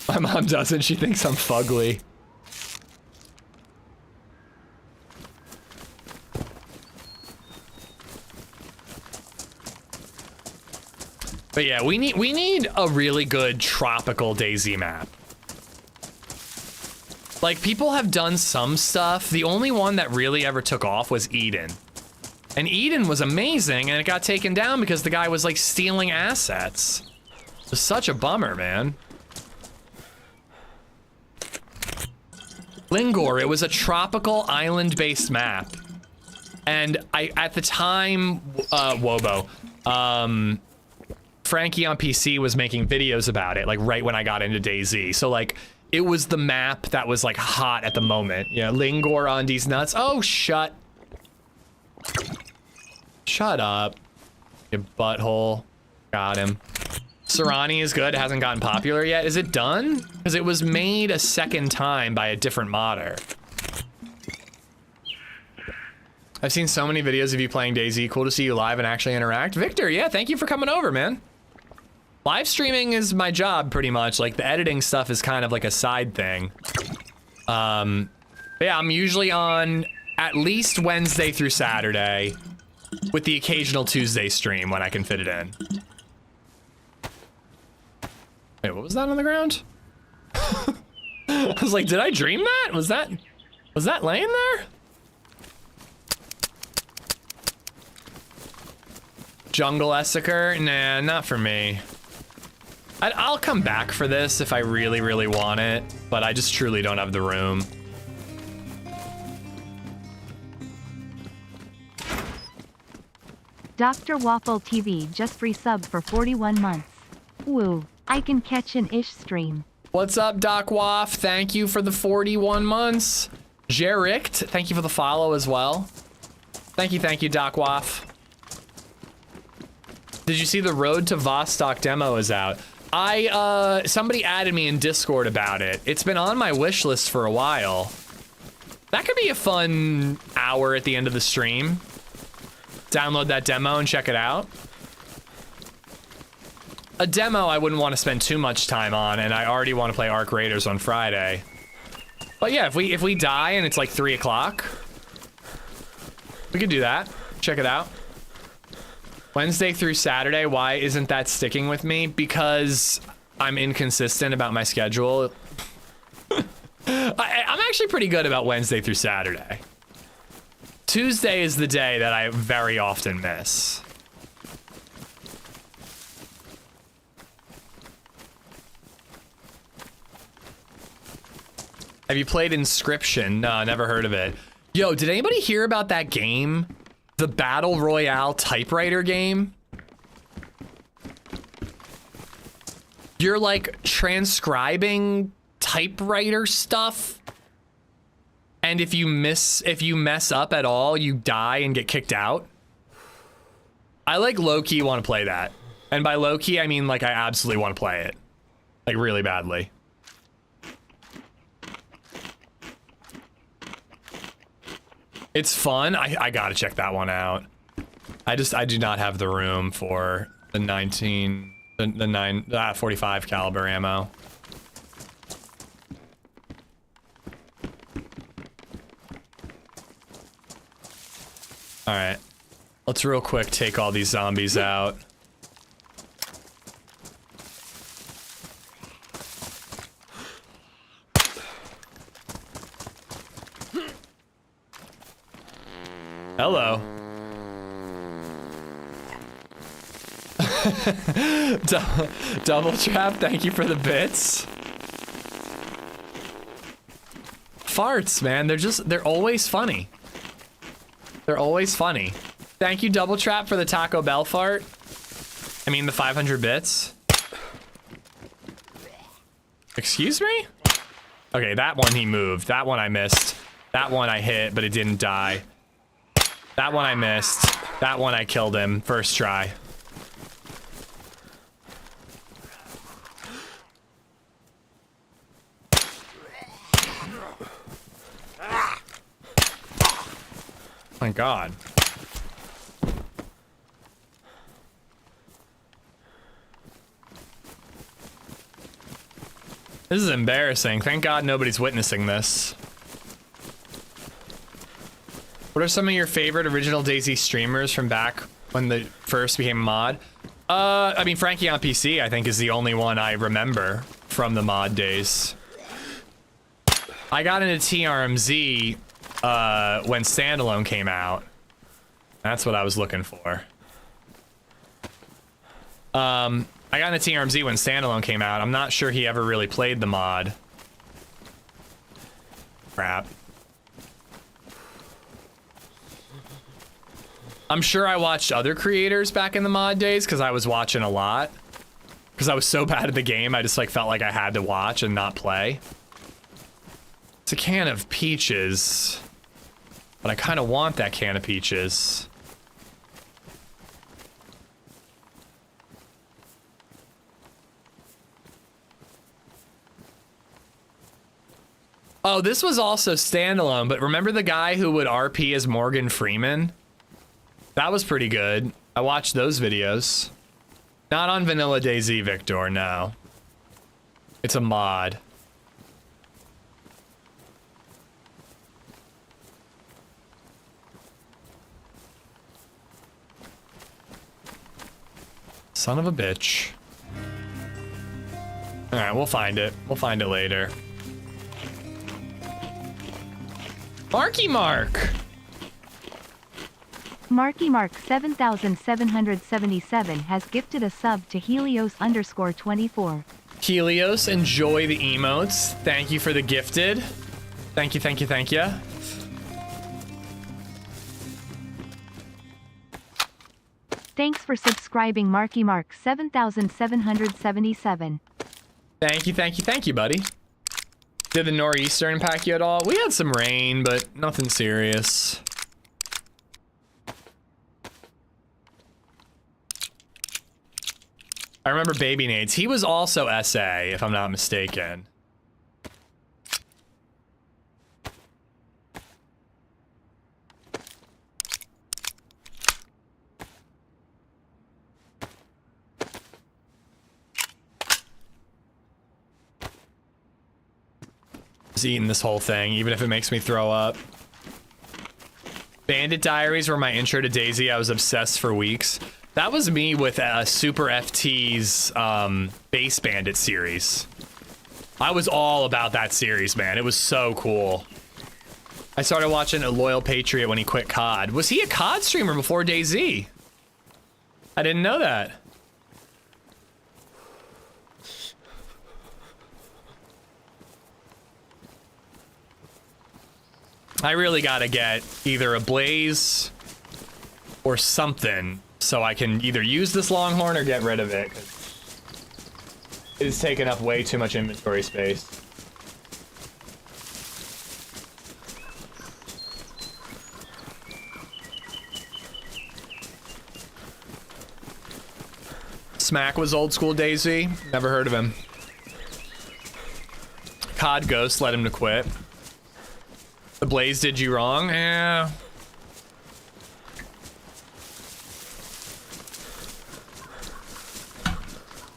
[SPEAKER 2] My mom doesn't. She thinks I'm fugly. But yeah, we need a really good tropical DayZ map. Like, people have done some stuff. The only one that really ever took off was Eden. And Eden was amazing, and it got taken down because the guy was like stealing assets. It was such a bummer, man. Lingor, it was a tropical island-based map. And at the time, Wobo, Frankie on PC was making videos about it, like right when I got into DayZ. So like, it was the map that was like hot at the moment. Yeah, Lingor on these nuts. Oh, shut up, you butthole. Got him. Serrani is good, it hasn't gotten popular yet. Is it done? Because it was made a second time by a different modder. I've seen so many videos of you playing DayZ. Cool to see you live and actually interact. Victor, yeah, thank you for coming over, man. Live streaming is my job, pretty much. Like, the editing stuff is kind of like a side thing. But yeah, I'm usually on at least Wednesday through Saturday, with the occasional Tuesday stream when I can fit it in. Wait, what was that on the ground? I was like, did I dream that? Was that laying there? Jungle Essiker? Nah, not for me. I'll come back for this if I really, really want it, but I just truly don't have the room.
[SPEAKER 1] Dr. Waffle TV just resubbed for 41 months. Woo, I can catch an ish stream.
[SPEAKER 2] What's up, Doc Waff? Thank you for the 41 months. Jericht, thank you for the follow as well. Thank you, Doc Waff. Did you see the Road to Vostok demo is out? Somebody added me in Discord about it. It's been on my wish list for a while. That could be a fun hour at the end of the stream. Download that demo and check it out. A demo I wouldn't want to spend too much time on, and I already want to play Arc Raiders on Friday. But yeah, if we die and it's like 3 o'clock, we could do that. Check it out. Wednesday through Saturday, why isn't that sticking with me? Because I'm inconsistent about my schedule. I'm actually pretty good about Wednesday through Saturday. Tuesday is the day that I very often miss. Have you played Inscription? No, never heard of it. Yo, did anybody hear about that game? The Battle Royale typewriter game? You're like transcribing typewriter stuff, and if you mess up at all, you die and get kicked out. I like low-key want to play that. And by low-key, I mean like I absolutely want to play it. Like really badly. It's fun. I gotta check that one out. I do not have the room for the 45 caliber ammo. All right, let's real quick take all these zombies out. Hello. Double Trap, thank you for the bits. Farts, man, they're always funny. They're always funny. Thank you, Double Trap, for the Taco Bell fart. I mean, the 500 bits. Excuse me? Okay, that one he moved. That one I missed. That one I hit, but it didn't die. That one I missed. That one I killed him. First try. My God. This is embarrassing. Thank God nobody's witnessing this. What are some of your favorite original DayZ streamers from back when they first became a mod? I mean, Frankie on PC, I think, is the only one I remember from the mod days. I got into TRMZ when Standalone came out. That's what I was looking for. I got into TRMZ when Standalone came out. I'm not sure he ever really played the mod. Crap. I'm sure I watched other creators back in the mod days because I was watching a lot. Because I was so bad at the game, I just like felt like I had to watch and not play. It's a can of peaches. But I kind of want that can of peaches. Oh, this was also Standalone, but remember the guy who would RP as Morgan Freeman? That was pretty good. I watched those videos. Not on Vanilla DayZ, Victor, no. It's a mod. Son of a bitch. Alright, we'll find it. We'll find it later. Marky Mark!
[SPEAKER 1] Marky Mark 7777 has gifted a sub to Helios_24.
[SPEAKER 2] Helios, enjoy the emotes. Thank you for the gifted. Thank you, thank you, thank you.
[SPEAKER 1] Thanks for subscribing, Marky Mark 7777.
[SPEAKER 2] Thank you, thank you, thank you, buddy. Did the nor'easter impact you at all? We had some rain, but nothing serious. I remember Baby Nades. He was also SA, if I'm not mistaken. Just eating this whole thing, even if it makes me throw up. Bandit Diaries were my intro to DayZ. I was obsessed for weeks. That was me with Super FT's Base Bandit series. I was all about that series, man. It was so cool. I started watching A Loyal Patriot when he quit COD. Was he a COD streamer before DayZ? I didn't know that. I really gotta get either a Blaze or something so I can either use this Longhorn or get rid of it, 'cause it is taking up way too much inventory space. Smack was old school DayZ. Never heard of him. COD Ghost led him to quit. The Blaze did you wrong? Yeah.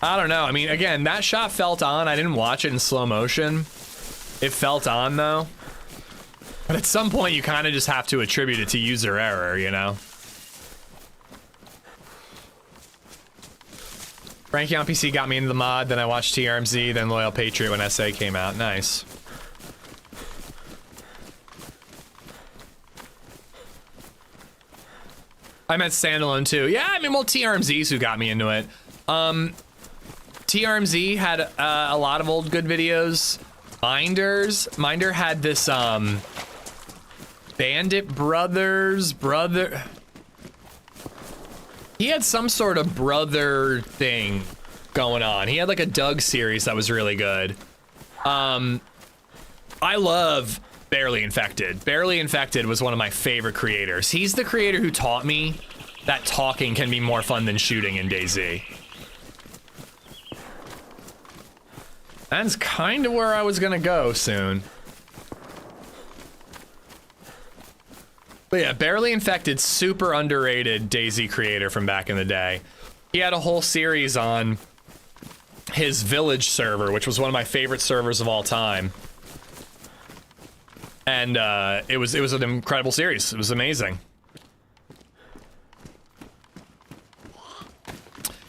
[SPEAKER 2] I don't know. I mean, again, that shot felt on. I didn't watch it in slow motion. It felt on, though. But at some point, you kind of just have to attribute it to user error, you know? Frankie on PC got me into the mod, then I watched TRMZ, then Loyal Patriot when SA came out. Nice. I meant standalone too. Yeah, I mean, well, TRMZ's who got me into it. TRMZ had a lot of old good videos. Minder had this Bandit Brothers brother. He had some sort of brother thing going on. He had like a Doug series that was really good. I love Barely Infected. Barely Infected was one of my favorite creators. He's the creator who taught me that talking can be more fun than shooting in DayZ. That's kind of where I was gonna go soon. But yeah, Barely Infected, super underrated DayZ creator from back in the day. He had a whole series on his Village server, which was one of my favorite servers of all time. And it was an incredible series. It was amazing.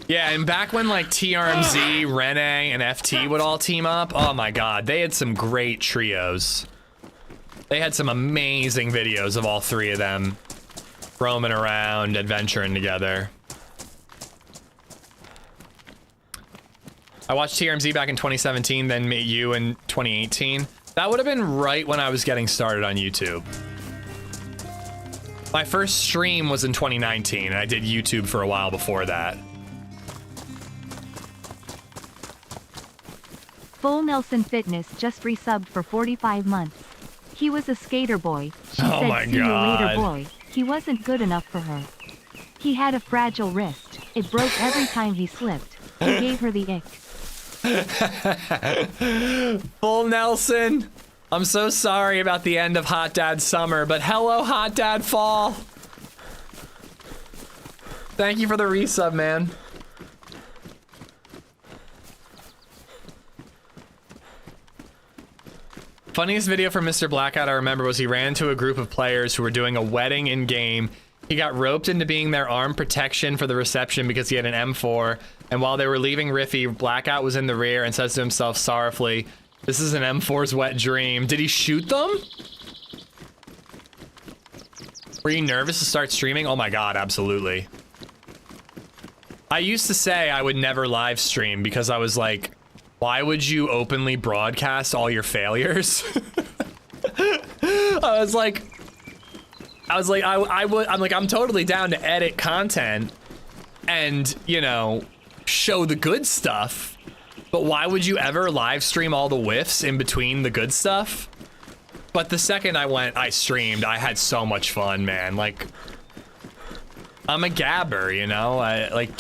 [SPEAKER 2] Yeah, and back when like TRMZ, Rene, and FT would all team up, oh my god, they had some great trios. They had some amazing videos of all three of them roaming around, adventuring together. I watched TRMZ back in 2017, then met you in 2018. That would have been right when I was getting started on YouTube. My first stream was in 2019, and I did YouTube for a while before that.
[SPEAKER 1] Full Nelson Fitness just resubbed for 45 months. He was a skater boy. She
[SPEAKER 2] Oh
[SPEAKER 1] said,
[SPEAKER 2] my
[SPEAKER 1] see you later,
[SPEAKER 2] God.
[SPEAKER 1] boy. He wasn't good enough for her. He had a fragile wrist. It broke every time he slipped. He gave her the ick.
[SPEAKER 2] Full Nelson, I'm so sorry about the end of Hot Dad Summer, but hello, Hot Dad Fall. Thank you for the resub, man. Funniest video from Mr. Blackout I remember was he ran into a group of players who were doing a wedding in game. He got roped into being their armed protection for the reception because he had an M4. And while they were leaving Riffy, Blackout was in the rear and says to himself sorrowfully, "This is an M4's wet dream." Did he shoot them? Were you nervous to start streaming? Oh my god, absolutely. I used to say I would never live stream because I was like, why would you openly broadcast all your failures? I'm totally down to edit content and, you know, show the good stuff. But why would you ever live stream all the whiffs in between the good stuff? But the second I streamed, I had so much fun, man. Like, I'm a gabber, you know? I like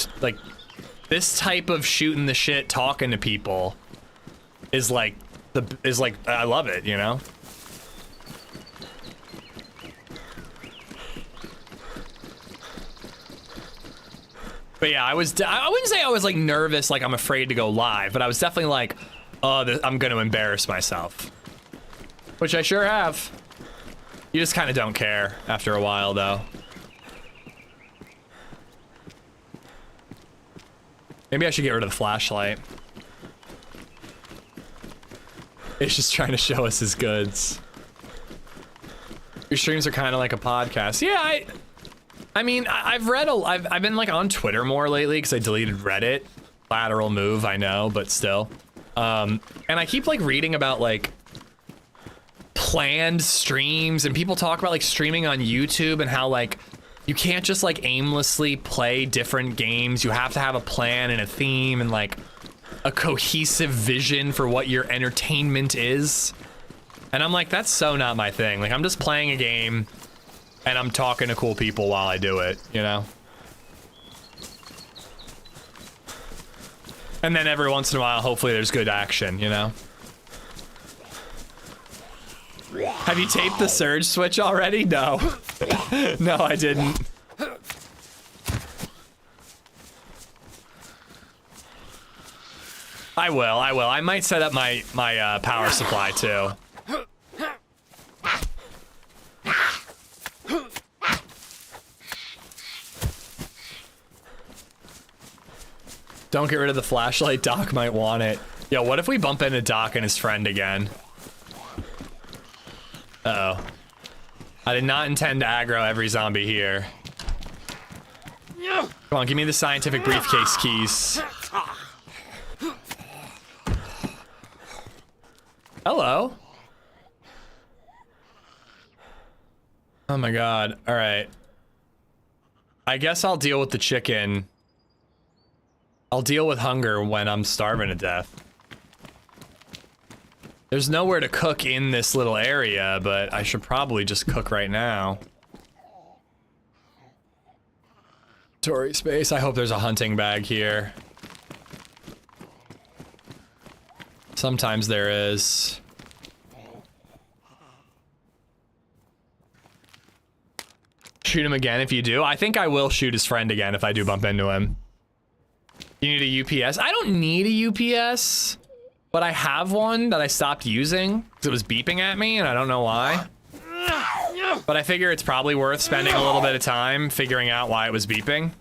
[SPEAKER 2] this type of shooting the shit, talking to people is like I love it, you know? But yeah, I wouldn't say I was like nervous, like I'm afraid to go live, but I was definitely like, oh, I'm gonna embarrass myself. Which I sure have. You just kind of don't care after a while, though. Maybe I should get rid of the flashlight. It's just trying to show us his goods. Your streams are kind of like a podcast. Yeah, I mean, I've been like on Twitter more lately because I deleted Reddit. Lateral move, I know, but still. And I keep like reading about like planned streams, and people talk about like streaming on YouTube and how like you can't just like aimlessly play different games. You have to have a plan and a theme and like a cohesive vision for what your entertainment is. And I'm like, that's so not my thing. Like, I'm just playing a game and I'm talking to cool people while I do it, you know? And then every once in a while, hopefully there's good action, you know? Have you taped the surge switch already? No. No, I didn't. I will. I might set up my power supply too. Don't get rid of the flashlight. Doc might want it. Yo, what if we bump into Doc and his friend again? Uh-oh. I did not intend to aggro every zombie here. Come on, give me the scientific briefcase keys. Hello. Oh my god. All right. I guess I'll deal with the chicken. I'll deal with hunger when I'm starving to death. There's nowhere to cook in this little area, but I should probably just cook right now. Tory space. I hope there's a hunting bag here. Sometimes there is. Shoot him again if you do. I think I will shoot his friend again if I do bump into him. You need a UPS? I don't need a UPS. But I have one that I stopped using because it was beeping at me and I don't know why. But I figure it's probably worth spending a little bit of time figuring out why it was beeping.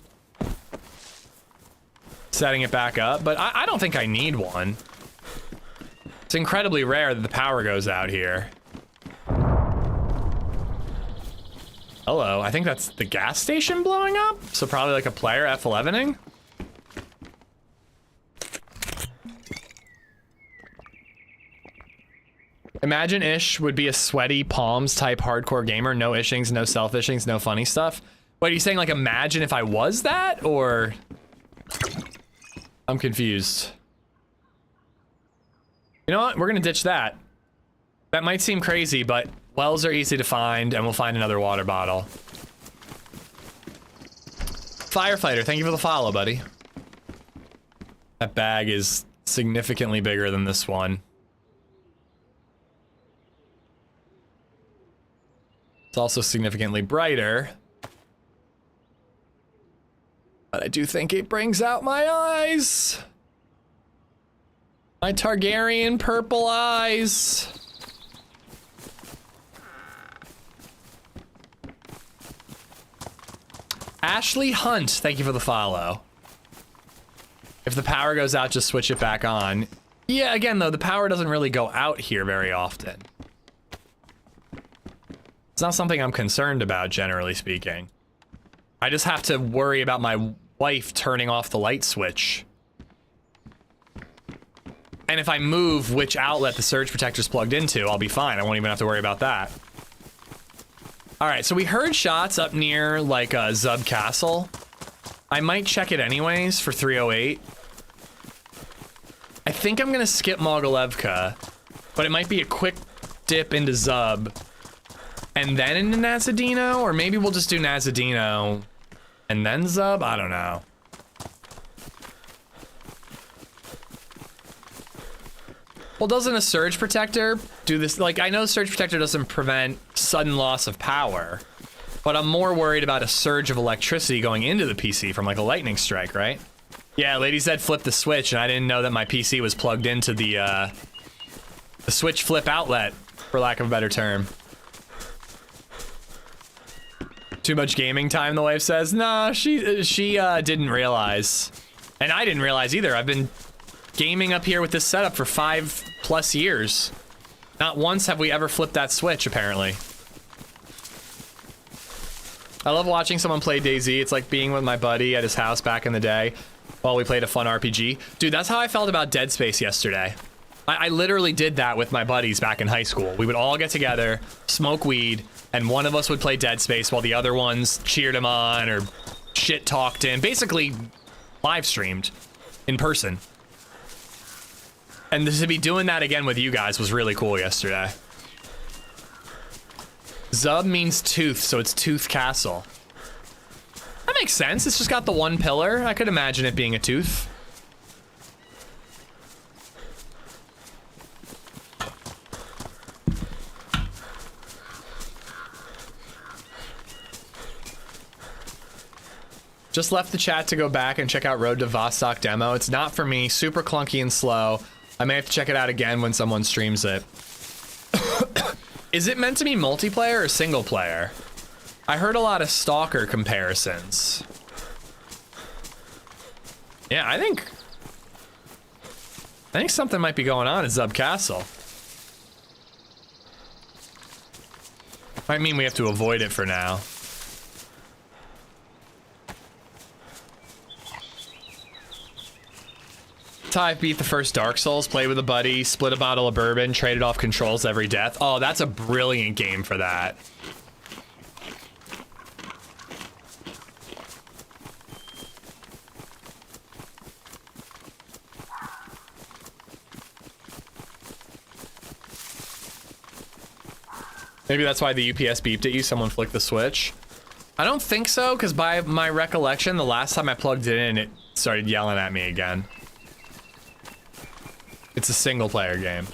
[SPEAKER 2] Setting it back up, but I don't think I need one. It's incredibly rare that the power goes out here. Hello, I think that's the gas station blowing up? So probably like a player F11ing? Imagine Ish would be a sweaty palms type hardcore gamer, no ishings, no self-ishings, no funny stuff. What are you saying, like imagine if I was that, or? I'm confused. You know what, we're gonna ditch that. That might seem crazy, but wells are easy to find and we'll find another water bottle. Firefighter, thank you for the follow, buddy. That bag is significantly bigger than this one. It's also significantly brighter. But I do think it brings out my eyes. My Targaryen purple eyes. Ashley Hunt, thank you for the follow. If the power goes out, just switch it back on. Yeah, again though, the power doesn't really go out here very often. It's not something I'm concerned about, generally speaking. I just have to worry about my wife turning off the light switch. And if I move which outlet the surge protector's plugged into, I'll be fine. I won't even have to worry about that. All right, so we heard shots up near like Zub Castle. I might check it anyways for 308. I think I'm gonna skip Mogilevka, but it might be a quick dip into Zub and then into Nazadino, or maybe we'll just do Nazadino and then Zub. I don't know. Well, doesn't a surge protector do this? Like, I know surge protector doesn't prevent sudden loss of power, but I'm more worried about a surge of electricity going into the PC from like a lightning strike, right? Yeah, LadyZed flipped the switch, and I didn't know that my PC was plugged into the switch flip outlet, for lack of a better term. Too much gaming time, the wife says. Nah, she didn't realize, and I didn't realize either. I've been gaming up here with this setup for 5+ years. Not once have we ever flipped that switch, apparently. I love watching someone play DayZ. It's like being with my buddy at his house back in the day while we played a fun RPG. Dude, that's how I felt about Dead Space yesterday. I literally did that with my buddies back in high school. We would all get together, smoke weed, and one of us would play Dead Space while the other ones cheered him on or shit talked him. Basically, live streamed in person. And to be doing that again with you guys was really cool yesterday. Zub means tooth, so it's Tooth Castle. That makes sense. It's just got the one pillar. I could imagine it being a tooth. Just left the chat to go back and check out Road to Vostok demo. It's not for me. Super clunky and slow. I may have to check it out again when someone streams it. Is it meant to be multiplayer or single player? I heard a lot of Stalker comparisons. Yeah, I think something might be going on at Zub Castle. Might mean we have to avoid it for now. That's how I beat the first Dark Souls. Played with a buddy, split a bottle of bourbon, traded off controls every death. Oh, that's a brilliant game for that. Maybe that's why the UPS beeped at you. Someone flicked the switch. I don't think so, because by my recollection, the last time I plugged it in, it started yelling at me again. It's a single player game.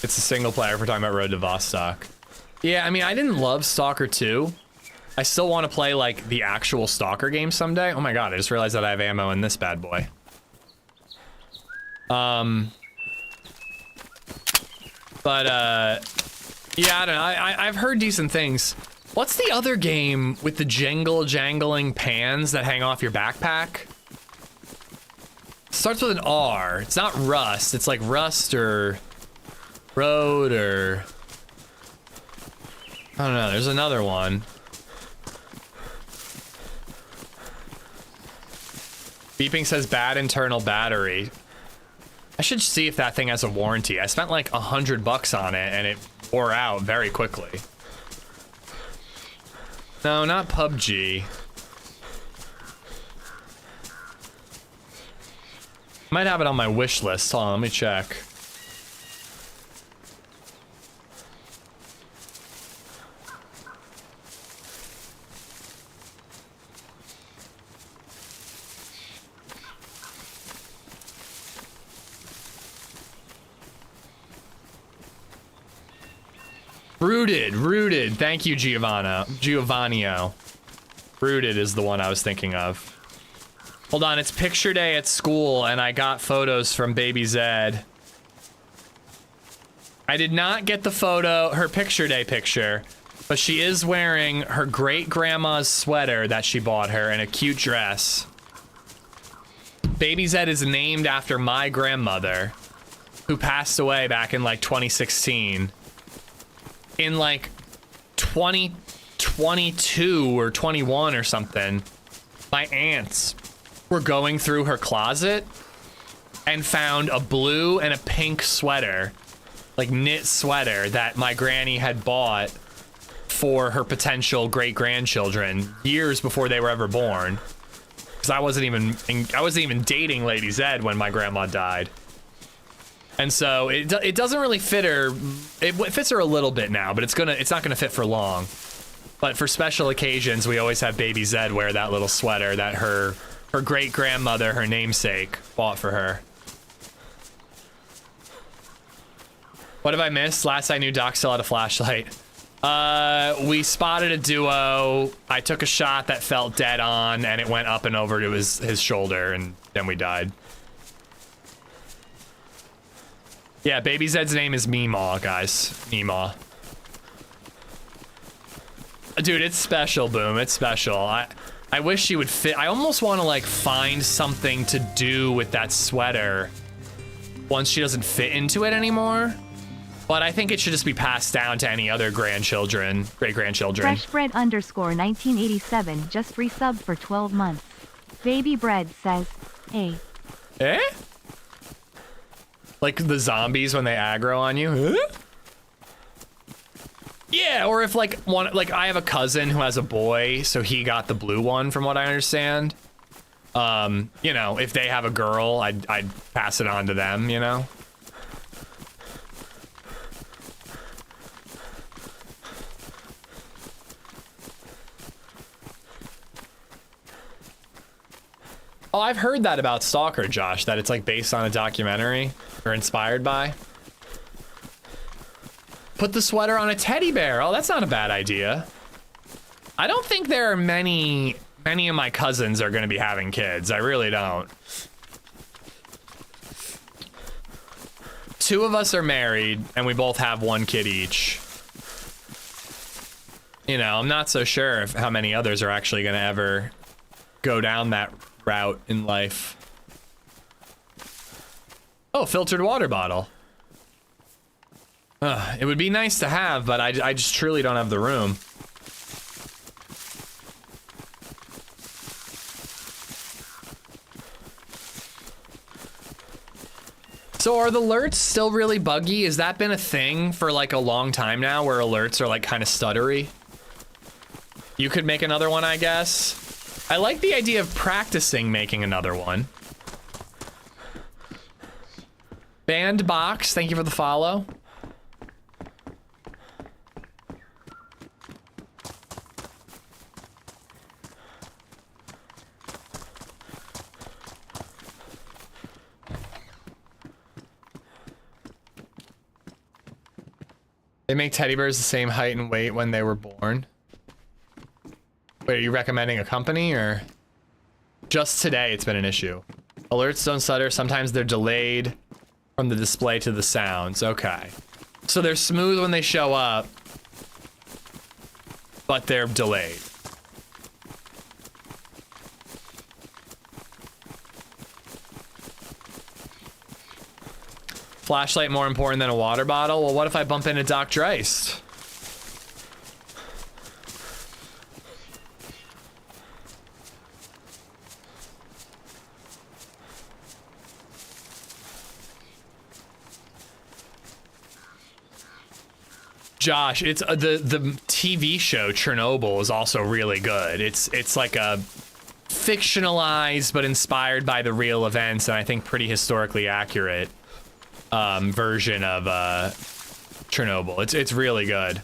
[SPEAKER 2] It's a single player if we're talking about Road to Vostok. Yeah, I mean, I didn't love Stalker 2. I still want to play like the actual Stalker game someday. Oh my god, I just realized that I have ammo in this bad boy. Yeah, I don't know. I've heard decent things. What's the other game with the jangling pans that hang off your backpack? Starts with an R. It's not Rust. It's like Rust or Road or... I don't know. There's another one. Beeping says bad internal battery. I should see if that thing has a warranty. I spent like $100 on it and it wore out very quickly. No, not PUBG. Might have it on my wish list. Hold on, let me check. Rooted. Thank you, Giovanni. Rooted is the one I was thinking of. Hold on, it's picture day at school, and I got photos from Baby Zed. I did not get the photo, her picture day picture. But she is wearing her great-grandma's sweater that she bought her and a cute dress. LadyZed is named after my grandmother, who passed away back in like 2016. In like 2022 or 21 or something, my aunts were going through her closet and found a blue and a pink sweater, like knit sweater that my granny had bought for her potential great-grandchildren years before they were ever born. Because I wasn't even dating LadyZed when my grandma died. And so it doesn't really fit her. It fits her a little bit now, but it's not gonna fit for long. But for special occasions, we always have Baby Zed wear that little sweater that her great-grandmother, her namesake, bought for her. What have I missed? Last I knew, Doc still had a flashlight. We spotted a duo. I took a shot that felt dead on, and it went up and over to his shoulder, and then we died. Yeah, Baby Zed's name is Meemaw, guys. Meemaw. Dude, it's special, Boom. It's special. I wish she would fit. I almost want to, like, find something to do with that sweater once she doesn't fit into it anymore. But I think it should just be passed down to any other grandchildren, great-grandchildren.
[SPEAKER 1] Freshbread _ 1987 just resubbed for 12 months. Baby Bread says, hey.
[SPEAKER 2] Eh? Like the zombies when they aggro on you? Huh? Yeah, or if like I have a cousin who has a boy, so he got the blue one from what I understand. You know, if they have a girl, I'd pass it on to them, you know? Oh, I've heard that about Stalker, Josh, that it's like based on a documentary or inspired by. Put the sweater on a teddy bear. Oh, that's not a bad idea. I don't think there are many of my cousins are going to be having kids. I really don't. 2 of us are married and we both have 1 kid each. You know, I'm not so sure if how many others are actually going to ever go down that route in life. Oh, filtered water bottle. It would be nice to have, but I just truly don't have the room. So are the alerts still really buggy? Has that been a thing for like a long time now where alerts are like kind of stuttery? You could make another one, I guess. I like the idea of practicing making another one. Bandbox, thank you for the follow. They make teddy bears the same height and weight when they were born. Wait, are you recommending a company or? Just today it's been an issue. Alerts don't stutter, sometimes they're delayed from the display to the sounds. Okay. So they're smooth when they show up, but they're delayed. Flashlight more important than a water bottle? Well, what if I bump into Doc Dreist? Josh, it's the TV show Chernobyl is also really good. It's like a fictionalized but inspired by the real events, and I think pretty historically accurate version of Chernobyl. It's really good.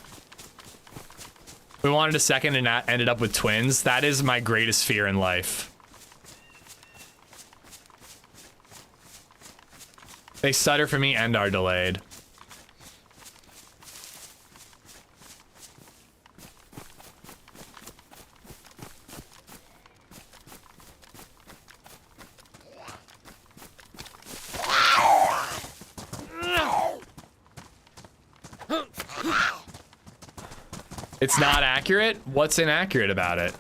[SPEAKER 2] We wanted a second and ended up with twins. That is my greatest fear in life. They stutter for me and are delayed. It's not accurate? What's inaccurate about it?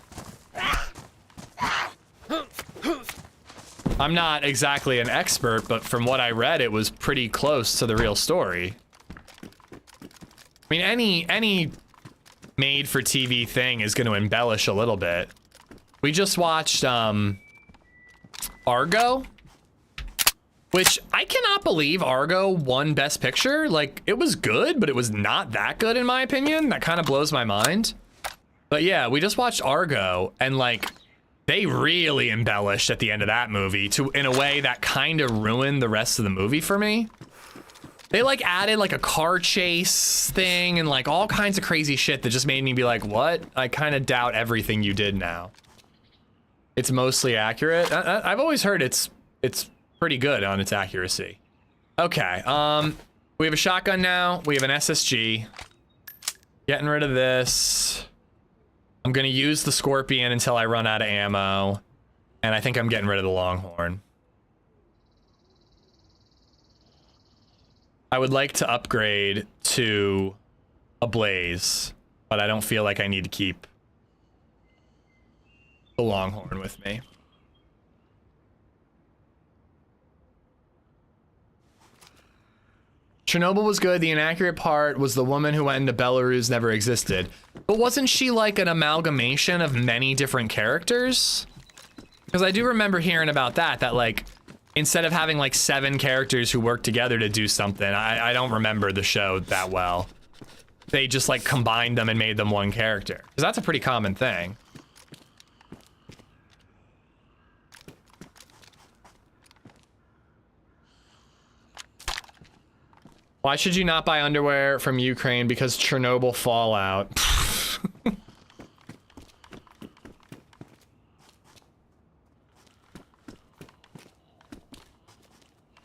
[SPEAKER 2] I'm not exactly an expert, but from what I read, it was pretty close to the real story. I mean, any made-for-TV thing is going to embellish a little bit. We just watched Argo, which I cannot believe Argo won Best Picture. Like, it was good, but it was not that good in my opinion. That kind of blows my mind. But yeah, we just watched Argo, and like, they really embellished at the end of that movie in a way that kind of ruined the rest of the movie for me. They like added like a car chase thing and like all kinds of crazy shit that just made me be like, what? I kind of doubt everything you did now. It's mostly accurate. I've always heard it's pretty good on its accuracy. Okay, we have a shotgun now. We have an SSG. Getting rid of this. I'm gonna use the Scorpion until I run out of ammo. And I think I'm getting rid of the Longhorn. I would like to upgrade to a Blaze, but I don't feel like I need to keep the Longhorn with me. Chernobyl was good. The inaccurate part was the woman who went into Belarus never existed. But wasn't she like an amalgamation of many different characters? Because I do remember hearing about that like, instead of having like 7 characters who work together to do something, I don't remember the show that well. They just like combined them and made them one character. Because that's a pretty common thing. Why should you not buy underwear from Ukraine? Because Chernobyl fallout.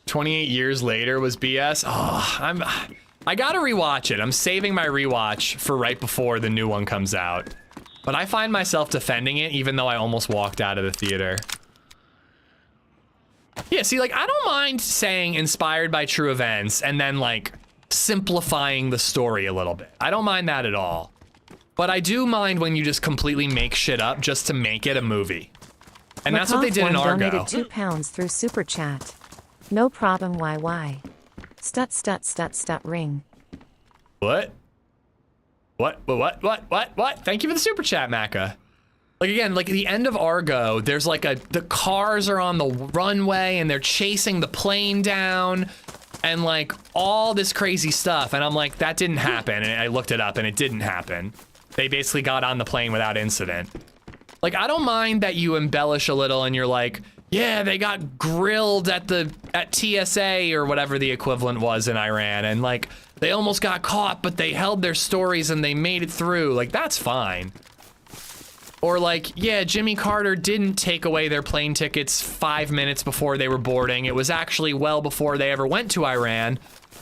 [SPEAKER 2] 28 years later was BS. Oh, I gotta rewatch it. I'm saving my rewatch for right before the new one comes out. But I find myself defending it even though I almost walked out of the theater. Yeah, see, like, I don't mind saying inspired by true events and then, like, simplifying the story a little bit. I don't mind that at all. But I do mind when you just completely make shit up just to make it a movie. And that's what they did in Argo.
[SPEAKER 6] Donated £2 through Super Chat. No problem, why? Stut, ring.
[SPEAKER 2] What? What? Thank you for the Super Chat, Macca. Like, again, like the end of Argo, there's like the cars are on the runway and they're chasing the plane down and like all this crazy stuff. And I'm like, that didn't happen. And I looked it up and it didn't happen. They basically got on the plane without incident. Like, I don't mind that you embellish a little and you're like, yeah, they got grilled at TSA or whatever the equivalent was in Iran. And like, they almost got caught, but they held their stories and they made it through. Like, that's fine. Or like, yeah, Jimmy Carter didn't take away their plane tickets 5 minutes before they were boarding. It was actually well before they ever went to Iran.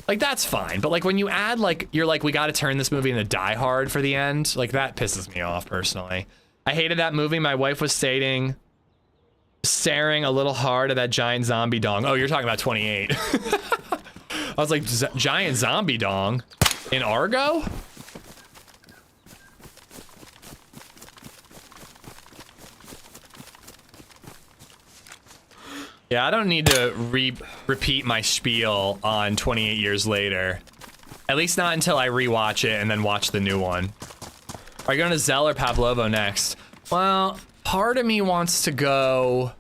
[SPEAKER 2] Like, that's fine. But like, when you add like, you're like, we got to turn this movie into Die Hard for the end. Like, that pisses me off personally. I hated that movie. My wife was staring a little hard at that giant zombie dong. Oh, you're talking about 28. I was like, giant zombie dong in Argo? Yeah, I don't need to repeat my spiel on 28 years later. At least not until I rewatch it and then watch the new one. Are you going to Zell or Pavlovo next? Well, part of me wants to go...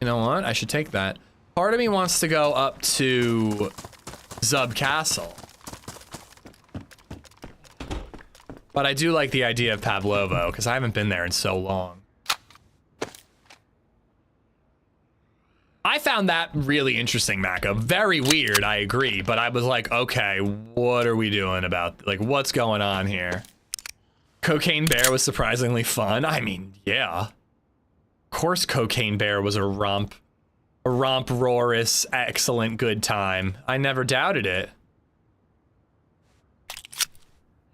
[SPEAKER 2] You know what? I should take that. Part of me wants to go up to Zub Castle. But I do like the idea of Pavlovo, because I haven't been there in so long. I found that really interesting, Macca. Very weird, I agree, but I was like, okay, what are we doing about, like, what's going on here? Cocaine Bear was surprisingly fun. I mean, yeah. Of course Cocaine Bear was a romp-roarous, excellent good time. I never doubted it.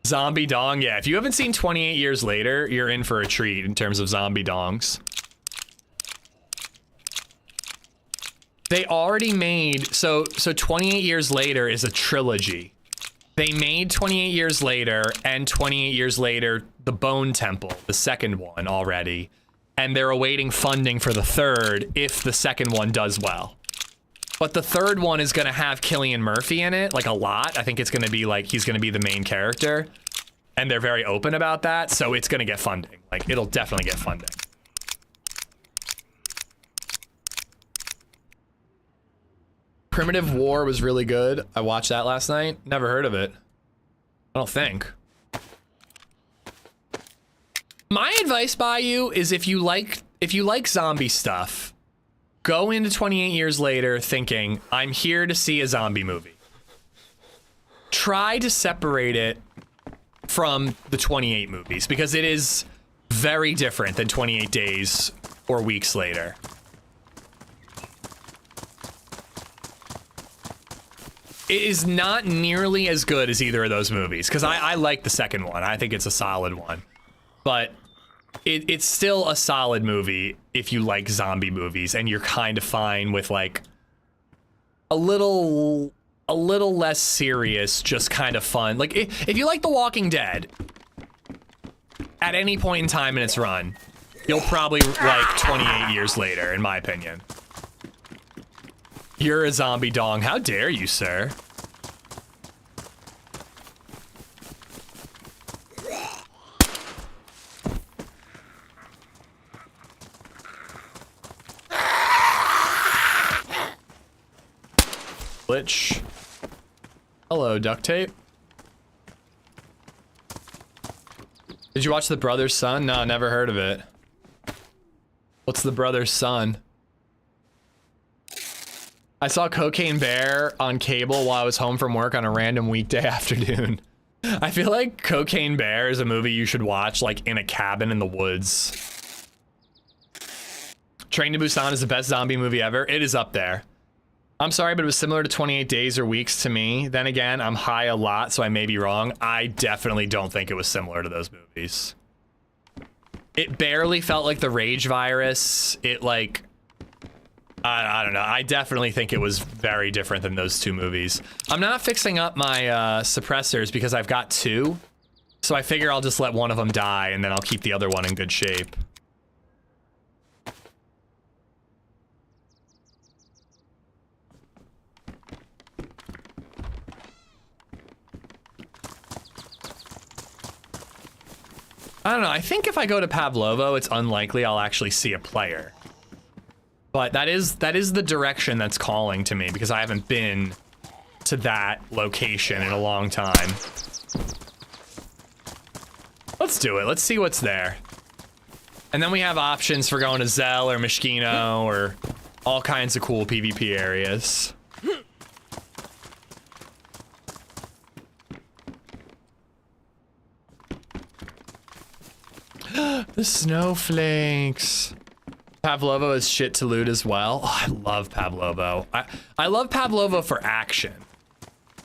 [SPEAKER 2] Zombie dong, yeah, if you haven't seen 28 Years Later, you're in for a treat in terms of zombie dongs. They already made, so 28 Years Later is a trilogy. They made 28 Years Later and 28 Years Later, The Bone Temple, the second one already. And they're awaiting funding for the third if the second one does well. But the third one is gonna have Cillian Murphy in it, like a lot. I think it's gonna be like, he's gonna be the main character. And they're very open about that, so it's gonna get funding. Like, it'll definitely get funding. Primitive War was really good. I watched that last night. Never heard of it. I don't think. My advice by you is if you like zombie stuff, go into 28 Years Later thinking, I'm here to see a zombie movie. Try to separate it from the 28 movies because it is very different than 28 Days or Weeks Later. It is not nearly as good as either of those movies because I like the second one. I think it's a solid one. But it's still a solid movie if you like zombie movies and you're kind of fine with like a little less serious, just kind of fun. Like if you like The Walking Dead at any point in time in its run, you'll probably like 28 Years Later, in my opinion. You're a zombie dong. How dare you, sir? Glitch. Hello, duct tape. Did you watch The Brother's Son? No, never heard of it. What's The Brother's Son? I saw Cocaine Bear on cable while I was home from work on a random weekday afternoon. I feel like Cocaine Bear is a movie you should watch like in a cabin in the woods. Train to Busan is the best zombie movie ever. It is up there. I'm sorry, but it was similar to 28 Days or Weeks to me. Then again, I'm high a lot, so I may be wrong. I definitely don't think it was similar to those movies. It barely felt like the rage virus. It like, I don't know. I definitely think it was very different than those two movies. I'm not fixing up my suppressors because I've got two. So I figure I'll just let one of them die and then I'll keep the other one in good shape. I don't know, I think if I go to Pavlovo, it's unlikely I'll actually see a player. But that is the direction that's calling to me because I haven't been to that location in a long time. Let's do it, let's see what's there. And then we have options for going to Zell or Mishkino or all kinds of cool PvP areas. The snowflakes. Pavlovo is shit to loot as well. Oh, I love Pavlovo. I love Pavlovo for action.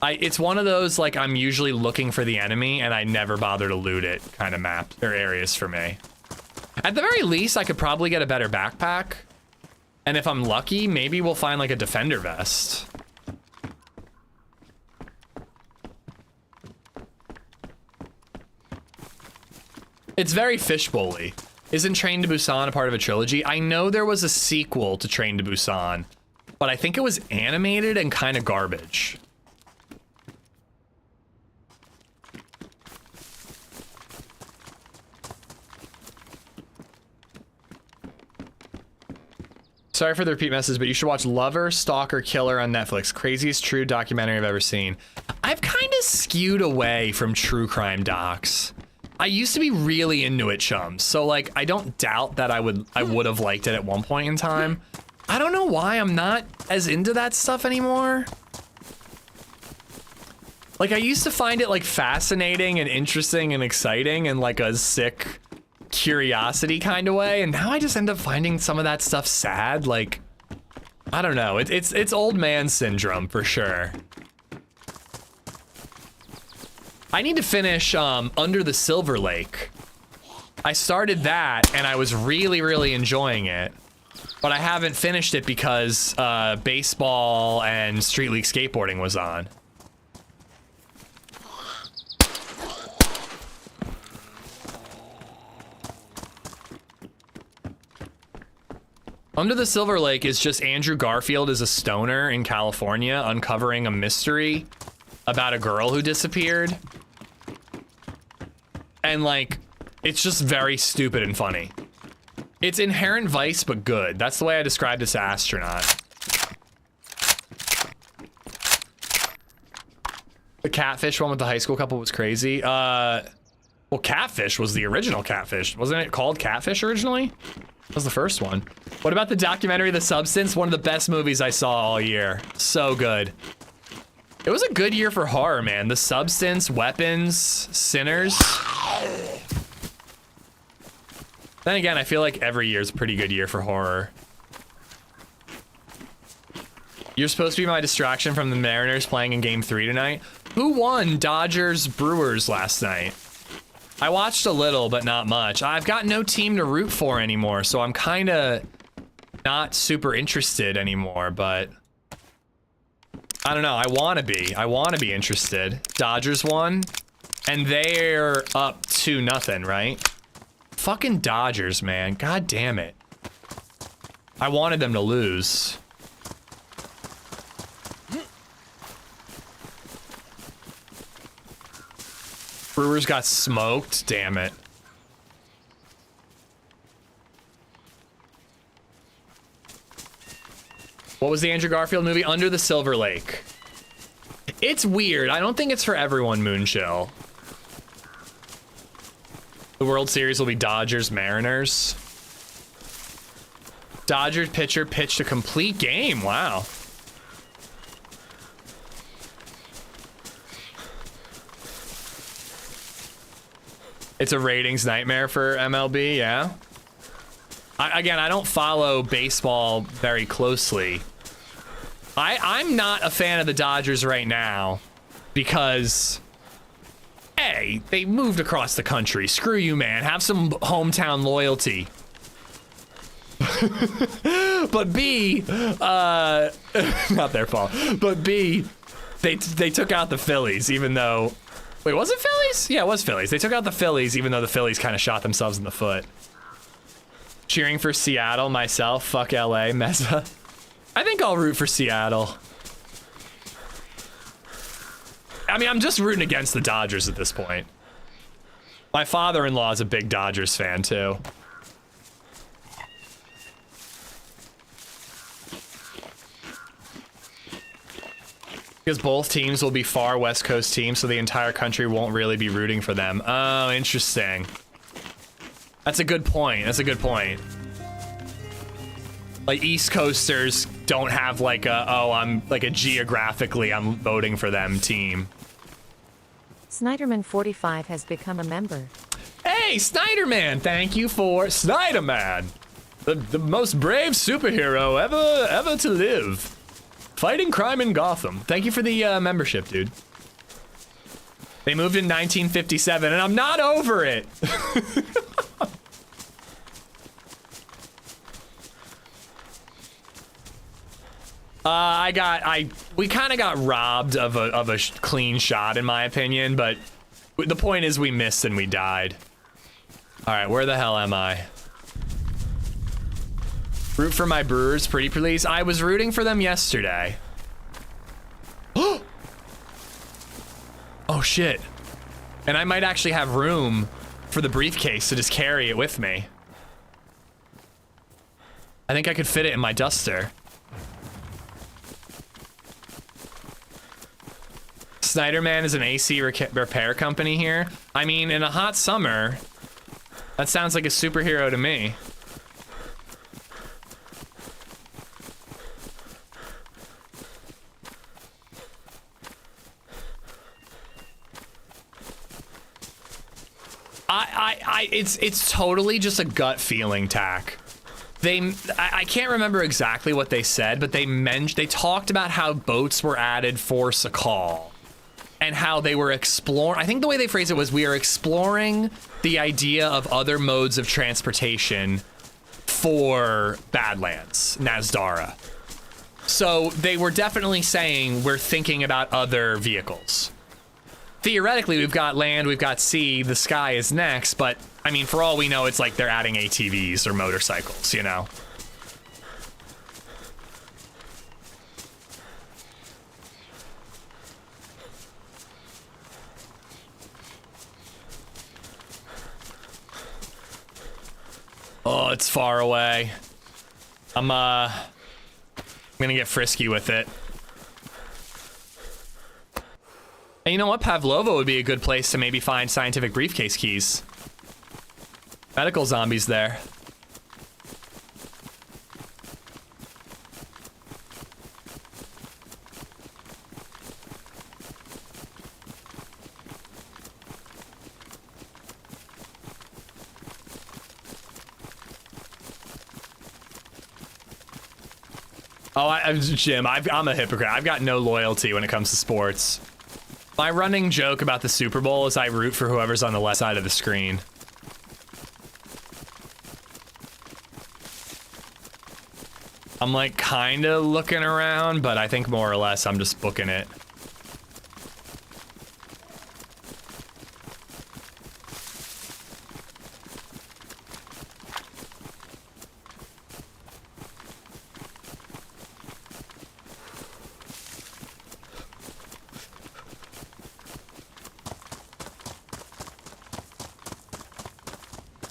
[SPEAKER 2] It's one of those, like, I'm usually looking for the enemy and I never bother to loot it kind of map or areas for me. At the very least, I could probably get a better backpack. And if I'm lucky, maybe we'll find like a defender vest. It's very fishbowl-y. Isn't Train to Busan a part of a trilogy? I know there was a sequel to Train to Busan, but I think it was animated and kind of garbage. Sorry for the repeat message, but you should watch Lover, Stalker, Killer on Netflix. Craziest true documentary I've ever seen. I've kind of skewed away from true crime docs. I used to be really into it, chums. So like, I don't doubt that I would have liked it at one point in time. I don't know why I'm not as into that stuff anymore. Like I used to find it like fascinating and interesting and exciting and like a sick curiosity kind of way. And now I just end up finding some of that stuff sad. Like, I don't know. It's old man syndrome for sure. I need to finish Under the Silver Lake. I started that and I was really, really enjoying it, but I haven't finished it because baseball and Street League skateboarding was on. Under the Silver Lake is just Andrew Garfield as a stoner in California uncovering a mystery about a girl who disappeared. And like, it's just very stupid and funny. It's Inherent Vice, but good. That's the way I described this astronaut. The catfish one with the high school couple was crazy. Well, Catfish was the original Catfish. Wasn't it called Catfish originally? That was the first one. What about the documentary The Substance? One of the best movies I saw all year. So good. It was a good year for horror, man. The Substance, Weapons, Sinners. Then again, I feel like every year is a pretty good year for horror. You're supposed to be my distraction from the Mariners playing in Game 3 tonight. Who won Dodgers Brewers last night? I watched a little, but not much. I've got no team to root for anymore, so I'm kind of not super interested anymore, but I don't know. I want to be. I want to be interested. Dodgers won, and they're up 2-0, right? Fucking Dodgers, man. God damn it. I wanted them to lose. Brewers got smoked. Damn it. What was the Andrew Garfield movie? Under the Silver Lake. It's weird. I don't think it's for everyone, Moonchill. The World Series will be Dodgers Mariners. Dodgers pitcher pitched a complete game. Wow. It's a ratings nightmare for MLB, yeah. Again, I don't follow baseball very closely. I'm not a fan of the Dodgers right now because, A, they moved across the country. Screw you, man. Have some hometown loyalty. But B, not their fault. But B, they took out the Phillies, even though... Wait, was it Phillies? Yeah, it was Phillies. They took out the Phillies, even though the Phillies kind of shot themselves in the foot. Cheering for Seattle, myself. Fuck LA, Mesa. I think I'll root for Seattle. I mean, I'm just rooting against the Dodgers at this point. My father-in-law is a big Dodgers fan, too. Because both teams will be far West Coast teams, so the entire country won't really be rooting for them. Oh, interesting. That's a good point. That's a good point. Like, East Coasters don't have like a, oh, I'm like a geographically I'm voting for them team.
[SPEAKER 6] Snyderman45 has become a member.
[SPEAKER 2] Hey, Snyderman! Thank you for Snyderman! The most brave superhero ever to live. Fighting crime in Gotham. Thank you for the membership, dude. They moved in 1957, and I'm not over it. We kind of got robbed of a clean shot, in my opinion, but the point is we missed and we died. All right, where the hell am I? Root for my Brewers, pretty please. I was rooting for them yesterday. Oh shit. And I might actually have room for the briefcase to just carry it with me. I think I could fit it in my duster. Snyderman is an AC repair company here. I mean, in a hot summer, that sounds like a superhero to me. It's totally just a gut feeling, Tack. I can't remember exactly what they said, but they talked about how boats were added for Sakal and how they were exploring. I think the way they phrased it was, we are exploring the idea of other modes of transportation for Badlands, Nasdara. So they were definitely saying we're thinking about other vehicles. Theoretically, we've got land, we've got sea, the sky is next, but I mean, for all we know, it's like they're adding ATVs or motorcycles, you know? Oh, it's far away. I'm gonna get frisky with it. And you know what? Pavlova would be a good place to maybe find scientific briefcase keys. Medical zombies there. Oh, Jim, I'm a hypocrite. I've got no loyalty when it comes to sports. My running joke about the Super Bowl is I root for whoever's on the left side of the screen. I'm like kind of looking around, but I think more or less I'm just booking it.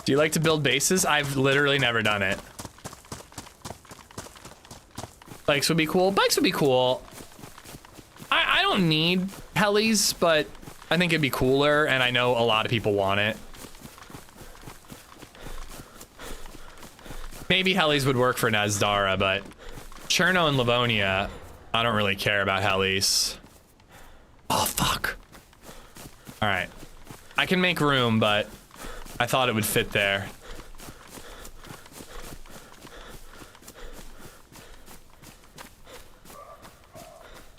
[SPEAKER 2] Do you like to build bases? I've literally never done it. Bikes would be cool. Bikes would be cool. I don't need helis, but I think it'd be cooler, and I know a lot of people want it. Maybe helis would work for Nazdara, but Cherno and Livonia, I don't really care about helis. Oh, fuck. All right. I can make room, but I thought it would fit there.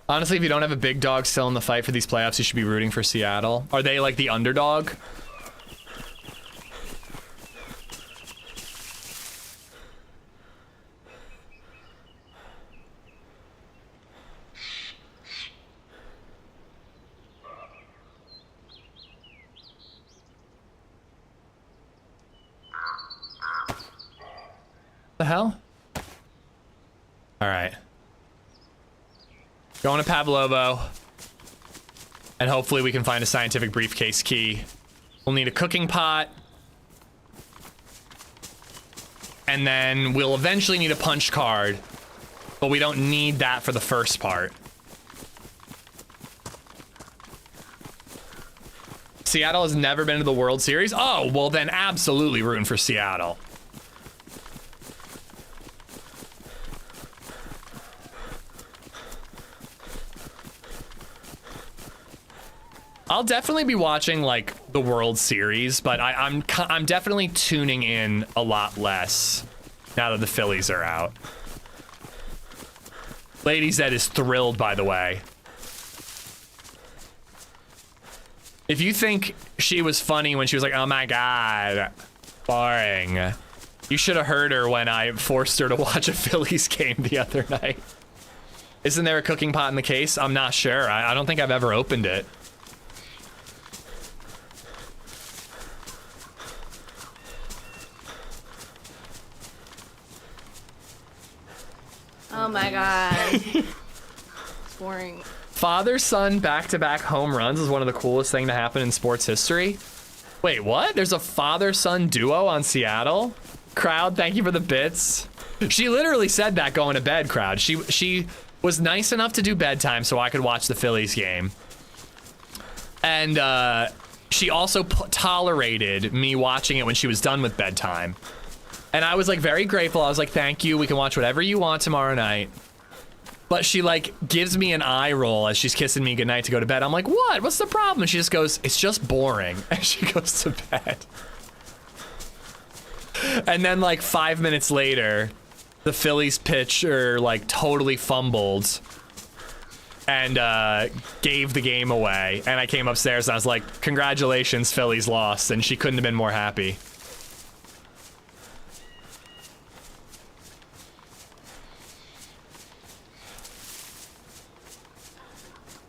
[SPEAKER 2] Honestly, if you don't have a big dog still in the fight for these playoffs, you should be rooting for Seattle. Are they like the underdog? The hell? All right. Going to Pavlovo. And hopefully we can find a scientific briefcase key. We'll need a cooking pot. And then we'll eventually need a punch card. But we don't need that for the first part. Seattle has never been to the World Series? Oh, well then absolutely rooting for Seattle. I'll definitely be watching like the World Series, but I'm definitely tuning in a lot less now that the Phillies are out. LadyZed is thrilled, by the way. If you think she was funny when she was like, oh my god, boring, you should have heard her when I forced her to watch a Phillies game the other night. Isn't there a cooking pot in the case? I'm not sure. I don't think I've ever opened it.
[SPEAKER 4] Oh my god. It's boring.
[SPEAKER 2] Father-son back-to-back home runs is one of the coolest things to happen in sports history. Wait, what? There's a father-son duo on Seattle? Crowd, thank you for the bits. She literally said that going to bed, crowd. She was nice enough to do bedtime so I could watch the Phillies game. And she also tolerated me watching it when she was done with bedtime. And I was like very grateful. I was like, thank you. We can watch whatever you want tomorrow night. But she like gives me an eye roll as she's kissing me goodnight to go to bed. I'm like, what? What's the problem? And she just goes, it's just boring. And she goes to bed. And then like 5 minutes later, the Phillies pitcher like totally fumbled and gave the game away. And I came upstairs and I was like, congratulations, Phillies lost. And she couldn't have been more happy.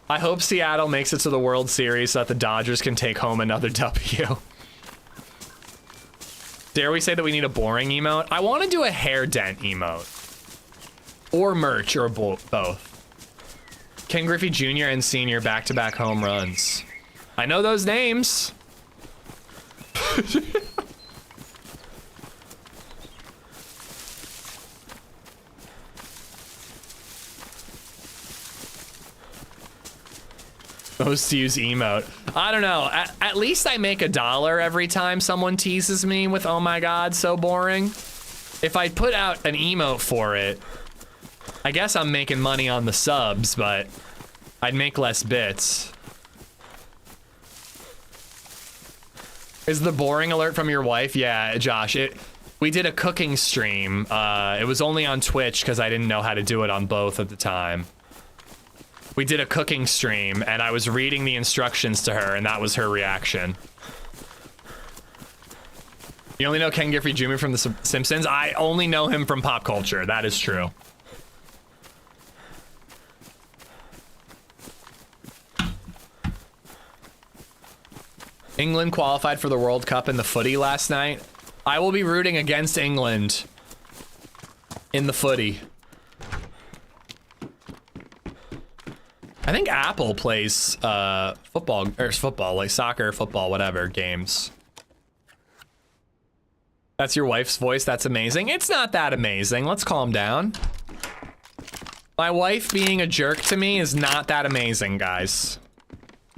[SPEAKER 2] I hope Seattle makes it to the World Series so that the Dodgers can take home another W. Dare we say that we need a boring emote? I want to do a hair dent emote. Or merch, or both. Ken Griffey Jr. and Sr. back-to-back home runs. I know those names. Most used emote. I don't know. At least I make $1 every time someone teases me with, oh my god, so boring. If I put out an emote for it, I guess I'm making money on the subs, but I'd make less bits. Is the boring alert from your wife? Yeah, Josh, we did a cooking stream. It was only on Twitch because I didn't know how to do it on both at the time. We did a cooking stream, and I was reading the instructions to her, and that was her reaction. You only know Ken Griffey Jr. from The Simpsons? I only know him from pop culture. That is true. England qualified for the World Cup in the footy last night. I will be rooting against England in the footy. I think Apple plays football, like soccer, football, whatever, games. That's your wife's voice? That's amazing. It's not that amazing. Let's calm down. My wife being a jerk to me is not that amazing, guys.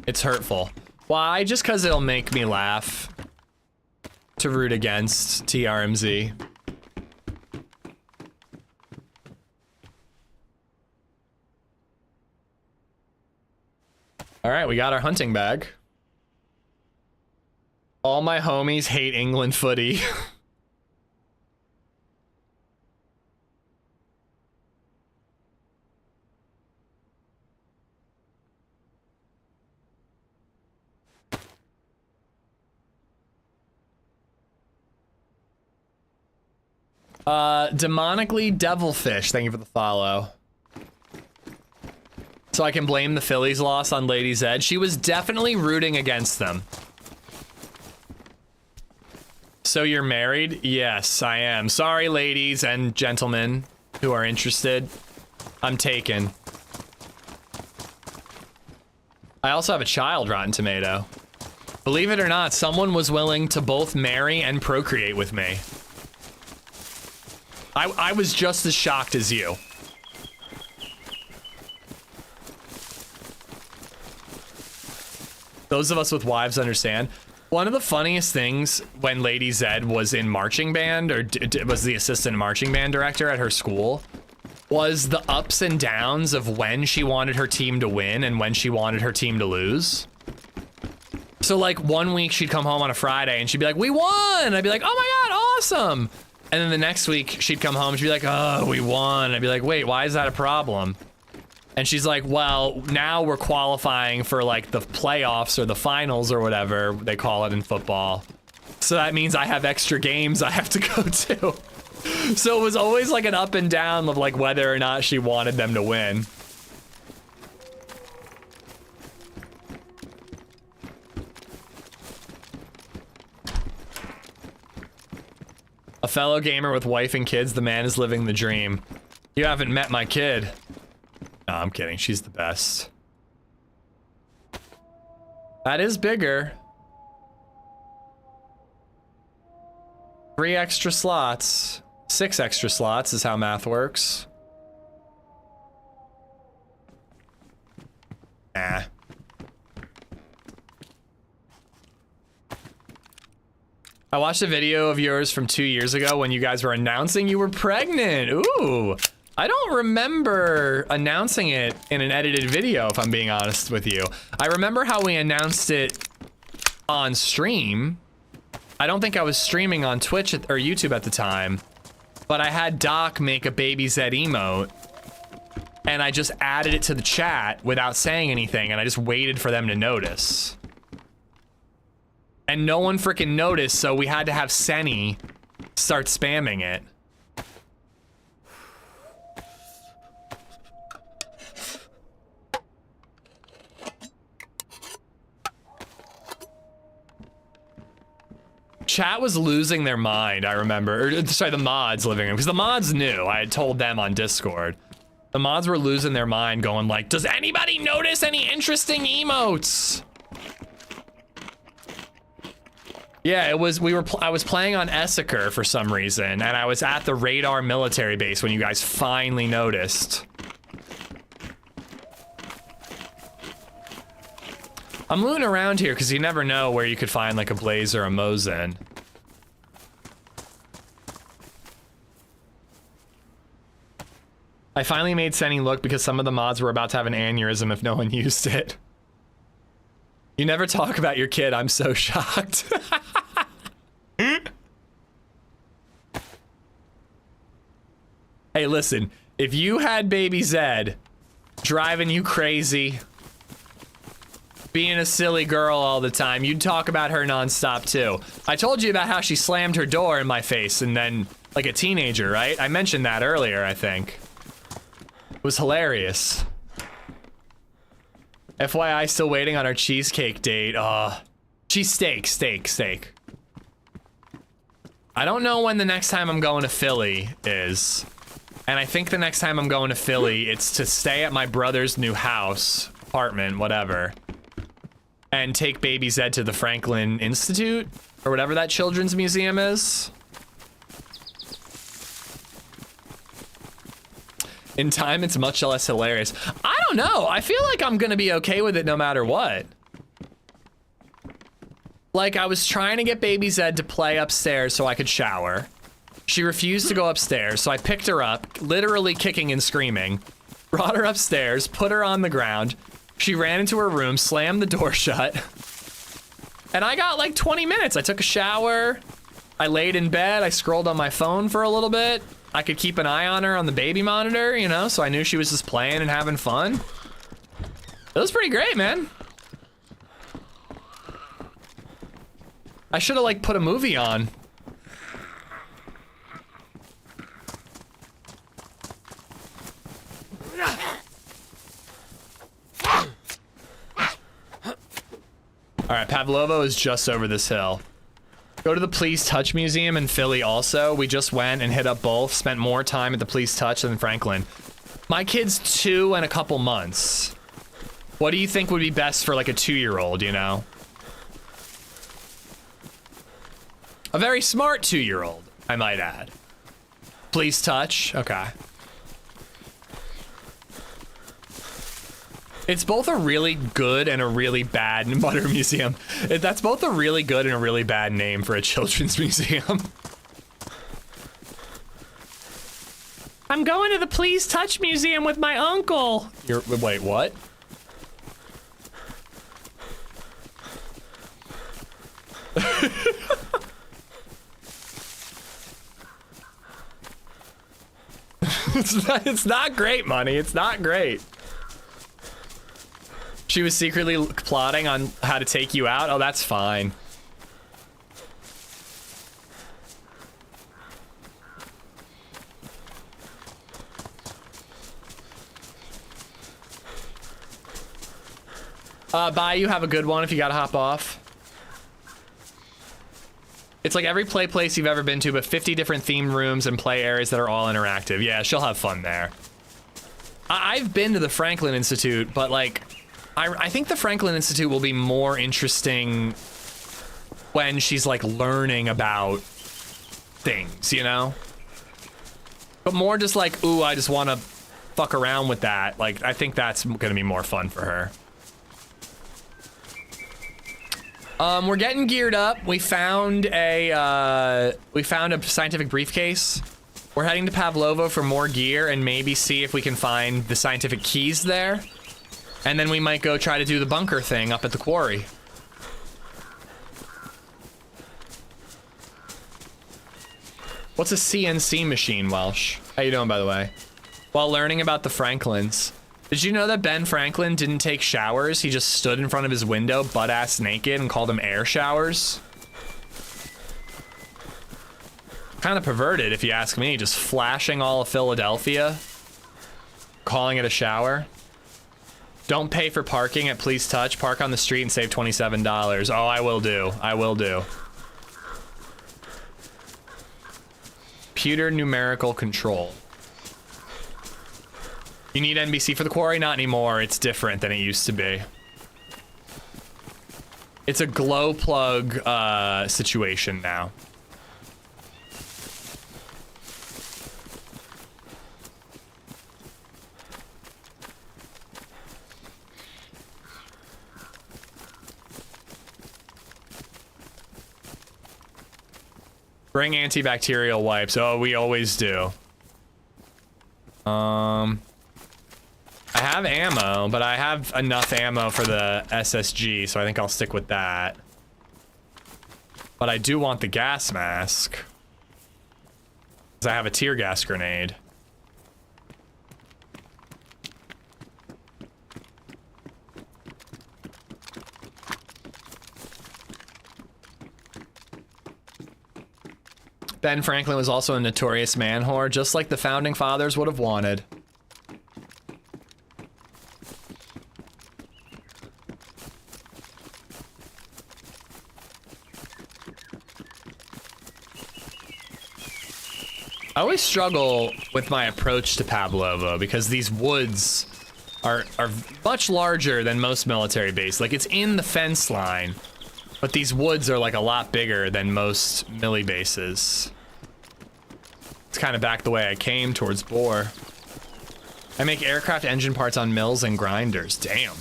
[SPEAKER 2] It's hurtful. Why? Just because it'll make me laugh to root against TRMZ. All right, we got our hunting bag. All my homies hate England footy. Demonically Devilfish, thank you for the follow. So I can blame the Phillies' loss on LadyZed. She was definitely rooting against them. So you're married? Yes, I am. Sorry, ladies and gentlemen who are interested. I'm taken. I also have a child, Rotten Tomato. Believe it or not, someone was willing to both marry and procreate with me. I was just as shocked as you. Those of us with wives understand. One of the funniest things when LadyZed was in marching band, or was the assistant marching band director at her school, was the ups and downs of when she wanted her team to win and when she wanted her team to lose. So like 1 week she'd come home on a Friday and she'd be like, we won! I'd be like, oh my god, awesome! And then the next week she'd come home and she'd be like, oh, we won. I'd be like, wait, why is that a problem? And she's like, well, now we're qualifying for like the playoffs or the finals or whatever they call it in football. So that means I have extra games I have to go to. So it was always like an up and down of like whether or not she wanted them to win. A fellow gamer with wife and kids, the man is living the dream. You haven't met my kid. No, I'm kidding. She's the best. That is bigger. 3 extra slots. 6 extra slots is how math works. Nah. I watched a video of yours from 2 years ago when you guys were announcing you were pregnant. Ooh. I don't remember announcing it in an edited video, if I'm being honest with you. I remember how we announced it on stream. I don't think I was streaming on Twitch or YouTube at the time, but I had Doc make a BabyZed emote, and I just added it to the chat without saying anything, and I just waited for them to notice. And no one freaking noticed, so we had to have Senny start spamming it. Chat was losing their mind, I remember. Or, sorry, the mods living room, because the mods knew. I had told them on Discord. The mods were losing their mind, going like, does anybody notice any interesting emotes? Yeah, it was, I was playing on Essiker for some reason, and I was at the radar military base when you guys finally noticed. I'm looting around here because you never know where you could find like a Blaze or a Mosin. I finally made sending look because some of the mods were about to have an aneurysm if no one used it. You never talk about your kid, I'm so shocked. Hey, listen, if you had baby Zed driving you crazy, being a silly girl all the time, you'd talk about her nonstop too. I told you about how she slammed her door in my face and then, like a teenager, right? I mentioned that earlier, I think. It was hilarious. FYI, still waiting on our cheesecake date. Steak. I don't know when the next time I'm going to Philly is. And I think the next time I'm going to Philly, it's to stay at my brother's new house, apartment, whatever. And take baby Zed to the Franklin Institute, or whatever that children's museum is. In time, it's much less hilarious. I don't know. I feel like I'm gonna be okay with it no matter what. Like, I was trying to get baby Zed to play upstairs so I could shower. She refused to go upstairs, so I picked her up, literally kicking and screaming, brought her upstairs, put her on the ground. She ran into her room, slammed the door shut, and I got like 20 minutes. I took a shower, I laid in bed, I scrolled on my phone for a little bit. I could keep an eye on her on the baby monitor, you know, so I knew she was just playing and having fun. It was pretty great, man. I should have like put a movie on. All right, Pavlovo is just over this hill. Go to the Please Touch Museum in Philly also. We just went and hit up both, spent more time at the Please Touch than Franklin. My kid's 2 and a couple months. What do you think would be best for like a 2-year-old, you know? A very smart 2-year-old, I might add. Please Touch, okay. It's both a really good and a really bad butter museum. That's both a really good and a really bad name for a children's museum. I'm going to the Please Touch Museum with my uncle. Wait, what? It's not great, Money. It's not great. She was secretly plotting on how to take you out? Oh, that's fine. Bye, you have a good one if you gotta hop off. It's like every play place you've ever been to, but 50 different themed rooms and play areas that are all interactive. Yeah, she'll have fun there. I've been to the Franklin Institute, but like, I think the Franklin Institute will be more interesting when she's like learning about things, you know? But more just like, ooh, I just want to fuck around with that. Like, I think that's gonna be more fun for her. We're getting geared up. We found a scientific briefcase. We're heading to Pavlovo for more gear and maybe see if we can find the scientific keys there. And then we might go try to do the bunker thing up at the quarry. What's a CNC machine, Welsh? How you doing, by the way? While learning about the Franklins, did you know that Ben Franklin didn't take showers? He just stood in front of his window, butt-ass naked, and called them air showers? Kind of perverted, if you ask me. Just flashing all of Philadelphia, calling it a shower. Don't pay for parking at Please Touch. Park on the street and save $27. Oh, I will do. I will do. Computer numerical control. You need NBC for the quarry? Not anymore. It's different than it used to be. It's a glow plug situation now. Bring antibacterial wipes. Oh, we always do. I have ammo, but I have enough ammo for the SSG, so I think I'll stick with that. But I do want the gas mask. Because I have a tear gas grenade. Ben Franklin was also a notorious man whore, just like the founding fathers would have wanted. I always struggle with my approach to Pavlovo because these woods are much larger than most military bases. Like, it's in the fence line, but these woods are like a lot bigger than most millie bases. It's kind of back the way I came towards Boar. I make aircraft engine parts on mills and grinders. Damn.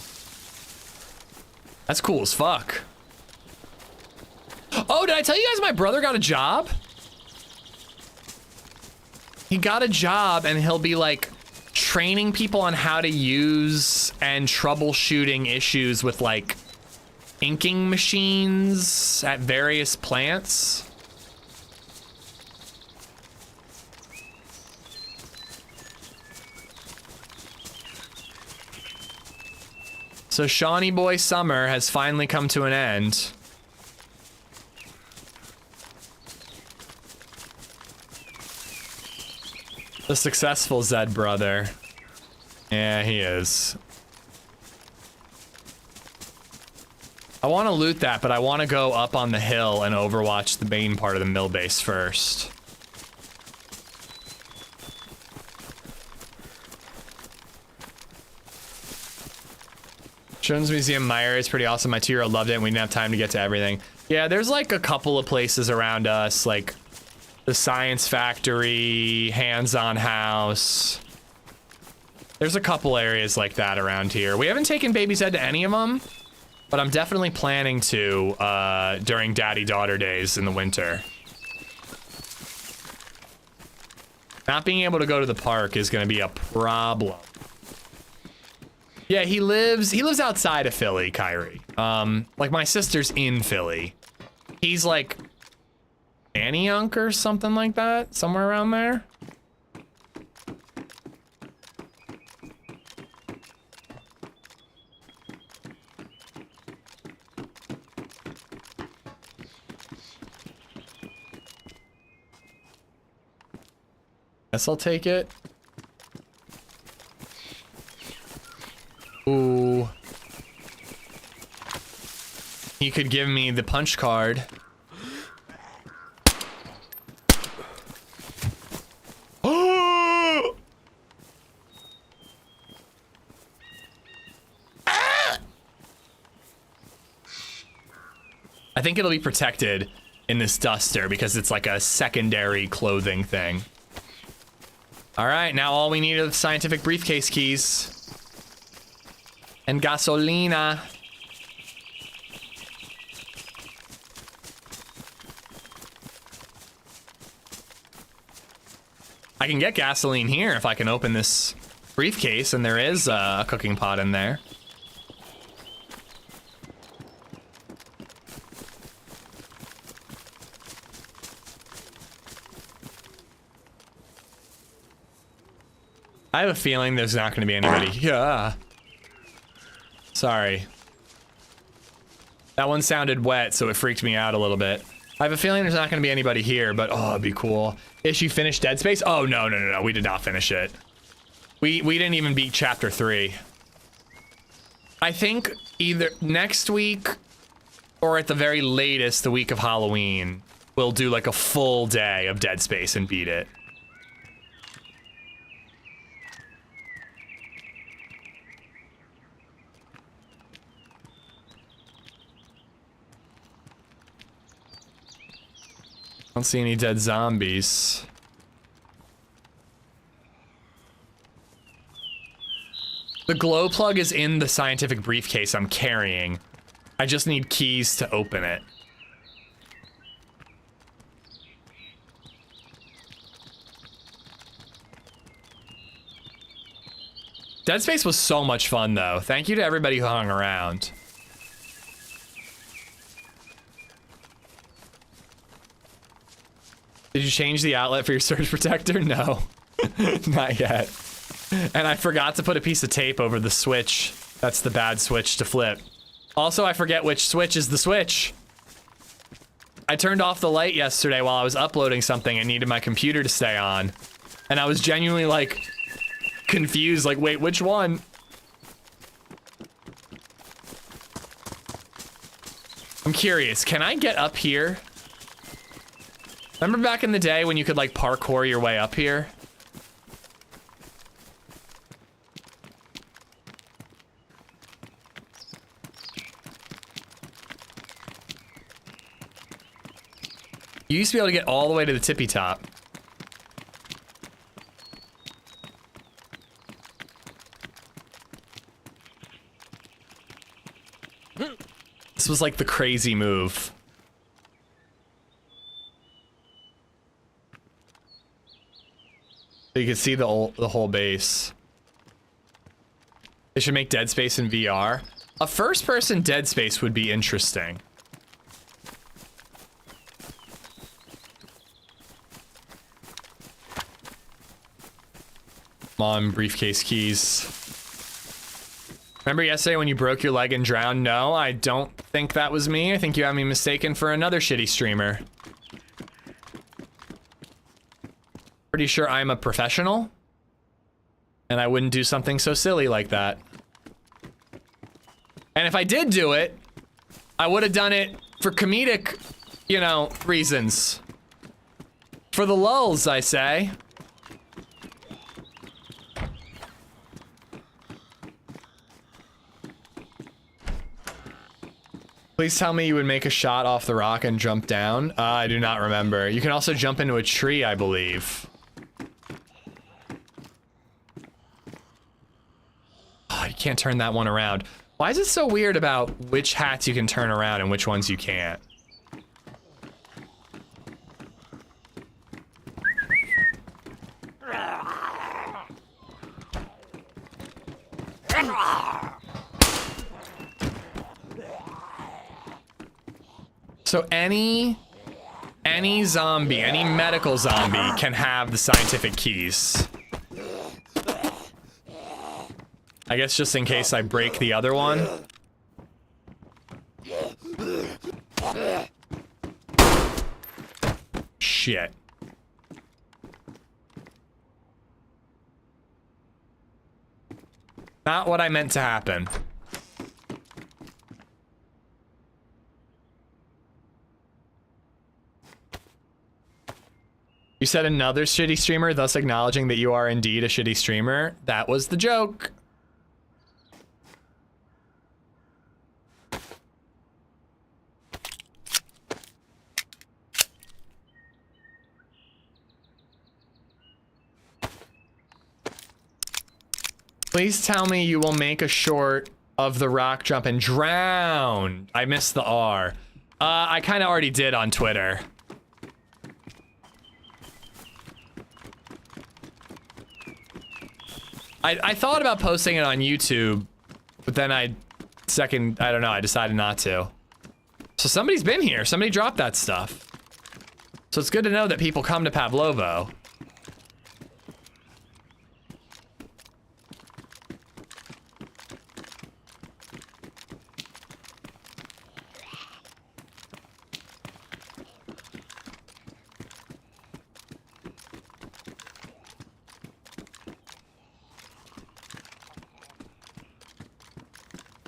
[SPEAKER 2] That's cool as fuck. Oh, did I tell you guys my brother got a job? He got a job and he'll be like training people on how to use and troubleshooting issues with like inking machines at various plants. So Shawnee Boy Summer has finally come to an end. The successful Zed brother. Yeah, he is. I want to loot that, but I want to go up on the hill and overwatch the main part of the mill base first. Children's Museum Meyer is pretty awesome. My 2-year-old loved it and we didn't have time to get to everything. Yeah, there's like a couple of places around us, like the Science Factory, Hands-On House. There's a couple areas like that around here. We haven't taken BabyZed to any of them, but I'm definitely planning to during daddy-daughter days in the winter. Not being able to go to the park is gonna be a problem. Yeah, he lives outside of Philly, Kyrie. Like my sister's in Philly. He's like Antioch or something like that, somewhere around there. Guess I'll take it. Ooh. He could give me the punch card. Oh! I think it'll be protected in this duster because it's like a secondary clothing thing. All right, now all we need are the scientific briefcase keys. And gasolina. I can get gasoline here if I can open this briefcase, and there is a cooking pot in there. I have a feeling there's not going to be anybody here. Sorry. That one sounded wet, so it freaked me out a little bit. I have a feeling there's not going to be anybody here, but oh, it'd be cool. Is she finished Dead Space? Oh, no, we did not finish it. We didn't even beat Chapter 3. I think either next week or at the very latest, the week of Halloween, we'll do like a full day of Dead Space and beat it. I don't see any dead zombies. The glow plug is in the scientific briefcase I'm carrying. I just need keys to open it. Dead Space was so much fun, though. Thank you to everybody who hung around. Did you change the outlet for your surge protector? No, not yet. And I forgot to put a piece of tape over the switch. That's the bad switch to flip. Also, I forget which switch is the switch. I turned off the light yesterday while I was uploading something and needed my computer to stay on. And I was genuinely like confused, like, wait, which one? I'm curious, can I get up here? Remember back in the day when you could like parkour your way up here? You used to be able to get all the way to the tippy top. This was like the crazy move. So you can see the whole base. They should make Dead Space in VR. A first-person Dead Space would be interesting. Mom, briefcase keys. Remember yesterday when you broke your leg and drowned? No, I don't think that was me. I think you have me mistaken for another shitty streamer. Pretty sure I'm a professional. And I wouldn't do something so silly like that. And if I did do it, I would have done it for comedic, you know, reasons. For the lulz, I say. Please tell me you would make a shot off the rock and jump down. I do not remember. You can also jump into a tree, I believe. Oh, you can't turn that one around. Why is it so weird about which hats you can turn around and which ones you can't? So any zombie, any medical zombie can have the scientific keys. I guess just in case I break the other one. Shit. Not what I meant to happen. You said another shitty streamer, thus acknowledging that you are indeed a shitty streamer. That was the joke. Please tell me you will make a short of the rock jump and drown. I missed the R. I kind of already did on Twitter. I thought about posting it on YouTube, but then I don't know, I decided not to. So somebody's been here. Somebody dropped that stuff. So it's good to know that people come to Pavlovo.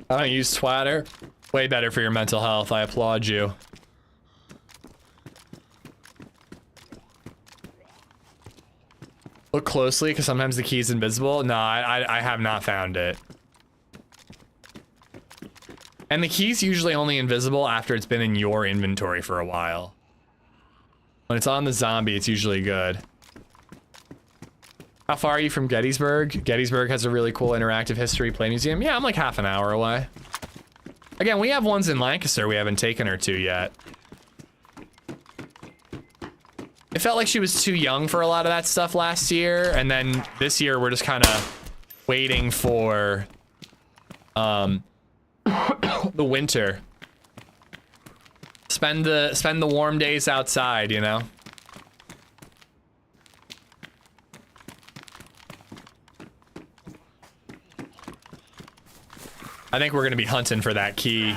[SPEAKER 2] I don't use Twitter. Way better for your mental health. I applaud you. Look closely, because sometimes the key's invisible. No, I have not found it. And the key's usually only invisible after it's been in your inventory for a while. When it's on the zombie, it's usually good. How far are you from Gettysburg? Gettysburg has a really cool interactive history play museum. Yeah, I'm like half an hour away. Again, we have ones in Lancaster we haven't taken her to yet. It felt like she was too young for a lot of that stuff last year, and then this year we're just kind of waiting for the winter. Spend the warm days outside, you know? I think we're gonna be hunting for that key.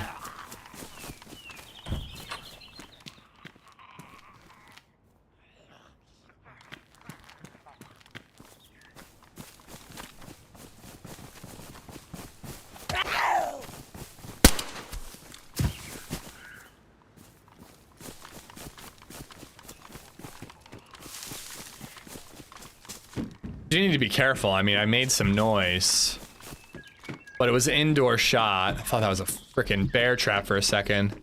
[SPEAKER 2] You need to be careful. I mean, I made some noise, but it was an indoor shot. I thought that was a freaking bear trap for a second.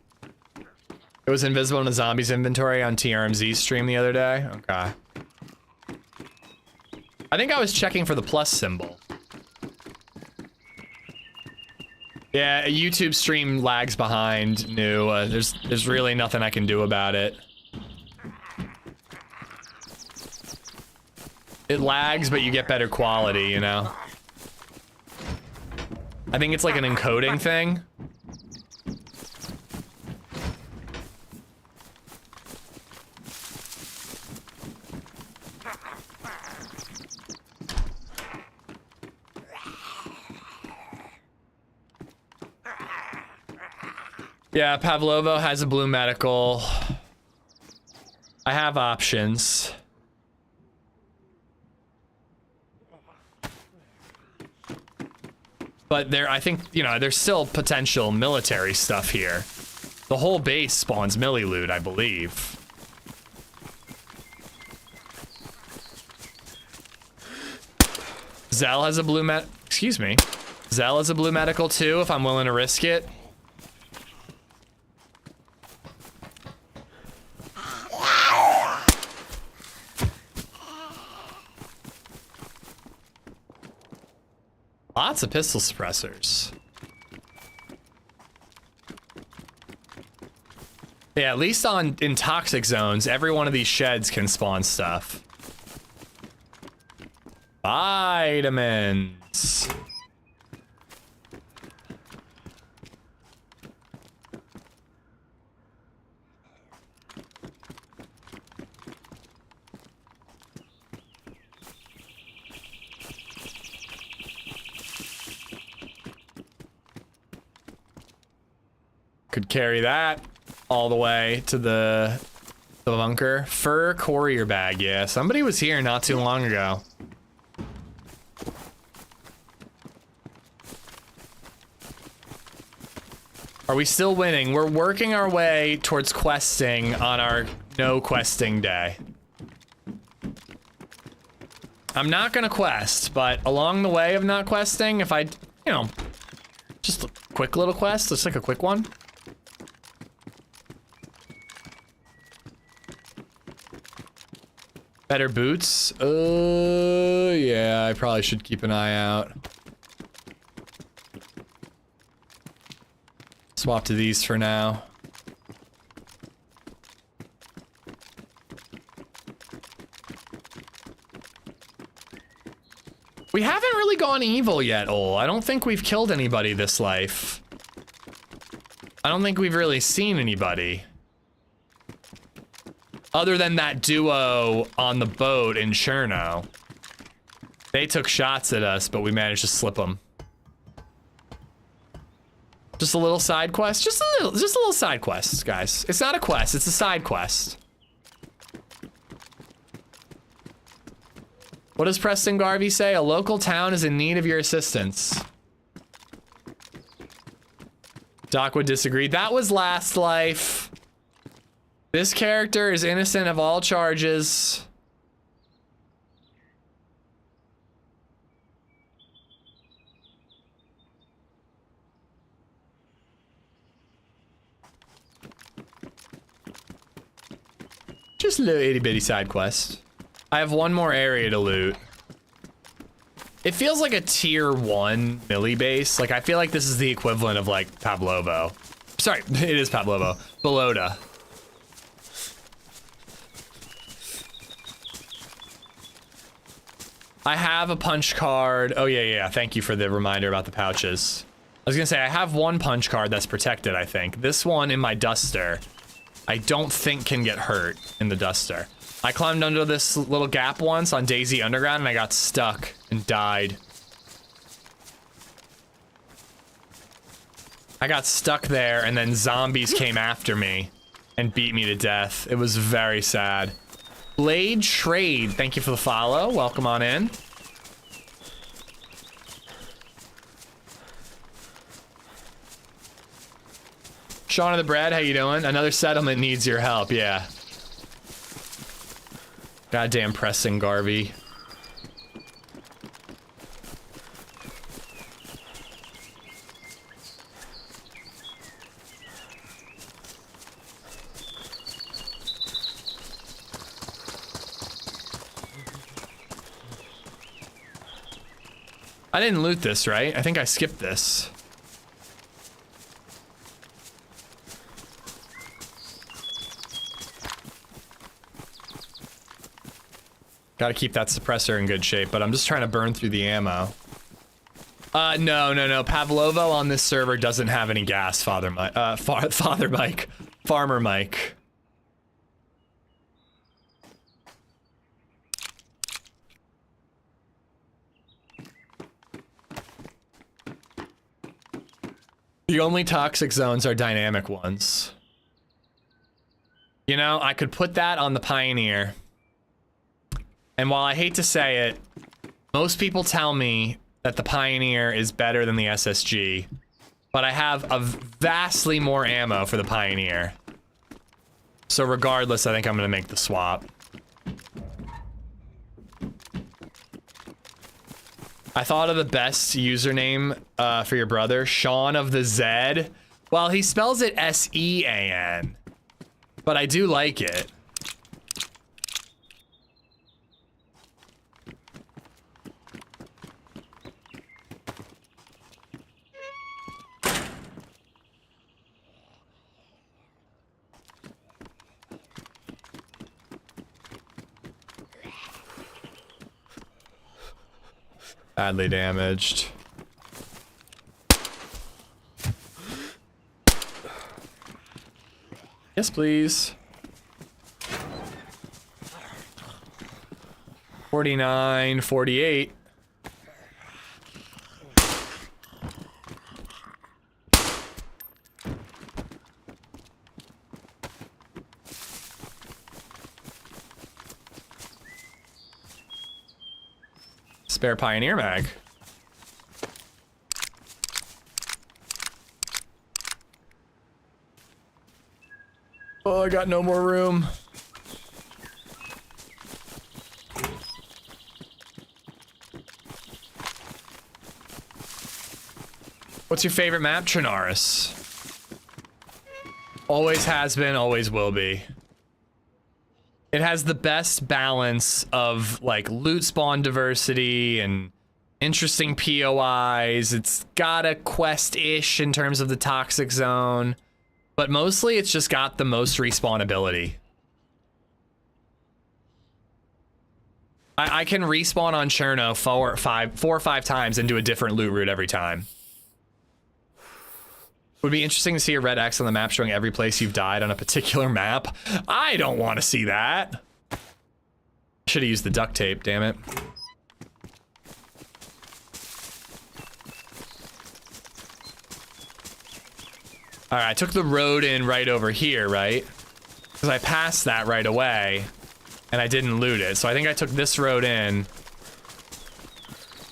[SPEAKER 2] It was invisible in the zombies inventory on TRMZ's stream the other day. Okay. I think I was checking for the plus symbol. Yeah, a YouTube stream lags behind new. There's really nothing I can do about it. It lags, but you get better quality, you know? I think it's like an encoding thing. Yeah, Pavlovo has a blue medical. I have options. But I think, you know, there's still potential military stuff here. The whole base spawns milli loot, I believe. Zell has a blue excuse me. Zell has a blue medical too, if I'm willing to risk it. Lots of pistol suppressors. Yeah, at least in toxic zones, every one of these sheds can spawn stuff. Vitamins. Could carry that all the way to the bunker. Fur courier bag, yeah. Somebody was here not too long ago. Are we still winning? We're working our way towards questing on our no questing day. I'm not gonna quest, but along the way of not questing, if I, you know, just a quick little quest, just like a quick one. Better boots? Yeah, I probably should keep an eye out. Swap to these for now. We haven't really gone evil yet, Ol. I don't think we've killed anybody this life. I don't think we've really seen anybody. Other than that duo on the boat in Cherno. They took shots at us, but we managed to slip them. Just a little side quest? Just a little side quest, guys. It's not a quest, it's a side quest. What does Preston Garvey say? A local town is in need of your assistance. Doc would disagree. That was last life. This character is innocent of all charges. Just a little itty bitty side quest. I have one more area to loot. It feels like a tier 1 milli base. Like, I feel like this is the equivalent of like Pavlovo. Sorry, it is Pavlovo. Belota. I have a punch card. Oh, yeah. Thank you for the reminder about the pouches. I was gonna say, I have one punch card that's protected, I think. This one in my duster, I don't think can get hurt in the duster. I climbed under this little gap once on DayZ Underground and I got stuck and died. I got stuck there and then zombies came after me and beat me to death. It was very sad. Blade Trade, thank you for the follow. Welcome on in. Shaun of the Bread, how you doing? Another settlement needs your help, yeah. Goddamn pressing Garvey. I didn't loot this, right? I think I skipped this. Gotta keep that suppressor in good shape, but I'm just trying to burn through the ammo. No. Pavlovo on this server doesn't have any gas, Farmer Mike. The only toxic zones are dynamic ones. You know, I could put that on the Pioneer. And while I hate to say it, most people tell me that the Pioneer is better than the SSG, but I have a vastly more ammo for the Pioneer. So regardless, I think I'm gonna make the swap. I thought of the best username for your brother, Shaun of the Zed. Well, he spells it S-E-A-N, but I do like it. Badly damaged. Yes, please. 49, 48. Spare Pioneer mag. Oh, I got no more room. What's your favorite map, Chernarus? Always has been, always will be. It has the best balance of like loot spawn diversity and interesting POIs. It's got a quest-ish in terms of the toxic zone, but mostly it's just got the most respawnability. I can respawn on Cherno 4 or 5 times and do a different loot route every time. Would be interesting to see a red X on the map showing every place you've died on a particular map. I don't want to see that. Should have used the duct tape, damn it. All right, I took the road in right over here, right? Because I passed that right away and I didn't loot it. So I think I took this road in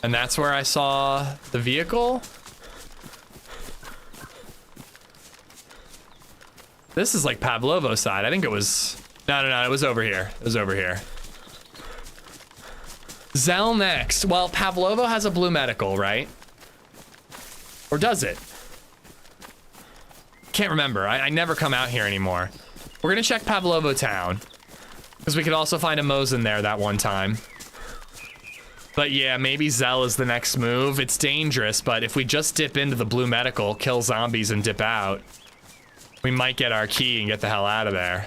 [SPEAKER 2] and that's where I saw the vehicle. This is like Pavlovo's side. I think it was... No, it was over here. It was over here. Zell next. Well, Pavlovo has a blue medical, right? Or does it? Can't remember. I never come out here anymore. We're gonna check Pavlovo town. Because we could also find a Mosin there that one time. But yeah, maybe Zell is the next move. It's dangerous, but if we just dip into the blue medical, kill zombies and dip out, we might get our key and get the hell out of there.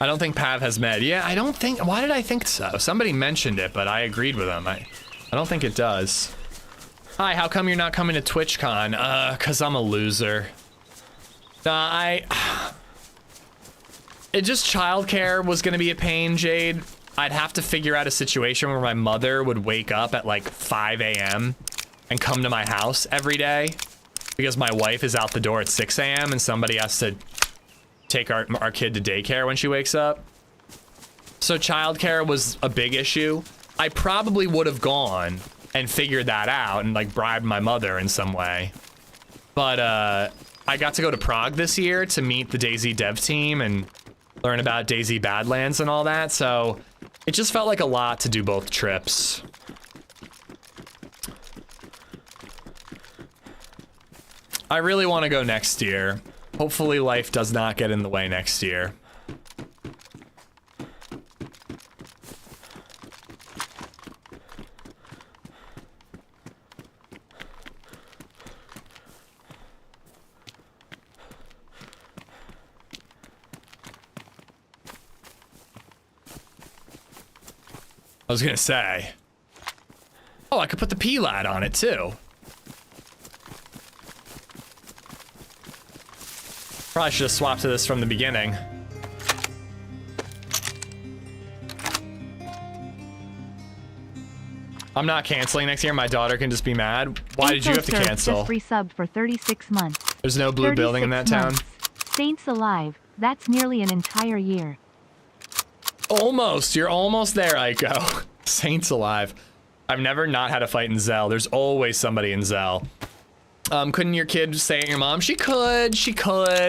[SPEAKER 2] I don't think Pav has med. Yeah, I don't think, why did I think so? Somebody mentioned it, but I agreed with them. I don't think it does. Hi, how come you're not coming to TwitchCon? Cause I'm a loser. It just childcare was gonna be a pain, Jade. I'd have to figure out a situation where my mother would wake up at like 5 a.m. and come to my house every day because my wife is out the door at 6 a.m. and somebody has to take our kid to daycare when she wakes up. So childcare was a big issue. I probably would have gone and figured that out and like bribed my mother in some way. But I got to go to Prague this year to meet the DayZ dev team and learn about DayZ Badlands and all that. So it just felt like a lot to do both trips. I really want to go next year. Hopefully life does not get in the way next year. I was gonna say. Oh, I could put the PLAD on it too. Probably should have swapped to this from the beginning. I'm not canceling next year. My daughter can just be mad. Why did you have to cancel?
[SPEAKER 1] Just resubbed for 36 months.
[SPEAKER 2] There's no blue building in that town.
[SPEAKER 1] Saints alive. That's nearly an entire year.
[SPEAKER 2] Almost. You're almost there, Aiko. Saints alive. I've never not had a fight in Zell. There's always somebody in Zell. Couldn't your kid stay at your mom? She could,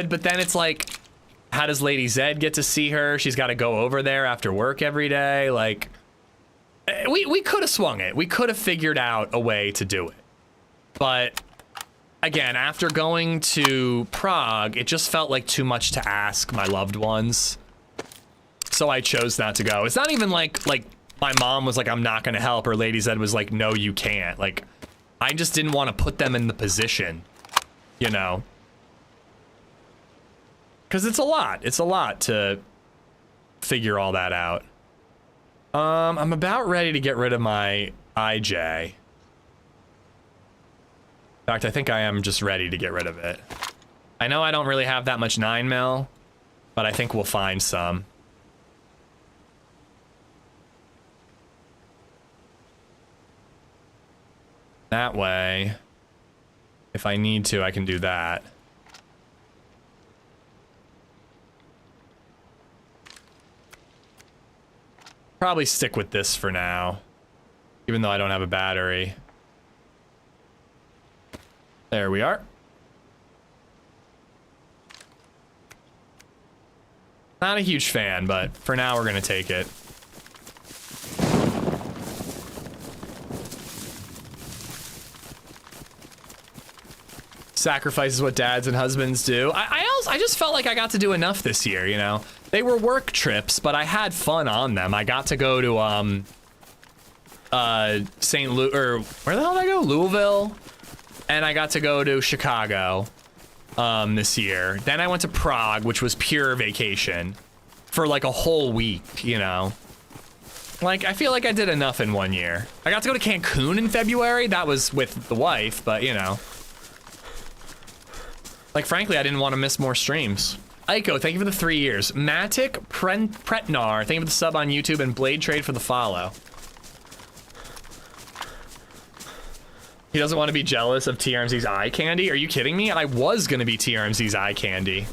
[SPEAKER 2] but then it's like, how does LadyZed get to see her? She's got to go over there after work every day. Like, we could have swung it. We could have figured out a way to do it. But again, after going to Prague, it just felt like too much to ask my loved ones. So I chose not to go. It's not even like my mom was like, I'm not going to help, or LadyZed was like, no, you can't. Like, I just didn't want to put them in the position, you know? Because it's a lot. It's a lot to figure all that out. I'm about ready to get rid of my IJ. In fact, I think I am just ready to get rid of it. I know I don't really have that much 9mm, but I think we'll find some. That way, if I need to, I can do that. Probably stick with this for now, even though I don't have a battery. There we are. Not a huge fan, but for now we're gonna take it. Sacrifice is what dads and husbands do. I just felt like I got to do enough this year, you know? They were work trips, but I had fun on them. I got to go to, St. Louis, or where the hell did I go? Louisville. And I got to go to Chicago, this year. Then I went to Prague, which was pure vacation for like a whole week, you know? Like, I feel like I did enough in 1 year. I got to go to Cancun in February. That was with the wife, but you know. Like, frankly, I didn't want to miss more streams. Aiko, thank you for the 3 years. Matic Pretnar, thank you for the sub on YouTube, and Blade Trade for the follow. He doesn't want to be jealous of TRMZ's eye candy? Are you kidding me? I was going to be TRMZ's eye candy.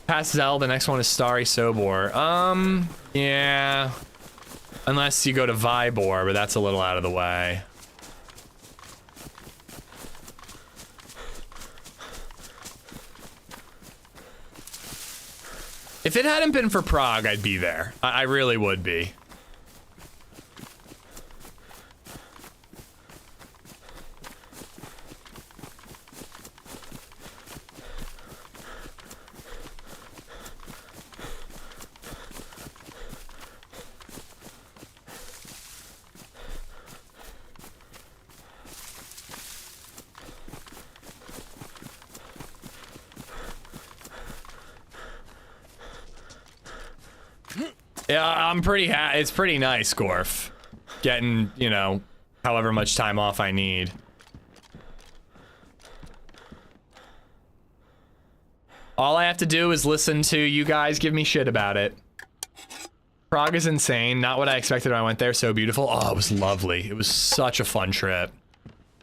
[SPEAKER 2] Past Zell, the next one is Starry Sobor. Yeah. Unless you go to Vybor, but that's a little out of the way. If it hadn't been for Prague, I'd be there. I really would be. Yeah, I'm pretty it's pretty nice, Gorf. Getting, you know, however much time off I need. All I have to do is listen to you guys give me shit about it. Prague is insane. Not what I expected when I went there. So beautiful. Oh, it was lovely. It was such a fun trip.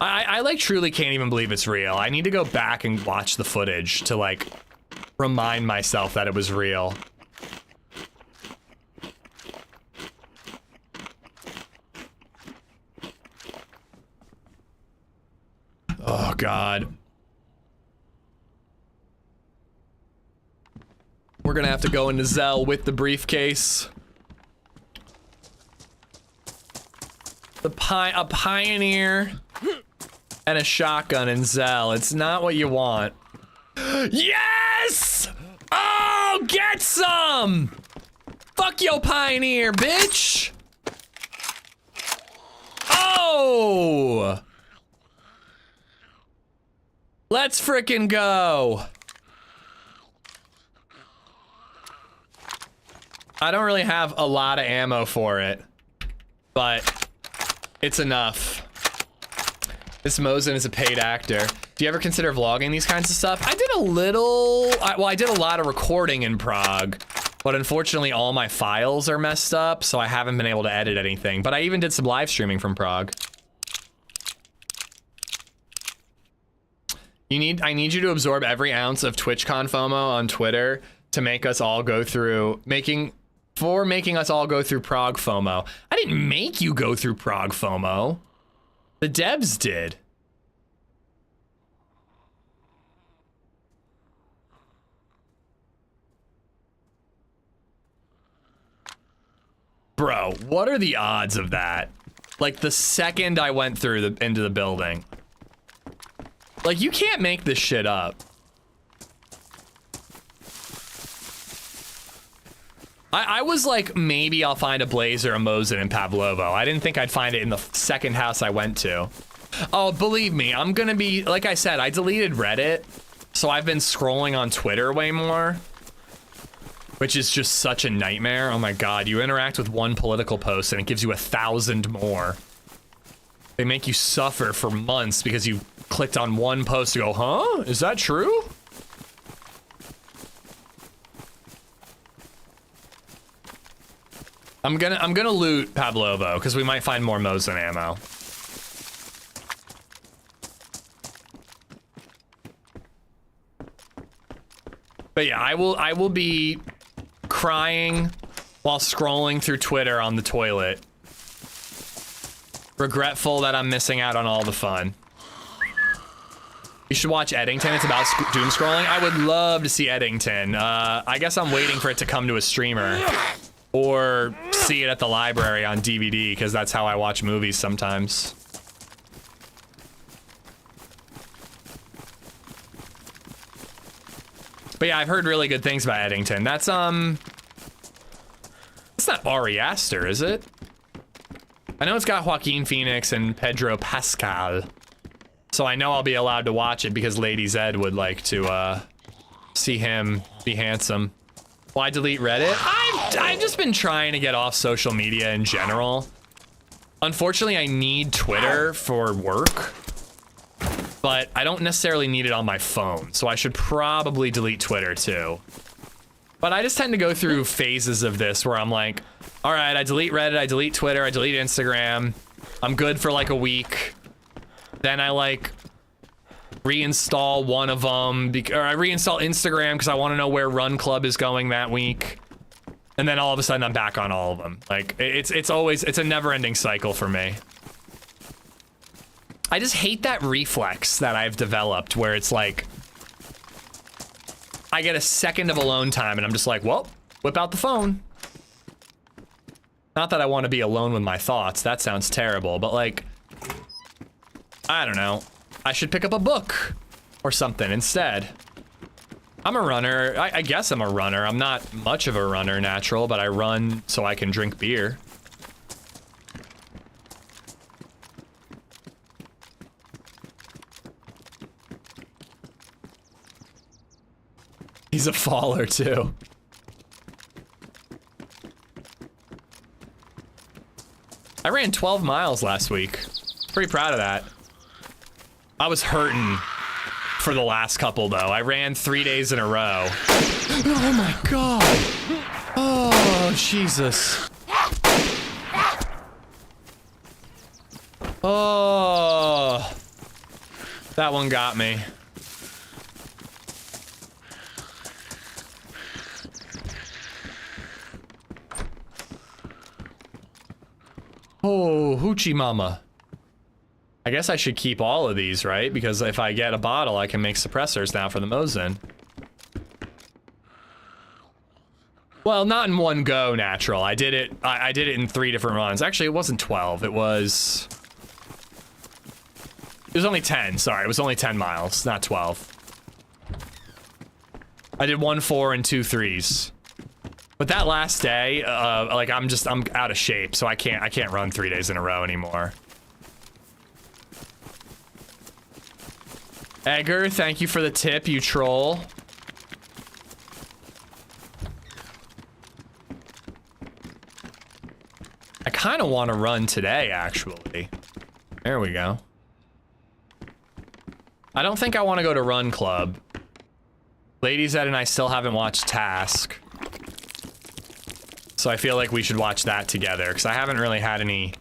[SPEAKER 2] I like truly can't even believe it's real. I need to go back and watch the footage to like remind myself that it was real. Oh God. We're gonna have to go into Zell with the briefcase. A pioneer and a shotgun in Zell. It's not what you want. Yes! Oh, get some! Fuck yo, pioneer, bitch! Oh! Let's frickin' go. I don't really have a lot of ammo for it, but it's enough. This Mosin is a paid actor. Do you ever consider vlogging these kinds of stuff? I did a little, well, I did a lot of recording in Prague, but unfortunately all my files are messed up, so I haven't been able to edit anything. But I even did some live streaming from Prague. I need you to absorb every ounce of TwitchCon FOMO on Twitter to make us all go through, making us all go through Prague FOMO. I didn't make you go through Prague FOMO. The devs did. Bro, what are the odds of that? Like the second I went through into the building. Like you can't make this shit up. I was like, maybe I'll find a Blazer, a Mosin, and Pavlovo. I didn't think I'd find it in the second house I went to. Oh, believe me, I'm gonna be, like I said, I deleted Reddit, so I've been scrolling on Twitter way more, which is just such a nightmare. Oh my God, you interact with one political post and it gives you 1,000 more. They make you suffer for months because you clicked on one post to go, huh? Is that true? I'm gonna loot Pavlovo because we might find more Mosin ammo. But yeah, I will be crying while scrolling through Twitter on the toilet. Regretful that I'm missing out on all the fun. You should watch Eddington. It's about doom scrolling. I would love to see Eddington. I guess I'm waiting for it to come to a streamer. Or see it at the library on DVD, because that's how I watch movies sometimes. But yeah, I've heard really good things about Eddington. That's it's not Ari Aster, is it? I know it's got Joaquin Phoenix and Pedro Pascal. So I know I'll be allowed to watch it because LadyZed would like to see him be handsome. Why delete Reddit? I've just been trying to get off social media in general. Unfortunately, I need Twitter for work, but I don't necessarily need it on my phone, so I should probably delete Twitter too. But I just tend to go through phases of this where I'm like, all right, I delete Reddit, I delete Twitter, I delete Instagram. I'm good for like a week. Then I like reinstall one of them, or I reinstall Instagram because I want to know where Run Club is going that week. And then all of a sudden I'm back on all of them. Like it's a never-ending cycle for me. I just hate that reflex that I've developed where it's like I get a second of alone time and I'm just like, well, whip out the phone. Not that I want to be alone with my thoughts. That sounds terrible, but like, I don't know. I should pick up a book or something instead. I'm a runner. I guess I'm a runner. I'm not much of a runner, natural, but I run so I can drink beer. He's a faller too. I ran 12 miles last week. Pretty proud of that. I was hurting for the last couple though. I ran 3 days in a row. Oh my god. Oh, Jesus. Oh. That one got me. Oh, hoochie mama. I guess I should keep all of these, right? Because if I get a bottle, I can make suppressors now for the Mosin. Well, not in one go, natural. I did it in 3 different runs. Actually, it wasn't 12. It was only 10. Sorry, it was only 10 miles, not 12. I did 1 4 and 2 3s. But that last day, like I'm out of shape, so I can't run 3 days in a row anymore. Edgar, thank you for the tip, you troll. I kind of want to run today, actually. There we go. I don't think I want to go to Run Club. LadyZed and I still haven't watched Task. So I feel like we should watch that together, because I haven't really had any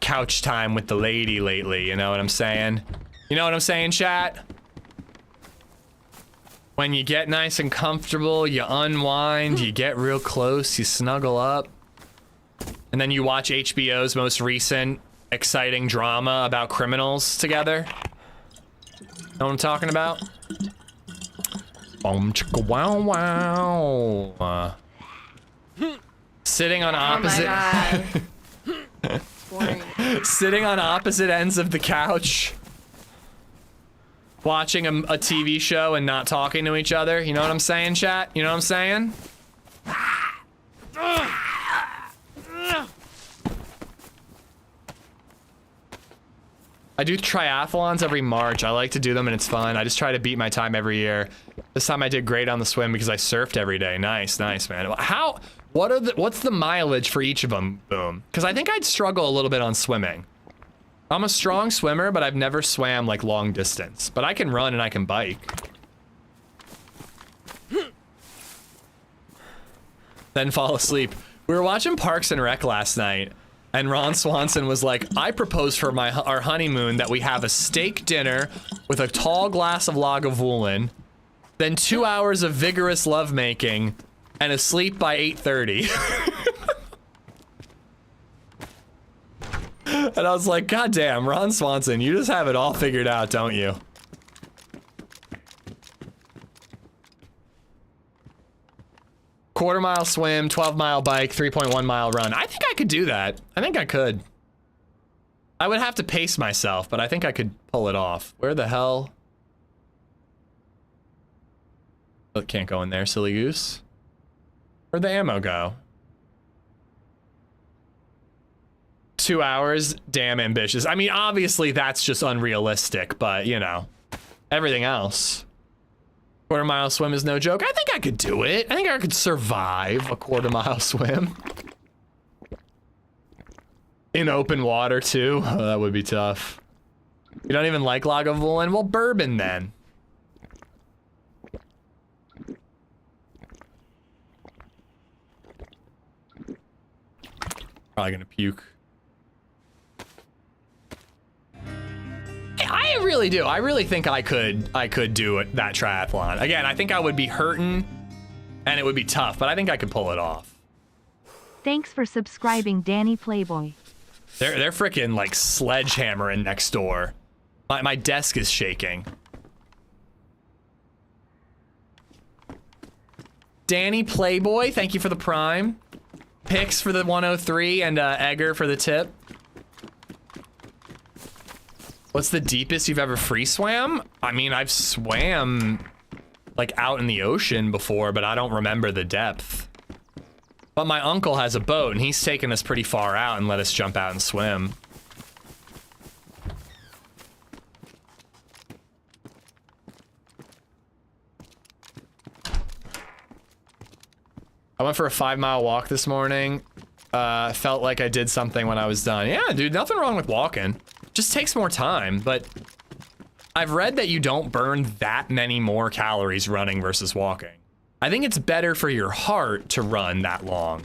[SPEAKER 2] couch time with the lady lately, you know what I'm saying? You know what I'm saying, chat? When you get nice and comfortable, you unwind, you get real close, you snuggle up. And then you watch HBO's most recent exciting drama about criminals together. Know what I'm talking about? Boom chicka wow wow. Sitting on opposite sitting on opposite ends of the couch, watching a TV show and not talking to each other. You know what I'm saying, chat? You know what I'm saying? I do triathlons every March. I like to do them and it's fun. I just try to beat my time every year. This time I did great on the swim because I surfed every day. Nice, nice, man. What's the mileage for each of them? Boom. Because I think I'd struggle a little bit on swimming. I'm a strong swimmer, but I've never swam like long distance. But I can run and I can bike. Then fall asleep. We were watching Parks and Rec last night. And Ron Swanson was like, I propose for our honeymoon that we have a steak dinner with a tall glass of Lagavulin, then 2 hours of vigorous lovemaking, and a sleep by 8:30. And I was like, God damn, Ron Swanson, you just have it all figured out, don't you? Quarter-mile swim, 12-mile bike, 3.1-mile run. I think I could do that. I think I could. I would have to pace myself, but I think I could pull it off. Where the hell? Oh, it can't go in there, silly goose. Where'd the ammo go? 2 hours? Damn ambitious. I mean, obviously that's just unrealistic, but, you know, everything else. Quarter-mile swim is no joke. I think I could do it. I think I could survive a quarter-mile swim. In open water, too. Oh, that would be tough. You don't even like Lagavulin? Well, bourbon, then. Probably gonna puke. I really do. I really think I could do it, that triathlon. Again, I think I would be hurting and it would be tough, but I think I could pull it off.
[SPEAKER 1] Thanks for subscribing, Danny Playboy.
[SPEAKER 2] They're freaking like sledgehammering next door. My desk is shaking. Danny Playboy, thank you for the prime. Picks for the 103 and Edgar for the tip. What's the deepest you've ever free swam? I mean, I've swam like out in the ocean before, but I don't remember the depth. But my uncle has a boat and he's taken us pretty far out and let us jump out and swim. I went for a 5-mile walk this morning. felt like I did something when I was done. Yeah, dude, nothing wrong with walking. Just takes more time, but I've read that you don't burn that many more calories running versus walking. I think it's better for your heart to run that long.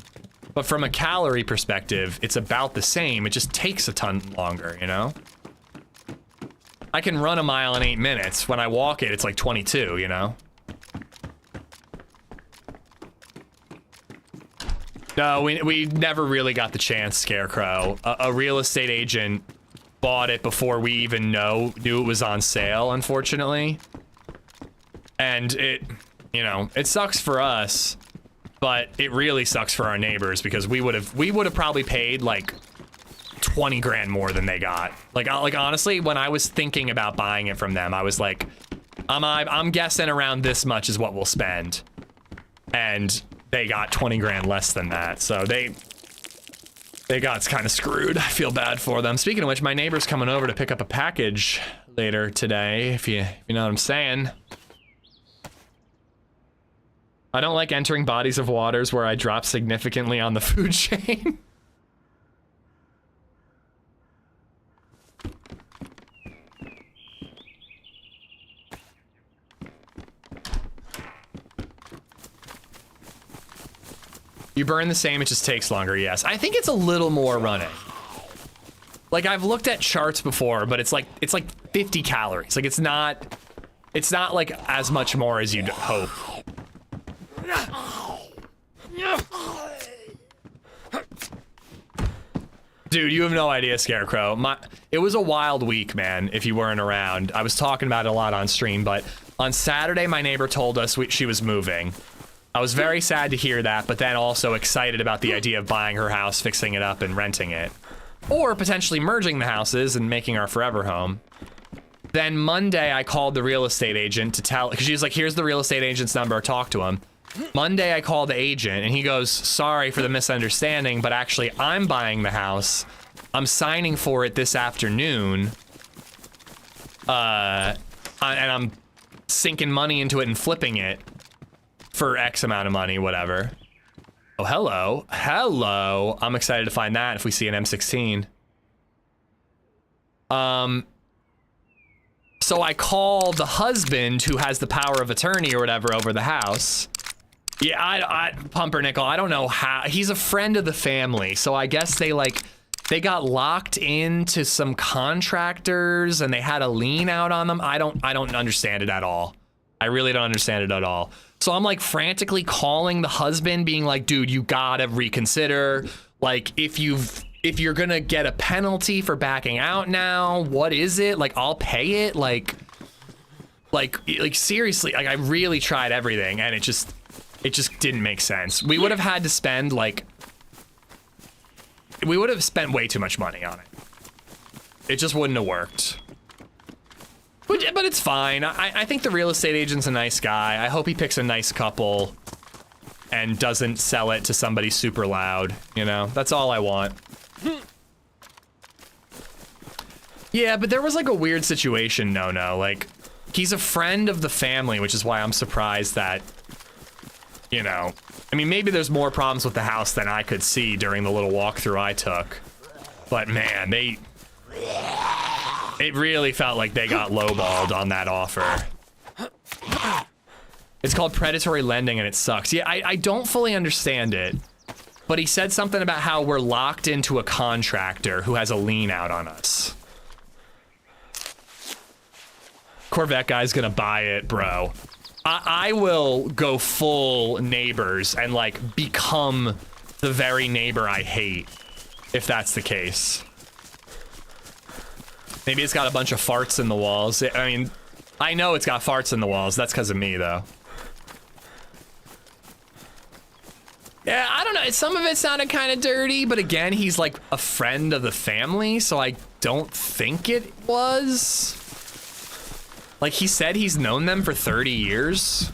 [SPEAKER 2] But from a calorie perspective, it's about the same. It just takes a ton longer, you know? I can run a mile in 8 minutes. When I walk it, it's like 22, you know? No, we never really got the chance, Scarecrow. A real estate agent bought it before we even knew it was on sale, unfortunately. And it, you know, it sucks for us, but it really sucks for our neighbors because we would have probably paid like 20 grand more than they got. Like honestly, when I was thinking about buying it from them, I was like, I'm guessing around this much is what we'll spend. And they got 20 grand less than that. So they got kind of screwed. I feel bad for them. Speaking of which, my neighbor's coming over to pick up a package later today, if you know what I'm saying. I don't like entering bodies of waters where I drop significantly on the food chain. You burn the same, it just takes longer, yes. I think it's a little more running. Like, I've looked at charts before, but it's like 50 calories. Like, it's not like as much more as you'd hope. Dude, you have no idea, Scarecrow. It was a wild week, man, if you weren't around. I was talking about it a lot on stream, but on Saturday, my neighbor told us she was moving. I was very sad to hear that, but then also excited about the idea of buying her house, fixing it up, and renting it. Or potentially merging the houses and making our forever home. Then Monday, I called the real estate agent to tell, because she was like, here's the real estate agent's number, talk to him. Monday, I called the agent, and he goes, sorry for the misunderstanding, but actually, I'm buying the house. I'm signing for it this afternoon. And I'm sinking money into it and flipping it for X amount of money, whatever. Oh, hello. Hello. I'm excited to find that if we see an M16. So I call the husband who has the power of attorney or whatever over the house. Yeah, I Pumpernickel, I don't know how. He's a friend of the family, so I guess they got locked into some contractors and they had a lien out on them. I don't understand it at all. I really don't understand it at all. So I'm like frantically calling the husband being like, dude, you gotta reconsider. Like, if you're gonna get a penalty for backing out now, what is it? Like, I'll pay it. Like seriously, like I really tried everything and it just didn't make sense. We would have had to spend we would have spent way too much money on it. It just wouldn't have worked. But it's fine. I think the real estate agent's a nice guy. I hope he picks a nice couple and doesn't sell it to somebody super loud, you know? That's all I want. Yeah, but there was like a weird situation, no. Like, he's a friend of the family, which is why I'm surprised that, you know, I mean, maybe there's more problems with the house than I could see during the little walkthrough I took. But man, it really felt like they got lowballed on that offer. It's called predatory lending and it sucks. Yeah, I don't fully understand it, but he said something about how we're locked into a contractor who has a lien out on us. Corvette guy's gonna buy it, bro. I will go full neighbors and like become the very neighbor I hate, if that's the case. Maybe it's got a bunch of farts in the walls. I mean, I know it's got farts in the walls. That's because of me, though. Yeah, I don't know. Some of it sounded kind of dirty, but again, he's like a friend of the family, so I don't think it was. Like, he said he's known them for 30 years.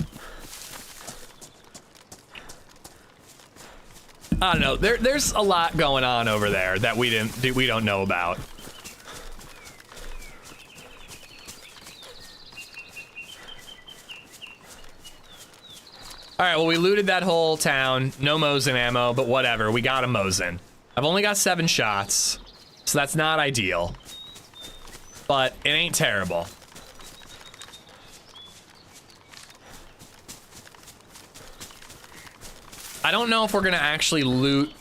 [SPEAKER 2] I don't know. There's a lot going on over there that we don't know about. All right, well, we looted that whole town. No Mosin ammo, but whatever. We got a Mosin. I've only got 7 shots, so that's not ideal. But it ain't terrible. I don't know if we're gonna actually loot.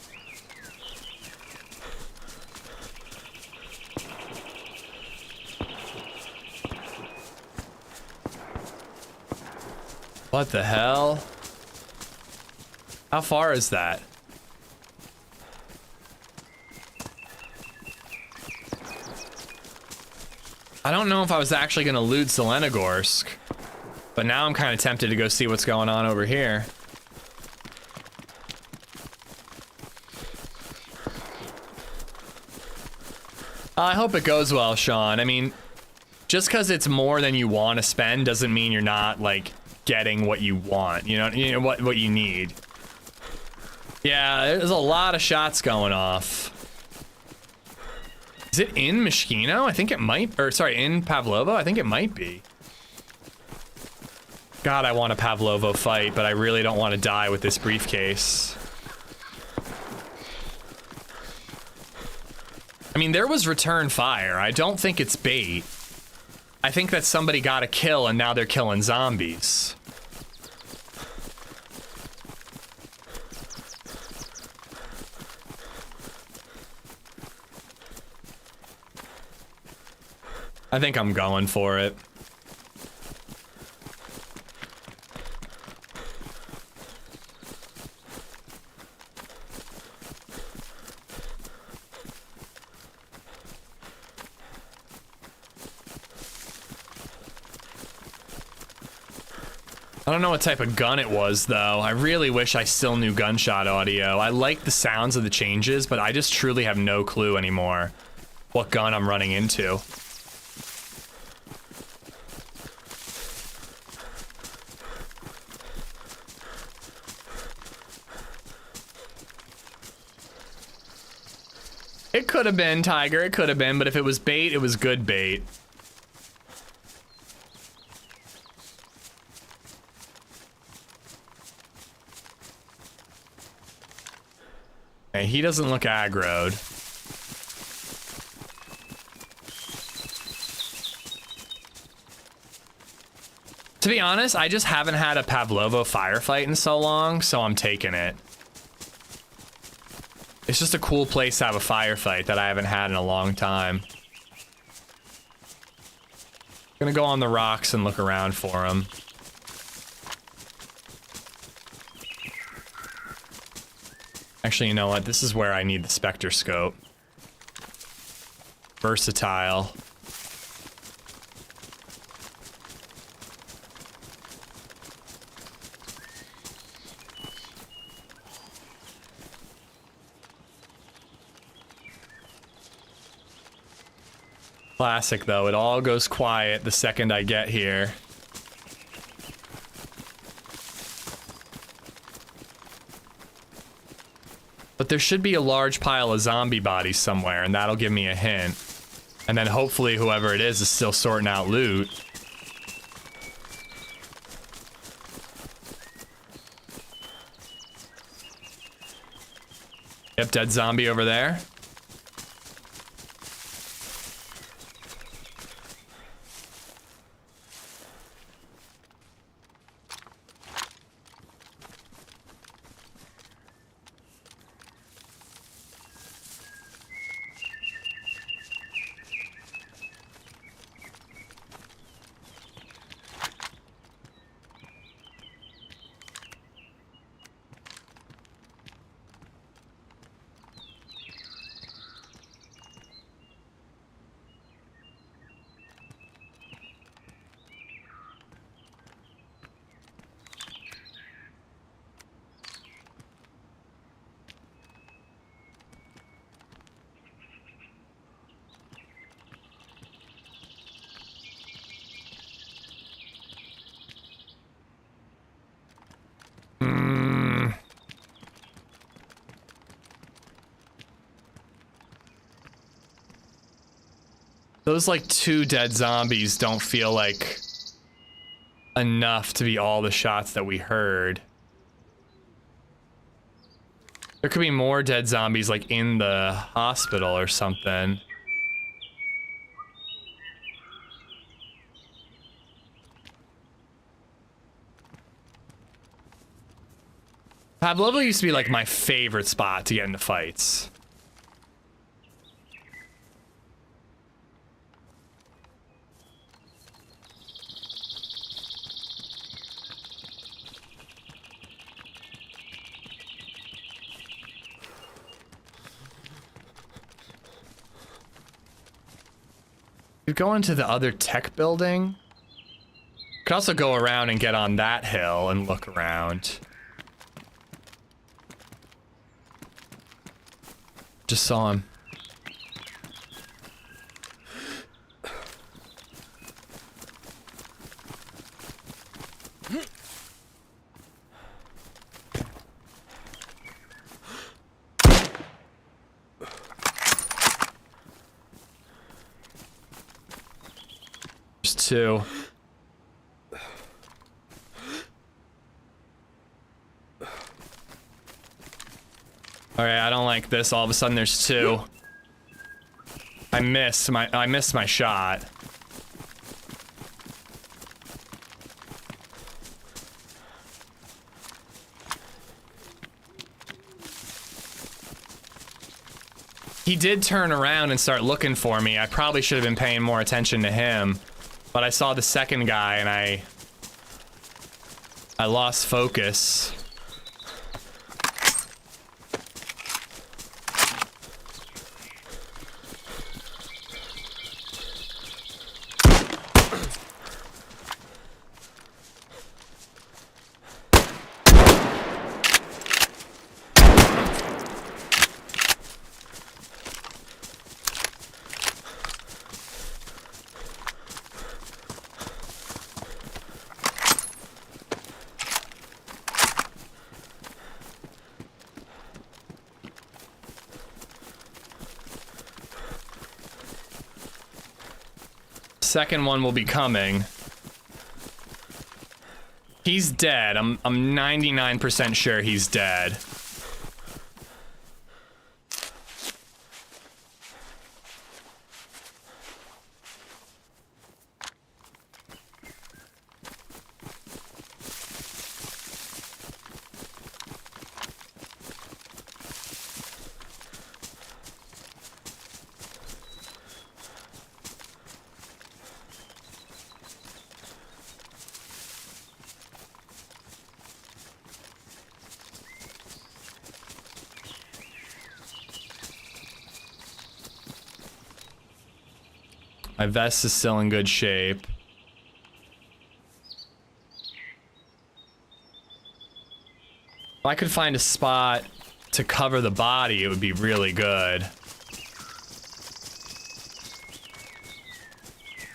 [SPEAKER 2] What the hell? How far is that? I don't know if I was actually gonna loot Zelenogorsk, but now I'm kind of tempted to go see what's going on over here. I hope it goes well, Sean. I mean, just because it's more than you want to spend doesn't mean you're not, like, getting what you want. You know what you need. Yeah, there's a lot of shots going off. Is it in Mishkino? I think it might, or sorry, in Pavlovo? I think it might be. God, I want a Pavlovo fight, but I really don't want to die with this briefcase. I mean, there was return fire. I don't think it's bait. I think that somebody got a kill and now they're killing zombies. I think I'm going for it. I don't know what type of gun it was, though. I really wish I still knew gunshot audio. I like the sounds of the changes, but I just truly have no clue anymore what gun I'm running into. It could have been, Tiger. It could have been, but if it was bait, it was good bait. He doesn't look aggroed. To be honest, I just haven't had a Pavlovo firefight in so long, so I'm taking it. It's just a cool place to have a firefight that I haven't had in a long time. Gonna go on the rocks and look around for him. Actually, you know what? This is where I need the Spectre scope. Versatile. Classic, though. It all goes quiet the second I get here. But there should be a large pile of zombie bodies somewhere, and that'll give me a hint. And then hopefully whoever it is still sorting out loot. Yep, dead zombie over there. Those, like, 2 dead zombies don't feel like enough to be all the shots that we heard. There could be more dead zombies like in the hospital or something. Pavlovo used to be like my favorite spot to get into fights. You go into the other tech building. Could also go around and get on that hill and look around. Just saw him. There's two. Alright, I don't like this. All of a sudden there's two. I missed my shot. He did turn around and start looking for me. I probably should have been paying more attention to him. But I saw the second guy and I lost focus. Second one will be coming. He's dead. I'm 99% sure he's dead. My vest is still in good shape. If I could find a spot to cover the body, it would be really good.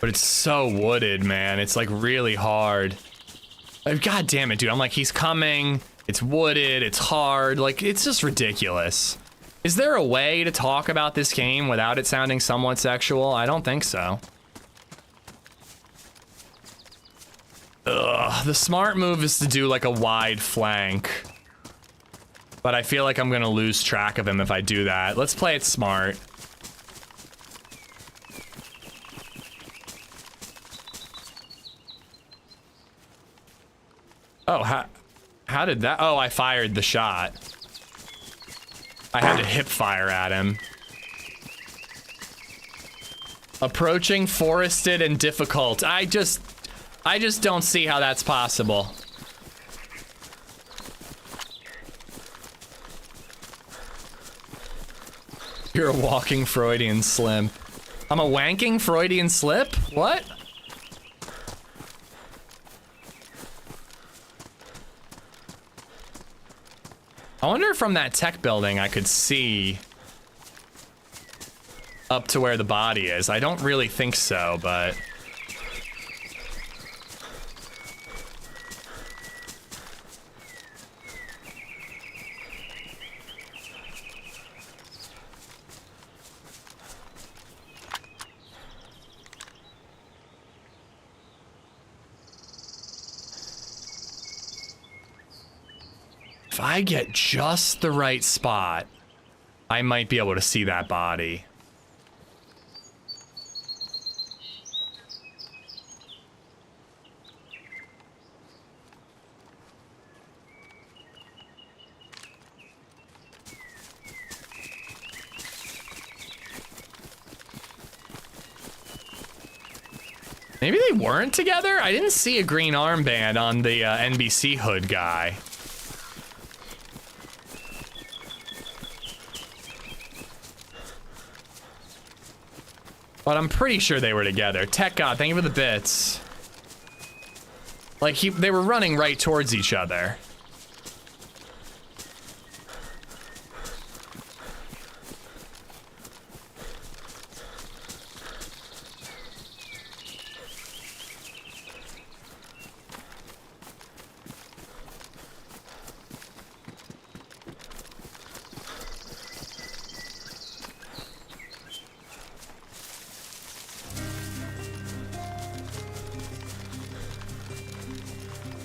[SPEAKER 2] But it's so wooded, man. It's like really hard. God damn it, dude. I'm like, he's coming. It's wooded. It's hard. Like, it's just ridiculous. Is there a way to talk about this game without it sounding somewhat sexual? I don't think so. Ugh, the smart move is to do like a wide flank. But I feel like I'm gonna lose track of him if I do that. Let's play it smart. Oh, how did that? Oh, I fired the shot. I had to hip fire at him. Approaching, forested, and difficult. I just don't see how that's possible. You're a walking Freudian slip. I'm a wanking Freudian slip? What? I wonder if from that tech building I could see up to where the body is. I don't really think so, but... If I get just the right spot, I might be able to see that body. Maybe they weren't together? I didn't see a green armband on the NBC hood guy. But I'm pretty sure they were together. Tech God, thank you for the bits. Like, they were running right towards each other.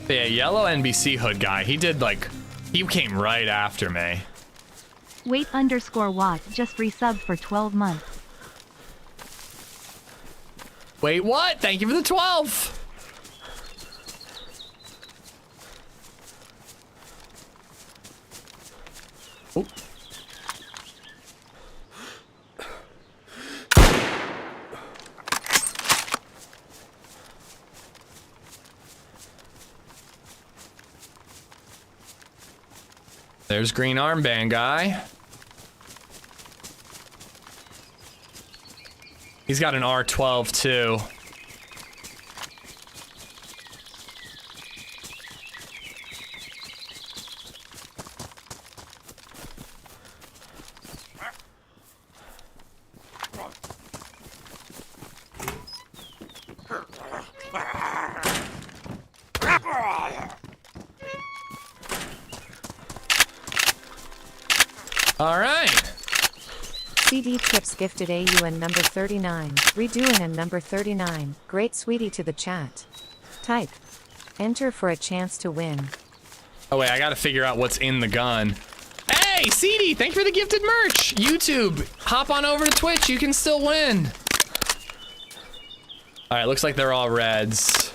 [SPEAKER 2] Yeah, yellow NBC hood guy, he did like, he came right after me.
[SPEAKER 1] Wait_Watt just resubbed for 12 months.
[SPEAKER 2] Wait, what? Thank you for the 12. Oh. There's green armband guy. He's got an R12 too. All right.
[SPEAKER 6] CD Trips gifted AUN number 39. Redoing and number 39. Great sweetie to the chat. Type. Enter for a chance to win.
[SPEAKER 2] Oh wait, I gotta figure out what's in the gun. Hey, CD, thank you for the gifted merch. YouTube, hop on over to Twitch, you can still win. All right, looks like they're all reds.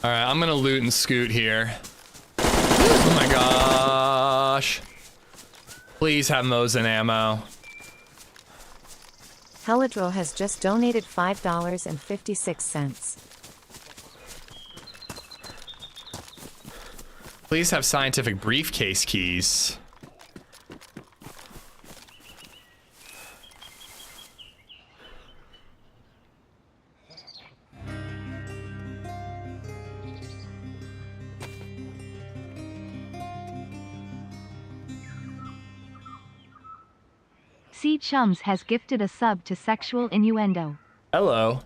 [SPEAKER 2] All right, I'm gonna loot and scoot here. Oh my gosh. Please have Mosin ammo.
[SPEAKER 6] Heladrill has just donated $5.56.
[SPEAKER 2] Please have scientific briefcase keys.
[SPEAKER 1] C Chums has gifted a sub to Sexual Innuendo.
[SPEAKER 2] Hello.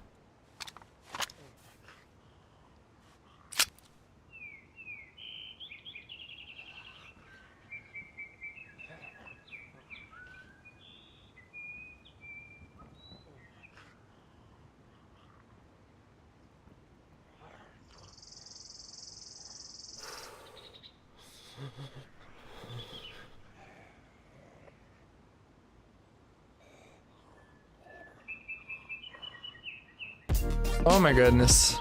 [SPEAKER 2] Oh my goodness.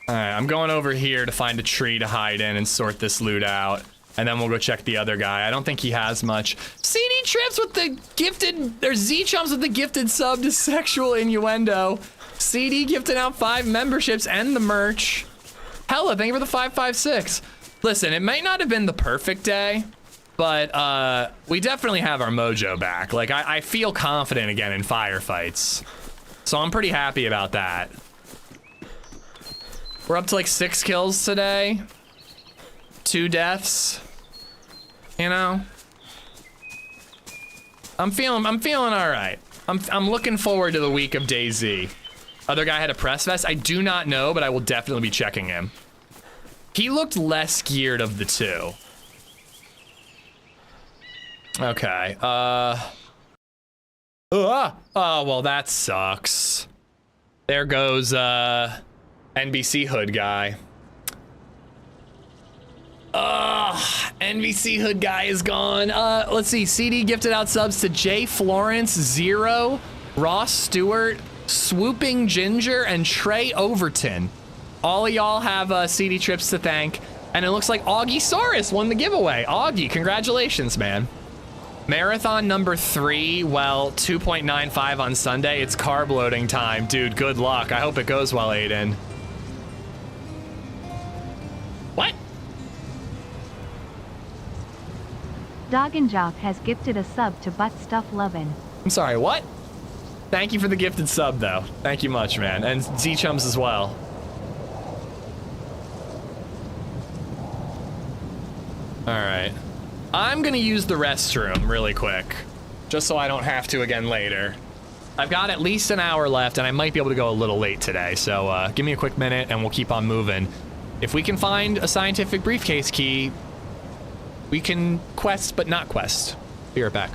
[SPEAKER 2] Alright, I'm going over here to find a tree to hide in and sort this loot out. And then we'll go check the other guy. I don't think he has much. CD Trips with the gifted, there's Z-Chums with the gifted sub to Sexual Innuendo. CD gifting out 5 memberships and the merch. Hella, thank you for the 556. Listen, it might not have been the perfect day, but we definitely have our mojo back. Like, I feel confident again in firefights. So I'm pretty happy about that. We're up to like 6 kills today. 2 deaths. You know? I'm feeling all right. I'm looking forward to the week of DayZ. Other guy had a press vest. I do not know, but I will definitely be checking him. He looked less geared of the two. Okay, oh, well, that sucks. There goes, NBC Hood guy. NBC Hood guy is gone. Let's see, CD gifted out subs to Jay Florence, Zero, Ross Stewart, Swooping Ginger, and Trey Overton. All of y'all have CD trips to thank, and it looks like Augie Saurus won the giveaway. Augie, congratulations, man. Marathon number 3, well, 2.95 on Sunday. It's carb loading time. Dude, good luck. I hope it goes well, Aiden. What?
[SPEAKER 1] Dogginjock has gifted a sub to Butt Stuff Lovin'.
[SPEAKER 2] I'm sorry, what? Thank you for the gifted sub, though. Thank you much, man. And Z-Chums as well. Alright. I'm gonna use the restroom really quick, just so I don't have to again later. I've got at least an hour left, and I might be able to go a little late today, so give me a quick minute and we'll keep on moving. If we can find a scientific briefcase key, we can quest, but not quest. Be right back.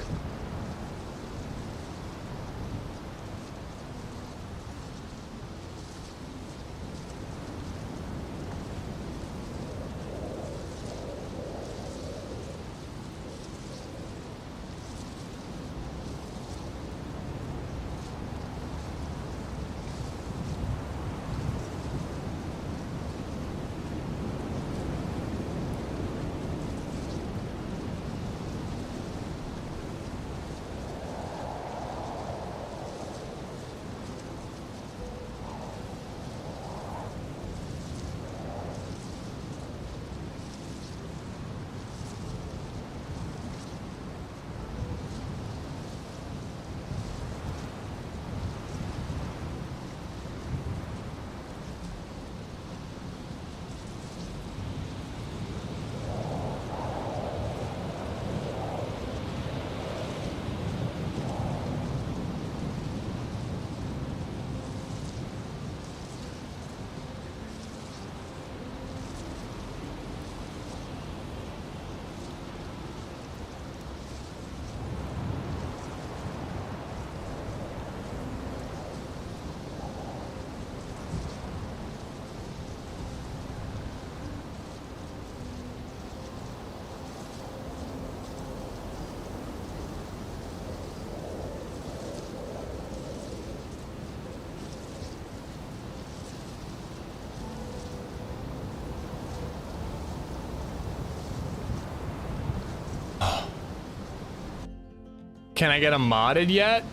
[SPEAKER 2] Can I get a modded yet?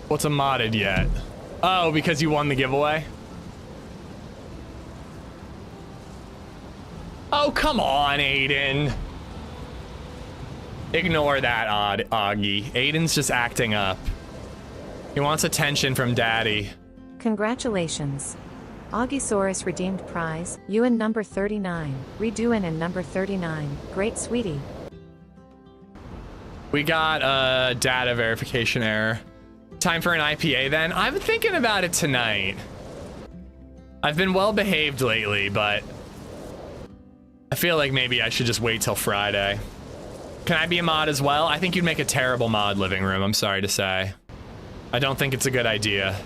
[SPEAKER 2] What's a modded yet? Oh, because you won the giveaway? Oh, come on, Aiden. Ignore that, Augie. Aiden's just acting up. He wants attention from Daddy.
[SPEAKER 6] Congratulations. Augiesaurus redeemed prize, Ewan number 39, Redoin and number 39, great sweetie.
[SPEAKER 2] We got a data verification error. Time for an IPA then? I've been thinking about it tonight. I've been well behaved lately, but I feel like maybe I should just wait till Friday. Can I be a mod as well? I think you'd make a terrible mod living room, I'm sorry to say. I don't think it's a good idea.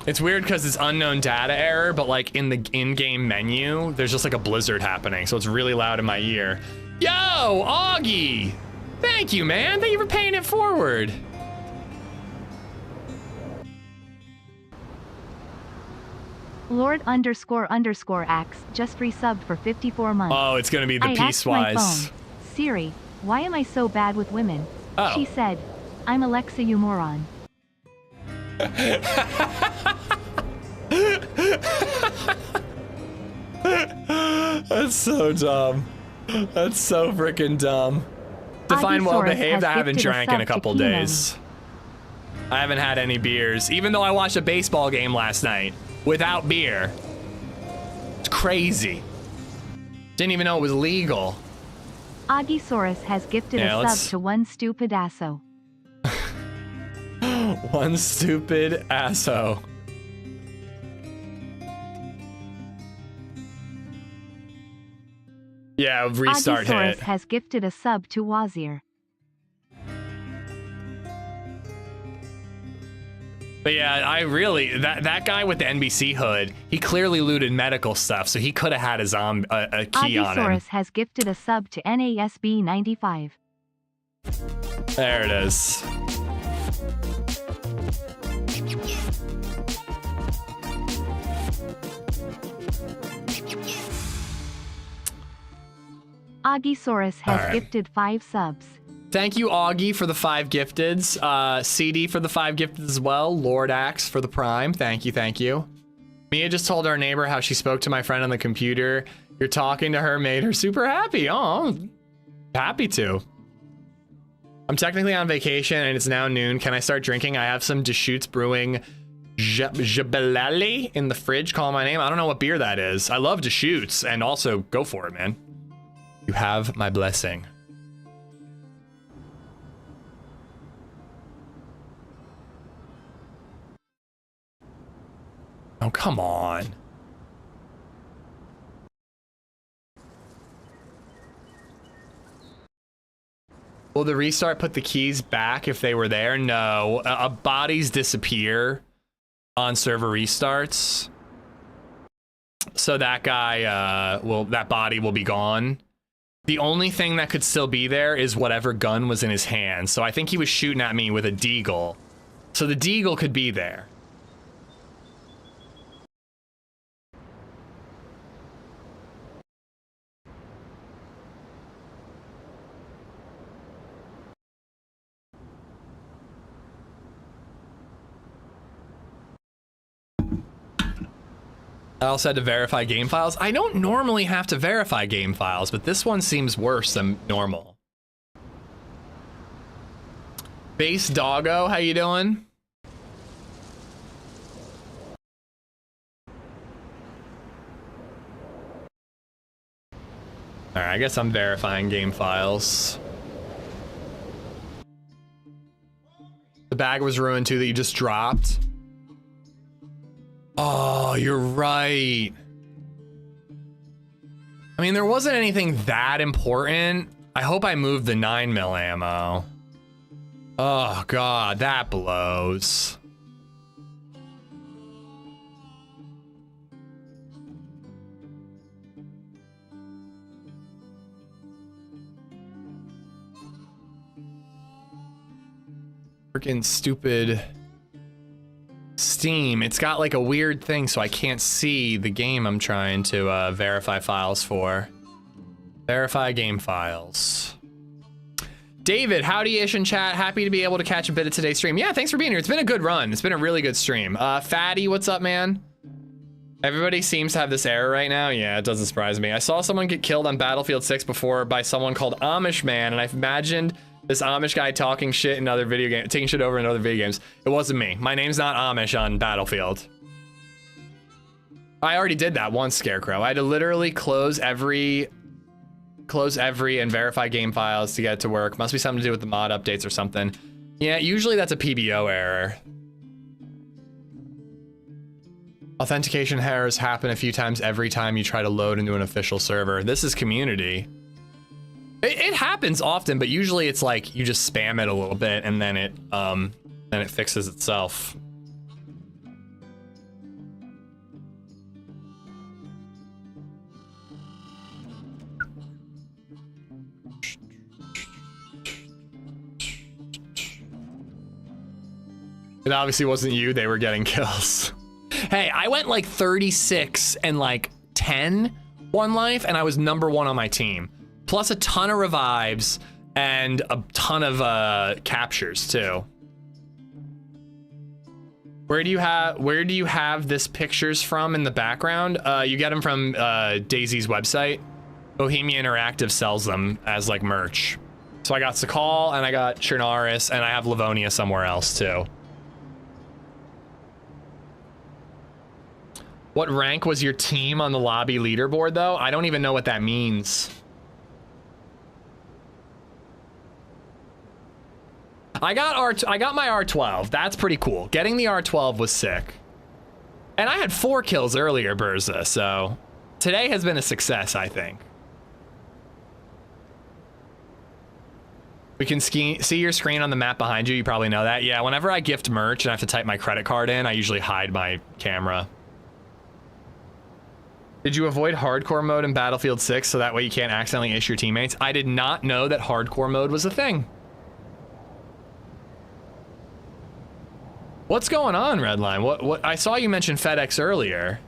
[SPEAKER 2] It's weird because it's unknown data error, but like in the in-game menu, there's just like a blizzard happening, so it's really loud in my ear. Yo, Augie! Thank you, man. Thank you for paying it forward.
[SPEAKER 1] Lord__Axe just resubbed for 54 months.
[SPEAKER 2] Oh, it's gonna be the
[SPEAKER 1] Piecewise. My
[SPEAKER 2] Piecewise.
[SPEAKER 1] phone. Siri, why am I so bad with women?
[SPEAKER 2] Oh.
[SPEAKER 1] She said, I'm Alexa, you moron.
[SPEAKER 2] That's so dumb. That's so freaking dumb. Define well behaved. I haven't drank in a couple days. I haven't had any beers, even though I watched a baseball game last night without beer. It's crazy. Didn't even know it was legal.
[SPEAKER 1] Augiesaurus has gifted a sub to one Stu Pedasso.
[SPEAKER 2] One stupid asshole. Yeah, restart
[SPEAKER 1] Augisaurus
[SPEAKER 2] hit.
[SPEAKER 1] has gifted a sub to Wazir.
[SPEAKER 2] But yeah, I really that guy with the NBC hood, he clearly looted medical stuff, so he could have had a key on him.
[SPEAKER 1] Augisaurus has gifted a sub to NASB 95.
[SPEAKER 2] There it is.
[SPEAKER 1] Augisaurus has
[SPEAKER 2] Alright.
[SPEAKER 1] gifted 5 subs.
[SPEAKER 2] Thank you, Augie, for the 5 gifteds. CD for the 5 gifteds as well. Lord Axe for the Prime. Thank you, thank you. Mia just told our neighbor how she spoke to my friend on the computer. You're talking to her made her super happy. Oh, happy to. I'm technically on vacation and it's now noon. Can I start drinking? I have some Deschutes Brewing Jabelali in the fridge. Call my name. I don't know what beer that is. I love Deschutes, and also go for it, man. You have my blessing. Oh, come on. Will the restart put the keys back if they were there? No. Bodies disappear on server restarts. So that guy, that body will be gone. The only thing that could still be there is whatever gun was in his hand. So I think he was shooting at me with a deagle. So the deagle could be there. I also had to verify game files. I don't normally have to verify game files, but this one seems worse than normal. Base Doggo, how you doing? All right, I guess I'm verifying game files. The bag was ruined too that you just dropped. Oh, you're right. I mean, there wasn't anything that important. I hope I moved the 9mm ammo. Oh, God, that blows. Freaking stupid Steam. It's got like a weird thing so I can't see the game I'm trying to verify files for. Verify game files. David, howdy-ish in chat. Happy to be able to catch a bit of today's stream. Yeah, thanks for being here. It's been a good run. It's been a really good stream. Fatty, what's up, man? Everybody seems to have this error right now. Yeah, it doesn't surprise me. I saw someone get killed on Battlefield 6 before by someone called Amish Man, and I've imagined this Amish guy talking shit in other video games, taking shit over in other video games. It wasn't me. My name's not Amish on Battlefield. I already did that once, Scarecrow. I had to literally close every and verify game files to get it to work. Must be something to do with the mod updates or something. Yeah, usually that's a PBO error. Authentication errors happen a few times every time you try to load into an official server. This is community. It happens often, but usually it's like you just spam it a little bit and then it fixes itself. It obviously wasn't you, they were getting kills. Hey, I went like 36 and like 10 one life, and I was #1 on my team. Plus a ton of revives and a ton of captures too. Where do you have this pictures from in the background? You get them from DayZ's website. Bohemia Interactive sells them as like merch. So I got Sakal and I got Chernarus and I have Livonia somewhere else too. What rank was your team on the lobby leaderboard though? I don't even know what that means. I got my R12. That's pretty cool. Getting the R12 was sick. And I had 4 kills earlier, Burza, so today has been a success, I think. We can see your screen on the map behind you. You probably know that. Yeah, whenever I gift merch and I have to type my credit card in, I usually hide my camera. Did you avoid hardcore mode in Battlefield 6 so that way you can't accidentally issue your teammates? I did not know that hardcore mode was a thing. What's going on, Redline? What? I saw you mention FedEx earlier.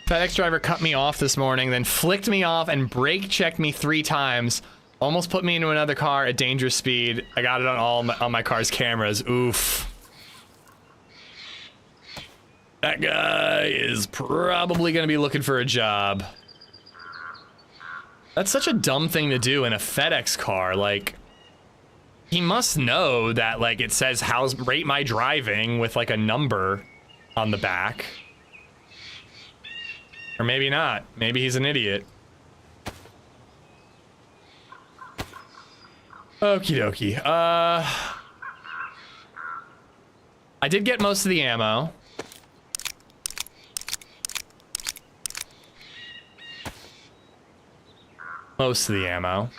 [SPEAKER 2] FedEx driver cut me off this morning, then flicked me off and brake checked me 3 times. Almost put me into another car at dangerous speed. I got it on my car's cameras. Oof. That guy is probably gonna be looking for a job. That's such a dumb thing to do in a FedEx car. Like, he must know that, like, it says rate my driving with like a number on the back. Or maybe not. Maybe he's an idiot. Okie dokie. I did get most of the ammo. Most of the ammo.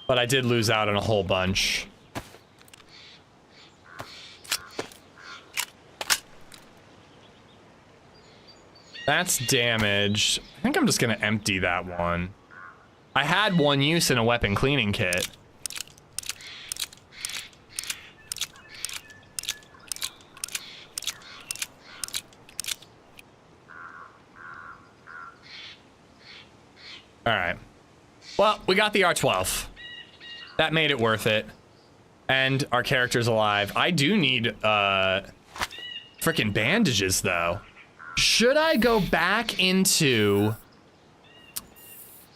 [SPEAKER 2] But I did lose out on a whole bunch. That's damaged. I think I'm just gonna empty that one. I had 1 use in a weapon cleaning kit. All right. Well, we got the R12. That made it worth it. And our character's alive. I do need freaking bandages though. Should I go back into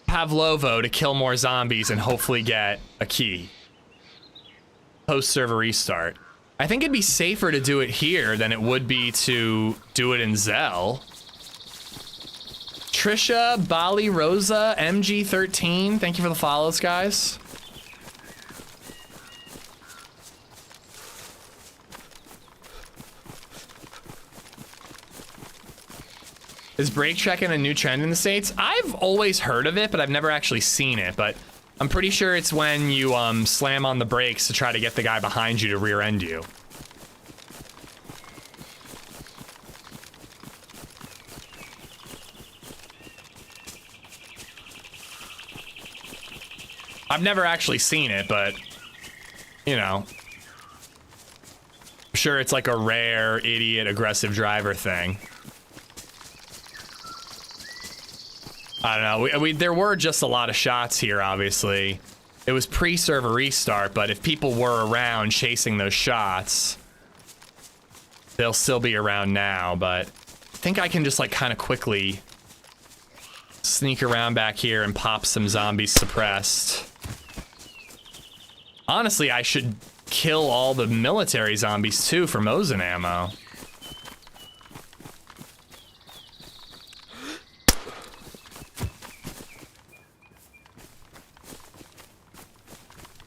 [SPEAKER 2] Pavlovo to kill more zombies and hopefully get a key? Post-server restart. I think it'd be safer to do it here than it would be to do it in Zell. Trisha, Bali, Rosa, MG13, thank you for the follows, guys. Is brake checking a new trend in the States? I've always heard of it, but I've never actually seen it. But I'm pretty sure it's when you slam on the brakes to try to get the guy behind you to rear end you. I've never actually seen it, but you know, I'm sure it's like a rare idiot aggressive driver thing. I don't know. There were just a lot of shots here, obviously. It was pre-server restart, but if people were around chasing those shots, they'll still be around now, but I think I can just like kind of quickly sneak around back here and pop some zombies suppressed. Honestly, I should kill all the military zombies too for Mosin ammo.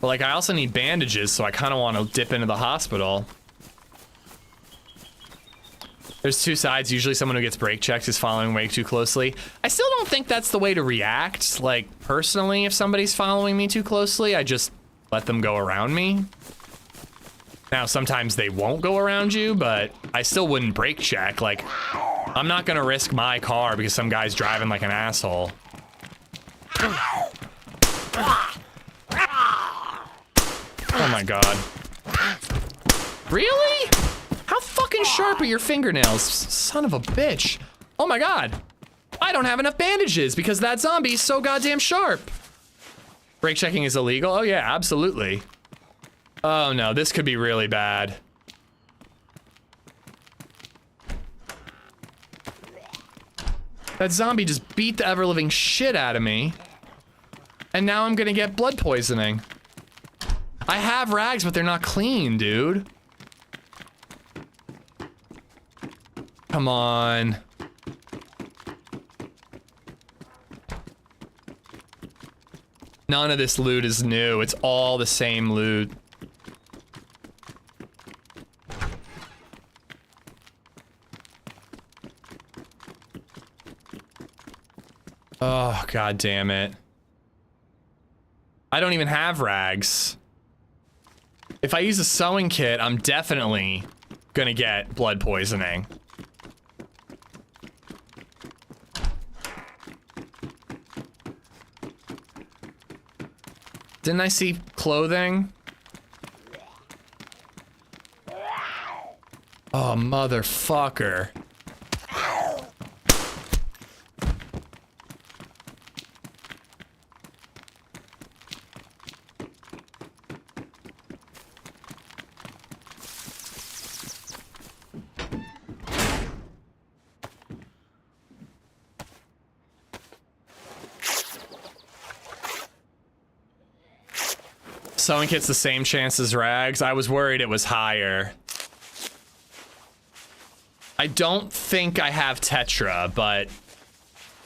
[SPEAKER 2] But like, I also need bandages, so I kind of want to dip into the hospital. There's 2 sides. Usually someone who gets brake checks is following way too closely. I still don't think that's the way to react. Like, personally, if somebody's following me too closely, I just let them go around me. Now, sometimes they won't go around you, but I still wouldn't brake check. Like, I'm not gonna risk my car because some guy's driving like an asshole. Oh my god. Really? How How fucking sharp are your fingernails, son of a bitch? Oh my god. I don't have enough bandages because that zombie is so goddamn sharp. Brake checking is illegal? Oh yeah, absolutely. Oh no, this could be really bad. That zombie just beat the ever-living shit out of me. And now I'm gonna get blood poisoning. I have rags, but they're not clean, dude. Come on. None of this loot is new. It's all the same loot. Oh, god damn it. I don't even have rags. If I use a sewing kit, I'm definitely gonna get blood poisoning. Didn't I see clothing? Oh, motherfucker. Sewing kit's the same chance as rags. I was worried it was higher. I don't think I have Tetra, but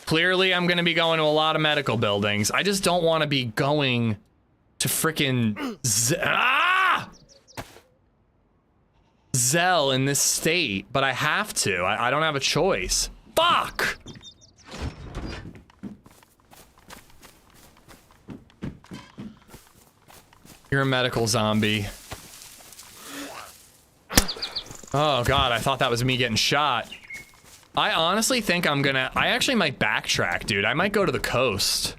[SPEAKER 2] clearly I'm gonna be going to a lot of medical buildings. I just don't want to be going to frickin' Zell in this state, but I have to. I don't have a choice. Fuck! You're a medical zombie. Oh god, I thought that was me getting shot. I honestly think I actually might backtrack, dude. I might go to the coast.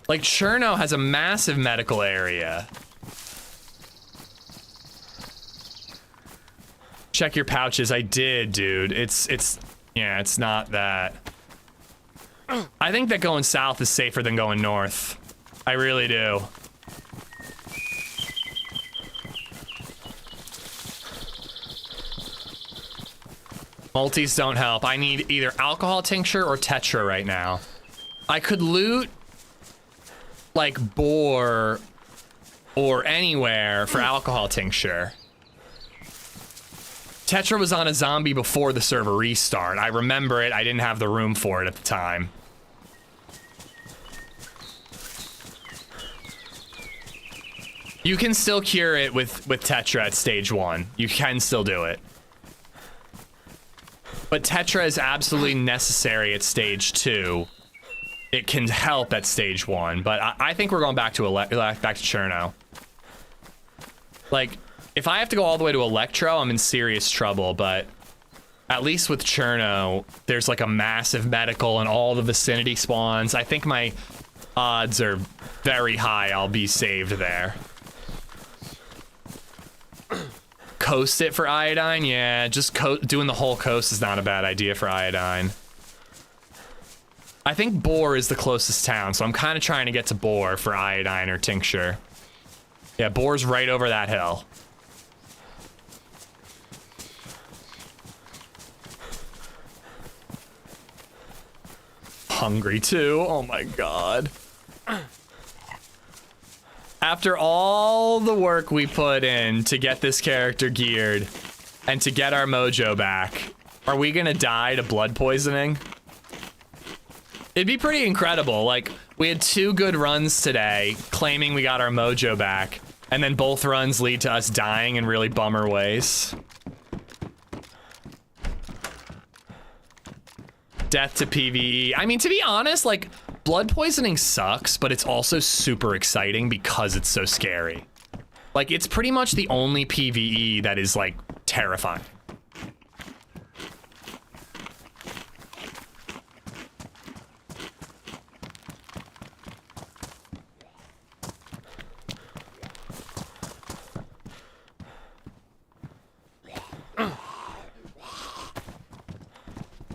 [SPEAKER 2] Like, Cherno has a massive medical area. Check your pouches. I did, dude. Yeah, it's not that. I think that going south is safer than going north. I really do. Multis don't help. I need either alcohol tincture or Tetra right now. I could loot like Boar or anywhere for alcohol tincture. Tetra was on a zombie before the server restart. I remember it. I didn't have the room for it at the time. You can still cure it with Tetra at stage 1. You can still do it. But Tetra is absolutely necessary at stage 2. It can help at stage 1, but I think we're going back to Cherno. Like, if I have to go all the way to Electro, I'm in serious trouble, but at least with Cherno, there's like a massive medical and all the vicinity spawns. I think my odds are very high I'll be saved there. Coast it for iodine? Yeah, just doing the whole coast is not a bad idea for iodine. I think Boar is the closest town, so I'm kind of trying to get to Boar for iodine or tincture. Yeah, Boar's right over that hill. Hungry too, oh my god. After all the work we put in to get this character geared and to get our mojo back, are we gonna die to blood poisoning? It'd be pretty incredible. Like, we had 2 good runs today claiming we got our mojo back, and then both runs lead to us dying in really bummer ways. Death to PvE. I mean, to be honest, like, blood poisoning sucks, but it's also super exciting because it's so scary. Like, it's pretty much the only PvE that is, like, terrifying.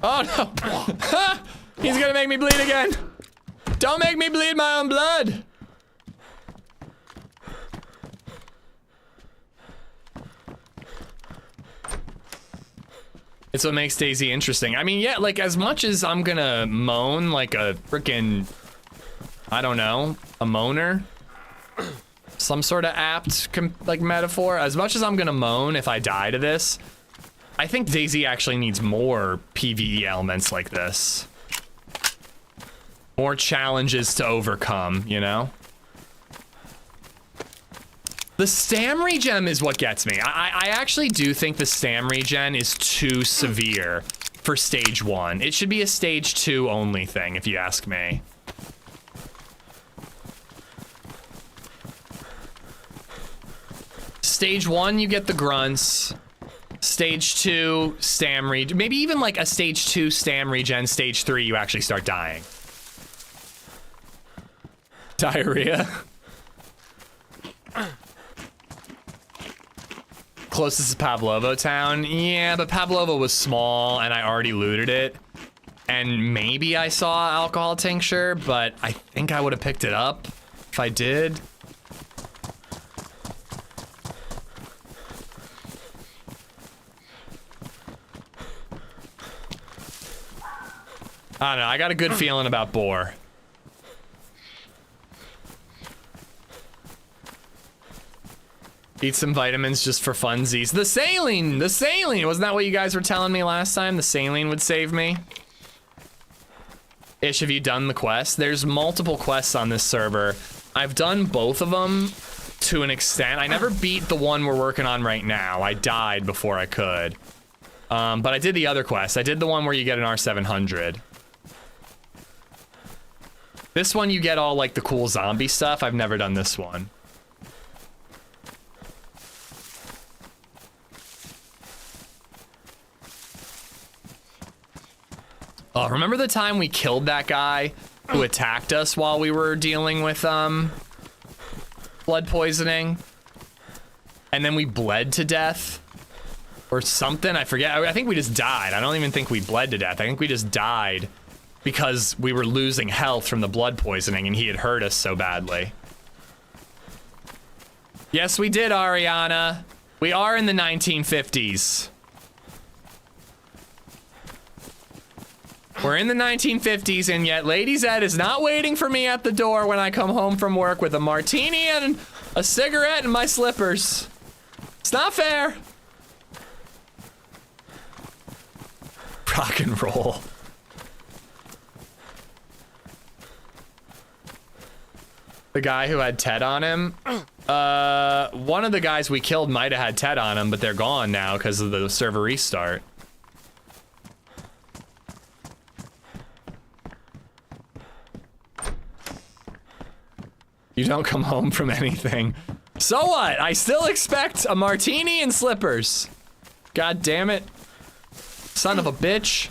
[SPEAKER 2] Oh no! He's gonna make me bleed again! Don't make me bleed my own blood! It's what makes DayZ interesting. I mean, yeah, like as much as I'm gonna moan like a freaking, I don't know, a moaner, some sort of apt like metaphor. As much as I'm gonna moan if I die to this, I think DayZ actually needs more PvE elements like this. More challenges to overcome, you know? The stam regen is what gets me. I actually do think the stam regen is too severe for stage 1. It should be a stage 2 only thing, if you ask me. Stage 1, you get the grunts. Stage 2, stam regen. Maybe even like a stage 2 stam regen. Stage 3, you actually start dying. Diarrhea. Closest is Pavlovo town. Yeah, but Pavlovo was small and I already looted it. And maybe I saw alcohol tincture, but I think I would have picked it up if I did. I don't know, I got a good feeling about boar. Eat some vitamins just for funsies. The saline! The saline! Wasn't that what you guys were telling me last time? The saline would save me? Ish, have you done the quest? There's multiple quests on this server. I've done both of them to an extent. I never beat the one we're working on right now. I died before I could. But I did the other quest. I did the one where you get an R700. This one you get all like the cool zombie stuff. I've never done this one. Oh, remember the time we killed that guy who attacked us while we were dealing with blood poisoning? And then we bled to death? Or something? I forget. I think we just died. I don't even think we bled to death. I think we just died because we were losing health from the blood poisoning and he had hurt us so badly. Yes, we did, Ariana. We are in the 1950s. We're in the 1950s, and yet LadyZed is not waiting for me at the door when I come home from work with a martini and a cigarette and my slippers. It's not fair. Rock and roll. The guy who had Ted on him? One of the guys we killed might have had Ted on him, but they're gone now because of the server restart. You don't come home from anything. So what? I still expect a martini and slippers. God damn it. Son of a bitch.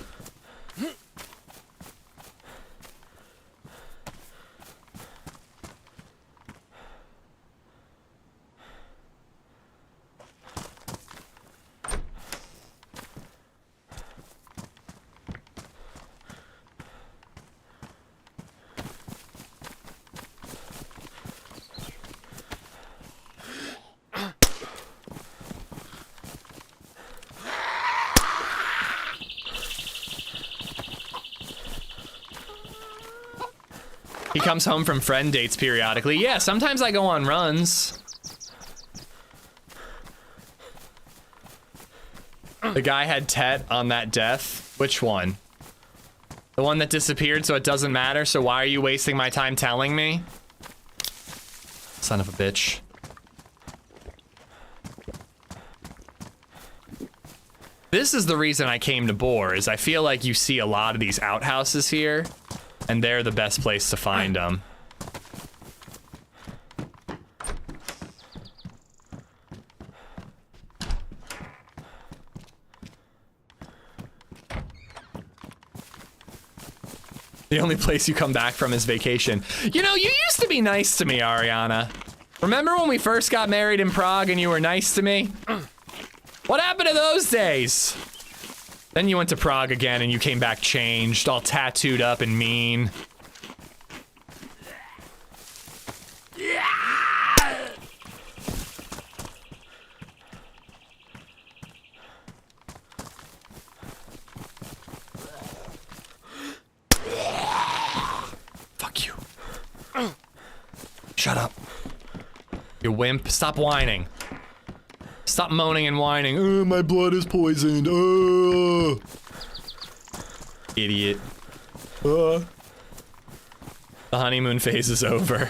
[SPEAKER 2] He comes home from friend dates periodically. Yeah, sometimes I go on runs. The guy had Tet on that death. Which one? The one that disappeared so it doesn't matter, so why are you wasting my time telling me? Son of a bitch. This is the reason I came to Boar, is I feel like you see a lot of these outhouses here. And they're the best place to find them. The only place you come back from is vacation. You know, you used to be nice to me, Ariana. Remember when we first got married in Prague and you were nice to me? What happened to those days? Then you went to Prague again and you came back changed, all tattooed up and mean. Fuck you. Shut up. You wimp. Stop whining. Stop moaning and whining. Oh, my blood is poisoned. Oh. Idiot. The honeymoon phase is over.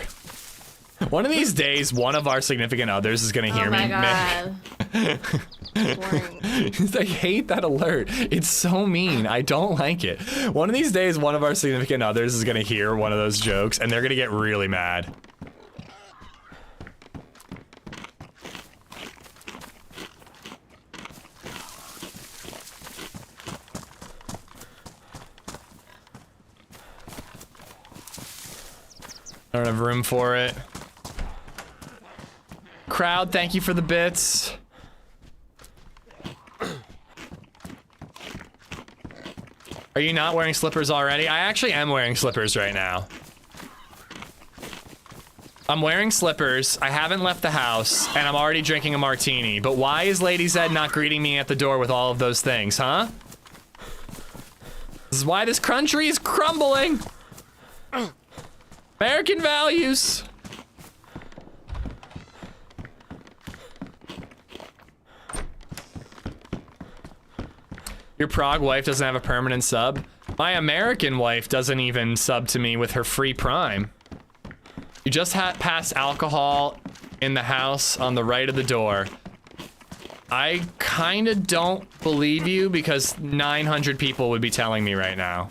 [SPEAKER 2] One of these days, one of our significant others is gonna hear me.
[SPEAKER 4] Oh my god. Boring.
[SPEAKER 2] I hate that alert. It's so mean. I don't like it. One of these days, one of our significant others is gonna hear one of those jokes and they're gonna get really mad. I don't have room for it. Crowd, thank you for the bits. Are you not wearing slippers already? I actually am wearing slippers right now. I'm wearing slippers, I haven't left the house, and I'm already drinking a martini. But why is LadyZed not greeting me at the door with all of those things, huh? This is why this country is crumbling. American values. Your Prague wife doesn't have a permanent sub. My American wife doesn't even sub to me with her free Prime. You just passed alcohol in the house on the right of the door. I kinda don't believe you because 900 people would be telling me right now.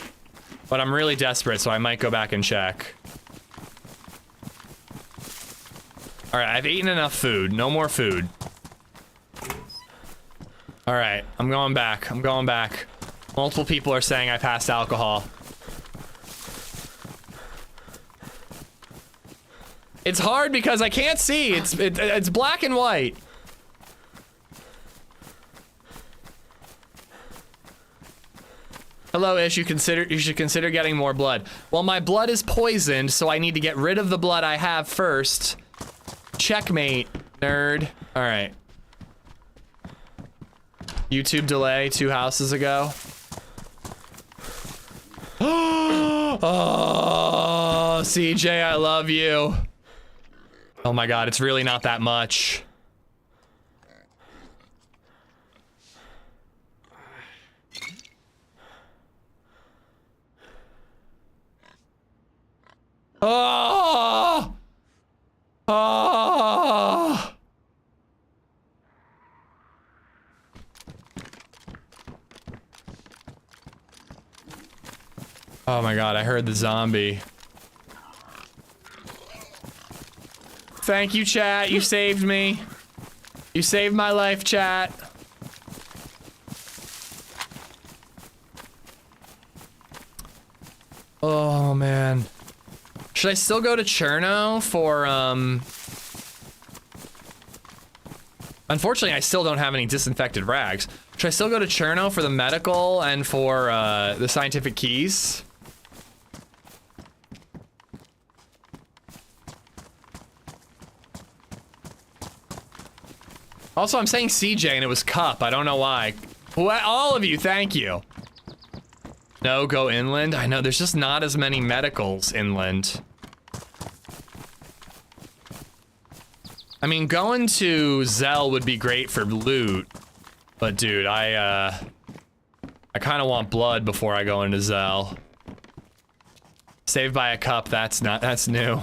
[SPEAKER 2] But I'm really desperate, so I might go back and check. Alright, I've eaten enough food. No more food. Alright, I'm going back. I'm going back. Multiple people are saying I passed alcohol. It's hard because I can't see. It's black and white. Hello, Ish. You should consider getting more blood. Well, my blood is poisoned, so I need to get rid of the blood I have first. Checkmate, nerd. All right. YouTube delay 2 houses ago. Oh, CJ, I love you. Oh my God, it's really not that much. Oh! Oh! Oh my God, I heard the zombie. Thank you, chat. You saved me. You saved my life, chat. Oh man. Should I still go to Cherno for, Unfortunately, I still don't have any disinfected rags. Should I still go to Cherno for the medical and for, the scientific keys? Also, I'm saying CJ and it was Cup. I don't know why. All of you, thank you. No, go inland. I know, there's just not as many medicals inland. I mean, going to Zell would be great for loot. But dude, I kind of want blood before I go into Zell. Saved by a cup, that's new.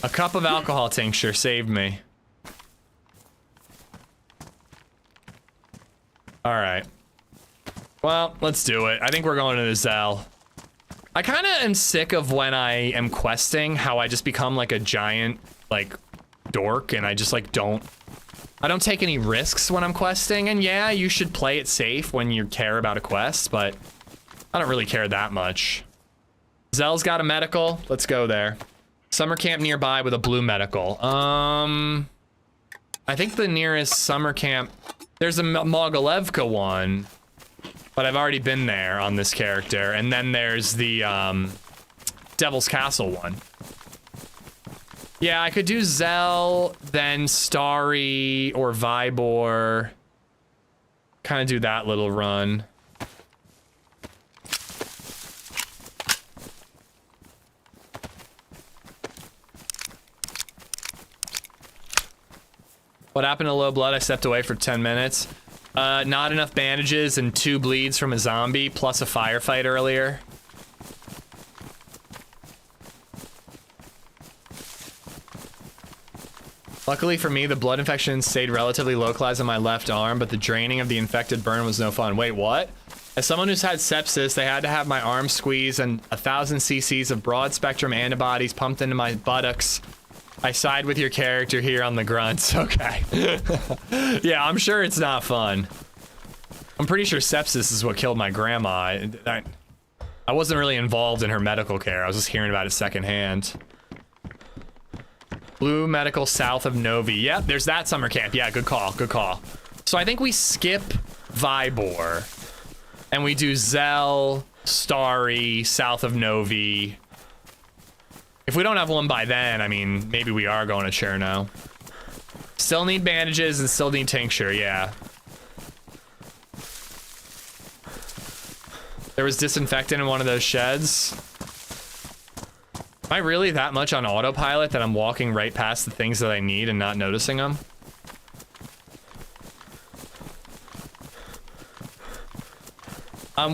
[SPEAKER 2] A cup of alcohol tincture saved me. Alright. Well, let's do it. I think we're going to the Zell. I kind of am sick of when I am questing, how I just become like a giant, like, dork, and I just like I don't take any risks when I'm questing, and yeah, you should play it safe when you care about a quest, but I don't really care that much. Zell's got a medical. Let's go there. Summer camp nearby with a blue medical. I think the nearest summer camp, there's a Mogalevka one. But I've already been there on this character. And then there's the Devil's Castle one. Yeah, I could do Zell, then Starry or Vibor. Kind of do that little run. What happened to low blood? I stepped away for 10 minutes. Not enough bandages and 2 bleeds from a zombie, plus a firefight earlier. Luckily for me, the blood infection stayed relatively localized on my left arm, but the draining of the infected burn was no fun. Wait, what? As someone who's had sepsis, they had to have my arm squeezed and 1,000 cc's of broad spectrum antibodies pumped into my buttocks. I side with your character here on the grunts. Okay. Yeah, I'm sure it's not fun. I'm pretty sure sepsis is what killed my grandma. I wasn't really involved in her medical care. I was just hearing about it secondhand. Blue Medical south of Novi. Yep, there's that summer camp. Yeah, good call, good call. So I think we skip Vibor. And we do Zell, Starry, south of Novi. If we don't have one by then, I mean, maybe we are going to Cherno. Still need bandages and still need tincture, yeah. There was disinfectant in one of those sheds. Am I really that much on autopilot that I'm walking right past the things that I need and not noticing them?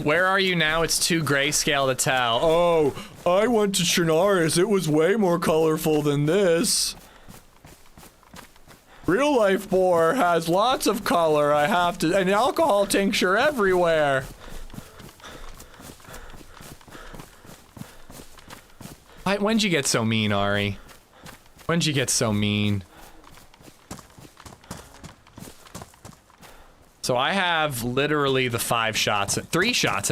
[SPEAKER 2] Where are you now? It's too grayscale to tell. Oh, I went to Chernarus. It was way more colorful than this. Real life boar has lots of color. I have to, and alcohol tincture everywhere. When'd you get so mean, Ari? When'd you get so mean? So I have literally the 4 shots in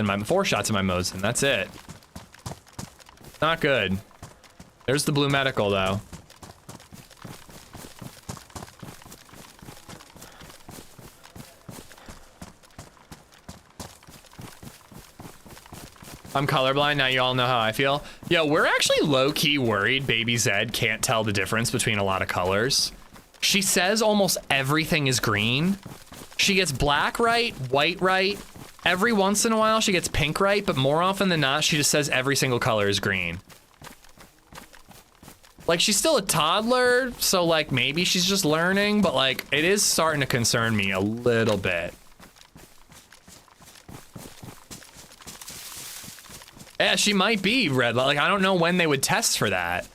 [SPEAKER 2] my Mosin. That's it. Not good. There's the blue medical though. I'm colorblind, now you all know how I feel. Yo, we're actually low-key worried Baby Zed can't tell the difference between a lot of colors. She says almost everything is green. She gets black right, white right. Every once in a while she gets pink right, but more often than not, she just says every single color is green. Like, she's still a toddler, so like maybe she's just learning, but like it is starting to concern me a little bit. Yeah, she might be red. Like, I don't know when they would test for that.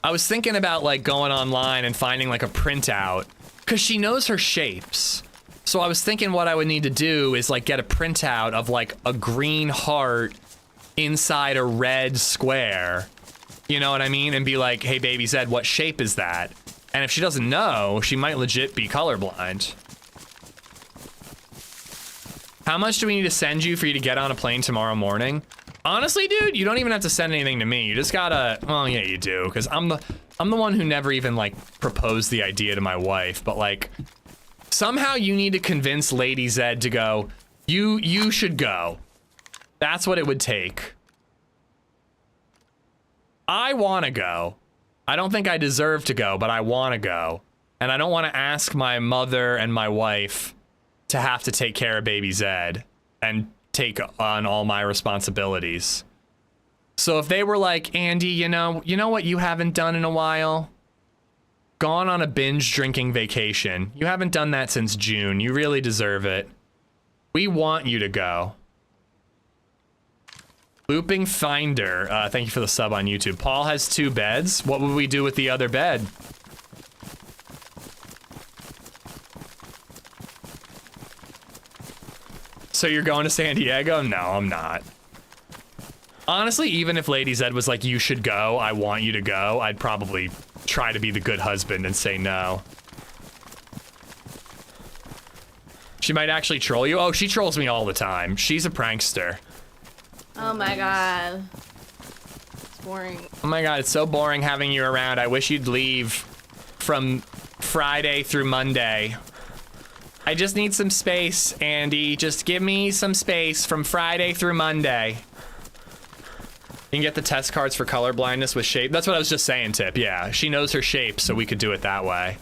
[SPEAKER 2] I was thinking about like going online and finding like a printout, because she knows her shapes. So I was thinking what I would need to do is like get a printout of like a green heart inside a red square. You know what I mean? And be like, hey, Baby Zed, what shape is that? And if she doesn't know, she might legit be colorblind. How much do we need to send you for you to get on a plane tomorrow morning? Honestly, dude, you don't even have to send anything to me. You just gotta, well, yeah, you do, because I'm the one who never even like proposed the idea to my wife, but like, somehow you need to convince LadyZed to go, you should go. That's what it would take. I wanna go. I don't think I deserve to go, but I wanna go. And I don't wanna ask my mother and my wife to have to take care of Baby Zed and take on all my responsibilities. So if they were like, Andy, you know what you haven't done in a while? Gone on a binge drinking vacation. You haven't done that since June. You really deserve it. We want you to go. Looping Finder, thank you for the sub on YouTube. Paul has 2 beds. What would we do with the other bed? So you're going to San Diego? No, I'm not. Honestly, even if LadyZed was like, you should go, I want you to go, I'd probably try to be the good husband and say no. She might actually troll you. Oh, she trolls me all the time. She's a prankster.
[SPEAKER 4] Oh my god. It's boring.
[SPEAKER 2] Oh my god, it's so boring having you around. I wish you'd leave from Friday through Monday. I just need some space, Andy. Just give me some space from Friday through Monday. You can get the test cards for color blindness with shape. That's what I was just saying, Tip. Yeah, she knows her shape, so we could do it that way.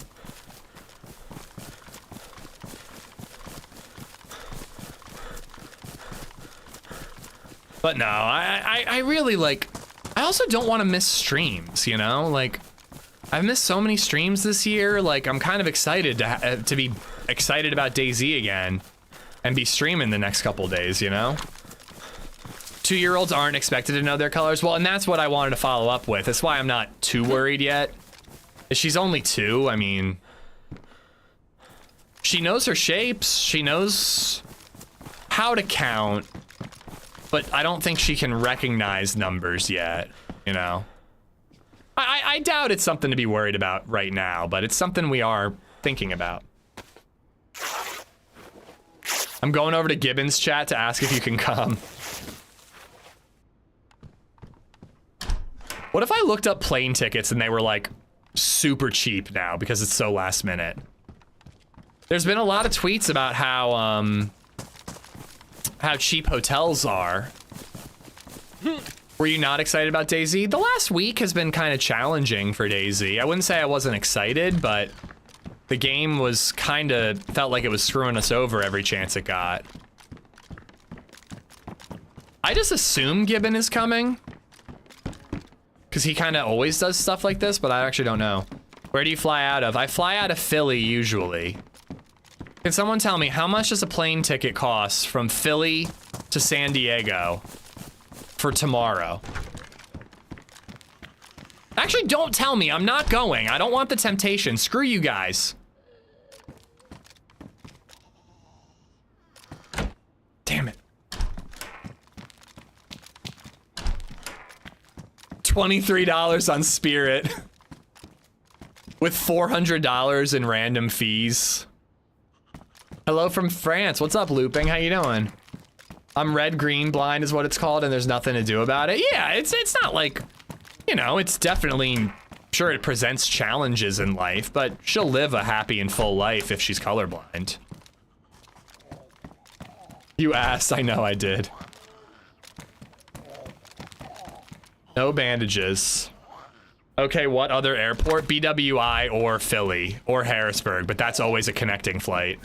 [SPEAKER 2] But no, I really like, I also don't want to miss streams, you know? Like, I've missed so many streams this year. Like, I'm kind of excited to be excited about DayZ again and be streaming the next couple days, you know? 2-year-olds aren't expected to know their colors. Well, and that's what I wanted to follow up with. That's why I'm not too worried yet. She's only 2. I mean, she knows her shapes. She knows how to count, but I don't think she can recognize numbers yet, you know? I doubt it's something to be worried about right now, but it's something we are thinking about. I'm going over to Gibbons chat to ask if you can come. What if I looked up plane tickets and they were like super cheap now because it's so last minute? There's been a lot of tweets about how cheap hotels are. Were you not excited about DayZ? The last week has been kind of challenging for DayZ. I wouldn't say I wasn't excited, but the game was kind of felt like it was screwing us over every chance it got. I just assume Gibbon is coming, because he kind of always does stuff like this, but I actually don't know. Where do you fly out of? I fly out of Philly usually. Can someone tell me how much does a plane ticket cost from Philly to San Diego for tomorrow? Actually, don't tell me. I'm not going. I don't want the temptation. Screw you guys. Damn it. $23 on Spirit with $400 in random fees. Hello from France. What's up, Looping? How you doing? I'm red-green blind is what it's called, and there's nothing to do about it. Yeah, it's not like, you know, it's definitely, sure, it presents challenges in life, but she'll live a happy and full life if she's colorblind. You asked. I know I did. No bandages. Okay, what other airport? BWI or Philly or Harrisburg, but that's always a connecting flight.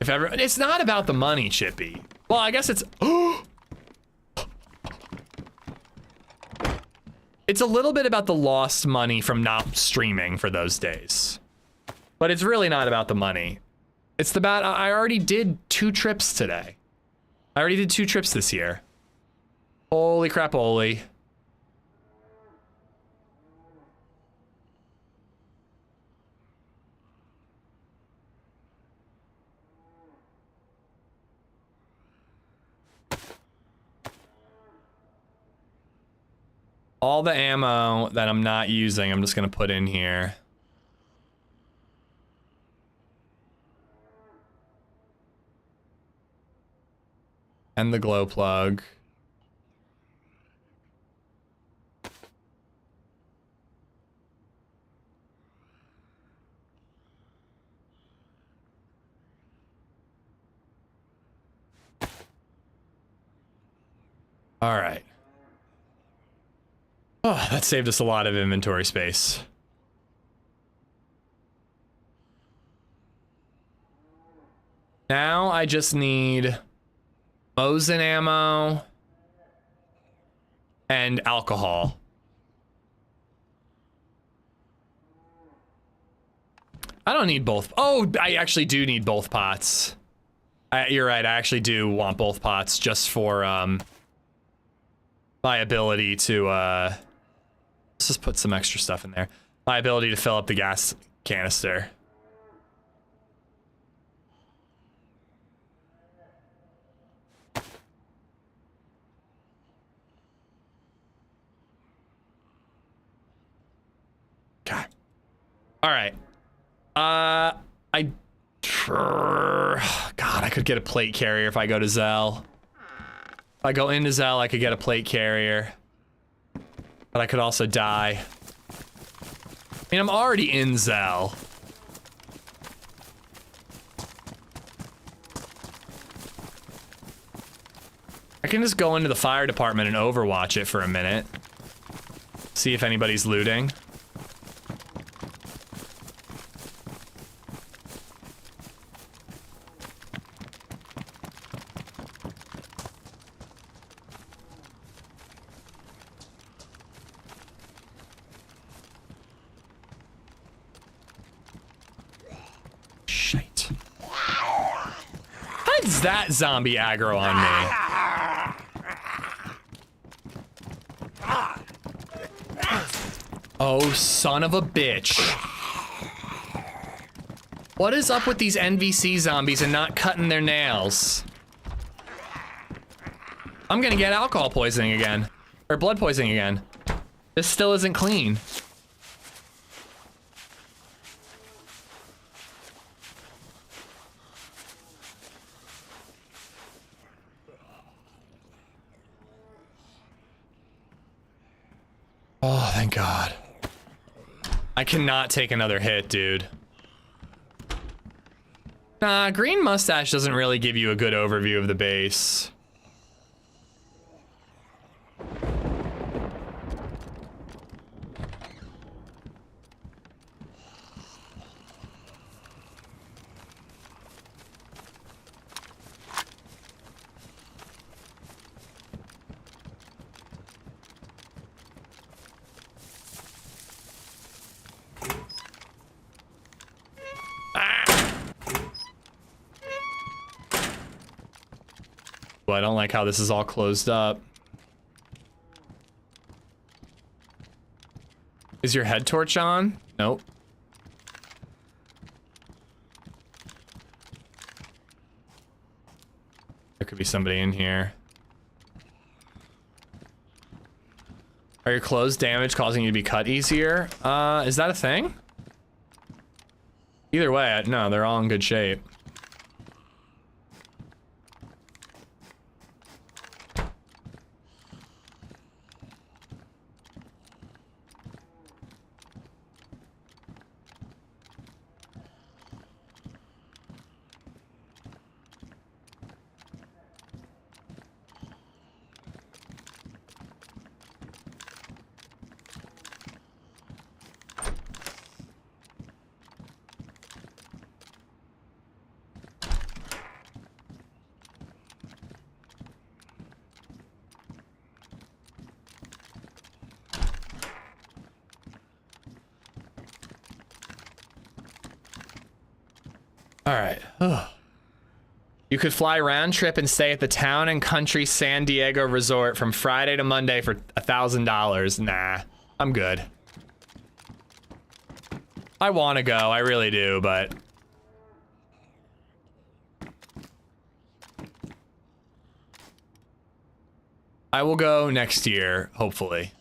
[SPEAKER 2] If ever, it's not about the money, Chippy. Well, I guess it's. It's a little bit about the lost money from not streaming for those days. But it's really not about the money. It's about, I already did 2 trips today. I already did 2 trips this year. Holy crap, holy. All the ammo that I'm not using, I'm just gonna put in here. And the glow plug. All right. Oh, that saved us a lot of inventory space. Now I just need Mosin ammo and alcohol. I don't need both. Oh, I actually do need both pots. You're right, I actually do want both pots just for my ability to let's just put some extra stuff in there. My ability to fill up the gas canister. Okay. All right. God, I could get a plate carrier if I go to Zell. If I go into Zell, I could get a plate carrier. But I could also die. I mean, I'm already in Zell. I can just go into the fire department and overwatch it for a minute. See if anybody's looting. Shite. How does that zombie aggro on me? Oh, son of a bitch. What is up with these NVC zombies and not cutting their nails? I'm gonna get alcohol poisoning again. Or blood poisoning again. This still isn't clean. Oh, thank God. I cannot take another hit, dude. Nah, Green Mustache doesn't really give you a good overview of the base. I don't like how this is all closed up. Is your head torch on? Nope. There could be somebody in here. Are your clothes damaged, causing you to be cut easier? Is that a thing? Either way, no, they're all in good shape. Alright. You could fly round trip and stay at the Town and Country San Diego Resort from Friday to Monday for $1,000. Nah, I'm good. I want to go, I really do, but... I will go next year, hopefully.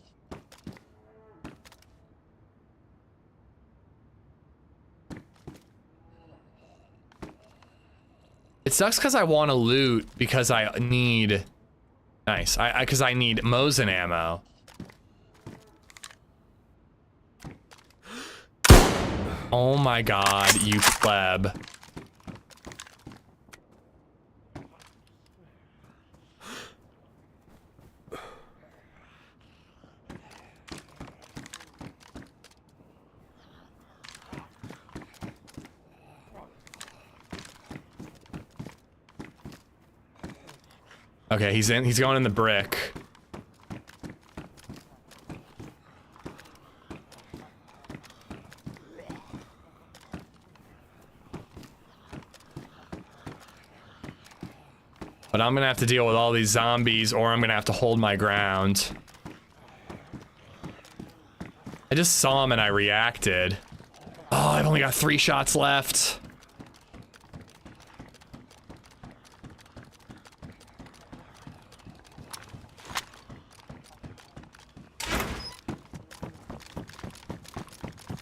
[SPEAKER 2] It sucks because I want to loot because I need... Nice. Because I need Mosin ammo. Oh my god, you pleb. Okay, he's going in the brick. But I'm gonna have to deal with all these zombies, or I'm gonna have to hold my ground. I just saw him and I reacted. Oh, I've only got 3 shots left.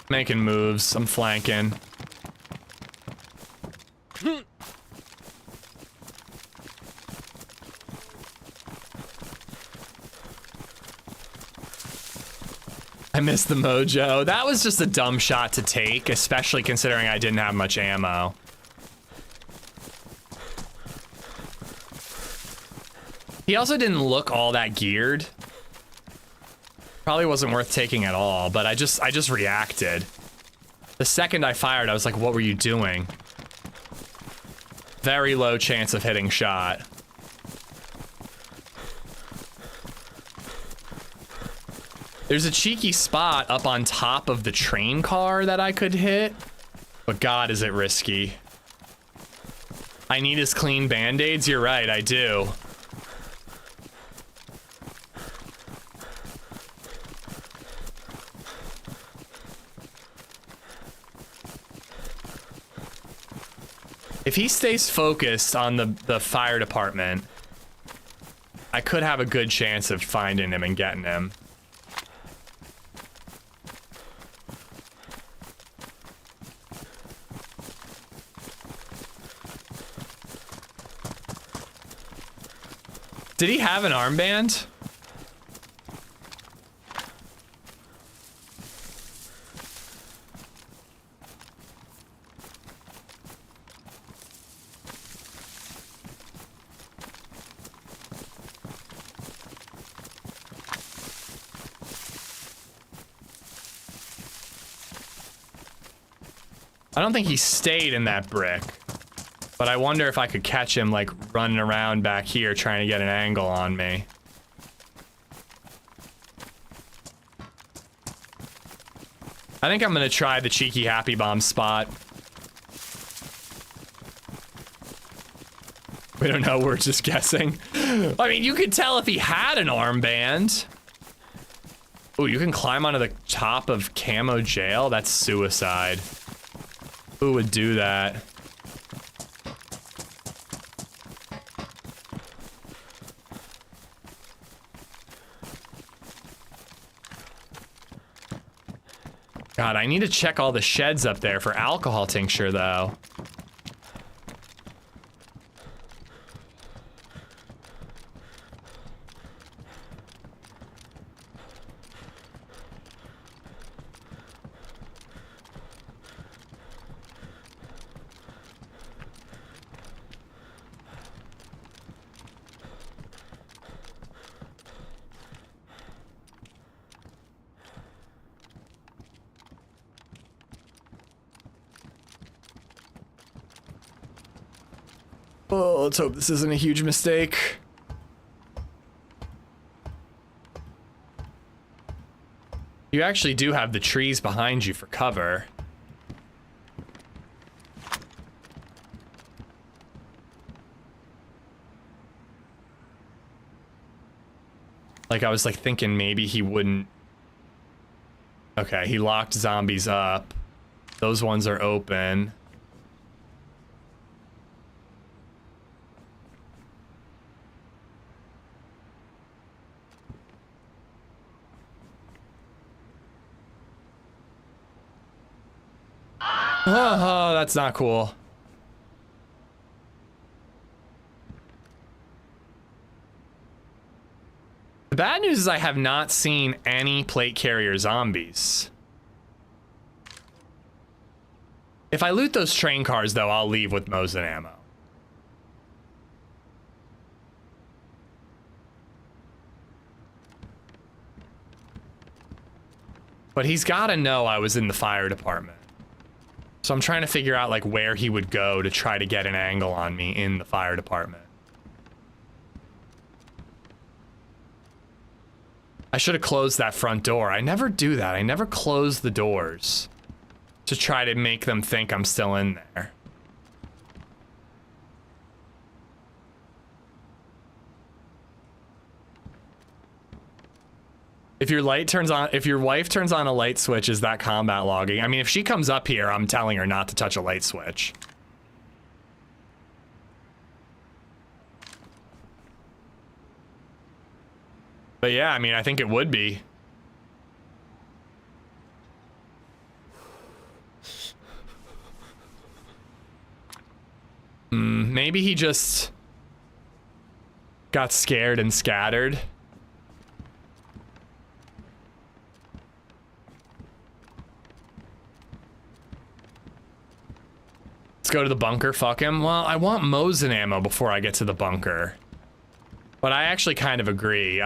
[SPEAKER 2] Making moves, I'm flanking. I missed the mojo. That was just a dumb shot to take, especially considering I didn't have much ammo. He also didn't look all that geared. Probably wasn't worth taking at all, but I just reacted. The second I fired, I was like, what were you doing? Very low chance of hitting shot. There's a cheeky spot up on top of the train car that I could hit, but God, is it risky. I need his clean band-aids? You're right, I do. If he stays focused on the fire department, I could have a good chance of finding him and getting him. Did he have an armband? I don't think he stayed in that brick, but I wonder if I could catch him like running around back here trying to get an angle on me. I think I'm gonna try the cheeky happy bomb spot. We don't know, we're just guessing. I mean, you could tell if he had an armband. Oh, you can climb onto the top of camo jail? That's suicide. Who would do that? God, I need to check all the sheds up there for alcohol tincture, though. Oh, let's hope this isn't a huge mistake. You actually do have the trees behind you for cover. Like, I was like thinking maybe he wouldn't. Okay, he locked zombies up. Those ones are open. Oh, that's not cool. The bad news is I have not seen any plate carrier zombies. If I loot those train cars, though, I'll leave with Mosin ammo. But he's gotta know I was in the fire department. So I'm trying to figure out like where he would go to try to get an angle on me in the fire department. I should have closed that front door. I never do that. I never close the doors to try to make them think I'm still in there. If your light turns on, if your wife turns on a light switch, is that combat logging? I mean, if she comes up here, I'm telling her not to touch a light switch. But yeah, I mean, I think it would be. Maybe he just got scared and scattered. Let's go to the bunker, fuck him. Well, I want Mosin ammo before I get to the bunker. But I actually kind of agree.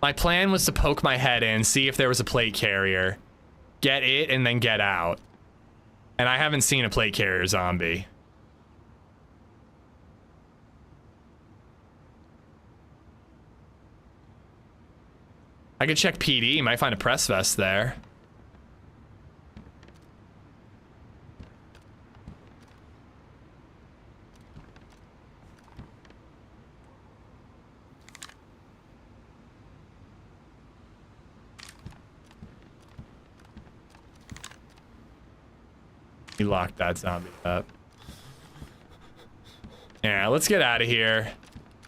[SPEAKER 2] My plan was to poke my head in, see if there was a plate carrier, get it, and then get out. And I haven't seen a plate carrier zombie. I could check PD, might find a press vest there. He locked that zombie up. Yeah, let's get out of here.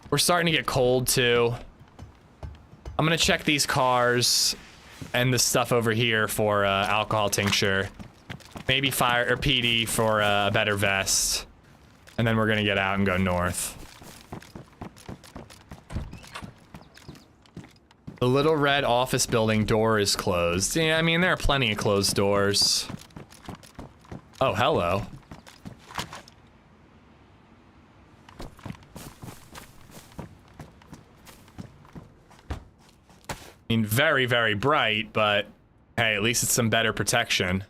[SPEAKER 2] We're starting to get cold too. I'm gonna check these cars and the stuff over here for alcohol tincture. Maybe fire or PD for a better vest. And then we're gonna get out and go north. The little red office building door is closed. Yeah, I mean, there are plenty of closed doors. Oh, hello. I mean, very, very bright, but hey, at least it's some better protection.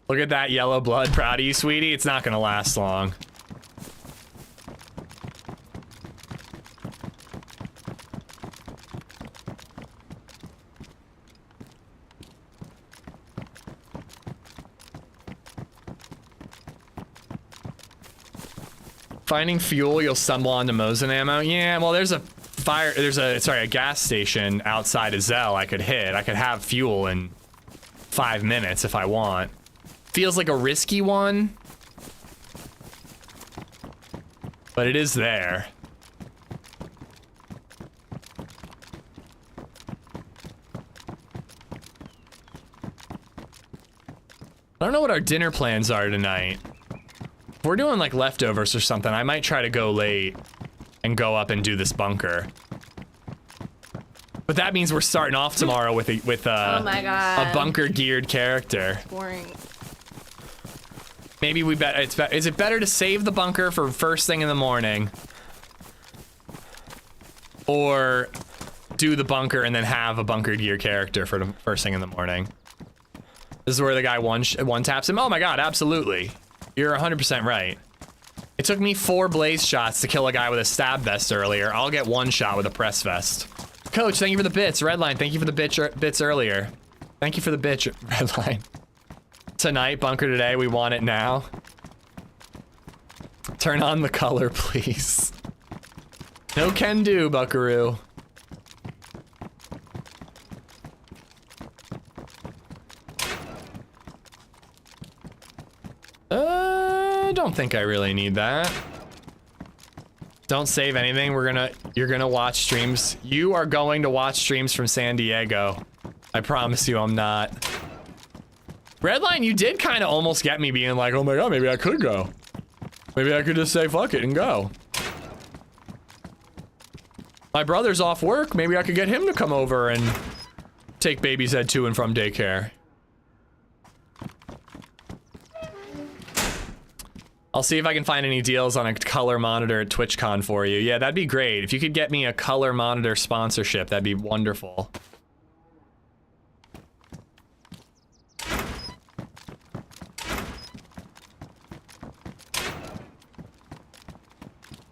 [SPEAKER 2] Look at that yellow blood. Proud of you, sweetie. It's not gonna last long. Finding fuel, you'll stumble onto Mosin ammo. Yeah, well, there's a gas station outside of Zell I could hit. I could have fuel in 5 minutes if I want. Feels like a risky one, but it is there. I don't know what our dinner plans are tonight. If we're doing like leftovers or something, I might try to go late and go up and do this bunker. But that means we're starting off tomorrow with a
[SPEAKER 4] Oh my God.
[SPEAKER 2] a bunker geared character.
[SPEAKER 4] Boring.
[SPEAKER 2] Maybe we is it better to save the bunker for first thing in the morning, or do the bunker and then have a bunker gear character for the first thing in the morning? This is where the guy one taps him. Oh my God, absolutely. You're 100% right. It took me 4 blaze shots to kill a guy with a stab vest earlier. I'll get 1 shot with a press vest. Coach, thank you for the bits. Redline, thank you for the bits earlier. Thank you for the bitch, Redline. Tonight, bunker today, we want it now. Turn on the color, please. No can do, buckaroo. Don't think I really need that. Don't save anything. You're gonna watch streams. You are going to watch streams from San Diego. I promise you I'm not. Redline, you did kind of almost get me being like, oh my God, maybe I could go. Maybe I could just say fuck it and go. My brother's off work. Maybe I could get him to come over and take LadyZed to and from daycare. I'll see if I can find any deals on a color monitor at TwitchCon for you. Yeah, that'd be great. If you could get me a color monitor sponsorship, that'd be wonderful.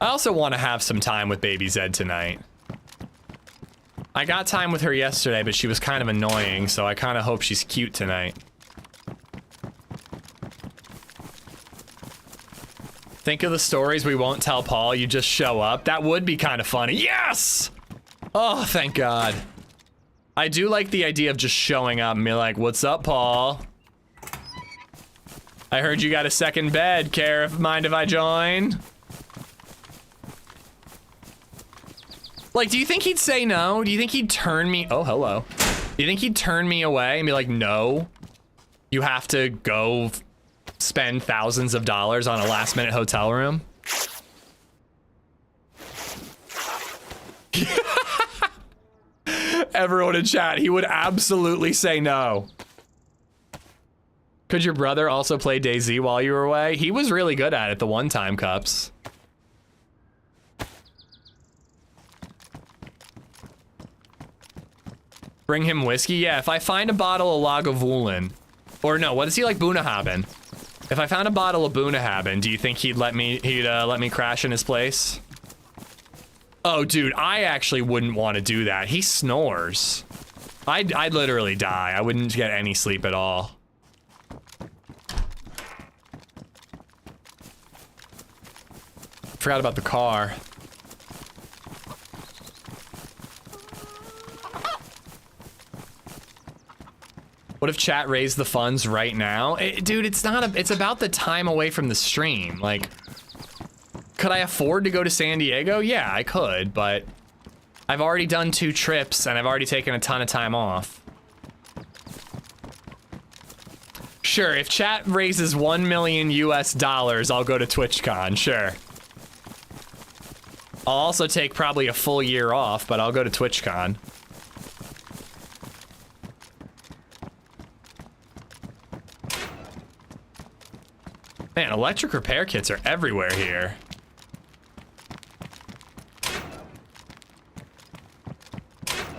[SPEAKER 2] I also want to have some time with LadyZed tonight. I got time with her yesterday, but she was kind of annoying, so I kind of hope she's cute tonight. Think of the stories we won't tell Paul, you just show up. That would be kind of funny. Yes! Oh, thank God. I do like the idea of just showing up and be like, what's up, Paul? I heard you got a second bed. Mind if I join? Like, do you think he'd say no? Do you think he'd turn me? Oh, hello. Do you think he'd turn me away and be like, no, you have to go spend thousands of dollars on a last-minute hotel room? Everyone in chat, he would absolutely say no. Could your brother also play DayZ while you were away? He was really good at it the one time, Cups. Bring him whiskey? Yeah, if I find a bottle of Lagavulin. Or no, what is he like, Bunahaben? If I found a bottle of Bunahaben, do you think he'd let me crash in his place? Oh, dude, I actually wouldn't want to do that. He snores. I'd literally die. I wouldn't get any sleep at all. Forgot about the car. What if chat raised the funds right now? Dude, it's about the time away from the stream. Like, could I afford to go to San Diego? Yeah, I could, but I've already done 2 trips and I've already taken a ton of time off. Sure, if chat raises $1 million US, I'll go to TwitchCon, sure. I'll also take probably a full year off, but I'll go to TwitchCon. Man, electric repair kits are everywhere here.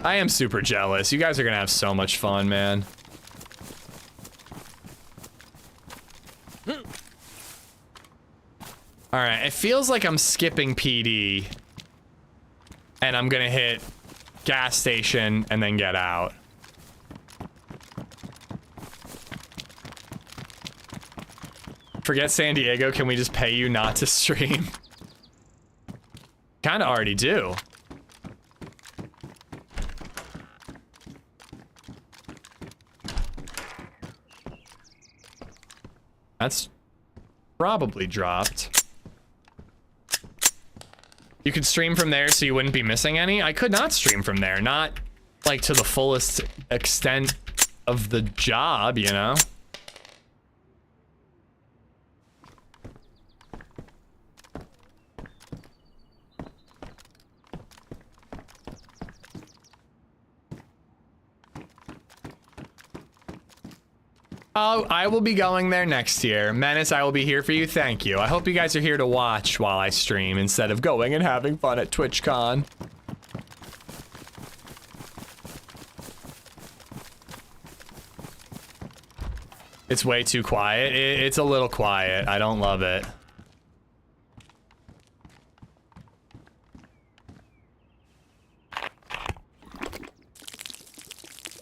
[SPEAKER 2] I am super jealous. You guys are gonna have so much fun, man. All right, it feels like I'm skipping PD and I'm gonna hit gas station and then get out. Forget San Diego, can we just pay you not to stream? Kinda already do. That's probably dropped. You could stream from there so you wouldn't be missing any? I could not stream from there, not like to the fullest extent of the job, you know? Oh, I will be going there next year. Menace, I will be here for you. Thank you. I hope you guys are here to watch while I stream instead of going and having fun at TwitchCon. It's way too quiet. It's a little quiet. I don't love it.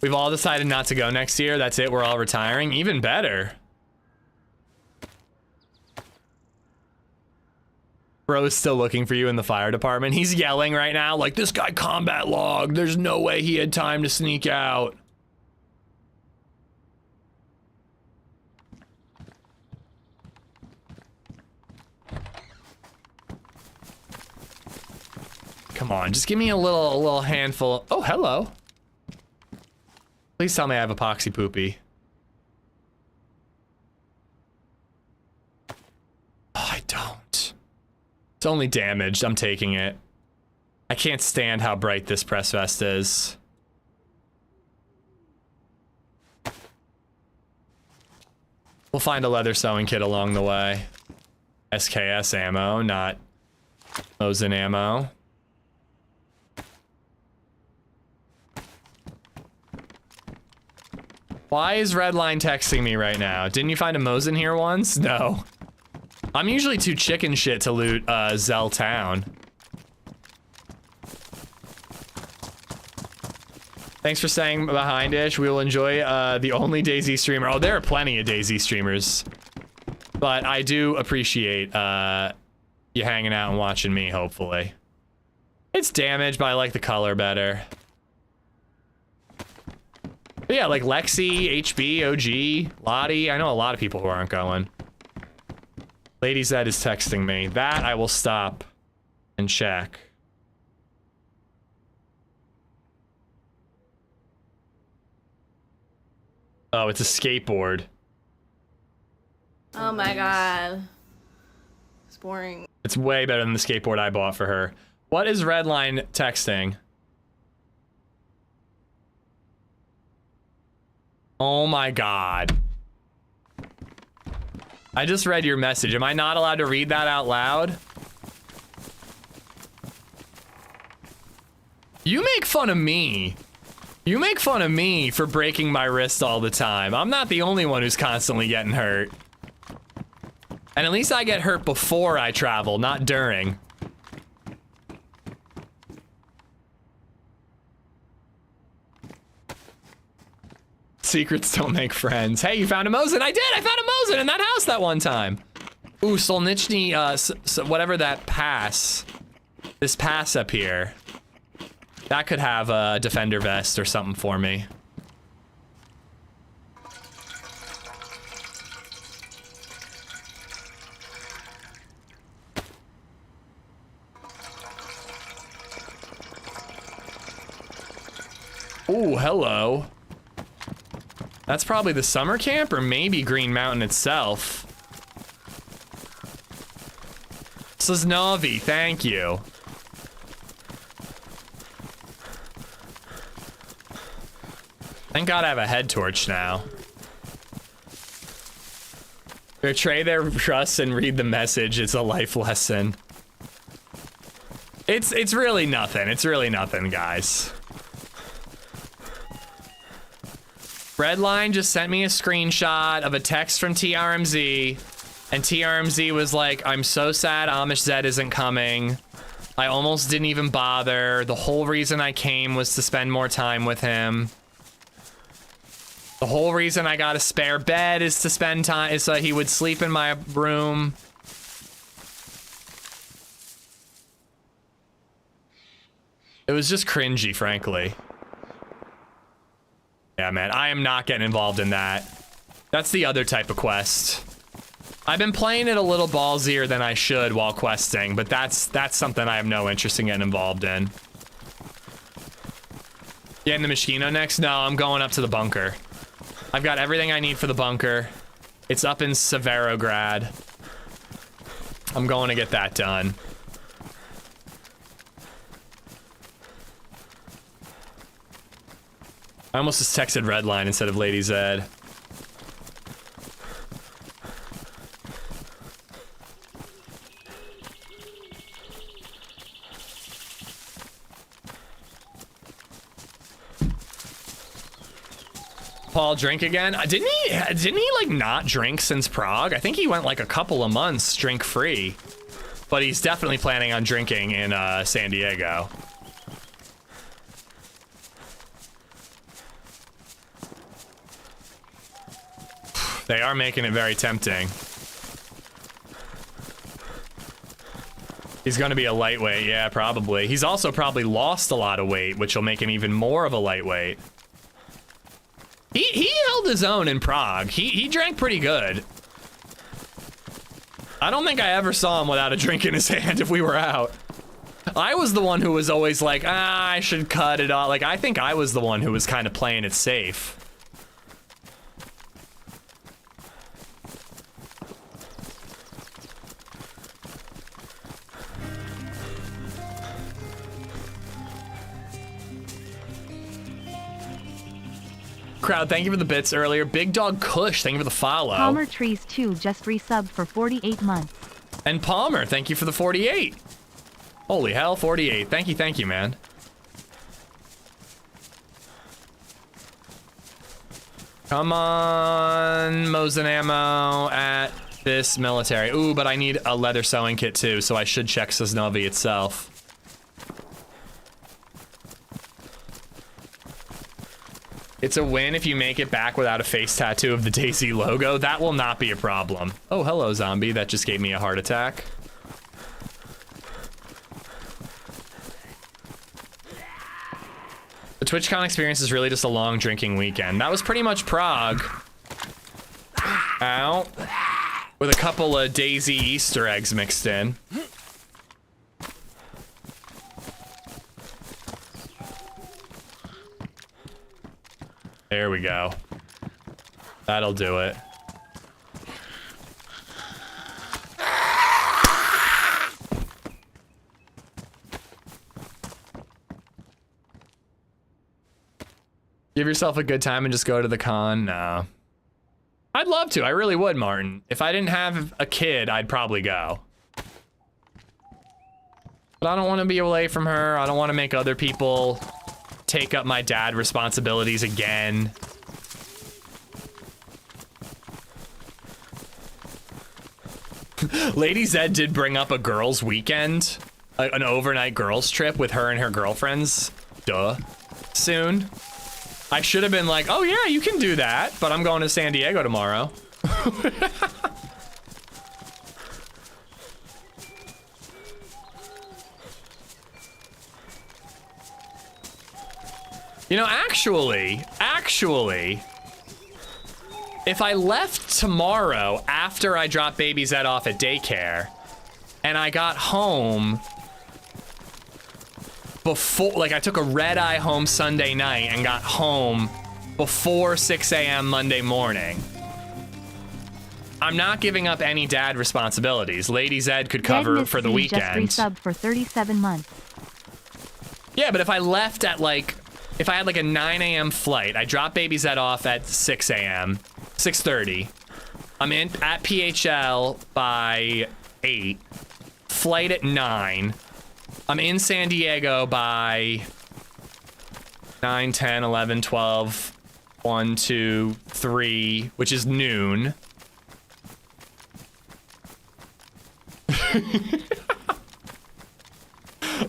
[SPEAKER 2] We've all decided not to go next year. That's it. We're all retiring. Even better. Bro is still looking for you in the fire department. He's yelling right now like, this guy combat logged. There's no way he had time to sneak out. Come on, just give me a little handful. Oh, hello. Please tell me I have epoxy poopy. Oh, I don't. It's only damaged. I'm taking it. I can't stand how bright this press vest is. We'll find a leather sewing kit along the way. SKS ammo, not Mosin ammo. Why is Redline texting me right now? Didn't you find a Mosin here once? No. I'm usually too chicken shit to loot Zell Town. Thanks for staying behind, Ish. We will enjoy the only DayZ streamer. Oh, there are plenty of DayZ streamers. But I do appreciate you hanging out and watching me, hopefully. It's damaged, but I like the color better. But yeah, like Lexi, HB, OG, Lottie. I know a lot of people who aren't going. LadyZed is texting me. That I will stop and check. Oh, it's a skateboard.
[SPEAKER 4] Oh my god. It's boring.
[SPEAKER 2] It's way better than the skateboard I bought for her. What is Redline texting? Oh my god. I just read your message. Am I not allowed to read that out loud? You make fun of me. You make fun of me for breaking my wrist all the time. I'm not the only one who's constantly getting hurt. And at least I get hurt before I travel, not during. Secrets don't make friends. Hey, you found a Mosin. I did. I found a Mosin in that house that one time. Ooh, Solnichny, whatever that pass. This pass up here. That could have a defender vest or something for me. Ooh, hello. That's probably the summer camp or maybe Green Mountain itself. Sosnovi, thank you. Thank God I have a head torch now. Betray their trust and read the message. It's a life lesson. It's really nothing. It's really nothing, guys. Redline just sent me a screenshot of a text from TRMZ, and TRMZ was like, I'm so sad AmishZed isn't coming. I almost didn't even bother. The whole reason I came was to spend more time with him. The whole reason I got a spare bed is to spend time, is so he would sleep in my room. It was just cringy, frankly. Yeah, man, I am not getting involved in that. That's the other type of quest. I've been playing it a little ballsier than I should while questing, but that's something I have no interest in getting involved in. Getting the Moschino next? No, I'm going up to the bunker. I've got everything I need for the bunker. It's up in Severograd. I'm going to get that done. I almost just texted Redline instead of LadyZed. Paul drink again? Didn't he like not drink since Prague? I think he went like a couple of months drink free, but he's definitely planning on drinking in San Diego. They are making it very tempting. He's gonna be a lightweight, yeah, probably. He's also probably lost a lot of weight, which will make him even more of a lightweight. He held his own in Prague. He drank pretty good. I don't think I ever saw him without a drink in his hand if we were out. I was the one who was always like, I should cut it off. Like, I think I was the one who was kind of playing it safe. Crowd, thank you for the bits earlier. Big Dog Kush, thank you for the follow.
[SPEAKER 1] Palmer Trees 2 just resubbed for 48 months.
[SPEAKER 2] And Palmer, thank you for the 48. Holy hell, 48. Thank you, man. Come on, Mosin ammo at this military. Ooh, but I need a leather sewing kit too, so I should check Sosnovi itself. It's a win if you make it back without a face tattoo of the DayZ logo. That will not be a problem. Oh, hello, zombie. That just gave me a heart attack. The TwitchCon experience is really just a long drinking weekend. That was pretty much Prague. Ow. With a couple of DayZ Easter eggs mixed in. There we go. That'll do it. Give yourself a good time and just go to the con? No. I'd love to. I really would, Martin. If I didn't have a kid, I'd probably go. But I don't want to be away from her. I don't want to make other people take up my dad responsibilities again. LadyZed did bring up a girls' weekend, an overnight girls' trip with her and her girlfriends. Duh. Soon. I should have been like, oh yeah, you can do that, but I'm going to San Diego tomorrow. You know, actually, if I left tomorrow after I dropped BabyZed off at daycare, and I got home before, like I took a red eye home Sunday night and got home before 6 a.m. Monday morning, I'm not giving up any dad responsibilities. LadyZed could cover for the weekend.
[SPEAKER 1] Just resubbed for 37 months.
[SPEAKER 2] Yeah, but if I left at like, if I had like a 9 a.m. flight, I dropped BabyZed off at 6 a.m., 6:30. I'm in at PHL by 8. Flight at 9. I'm in San Diego by 9, 10, 11, 12, 1, 2, 3, which is noon.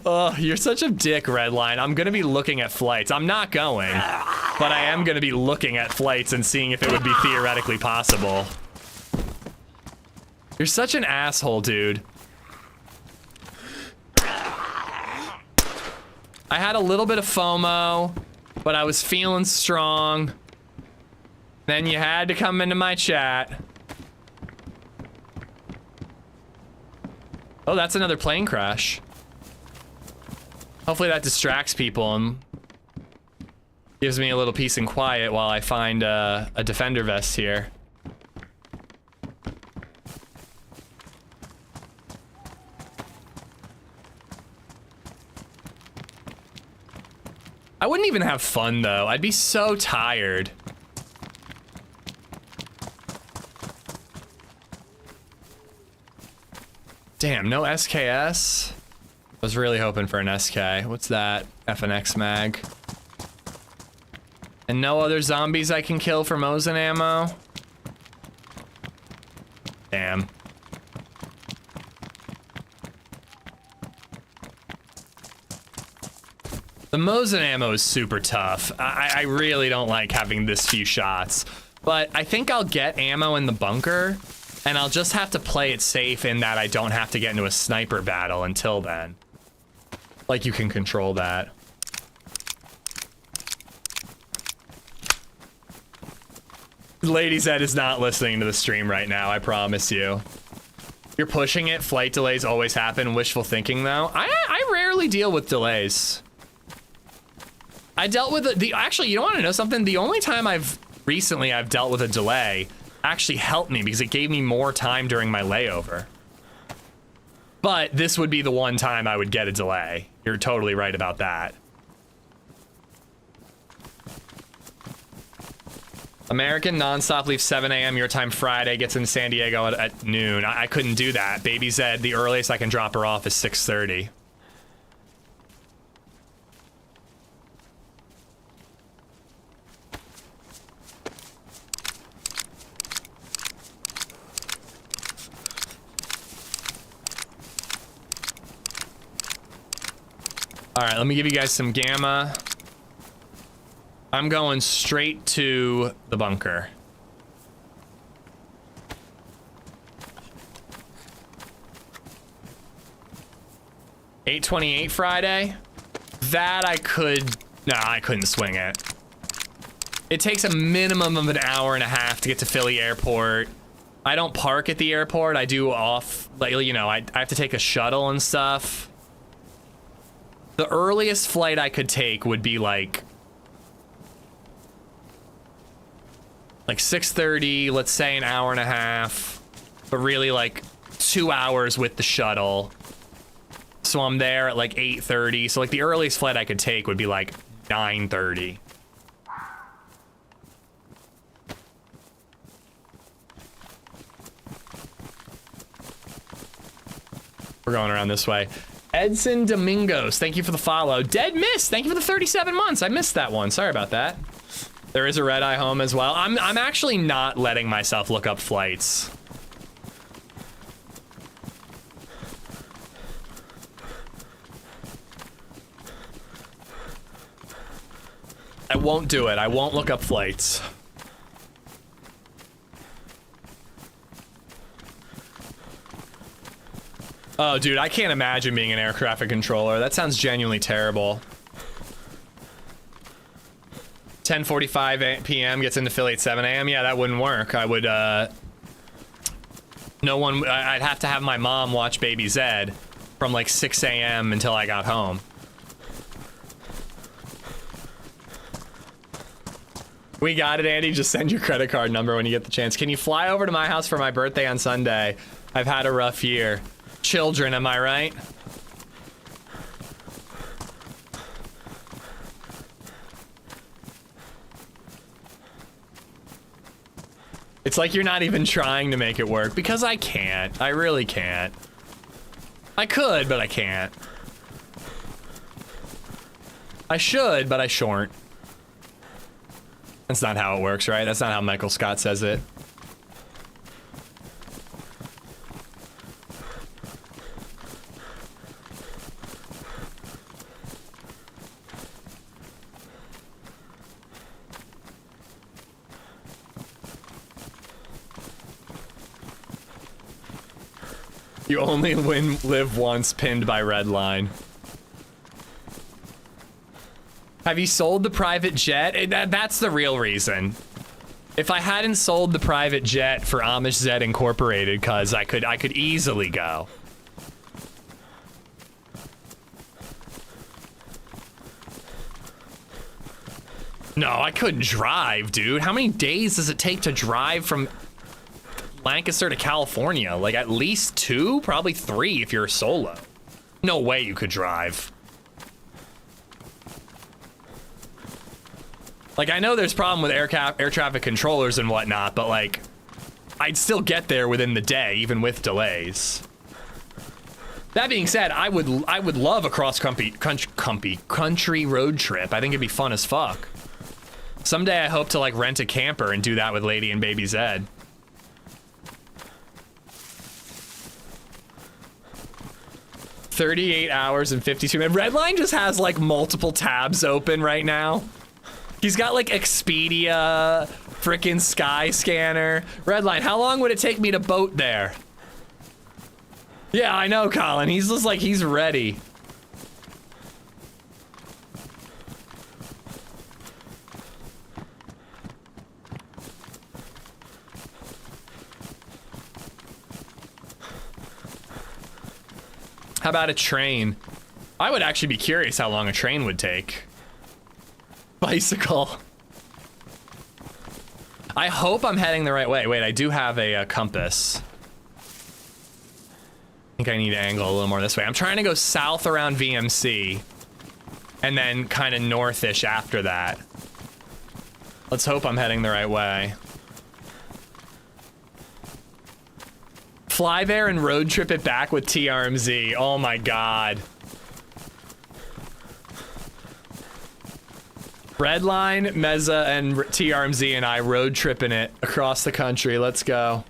[SPEAKER 2] Oh, you're such a dick, Redline. I'm gonna be looking at flights. I'm not going, but I am gonna be looking at flights and seeing if it would be theoretically possible. You're such an asshole, dude. I had a little bit of FOMO, but I was feeling strong. Then you had to come into my chat. Oh, that's another plane crash. Hopefully that distracts people and gives me a little peace and quiet while I find a defender vest here. I wouldn't even have fun though. I'd be so tired. Damn, no SKS? I was really hoping for an SK. What's that? FNX mag. And no other zombies I can kill for Mosin ammo? Damn. The Mosin ammo is super tough. I really don't like having this few shots. But I think I'll get ammo in the bunker, and I'll just have to play it safe in that I don't have to get into a sniper battle until then. Like, you can control that. LadyZed is not listening to the stream right now, I promise you. You're pushing it. Flight delays always happen. Wishful thinking, though. I rarely deal with delays. I dealt with actually, you don't want to know something? The only time I've dealt with a delay actually helped me because it gave me more time during my layover. But this would be the one time I would get a delay. You're totally right about that. American nonstop leaves 7 a.m. your time Friday, gets in San Diego at noon. I couldn't do that. BabyZed, the earliest I can drop her off is 6:30. All right, let me give you guys some gamma. I'm going straight to the bunker. $8:28 Friday. That I could, nah, I couldn't swing it. It takes a minimum of an hour and a half to get to Philly Airport. I don't park at the airport. I do off, like, you know, I have to take a shuttle and stuff. The earliest flight I could take would be like 6:30, let's say an hour and a half, but really like 2 hours with the shuttle. So I'm there at like 8:30. So like the earliest flight I could take would be like 9:30. We're going around this way. Edson Domingos, thank you for the follow. Dead Miss, thank you for the 37 months. I missed that one. Sorry about that. There is a red eye home as well. I'm actually not letting myself look up flights. I won't do it. I won't look up flights. Oh, dude, I can't imagine being an air traffic controller. That sounds genuinely terrible. 10:45 p.m. gets into Philly at 7 a.m. Yeah, that wouldn't work. I would, I'd have to have my mom watch LadyZed from like 6 a.m. until I got home. We got it, Andy. Just send your credit card number when you get the chance. Can you fly over to my house for my birthday on Sunday? I've had a rough year. Children, am I right? It's like you're not even trying to make it work, because I can't. I really can't. I could, but I can't. I should, but I shorn't. That's not how it works, right? That's not how Michael Scott says it. You only live once, pinned by Redline. Have you sold the private jet? That's the real reason. If I hadn't sold the private jet for AmishZed Incorporated, cause I could easily go. No, I couldn't drive, dude. How many days does it take to drive from Lancaster to California? Like at least 2, probably 3 if you're a solo. No way you could drive. Like, I know there's a problem with air traffic controllers and whatnot, but like, I'd still get there within the day, even with delays. That being said, I would love a country road trip. I think it'd be fun as fuck. Someday I hope to like rent a camper and do that with Lady and LadyZed. $38 hours and 52 minutes. Redline just has like multiple tabs open right now. He's got like Expedia, frickin' Skyscanner. Redline, how long would it take me to boat there? Yeah, I know, Colin. He's just like, he's ready. How about a train? I would actually be curious how long a train would take. Bicycle. I hope I'm heading the right way. Wait, I do have a compass. I think I need to angle a little more this way. I'm trying to go south around VMC and then kind of northish after that. Let's hope I'm heading the right way. Fly there and road trip it back with TRMZ. Oh my god. Redline, Meza, and TRMZ and I road tripping it across the country. Let's go.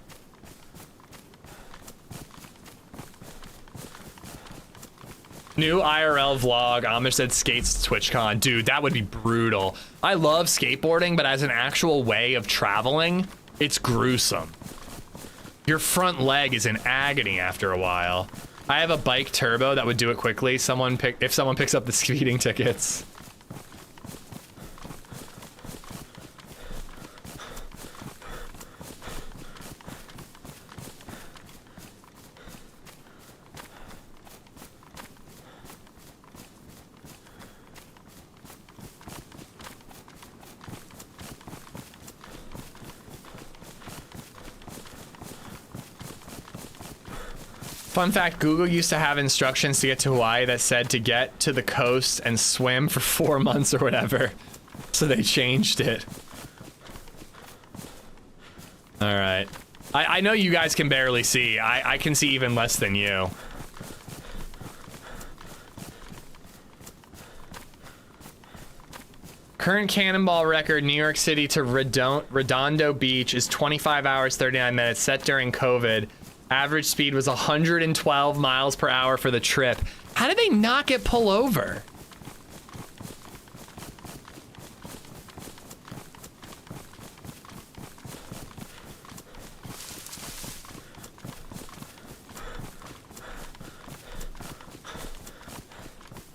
[SPEAKER 2] New IRL vlog, AmishZed skates TwitchCon. Dude, that would be brutal. I love skateboarding, but as an actual way of traveling, it's gruesome. Your front leg is in agony after a while. I have a bike turbo that would do it quickly. If someone picks up the speeding tickets. Fun fact, Google used to have instructions to get to Hawaii that said to get to the coast and swim for 4 months or whatever. So they changed it. All right. I know you guys can barely see. I can see even less than you. Current cannonball record, New York City to Redondo Beach is 25 hours, 39 minutes, set during COVID. Average speed was 112 miles per hour for the trip. How did they not get pulled over?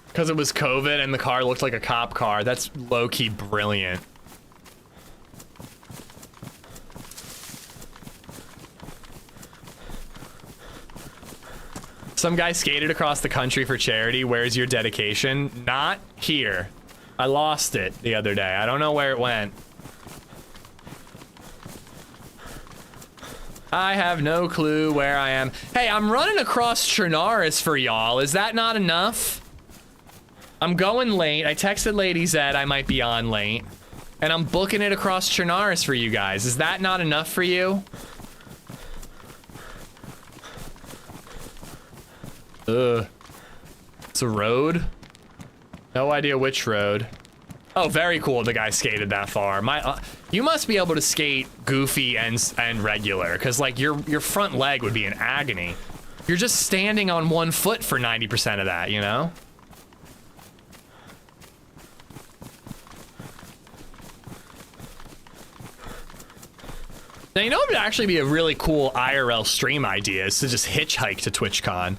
[SPEAKER 2] Because it was COVID and the car looked like a cop car. That's low-key brilliant. Some guy skated across the country for charity. Where's your dedication? Not here. I lost it the other day. I don't know where it went. I have no clue where I am. Hey, I'm running across Chernarus for y'all. Is that not enough? I'm going late. I texted LadyZed I might be on late. And I'm booking it across Chernarus for you guys. Is that not enough for you? Ugh. It's a road? No idea which road. Oh, very cool the guy skated that far. You must be able to skate goofy and regular, because like your front leg would be in agony. You're just standing on one foot for 90% of that, you know? Now, you know what would actually be a really cool IRL stream idea is to just hitchhike to TwitchCon.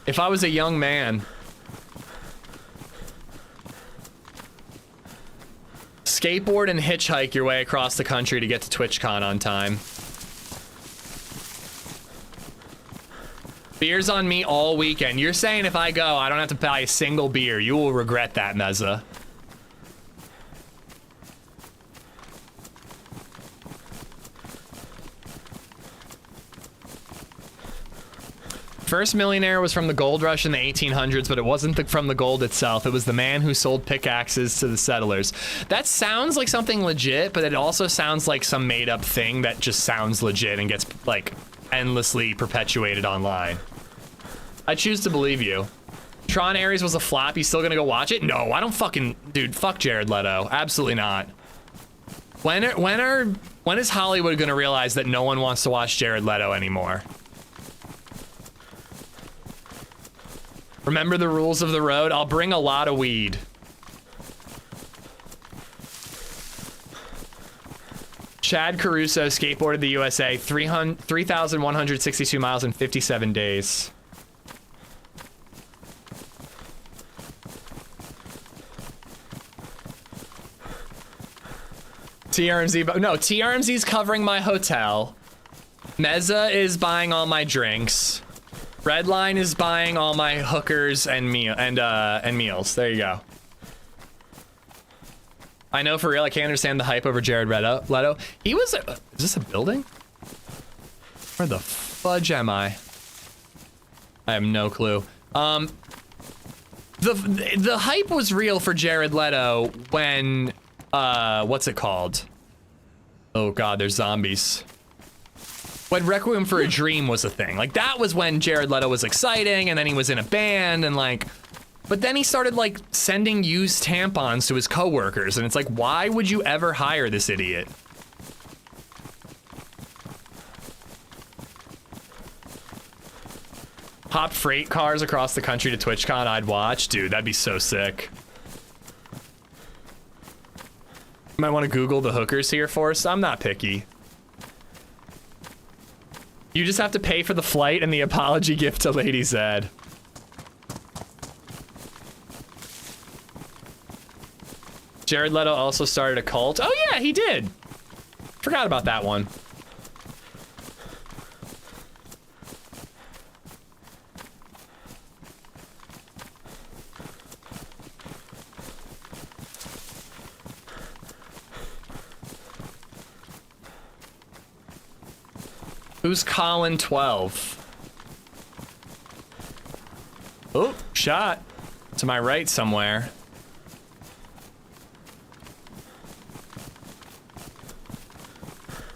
[SPEAKER 2] If I was a young man, skateboard and hitchhike your way across the country to get to TwitchCon on time. Beers on me all weekend. You're saying if I go, I don't have to buy a single beer. You will regret that, Meza. First millionaire was from the gold rush in the 1800s, but it wasn't from the gold itself. It was the man who sold pickaxes to the settlers. That sounds like something legit, but it also sounds like some made up thing that just sounds legit and gets like endlessly perpetuated online. I choose to believe you. Tron Ares was a flop. You still gonna go watch it? No, I don't fucking, dude, fuck Jared Leto. Absolutely not. When is Hollywood gonna realize that no one wants to watch Jared Leto anymore? Remember the rules of the road? I'll bring a lot of weed. Chad Caruso skateboarded the USA 3,162 miles in 57 days. TRMZ, but no, TRMZ's covering my hotel. Meza is buying all my drinks. Redline is buying all my hookers and meals. There you go. I know for real, I can't understand the hype over Jared Leto. He was, is this a building? Where the fudge am I? I have no clue. The hype was real for Jared Leto when, what's it called? Oh God, there's zombies. When Requiem for a Dream was a thing. Like, that was when Jared Leto was exciting, and then he was in a band, and like, but then he started like sending used tampons to his coworkers, and it's like, why would you ever hire this idiot? Hop freight cars across the country to TwitchCon, I'd watch. Dude, that'd be so sick. You might want to Google the hookers here for us. I'm not picky. You just have to pay for the flight and the apology gift to LadyZed. Jared Leto also started a cult. Oh yeah, he did. Forgot about that one. Who's Colin 12? Oh, shot. To my right somewhere.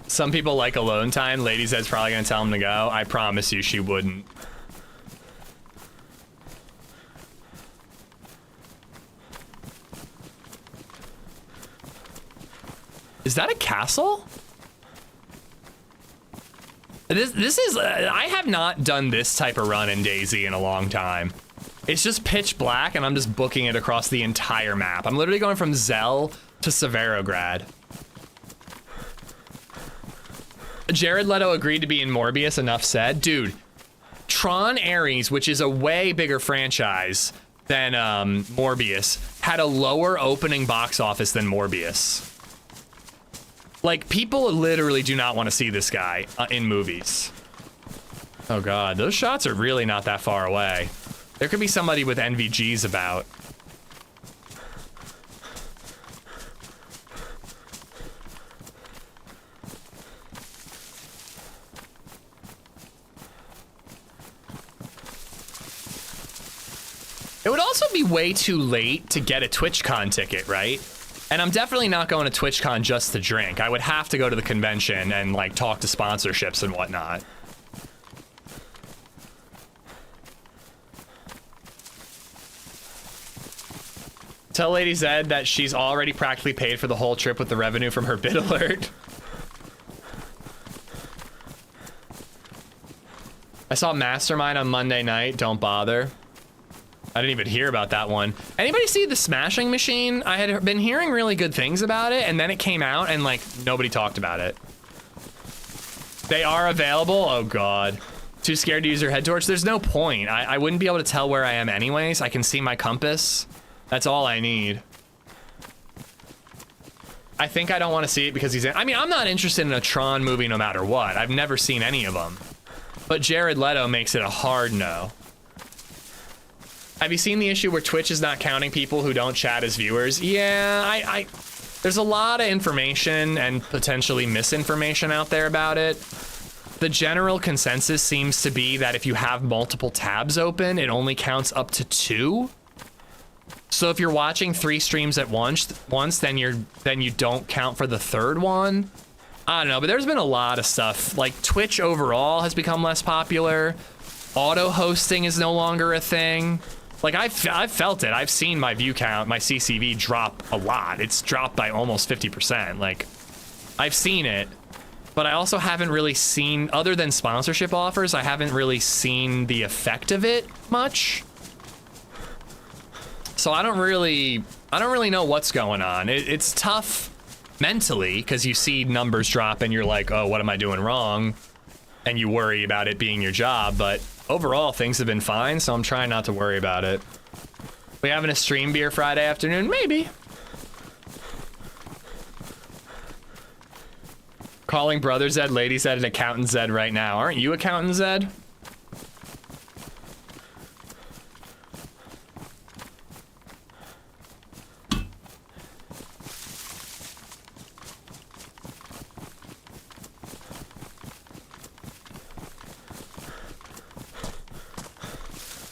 [SPEAKER 2] Some people like alone time. LadyZed's probably gonna tell him to go. I promise you she wouldn't. Is that a castle? This is, I have not done this type of run in DayZ in a long time. It's just pitch black and I'm just booking it across the entire map. I'm literally going from Zell to Severograd. Jared Leto agreed to be in Morbius, enough said. Dude, Tron Ares, which is a way bigger franchise than Morbius, had a lower opening box office than Morbius. Like, people literally do not want to see this guy in movies. Oh god, those shots are really not that far away. There could be somebody with NVGs about. It would also be way too late to get a TwitchCon ticket, right? And I'm definitely not going to TwitchCon just to drink. I would have to go to the convention and like talk to sponsorships and whatnot. Tell LadyZed that she's already practically paid for the whole trip with the revenue from her bid alert. I saw Mastermind on Monday night. Don't bother. I didn't even hear about that one. Anybody see the Smashing Machine? I had been hearing really good things about it, and then it came out, and like nobody talked about it. They are available? Oh god. Too scared to use your head torch? There's no point. I wouldn't be able to tell where I am anyways. I can see my compass. That's all I need. I think I don't want to see it because he's in. I mean, I'm not interested in a Tron movie no matter what. I've never seen any of them. But Jared Leto makes it a hard no. Have you seen the issue where Twitch is not counting people who don't chat as viewers? Yeah, there's a lot of information and potentially misinformation out there about it. The general consensus seems to be that if you have multiple tabs open, it only counts up to 2. So if you're watching 3 streams at once, then you don't count for the 3rd one. I don't know, but there's been a lot of stuff. Like Twitch overall has become less popular. Auto hosting is no longer a thing. Like I've felt it. I've seen my view count, my CCV drop a lot. It's dropped by almost 50%. Like I've seen it, but I also haven't really seen, other than sponsorship offers, I haven't really seen the effect of it much. So I don't really know what's going on. It's tough mentally because you see numbers drop and you're like, oh, what am I doing wrong? And you worry about it being your job, but overall things have been fine, so I'm trying not to worry about it. We having a stream beer Friday afternoon? Maybe. Calling Brother Zed, LadyZed, and Accountant Zed right now. Aren't you Accountant Zed?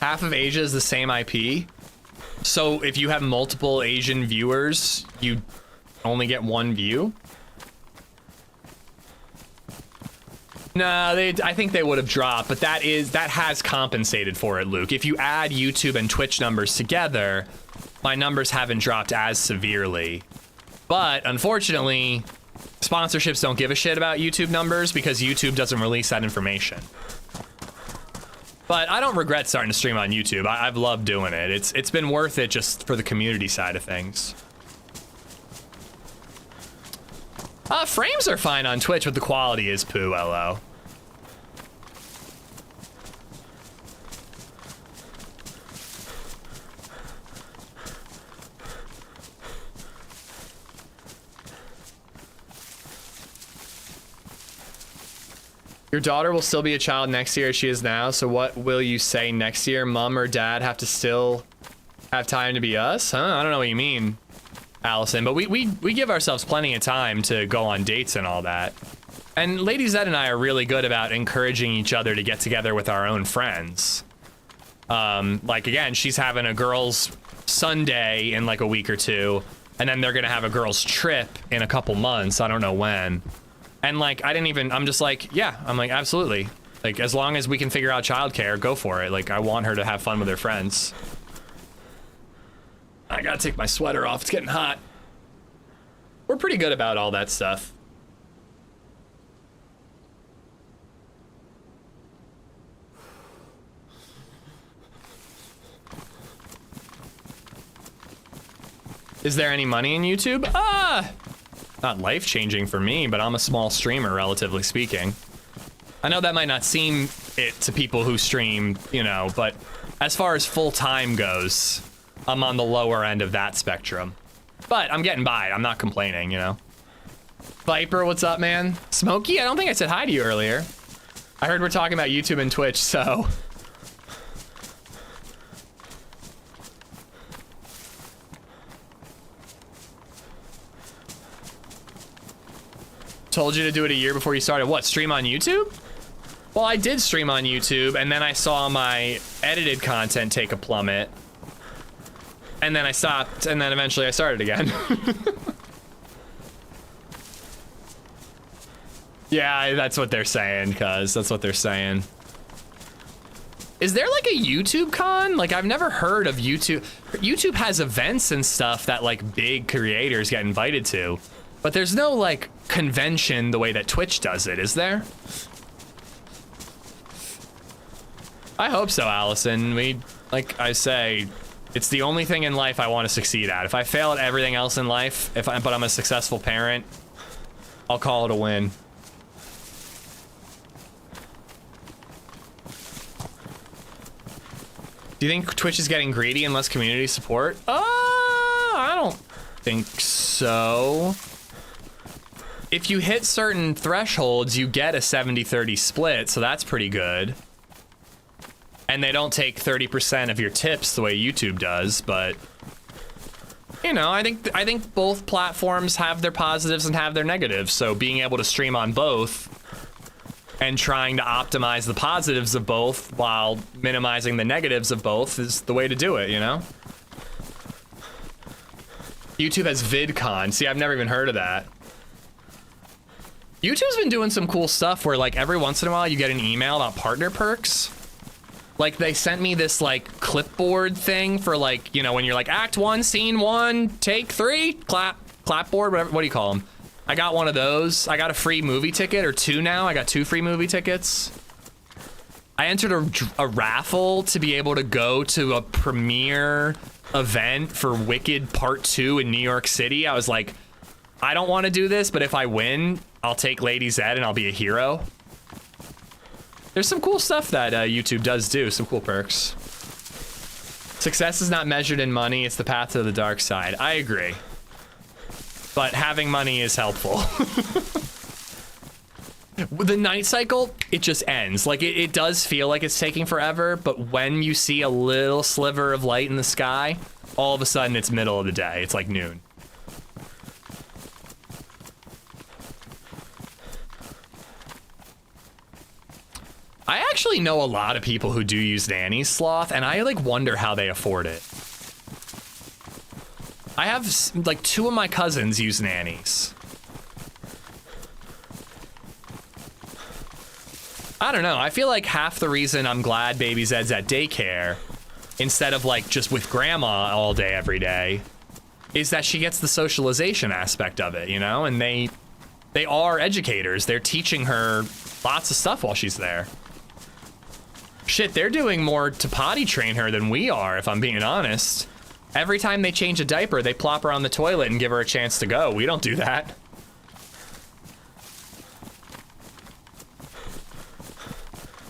[SPEAKER 2] Half of Asia is the same IP. So if you have multiple Asian viewers, you only get 1 view? No, I think they would have dropped, but that has compensated for it, Luke. If you add YouTube and Twitch numbers together, my numbers haven't dropped as severely. But unfortunately, sponsorships don't give a shit about YouTube numbers because YouTube doesn't release that information. But I don't regret starting to stream on YouTube. I've loved doing it. It's been worth it just for the community side of things. Frames are fine on Twitch, but the quality is poo, LO. Your daughter will still be a child next year as she is now, so what will you say next year? Mom or dad have to still have time to be us? Huh? I don't know what you mean, Allison, but we give ourselves plenty of time to go on dates and all that. And LadyZed and I are really good about encouraging each other to get together with our own friends. Like again, she's having a girls' Sunday in like a week or 2, and then they're gonna have a girls' trip in a couple months. I don't know when. And like, I'm just like, yeah, I'm like, absolutely. Like, as long as we can figure out childcare, go for it. Like, I want her to have fun with her friends. I gotta take my sweater off, it's getting hot. We're pretty good about all that stuff. Is there any money in YouTube? Not life-changing for me, but I'm a small streamer, relatively speaking. I know that might not seem it to people who stream, you know, but as far as full-time goes, I'm on the lower end of that spectrum. But I'm getting by. I'm not complaining, you know. Viper, what's up, man? Smokey, I don't think I said hi to you earlier. I heard we're talking about YouTube and Twitch, so... Told you to do it a year before you started. What, stream on YouTube? Well, I did stream on YouTube, and then I saw my edited content take a plummet. And then I stopped, and then eventually I started again. Yeah, that's what they're saying, cuz. That's what they're saying. Is there like a YouTube con? Like, I've never heard of YouTube. YouTube has events and stuff that like big creators get invited to. But there's no like convention the way that Twitch does it, is there? I hope so, Allison. Like I say, it's the only thing in life I want to succeed at. If I fail at everything else in life, but I'm a successful parent, I'll call it a win. Do you think Twitch is getting greedy and less community support? I don't think so. If you hit certain thresholds, you get a 70-30 split, so that's pretty good. And they don't take 30% of your tips the way YouTube does, but you know, I think both platforms have their positives and have their negatives. So being able to stream on both and trying to optimize the positives of both while minimizing the negatives of both is the way to do it, you know? YouTube has VidCon. See, I've never even heard of that. YouTube's been doing some cool stuff where like every once in a while you get an email about partner perks. Like they sent me this like clipboard thing for like, you know, when you're like act 1, scene 1, take 3, clapboard, whatever, what do you call them? I got one of those. I got a free movie ticket, or 2 now. I got 2 free movie tickets. I entered a raffle to be able to go to a premiere event for Wicked Part 2 in New York City. I was like, I don't want to do this, but if I win, I'll take LadyZed and I'll be a hero. There's some cool stuff that YouTube does do, some cool perks. Success is not measured in money, it's the path to the dark side. I agree. But having money is helpful. The night cycle, it just ends. Like, it does feel like it's taking forever, but when you see a little sliver of light in the sky, all of a sudden it's middle of the day. It's like noon. I actually know a lot of people who do use nannies, Sloth, and I like wonder how they afford it. I have like 2 of my cousins use nannies. I don't know. I feel like half the reason I'm glad LadyZed's at daycare instead of like just with grandma all day every day is that she gets the socialization aspect of it, you know? And they are educators. They're teaching her lots of stuff while she's there. Shit, they're doing more to potty train her than we are, if I'm being honest. Every time they change a diaper, they plop her on the toilet and give her a chance to go. We don't do that.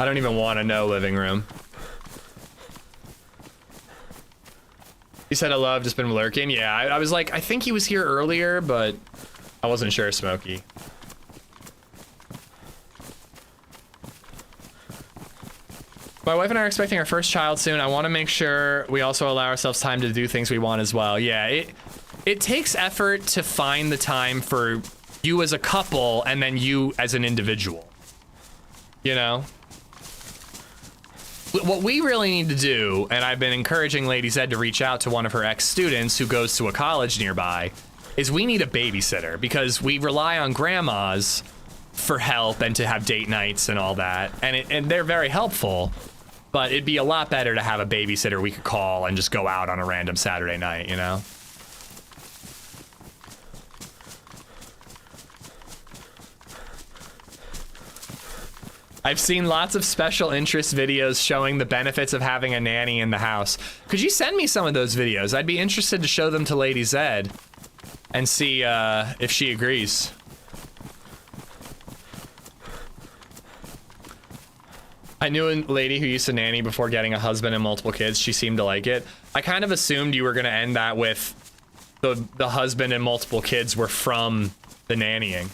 [SPEAKER 2] I don't even want to know living room. He said hello, I've just been lurking. Yeah, I was like, I think he was here earlier, but I wasn't sure, Smokey. My wife and I are expecting our first child soon. I want to make sure we also allow ourselves time to do things we want as well. Yeah, it takes effort to find the time for you as a couple and then you as an individual. You know? What we really need to do, and I've been encouraging LadyZed to reach out to one of her ex-students who goes to a college nearby, is we need a babysitter because we rely on grandmas for help and to have date nights and all that. And they're very helpful. But it'd be a lot better to have a babysitter we could call and just go out on a random Saturday night, you know? I've seen lots of special interest videos showing the benefits of having a nanny in the house. Could you send me some of those videos? I'd be interested to show them to LadyZed and see if she agrees. I knew a lady who used to nanny before getting a husband and multiple kids. She seemed to like it. I kind of assumed you were going to end that with the husband and multiple kids were from the nannying.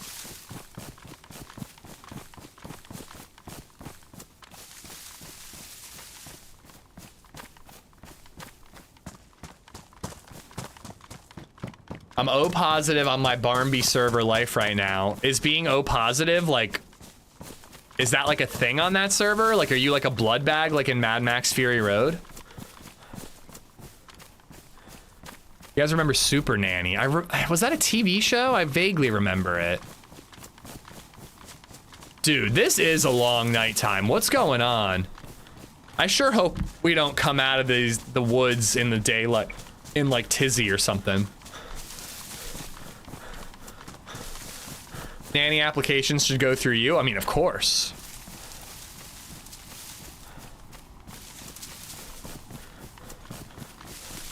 [SPEAKER 2] I'm O positive on my Barnby server life right now. Is being O positive like... Is that like a thing on that server? Like, are you like a blood bag like in Mad Max Fury Road? You guys remember Super Nanny? Was that a TV show? I vaguely remember it. Dude, this is a long nighttime. What's going on? I sure hope we don't come out of the woods in the daylight in like Tizzy or something. Nanny applications should go through you? I mean, of course.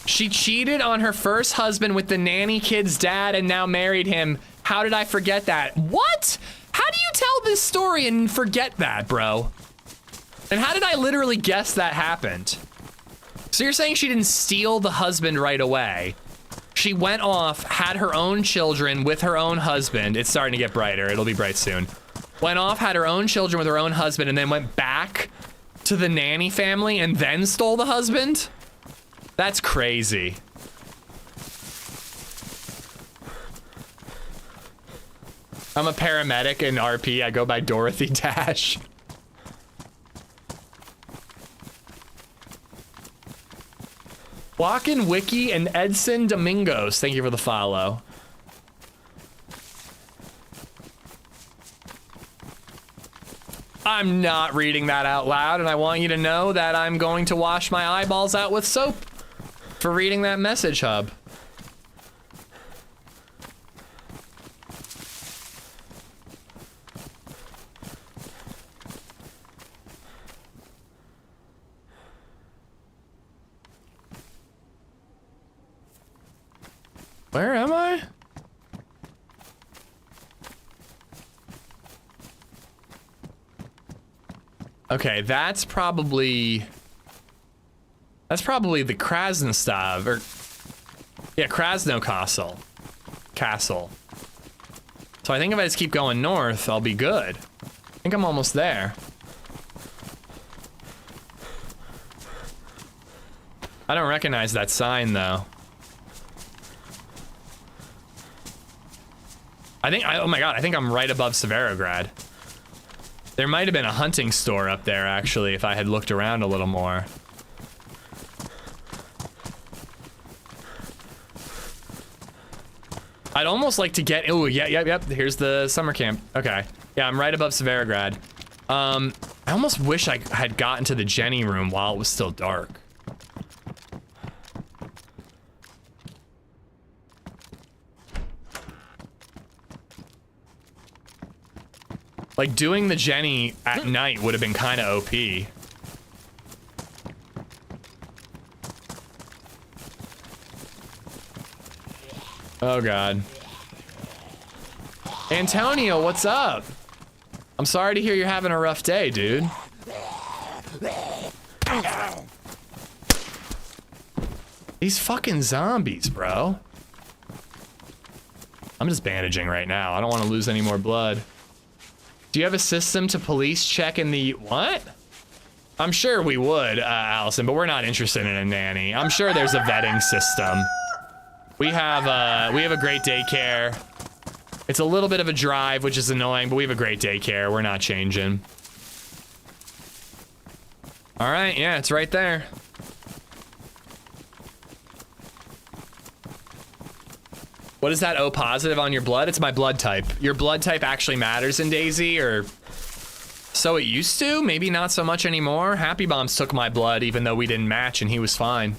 [SPEAKER 2] She cheated on her first husband with the nanny kid's dad and now married him. How did I forget that? What? How do you tell this story and forget that, bro? And how did I literally guess that happened? So you're saying she didn't steal the husband right away? She went off, had her own children with her own husband. It's starting to get brighter. It'll be bright soon. Went off, had her own children with her own husband, and then went back to the nanny family and then stole the husband? That's crazy. I'm a paramedic in RP. I go by Dorothy Dash. Walkin' Wiki and Edson Domingos, thank you for the follow. I'm not reading that out loud, and I want you to know that I'm going to wash my eyeballs out with soap for reading that message hub. Where am I? Okay, that's probably the Krasnostov, or yeah, Krasno Castle. So I think if I just keep going north, I'll be good. I think I'm almost there. I don't recognize that sign though. Oh my god, I think I'm right above Severograd. There might have been a hunting store up there, actually, if I had looked around a little more. I'd almost like to get... Oh, yep. Here's the summer camp. Okay. Yeah, I'm right above Severograd. I almost wish I had gotten to the Jenny room while it was still dark. Like, doing the Jenny at night would have been kind of OP. Oh, God. Antonio, what's up? I'm sorry to hear you're having a rough day, dude. These fucking zombies, bro. I'm just bandaging right now. I don't want to lose any more blood. Do you have a system to police check in the... What? I'm sure we would, Allison, but we're not interested in a nanny. I'm sure there's a vetting system. We have a great daycare. It's a little bit of a drive, which is annoying, but we have a great daycare. We're not changing. All right, yeah, it's right there. What is that O positive on your blood? It's my blood type. Your blood type actually matters in DayZ, or so it used to? Maybe not so much anymore. Happy Bombs took my blood even though we didn't match and he was fine.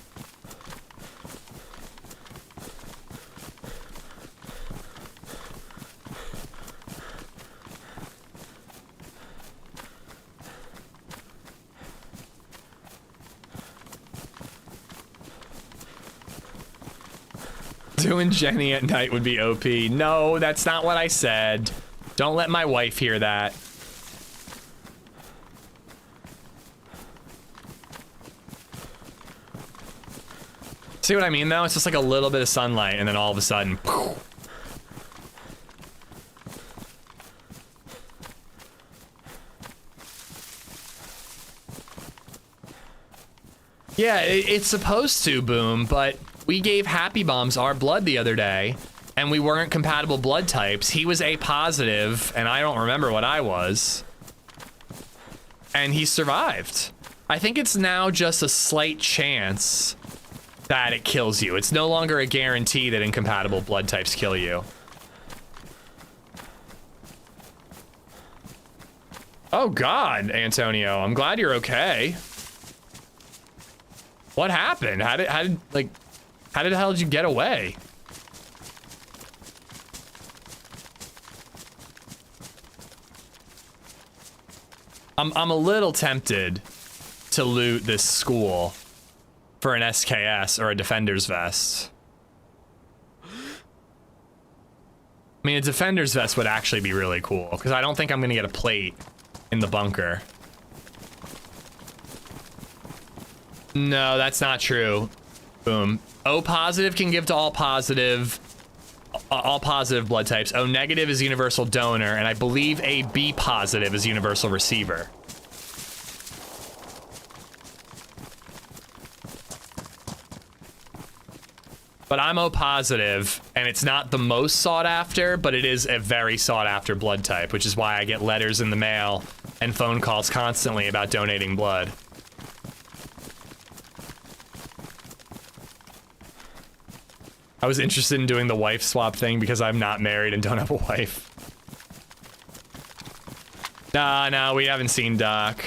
[SPEAKER 2] Doing Jenny at night would be OP. No, that's not what I said. Don't let my wife hear that. See what I mean, though? It's just like a little bit of sunlight, and then all of a sudden... Poof. Yeah, it's supposed to, Boom, but we gave Happy Bombs our blood the other day, and we weren't compatible blood types. He was A positive, and I don't remember what I was. And he survived. I think it's now just a slight chance that it kills you. It's no longer a guarantee that incompatible blood types kill you. Oh God, Antonio, I'm glad you're okay. What happened? How the hell did you get away? I'm a little tempted to loot this school for an SKS or a defender's vest. I mean, a defender's vest would actually be really cool because I don't think I'm gonna get a plate in the bunker. No, that's not true. Boom. O positive can give to all positive blood types. O negative is universal donor, and I believe A B positive is universal receiver. But I'm O positive, and it's not the most sought after, but it is a very sought after blood type, which is why I get letters in the mail and phone calls constantly about donating blood. I was interested in doing the wife swap thing because I'm not married and don't have a wife. No, we haven't seen Doc.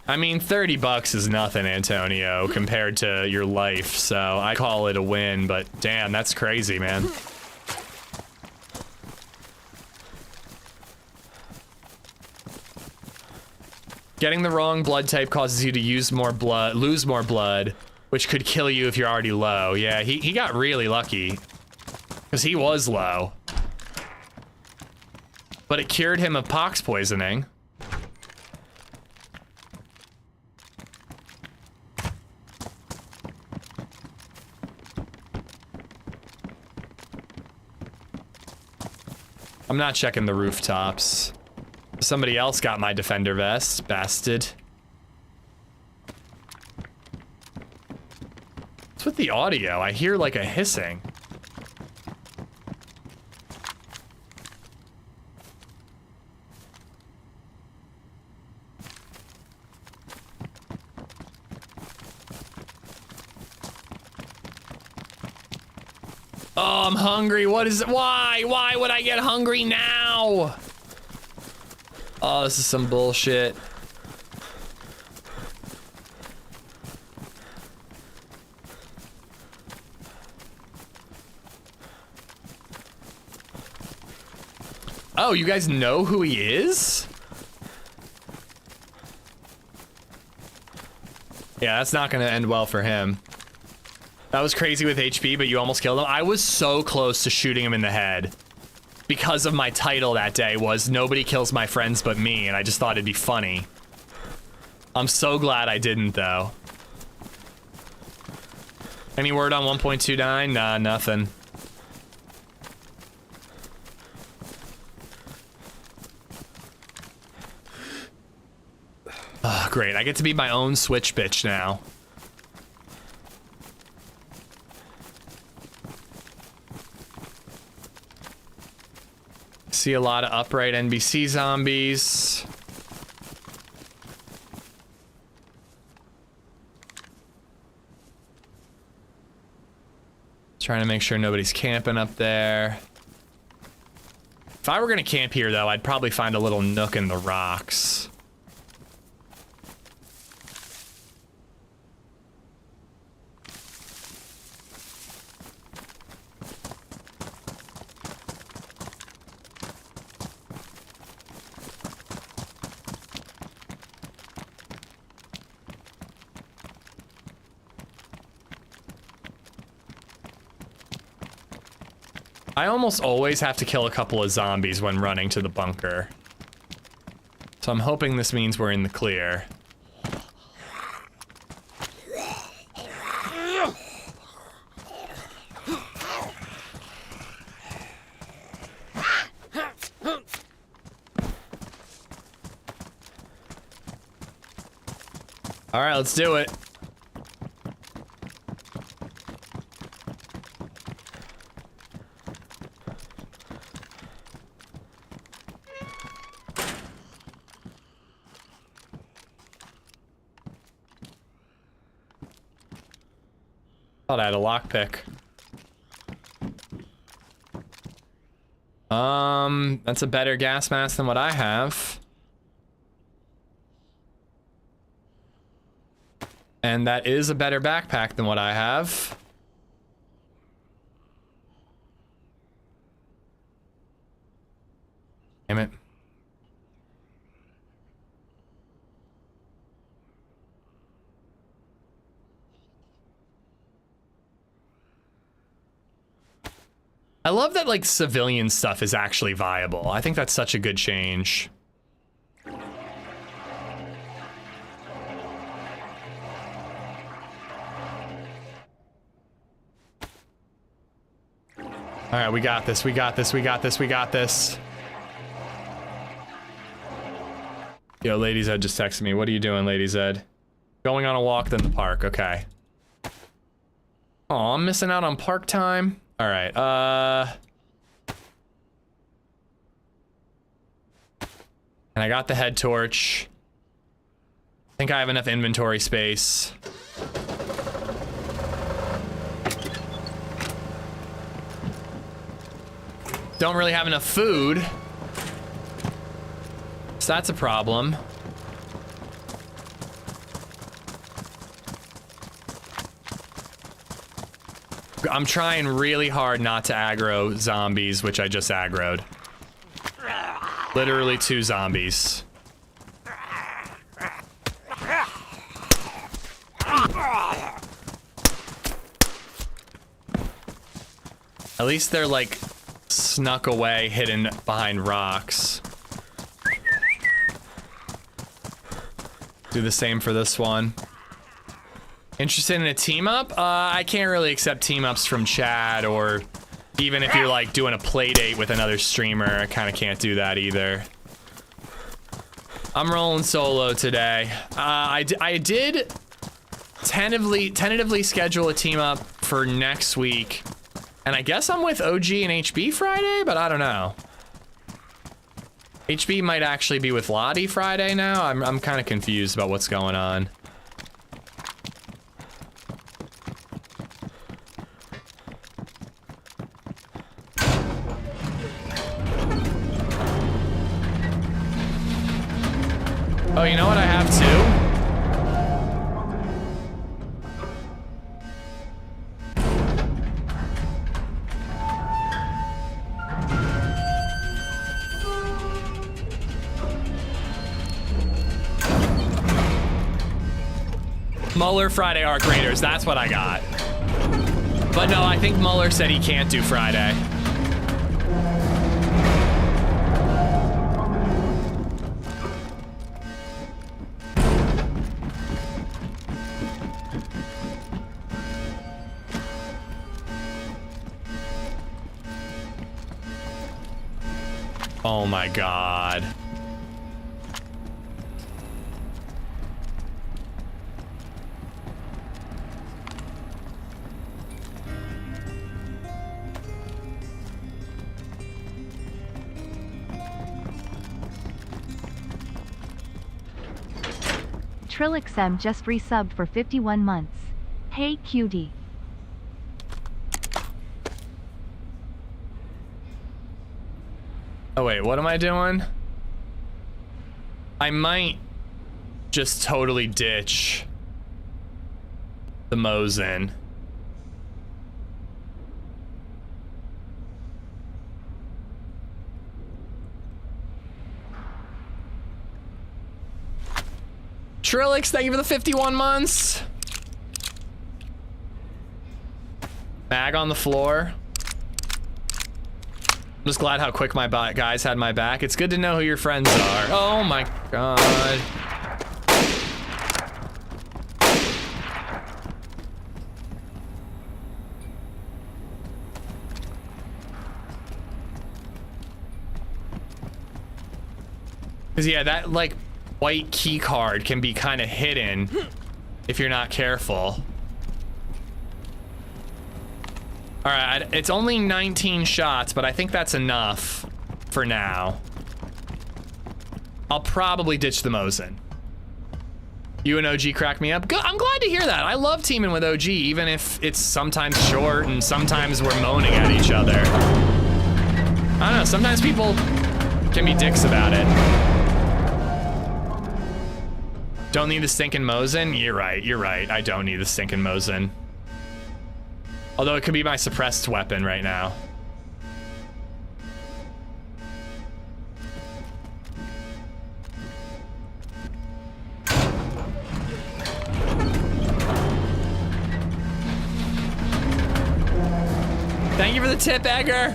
[SPEAKER 2] I mean, 30 bucks is nothing, Antonio, compared to your life, so I call it a win, but damn, that's crazy, man. Getting the wrong blood type causes you to lose more blood, which could kill you if you're already low. Yeah, he got really lucky, because he was low. But it cured him of pox poisoning. I'm not checking the rooftops. Somebody else got my defender vest, bastard. What's with the audio? I hear like a hissing. Oh, I'm hungry. What is it? Why? Why would I get hungry now? Oh, this is some bullshit. Oh, you guys know who he is? Yeah, that's not gonna end well for him. That was crazy with HP, but you almost killed him. I was so close to shooting him in the head. Because of my title that day was nobody kills my friends but me, and I just thought it'd be funny. I'm so glad I didn't, though. Any word on 1.29? Nah, nothing. Oh, great. I get to be my own Switch bitch now. See a lot of upright NBC zombies. Trying to make sure nobody's camping up there. If I were gonna camp here, though, I'd probably find a little nook in the rocks. I almost always have to kill a couple of zombies when running to the bunker. So I'm hoping this means we're in the clear. All right, let's do it. Thought I had a lockpick. That's a better gas mask than what I have. And that is a better backpack than what I have. Damn it. I love that, like, civilian stuff is actually viable. I think that's such a good change. All right, we got this, we got this, we got this, we got this. Yo, LadyZed just texted me. What are you doing, LadyZed? Going on a walk in the park, okay. Oh, I'm missing out on park time. All right, and I got the head torch. I think I have enough inventory space. Don't really have enough food. So that's a problem. I'm trying really hard not to aggro zombies, which I just aggroed. Literally 2 zombies. At least they're like snuck away, hidden behind rocks. Do the same for this one. Interested in a team up? I can't really accept team ups from chat, or even if you're like doing a play date with another streamer, I kind of can't do that either. I'm rolling solo today. I did tentatively schedule a team up for next week, and I guess I'm with OG and HB Friday, but I don't know. HB might actually be with Lottie Friday now. I'm kind of confused about what's going on. Oh, you know what I have too? Muller Friday Arc Raiders, that's what I got. But no, I think Muller said he can't do Friday. Oh my God.
[SPEAKER 1] Trillixem just resubbed for 51 months. Hey cutie.
[SPEAKER 2] Oh wait, what am I doing? I might just totally ditch the Mosin. Trillix, thank you for the 51 months. Bag on the floor. I'm just glad how quick my guys had my back. It's good to know who your friends are. Oh my god. Cause yeah, that like white key card can be kind of hidden if you're not careful. All right, it's only 19 shots, but I think that's enough for now. I'll probably ditch the Mosin. You and OG crack me up. Good, I'm glad to hear that. I love teaming with OG, even if it's sometimes short and sometimes we're moaning at each other. I don't know, sometimes people can be dicks about it. Don't need the stinking Mosin? You're right, I don't need the stinking Mosin. Although it could be my suppressed weapon right now. Thank you for the tip, Edgar.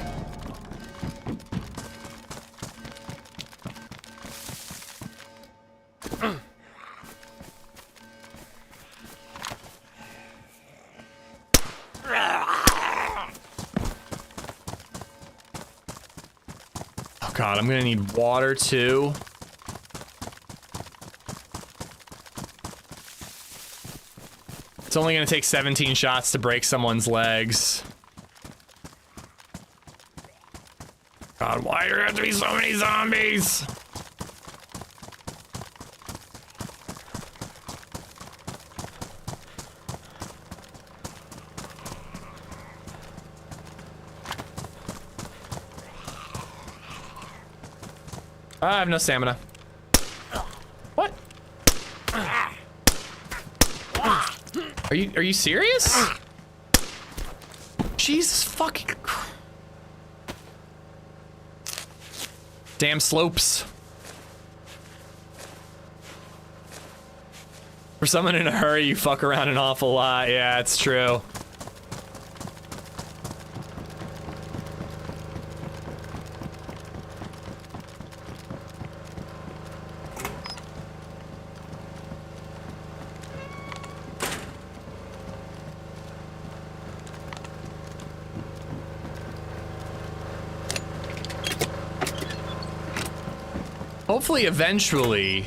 [SPEAKER 2] God, I'm gonna need water too. It's only gonna take 17 shots to break someone's legs. God, why do there have to be so many zombies? I have no stamina. What? Are you serious? Jesus fucking Christ. Damn slopes. For someone in a hurry, you fuck around an awful lot. Yeah, it's true. Hopefully, eventually,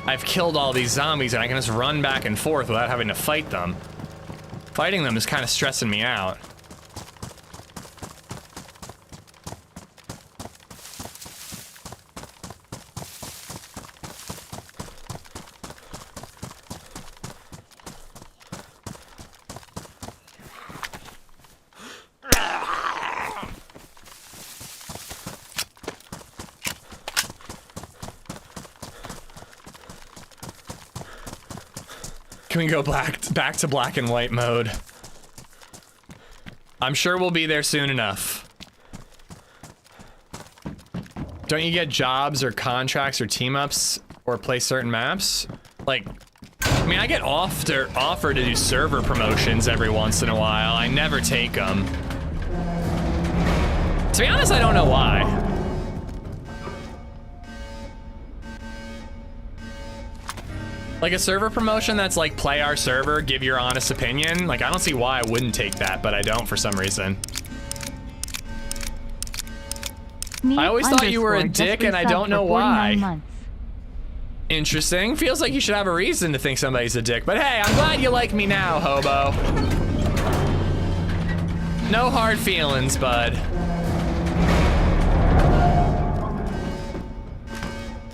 [SPEAKER 2] I've killed all these zombies and I can just run back and forth without having to fight them. Fighting them is kind of stressing me out. Can we go back to black and white mode? I'm sure we'll be there soon enough. Don't you get jobs or contracts or team-ups or play certain maps? Like, I mean, I get offered to do server promotions every once in a while. I never take them. To be honest, I don't know why. Like a server promotion that's like play our server, give your honest opinion. Like, I don't see why I wouldn't take that, but I don't for some reason. I always thought you were a dick and I don't know why. Interesting. Feels like you should have a reason to think somebody's a dick, but hey, I'm glad you like me now, hobo. No hard feelings, bud.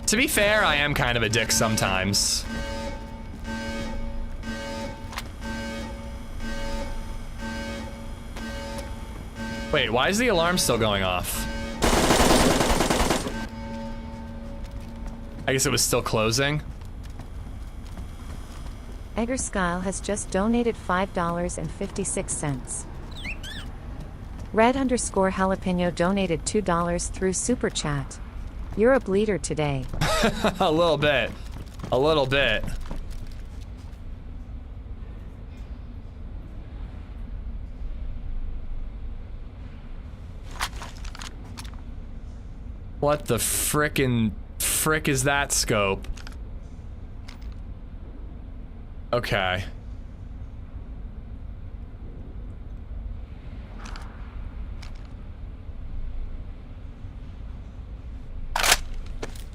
[SPEAKER 2] To be fair, I am kind of a dick sometimes. Wait, why is the alarm still going off? I guess it was still closing.
[SPEAKER 6] Egger Skyle has just donated $5.56. Red_jalapeno donated $2 through Super Chat. You're a bleeder today.
[SPEAKER 2] A little bit. A little bit. What the frick is that scope? Okay.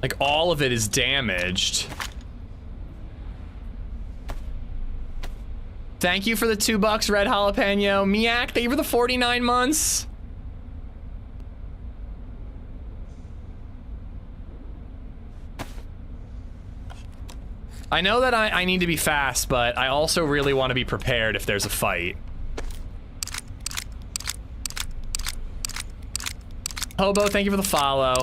[SPEAKER 2] Like, all of it is damaged. Thank you for the $2, Red Jalapeno. Miak, thank you for the 49 months. I know that I need to be fast, but I also really want to be prepared if there's a fight. Hobo, thank you for the follow.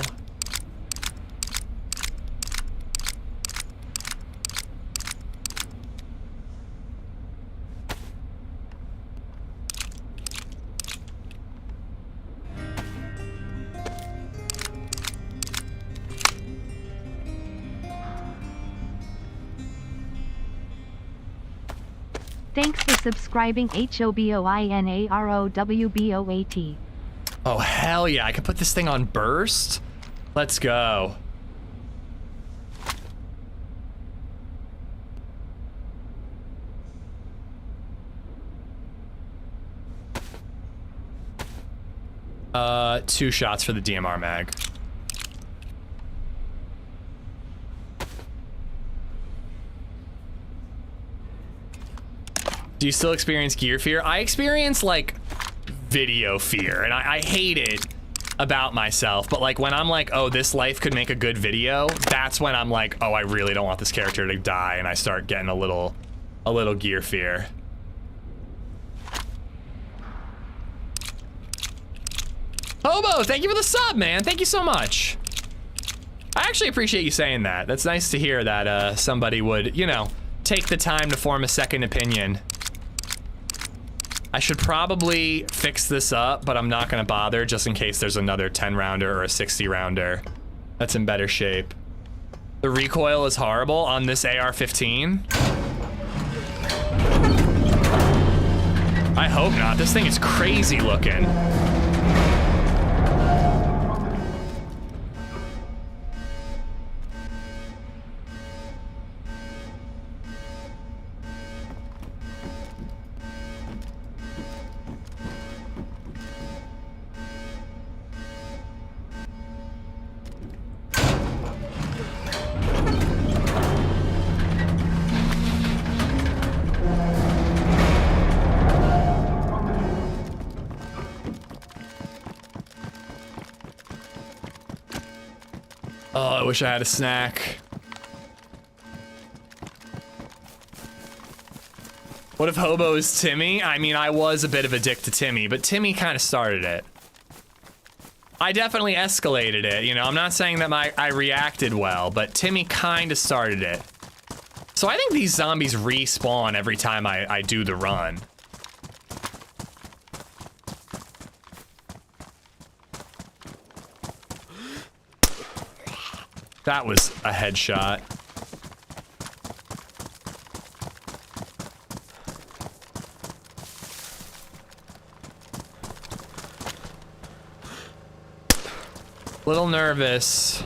[SPEAKER 1] Thanks for subscribing, HOBOINAROWBOAT.
[SPEAKER 2] Oh, hell yeah. I can put this thing on burst? Let's go. Two shots for the DMR mag. Do you still experience gear fear? I experience, like, video fear, and I hate it about myself, but, like, when I'm like, oh, this life could make a good video, that's when I'm like, oh, I really don't want this character to die, and I start getting a little gear fear. Hobo, thank you for the sub, man. Thank you so much. I actually appreciate you saying that. That's nice to hear that somebody would, you know, take the time to form a second opinion. I should probably fix this up, but I'm not gonna bother just in case there's another 10 rounder or a 60 rounder that's in better shape. The recoil is horrible on this AR-15. I hope not. This thing is crazy looking. Oh, I wish I had a snack. What if Hobo is Timmy? I mean, I was a bit of a dick to Timmy, but Timmy kind of started it. I definitely escalated it, you know, I'm not saying that I reacted well, but Timmy kind of started it. So I think these zombies respawn every time I do the run. That was a headshot. Little nervous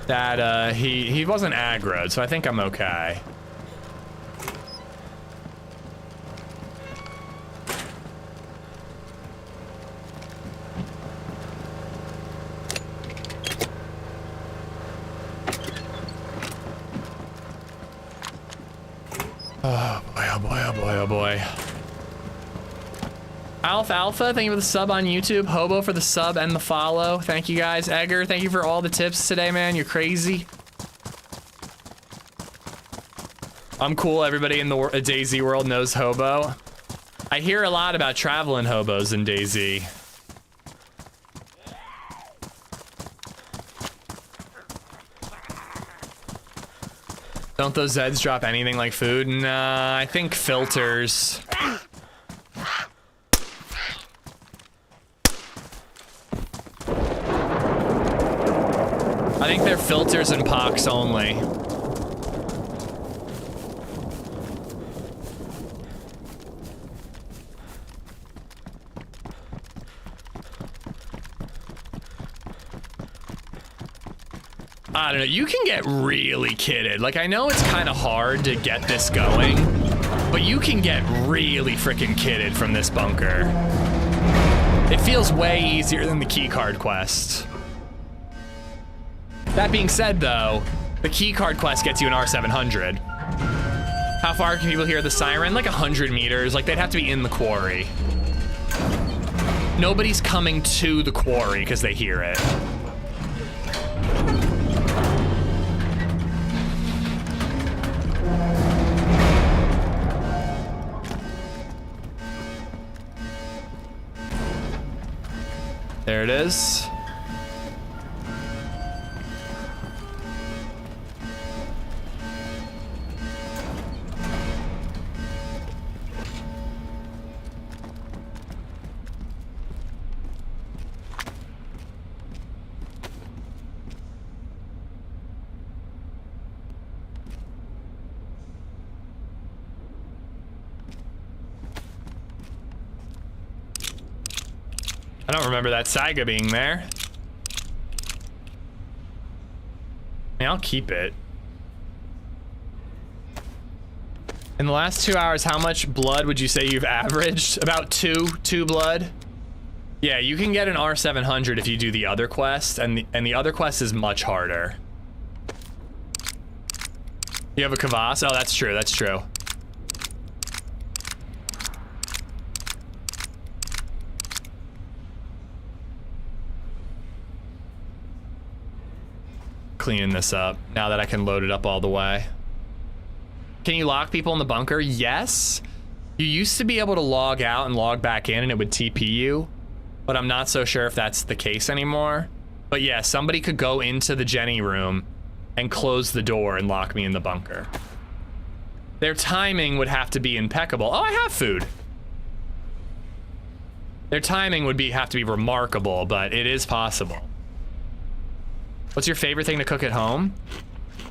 [SPEAKER 2] that he wasn't aggroed, so I think I'm okay. Oh boy, oh boy, oh boy, oh boy. Alpha, thank you for the sub on YouTube. Hobo for the sub and the follow. Thank you guys. Edgar, thank you for all the tips today, man. You're crazy. I'm cool. Everybody in the DayZ world knows Hobo. I hear a lot about traveling hobos in DayZ. Don't those Zeds drop anything like food? Nah, I think filters. I think they're filters and pox only. I don't know, you can get really kitted. Like, I know it's kind of hard to get this going, but you can get really freaking kitted from this bunker. It feels way easier than the keycard quest. That being said, though, the keycard quest gets you an R700. How far can people hear the siren? Like 100 meters. Like, they'd have to be in the quarry. Nobody's coming to the quarry because they hear it. There it is. I don't remember that Saiga being there. I mean, I'll keep it. In the last 2 hours, how much blood would you say you've averaged? About two blood? Yeah, you can get an R700 if you do the other quest, and the other quest is much harder. You have a Kvass? Oh, that's true, that's true. Cleaning this up now that I can load it up all the way. Can you lock people in the bunker? Yes. You used to be able to log out and log back in and it would TP you, but I'm not so sure if that's the case anymore. But yeah, somebody could go into the Jenny room and close the door and lock me in the bunker. Their timing would have to be impeccable. Oh, I have food. Their timing would have to be remarkable, but it is possible. What's your favorite thing to cook at home?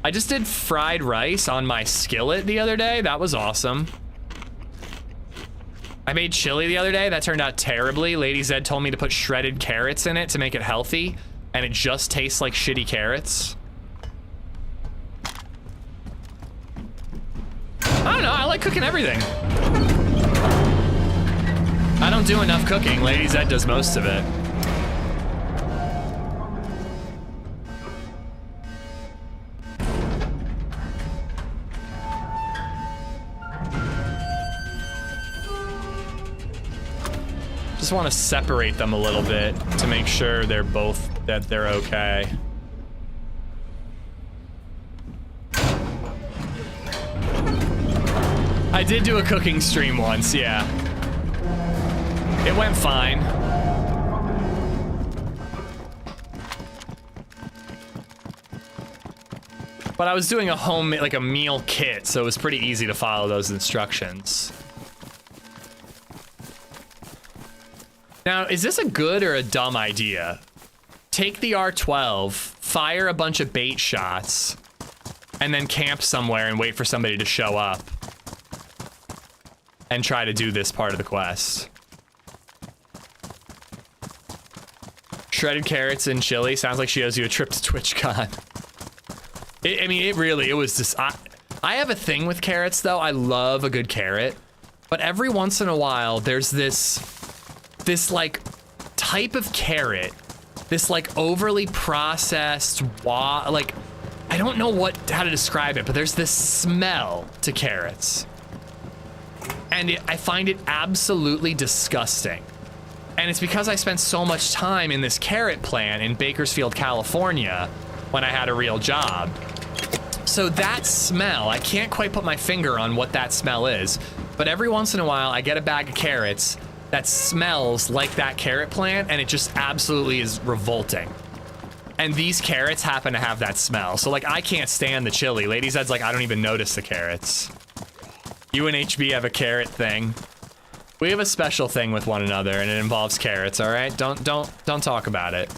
[SPEAKER 2] I just did fried rice on my skillet the other day. That was awesome. I made chili the other day. That turned out terribly. LadyZed told me to put shredded carrots in it to make it healthy, and it just tastes like shitty carrots. I don't know. I like cooking everything. I don't do enough cooking. LadyZed does most of it. Just want to separate them a little bit to make sure they're okay. I did do a cooking stream once, yeah. It went fine. But I was doing a homemade, like a meal kit, so it was pretty easy to follow those instructions. Now, is this a good or a dumb idea? Take the R12, fire a bunch of bait shots, and then camp somewhere and wait for somebody to show up and try to do this part of the quest. Shredded carrots and chili. Sounds like she owes you a trip to TwitchCon. I mean, it was just... I have a thing with carrots, though. I love a good carrot. But every once in a while, there's this like type of carrot, this like overly processed, like, I don't know how to describe it, but there's this smell to carrots. And I find it absolutely disgusting. And it's because I spent so much time in this carrot plant in Bakersfield, California, when I had a real job. So that smell, I can't quite put my finger on what that smell is, but every once in a while I get a bag of carrots that smells like that carrot plant, and it just absolutely is revolting. And these carrots happen to have that smell. So like, I can't stand the chili. LadyZed's like, I don't even notice the carrots. You and HB have a carrot thing. We have a special thing with one another, and it involves carrots, all right? Don't talk about it.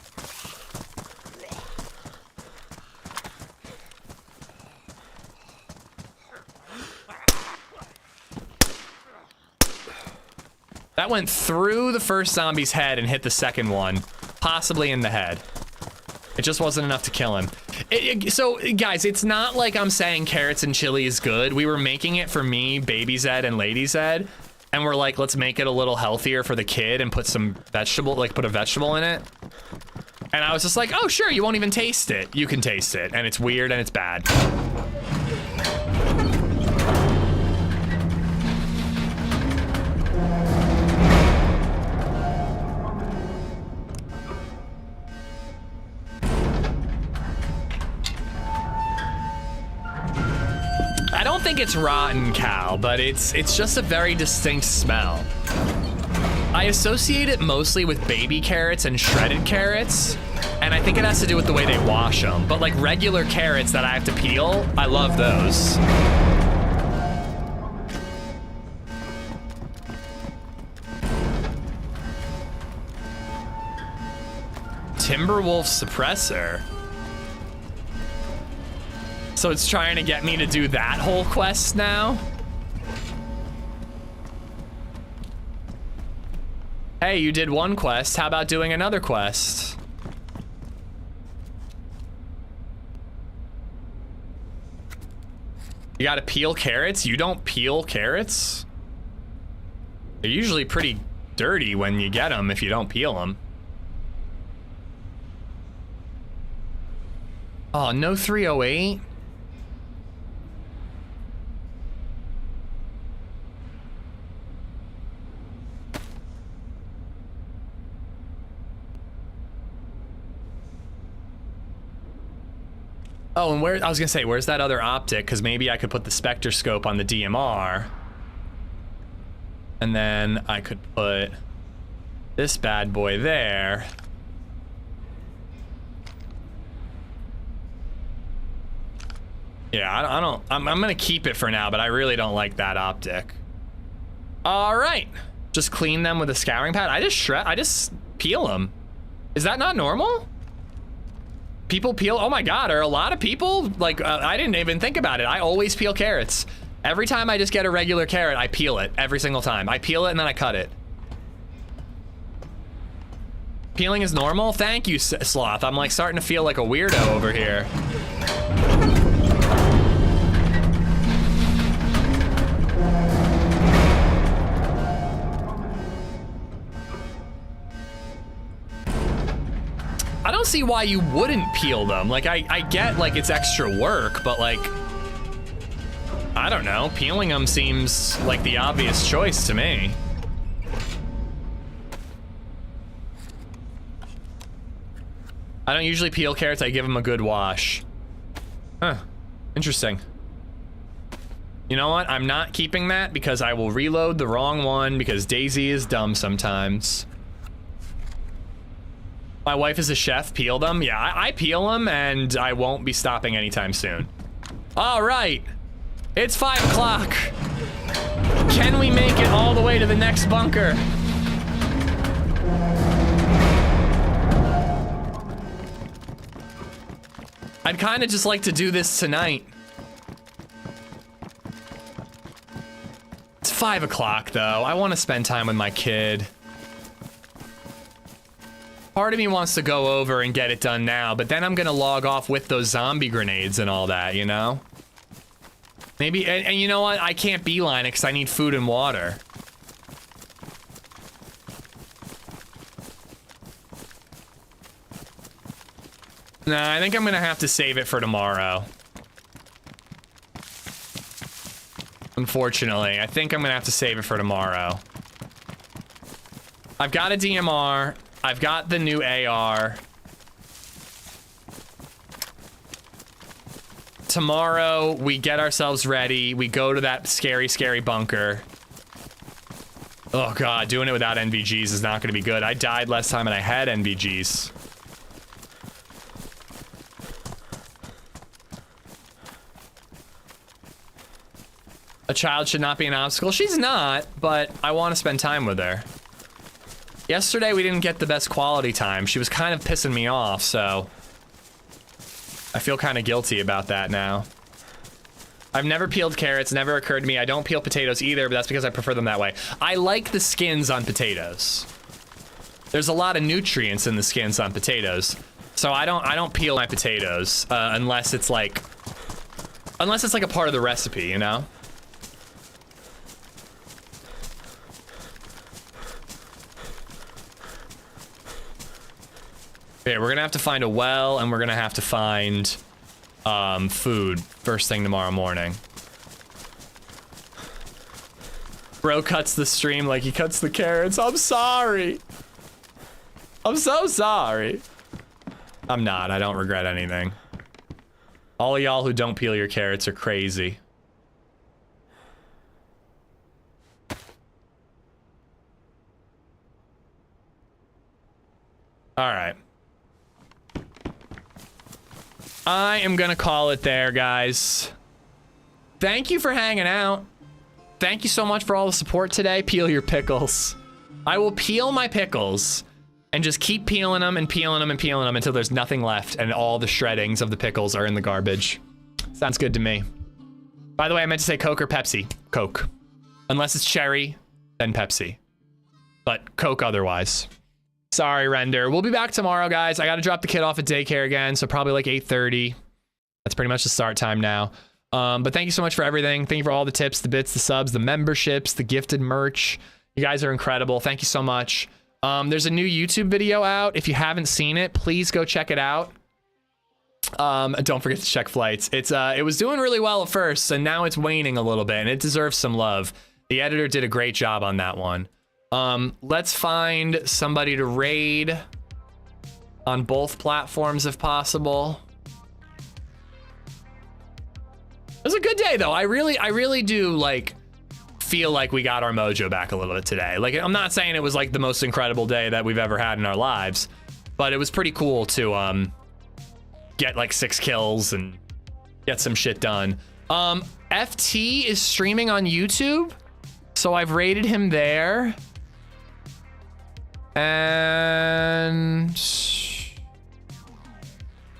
[SPEAKER 2] That went through the first zombie's head and hit the second one, possibly in the head. It just wasn't enough to kill him. So guys, it's not like I'm saying carrots and chili is good. We were making it for me, BabyZed and LadyZed, and we're like, let's make it a little healthier for the kid and put some vegetable, like put a vegetable in it. And I was just like, oh sure, you won't even taste it. You can taste it, and it's weird and it's bad. I don't think it's rotten, Cal, but it's just a very distinct smell. I associate it mostly with baby carrots and shredded carrots, and I think it has to do with the way they wash them. But like regular carrots that I have to peel, I love those. Timberwolf suppressor. So it's trying to get me to do that whole quest now? Hey, you did one quest. How about doing another quest? You gotta peel carrots? You don't peel carrots? They're usually pretty dirty when you get them if you don't peel them. Oh, no 308? Oh, and where, I was gonna say, where's that other optic? Because maybe I could put the Spectre scope on the DMR. And then I could put this bad boy there. Yeah, I'm gonna keep it for now, but I really don't like that optic. All right, just clean them with a scouring pad. I just peel them. Is that not normal? People peel, oh my God, are a lot of people? Like, I didn't even think about it. I always peel carrots. Every time I just get a regular carrot, I peel it, every single time. I peel it and then I cut it. Peeling is normal? Thank you, Sloth. I'm like starting to feel like a weirdo over here. I don't see why you wouldn't peel them. Like, I get like it's extra work, but like, I don't know, peeling them seems like the obvious choice to me. I don't usually peel carrots, I give them a good wash. Huh, interesting. You know what, I'm not keeping that because I will reload the wrong one because DayZ is dumb sometimes. My wife is a chef, peel them? Yeah, I peel them and I won't be stopping anytime soon. All right, it's 5 o'clock. Can we make it all the way to the next bunker? I'd kind of just like to do this tonight. It's 5 o'clock though. I want to spend time with my kid. Part of me wants to go over and get it done now, but then I'm gonna log off with those zombie grenades and all that, you know? Maybe, and you know what? I can't beeline it because I need food and water. Nah, I think I'm gonna have to save it for tomorrow. Unfortunately, I think I'm gonna have to save it for tomorrow. I've got a DMR. I've got the new AR. Tomorrow, we get ourselves ready. We go to that scary, scary bunker. Oh God, doing it without NVGs is not gonna be good. I died last time and I had NVGs. A child should not be an obstacle. She's not, but I want to spend time with her. Yesterday, we didn't get the best quality time. She was kind of pissing me off, so I feel kind of guilty about that now. I've never peeled carrots, never occurred to me. I don't peel potatoes either, but that's because I prefer them that way. I like the skins on potatoes. There's a lot of nutrients in the skins on potatoes. So I don't peel my potatoes unless it's like a part of the recipe, you know? Okay, we're gonna have to find a well, and we're gonna have to find food first thing tomorrow morning. Bro cuts the stream like he cuts the carrots. I'm sorry. I'm so sorry. I'm not. I don't regret anything. All of y'all who don't peel your carrots are crazy. All right. I am gonna call it there, guys. Thank you for hanging out. Thank you so much for all the support today. Peel your pickles. I will peel my pickles and just keep peeling them and peeling them and peeling them until there's nothing left and all the shreddings of the pickles are in the garbage. Sounds good to me. By the way, I meant to say Coke or Pepsi. Coke. Unless it's cherry, then Pepsi. But Coke otherwise. Sorry, Render. We'll be back tomorrow, guys. I gotta drop the kid off at daycare again, so probably like 8:30. That's pretty much the start time now. But thank you so much for everything. Thank you for all the tips, the bits, the subs, the memberships, the gifted merch. You guys are incredible. Thank you so much. There's a new YouTube video out. If you haven't seen it, please go check it out. Don't forget to check flights. It was doing really well at first, and now it's waning a little bit, and it deserves some love. The editor did a great job on that one. Let's find somebody to raid on both platforms if possible. It was a good day though. I really do like feel like we got our mojo back a little bit today. Like, I'm not saying it was like the most incredible day that we've ever had in our lives, but it was pretty cool to get like 6 kills and get some shit done. FT is streaming on YouTube, so I've raided him there. And is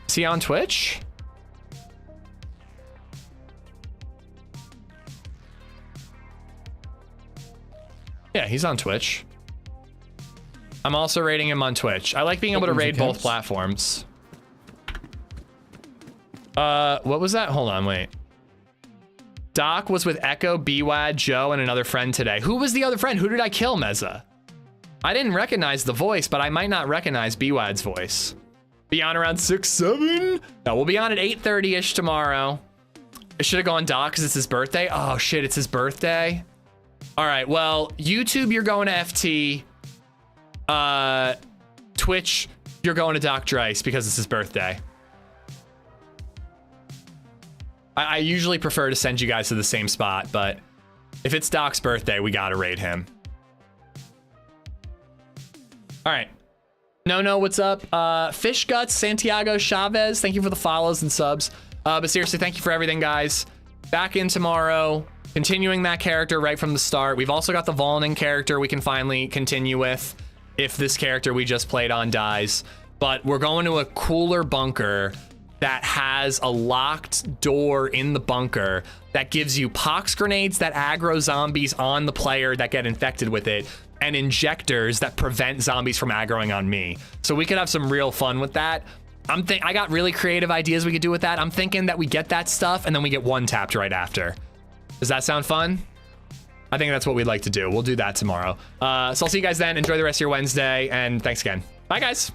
[SPEAKER 2] he on Twitch? Yeah, he's on Twitch. I'm also raiding him on Twitch. I like being able to raid both platforms. What was that? Hold on, wait. Doc was with Echo, BWAD, Joe, and another friend today. Who was the other friend? Who did I kill, Meza? I didn't recognize the voice, but I might not recognize BWAD's voice. Be on around 6, 7? No, we'll be on at 8:30-ish tomorrow. It should have gone Doc because it's his birthday. Oh shit, it's his birthday. All right, well, YouTube, you're going to FT. Twitch, you're going to Doc Drice because it's his birthday. I usually prefer to send you guys to the same spot, but if it's Doc's birthday, we gotta raid him. All right. No, what's up? Fish Guts, Santiago Chavez, thank you for the follows and subs. But seriously, thank you for everything, guys. Back in tomorrow, continuing that character right from the start. We've also got the Volning character we can finally continue with if this character we just played on dies. But we're going to a cooler bunker that has a locked door in the bunker that gives you pox grenades that aggro zombies on the player that get infected with it, and injectors that prevent zombies from aggroing on me. So we could have some real fun with that. I got really creative ideas we could do with that. I'm thinking that we get that stuff and then we get one tapped right after. Does that sound fun? I think that's what we'd like to do. We'll do that tomorrow. So I'll see you guys then. Enjoy the rest of your Wednesday, and thanks again. Bye, guys.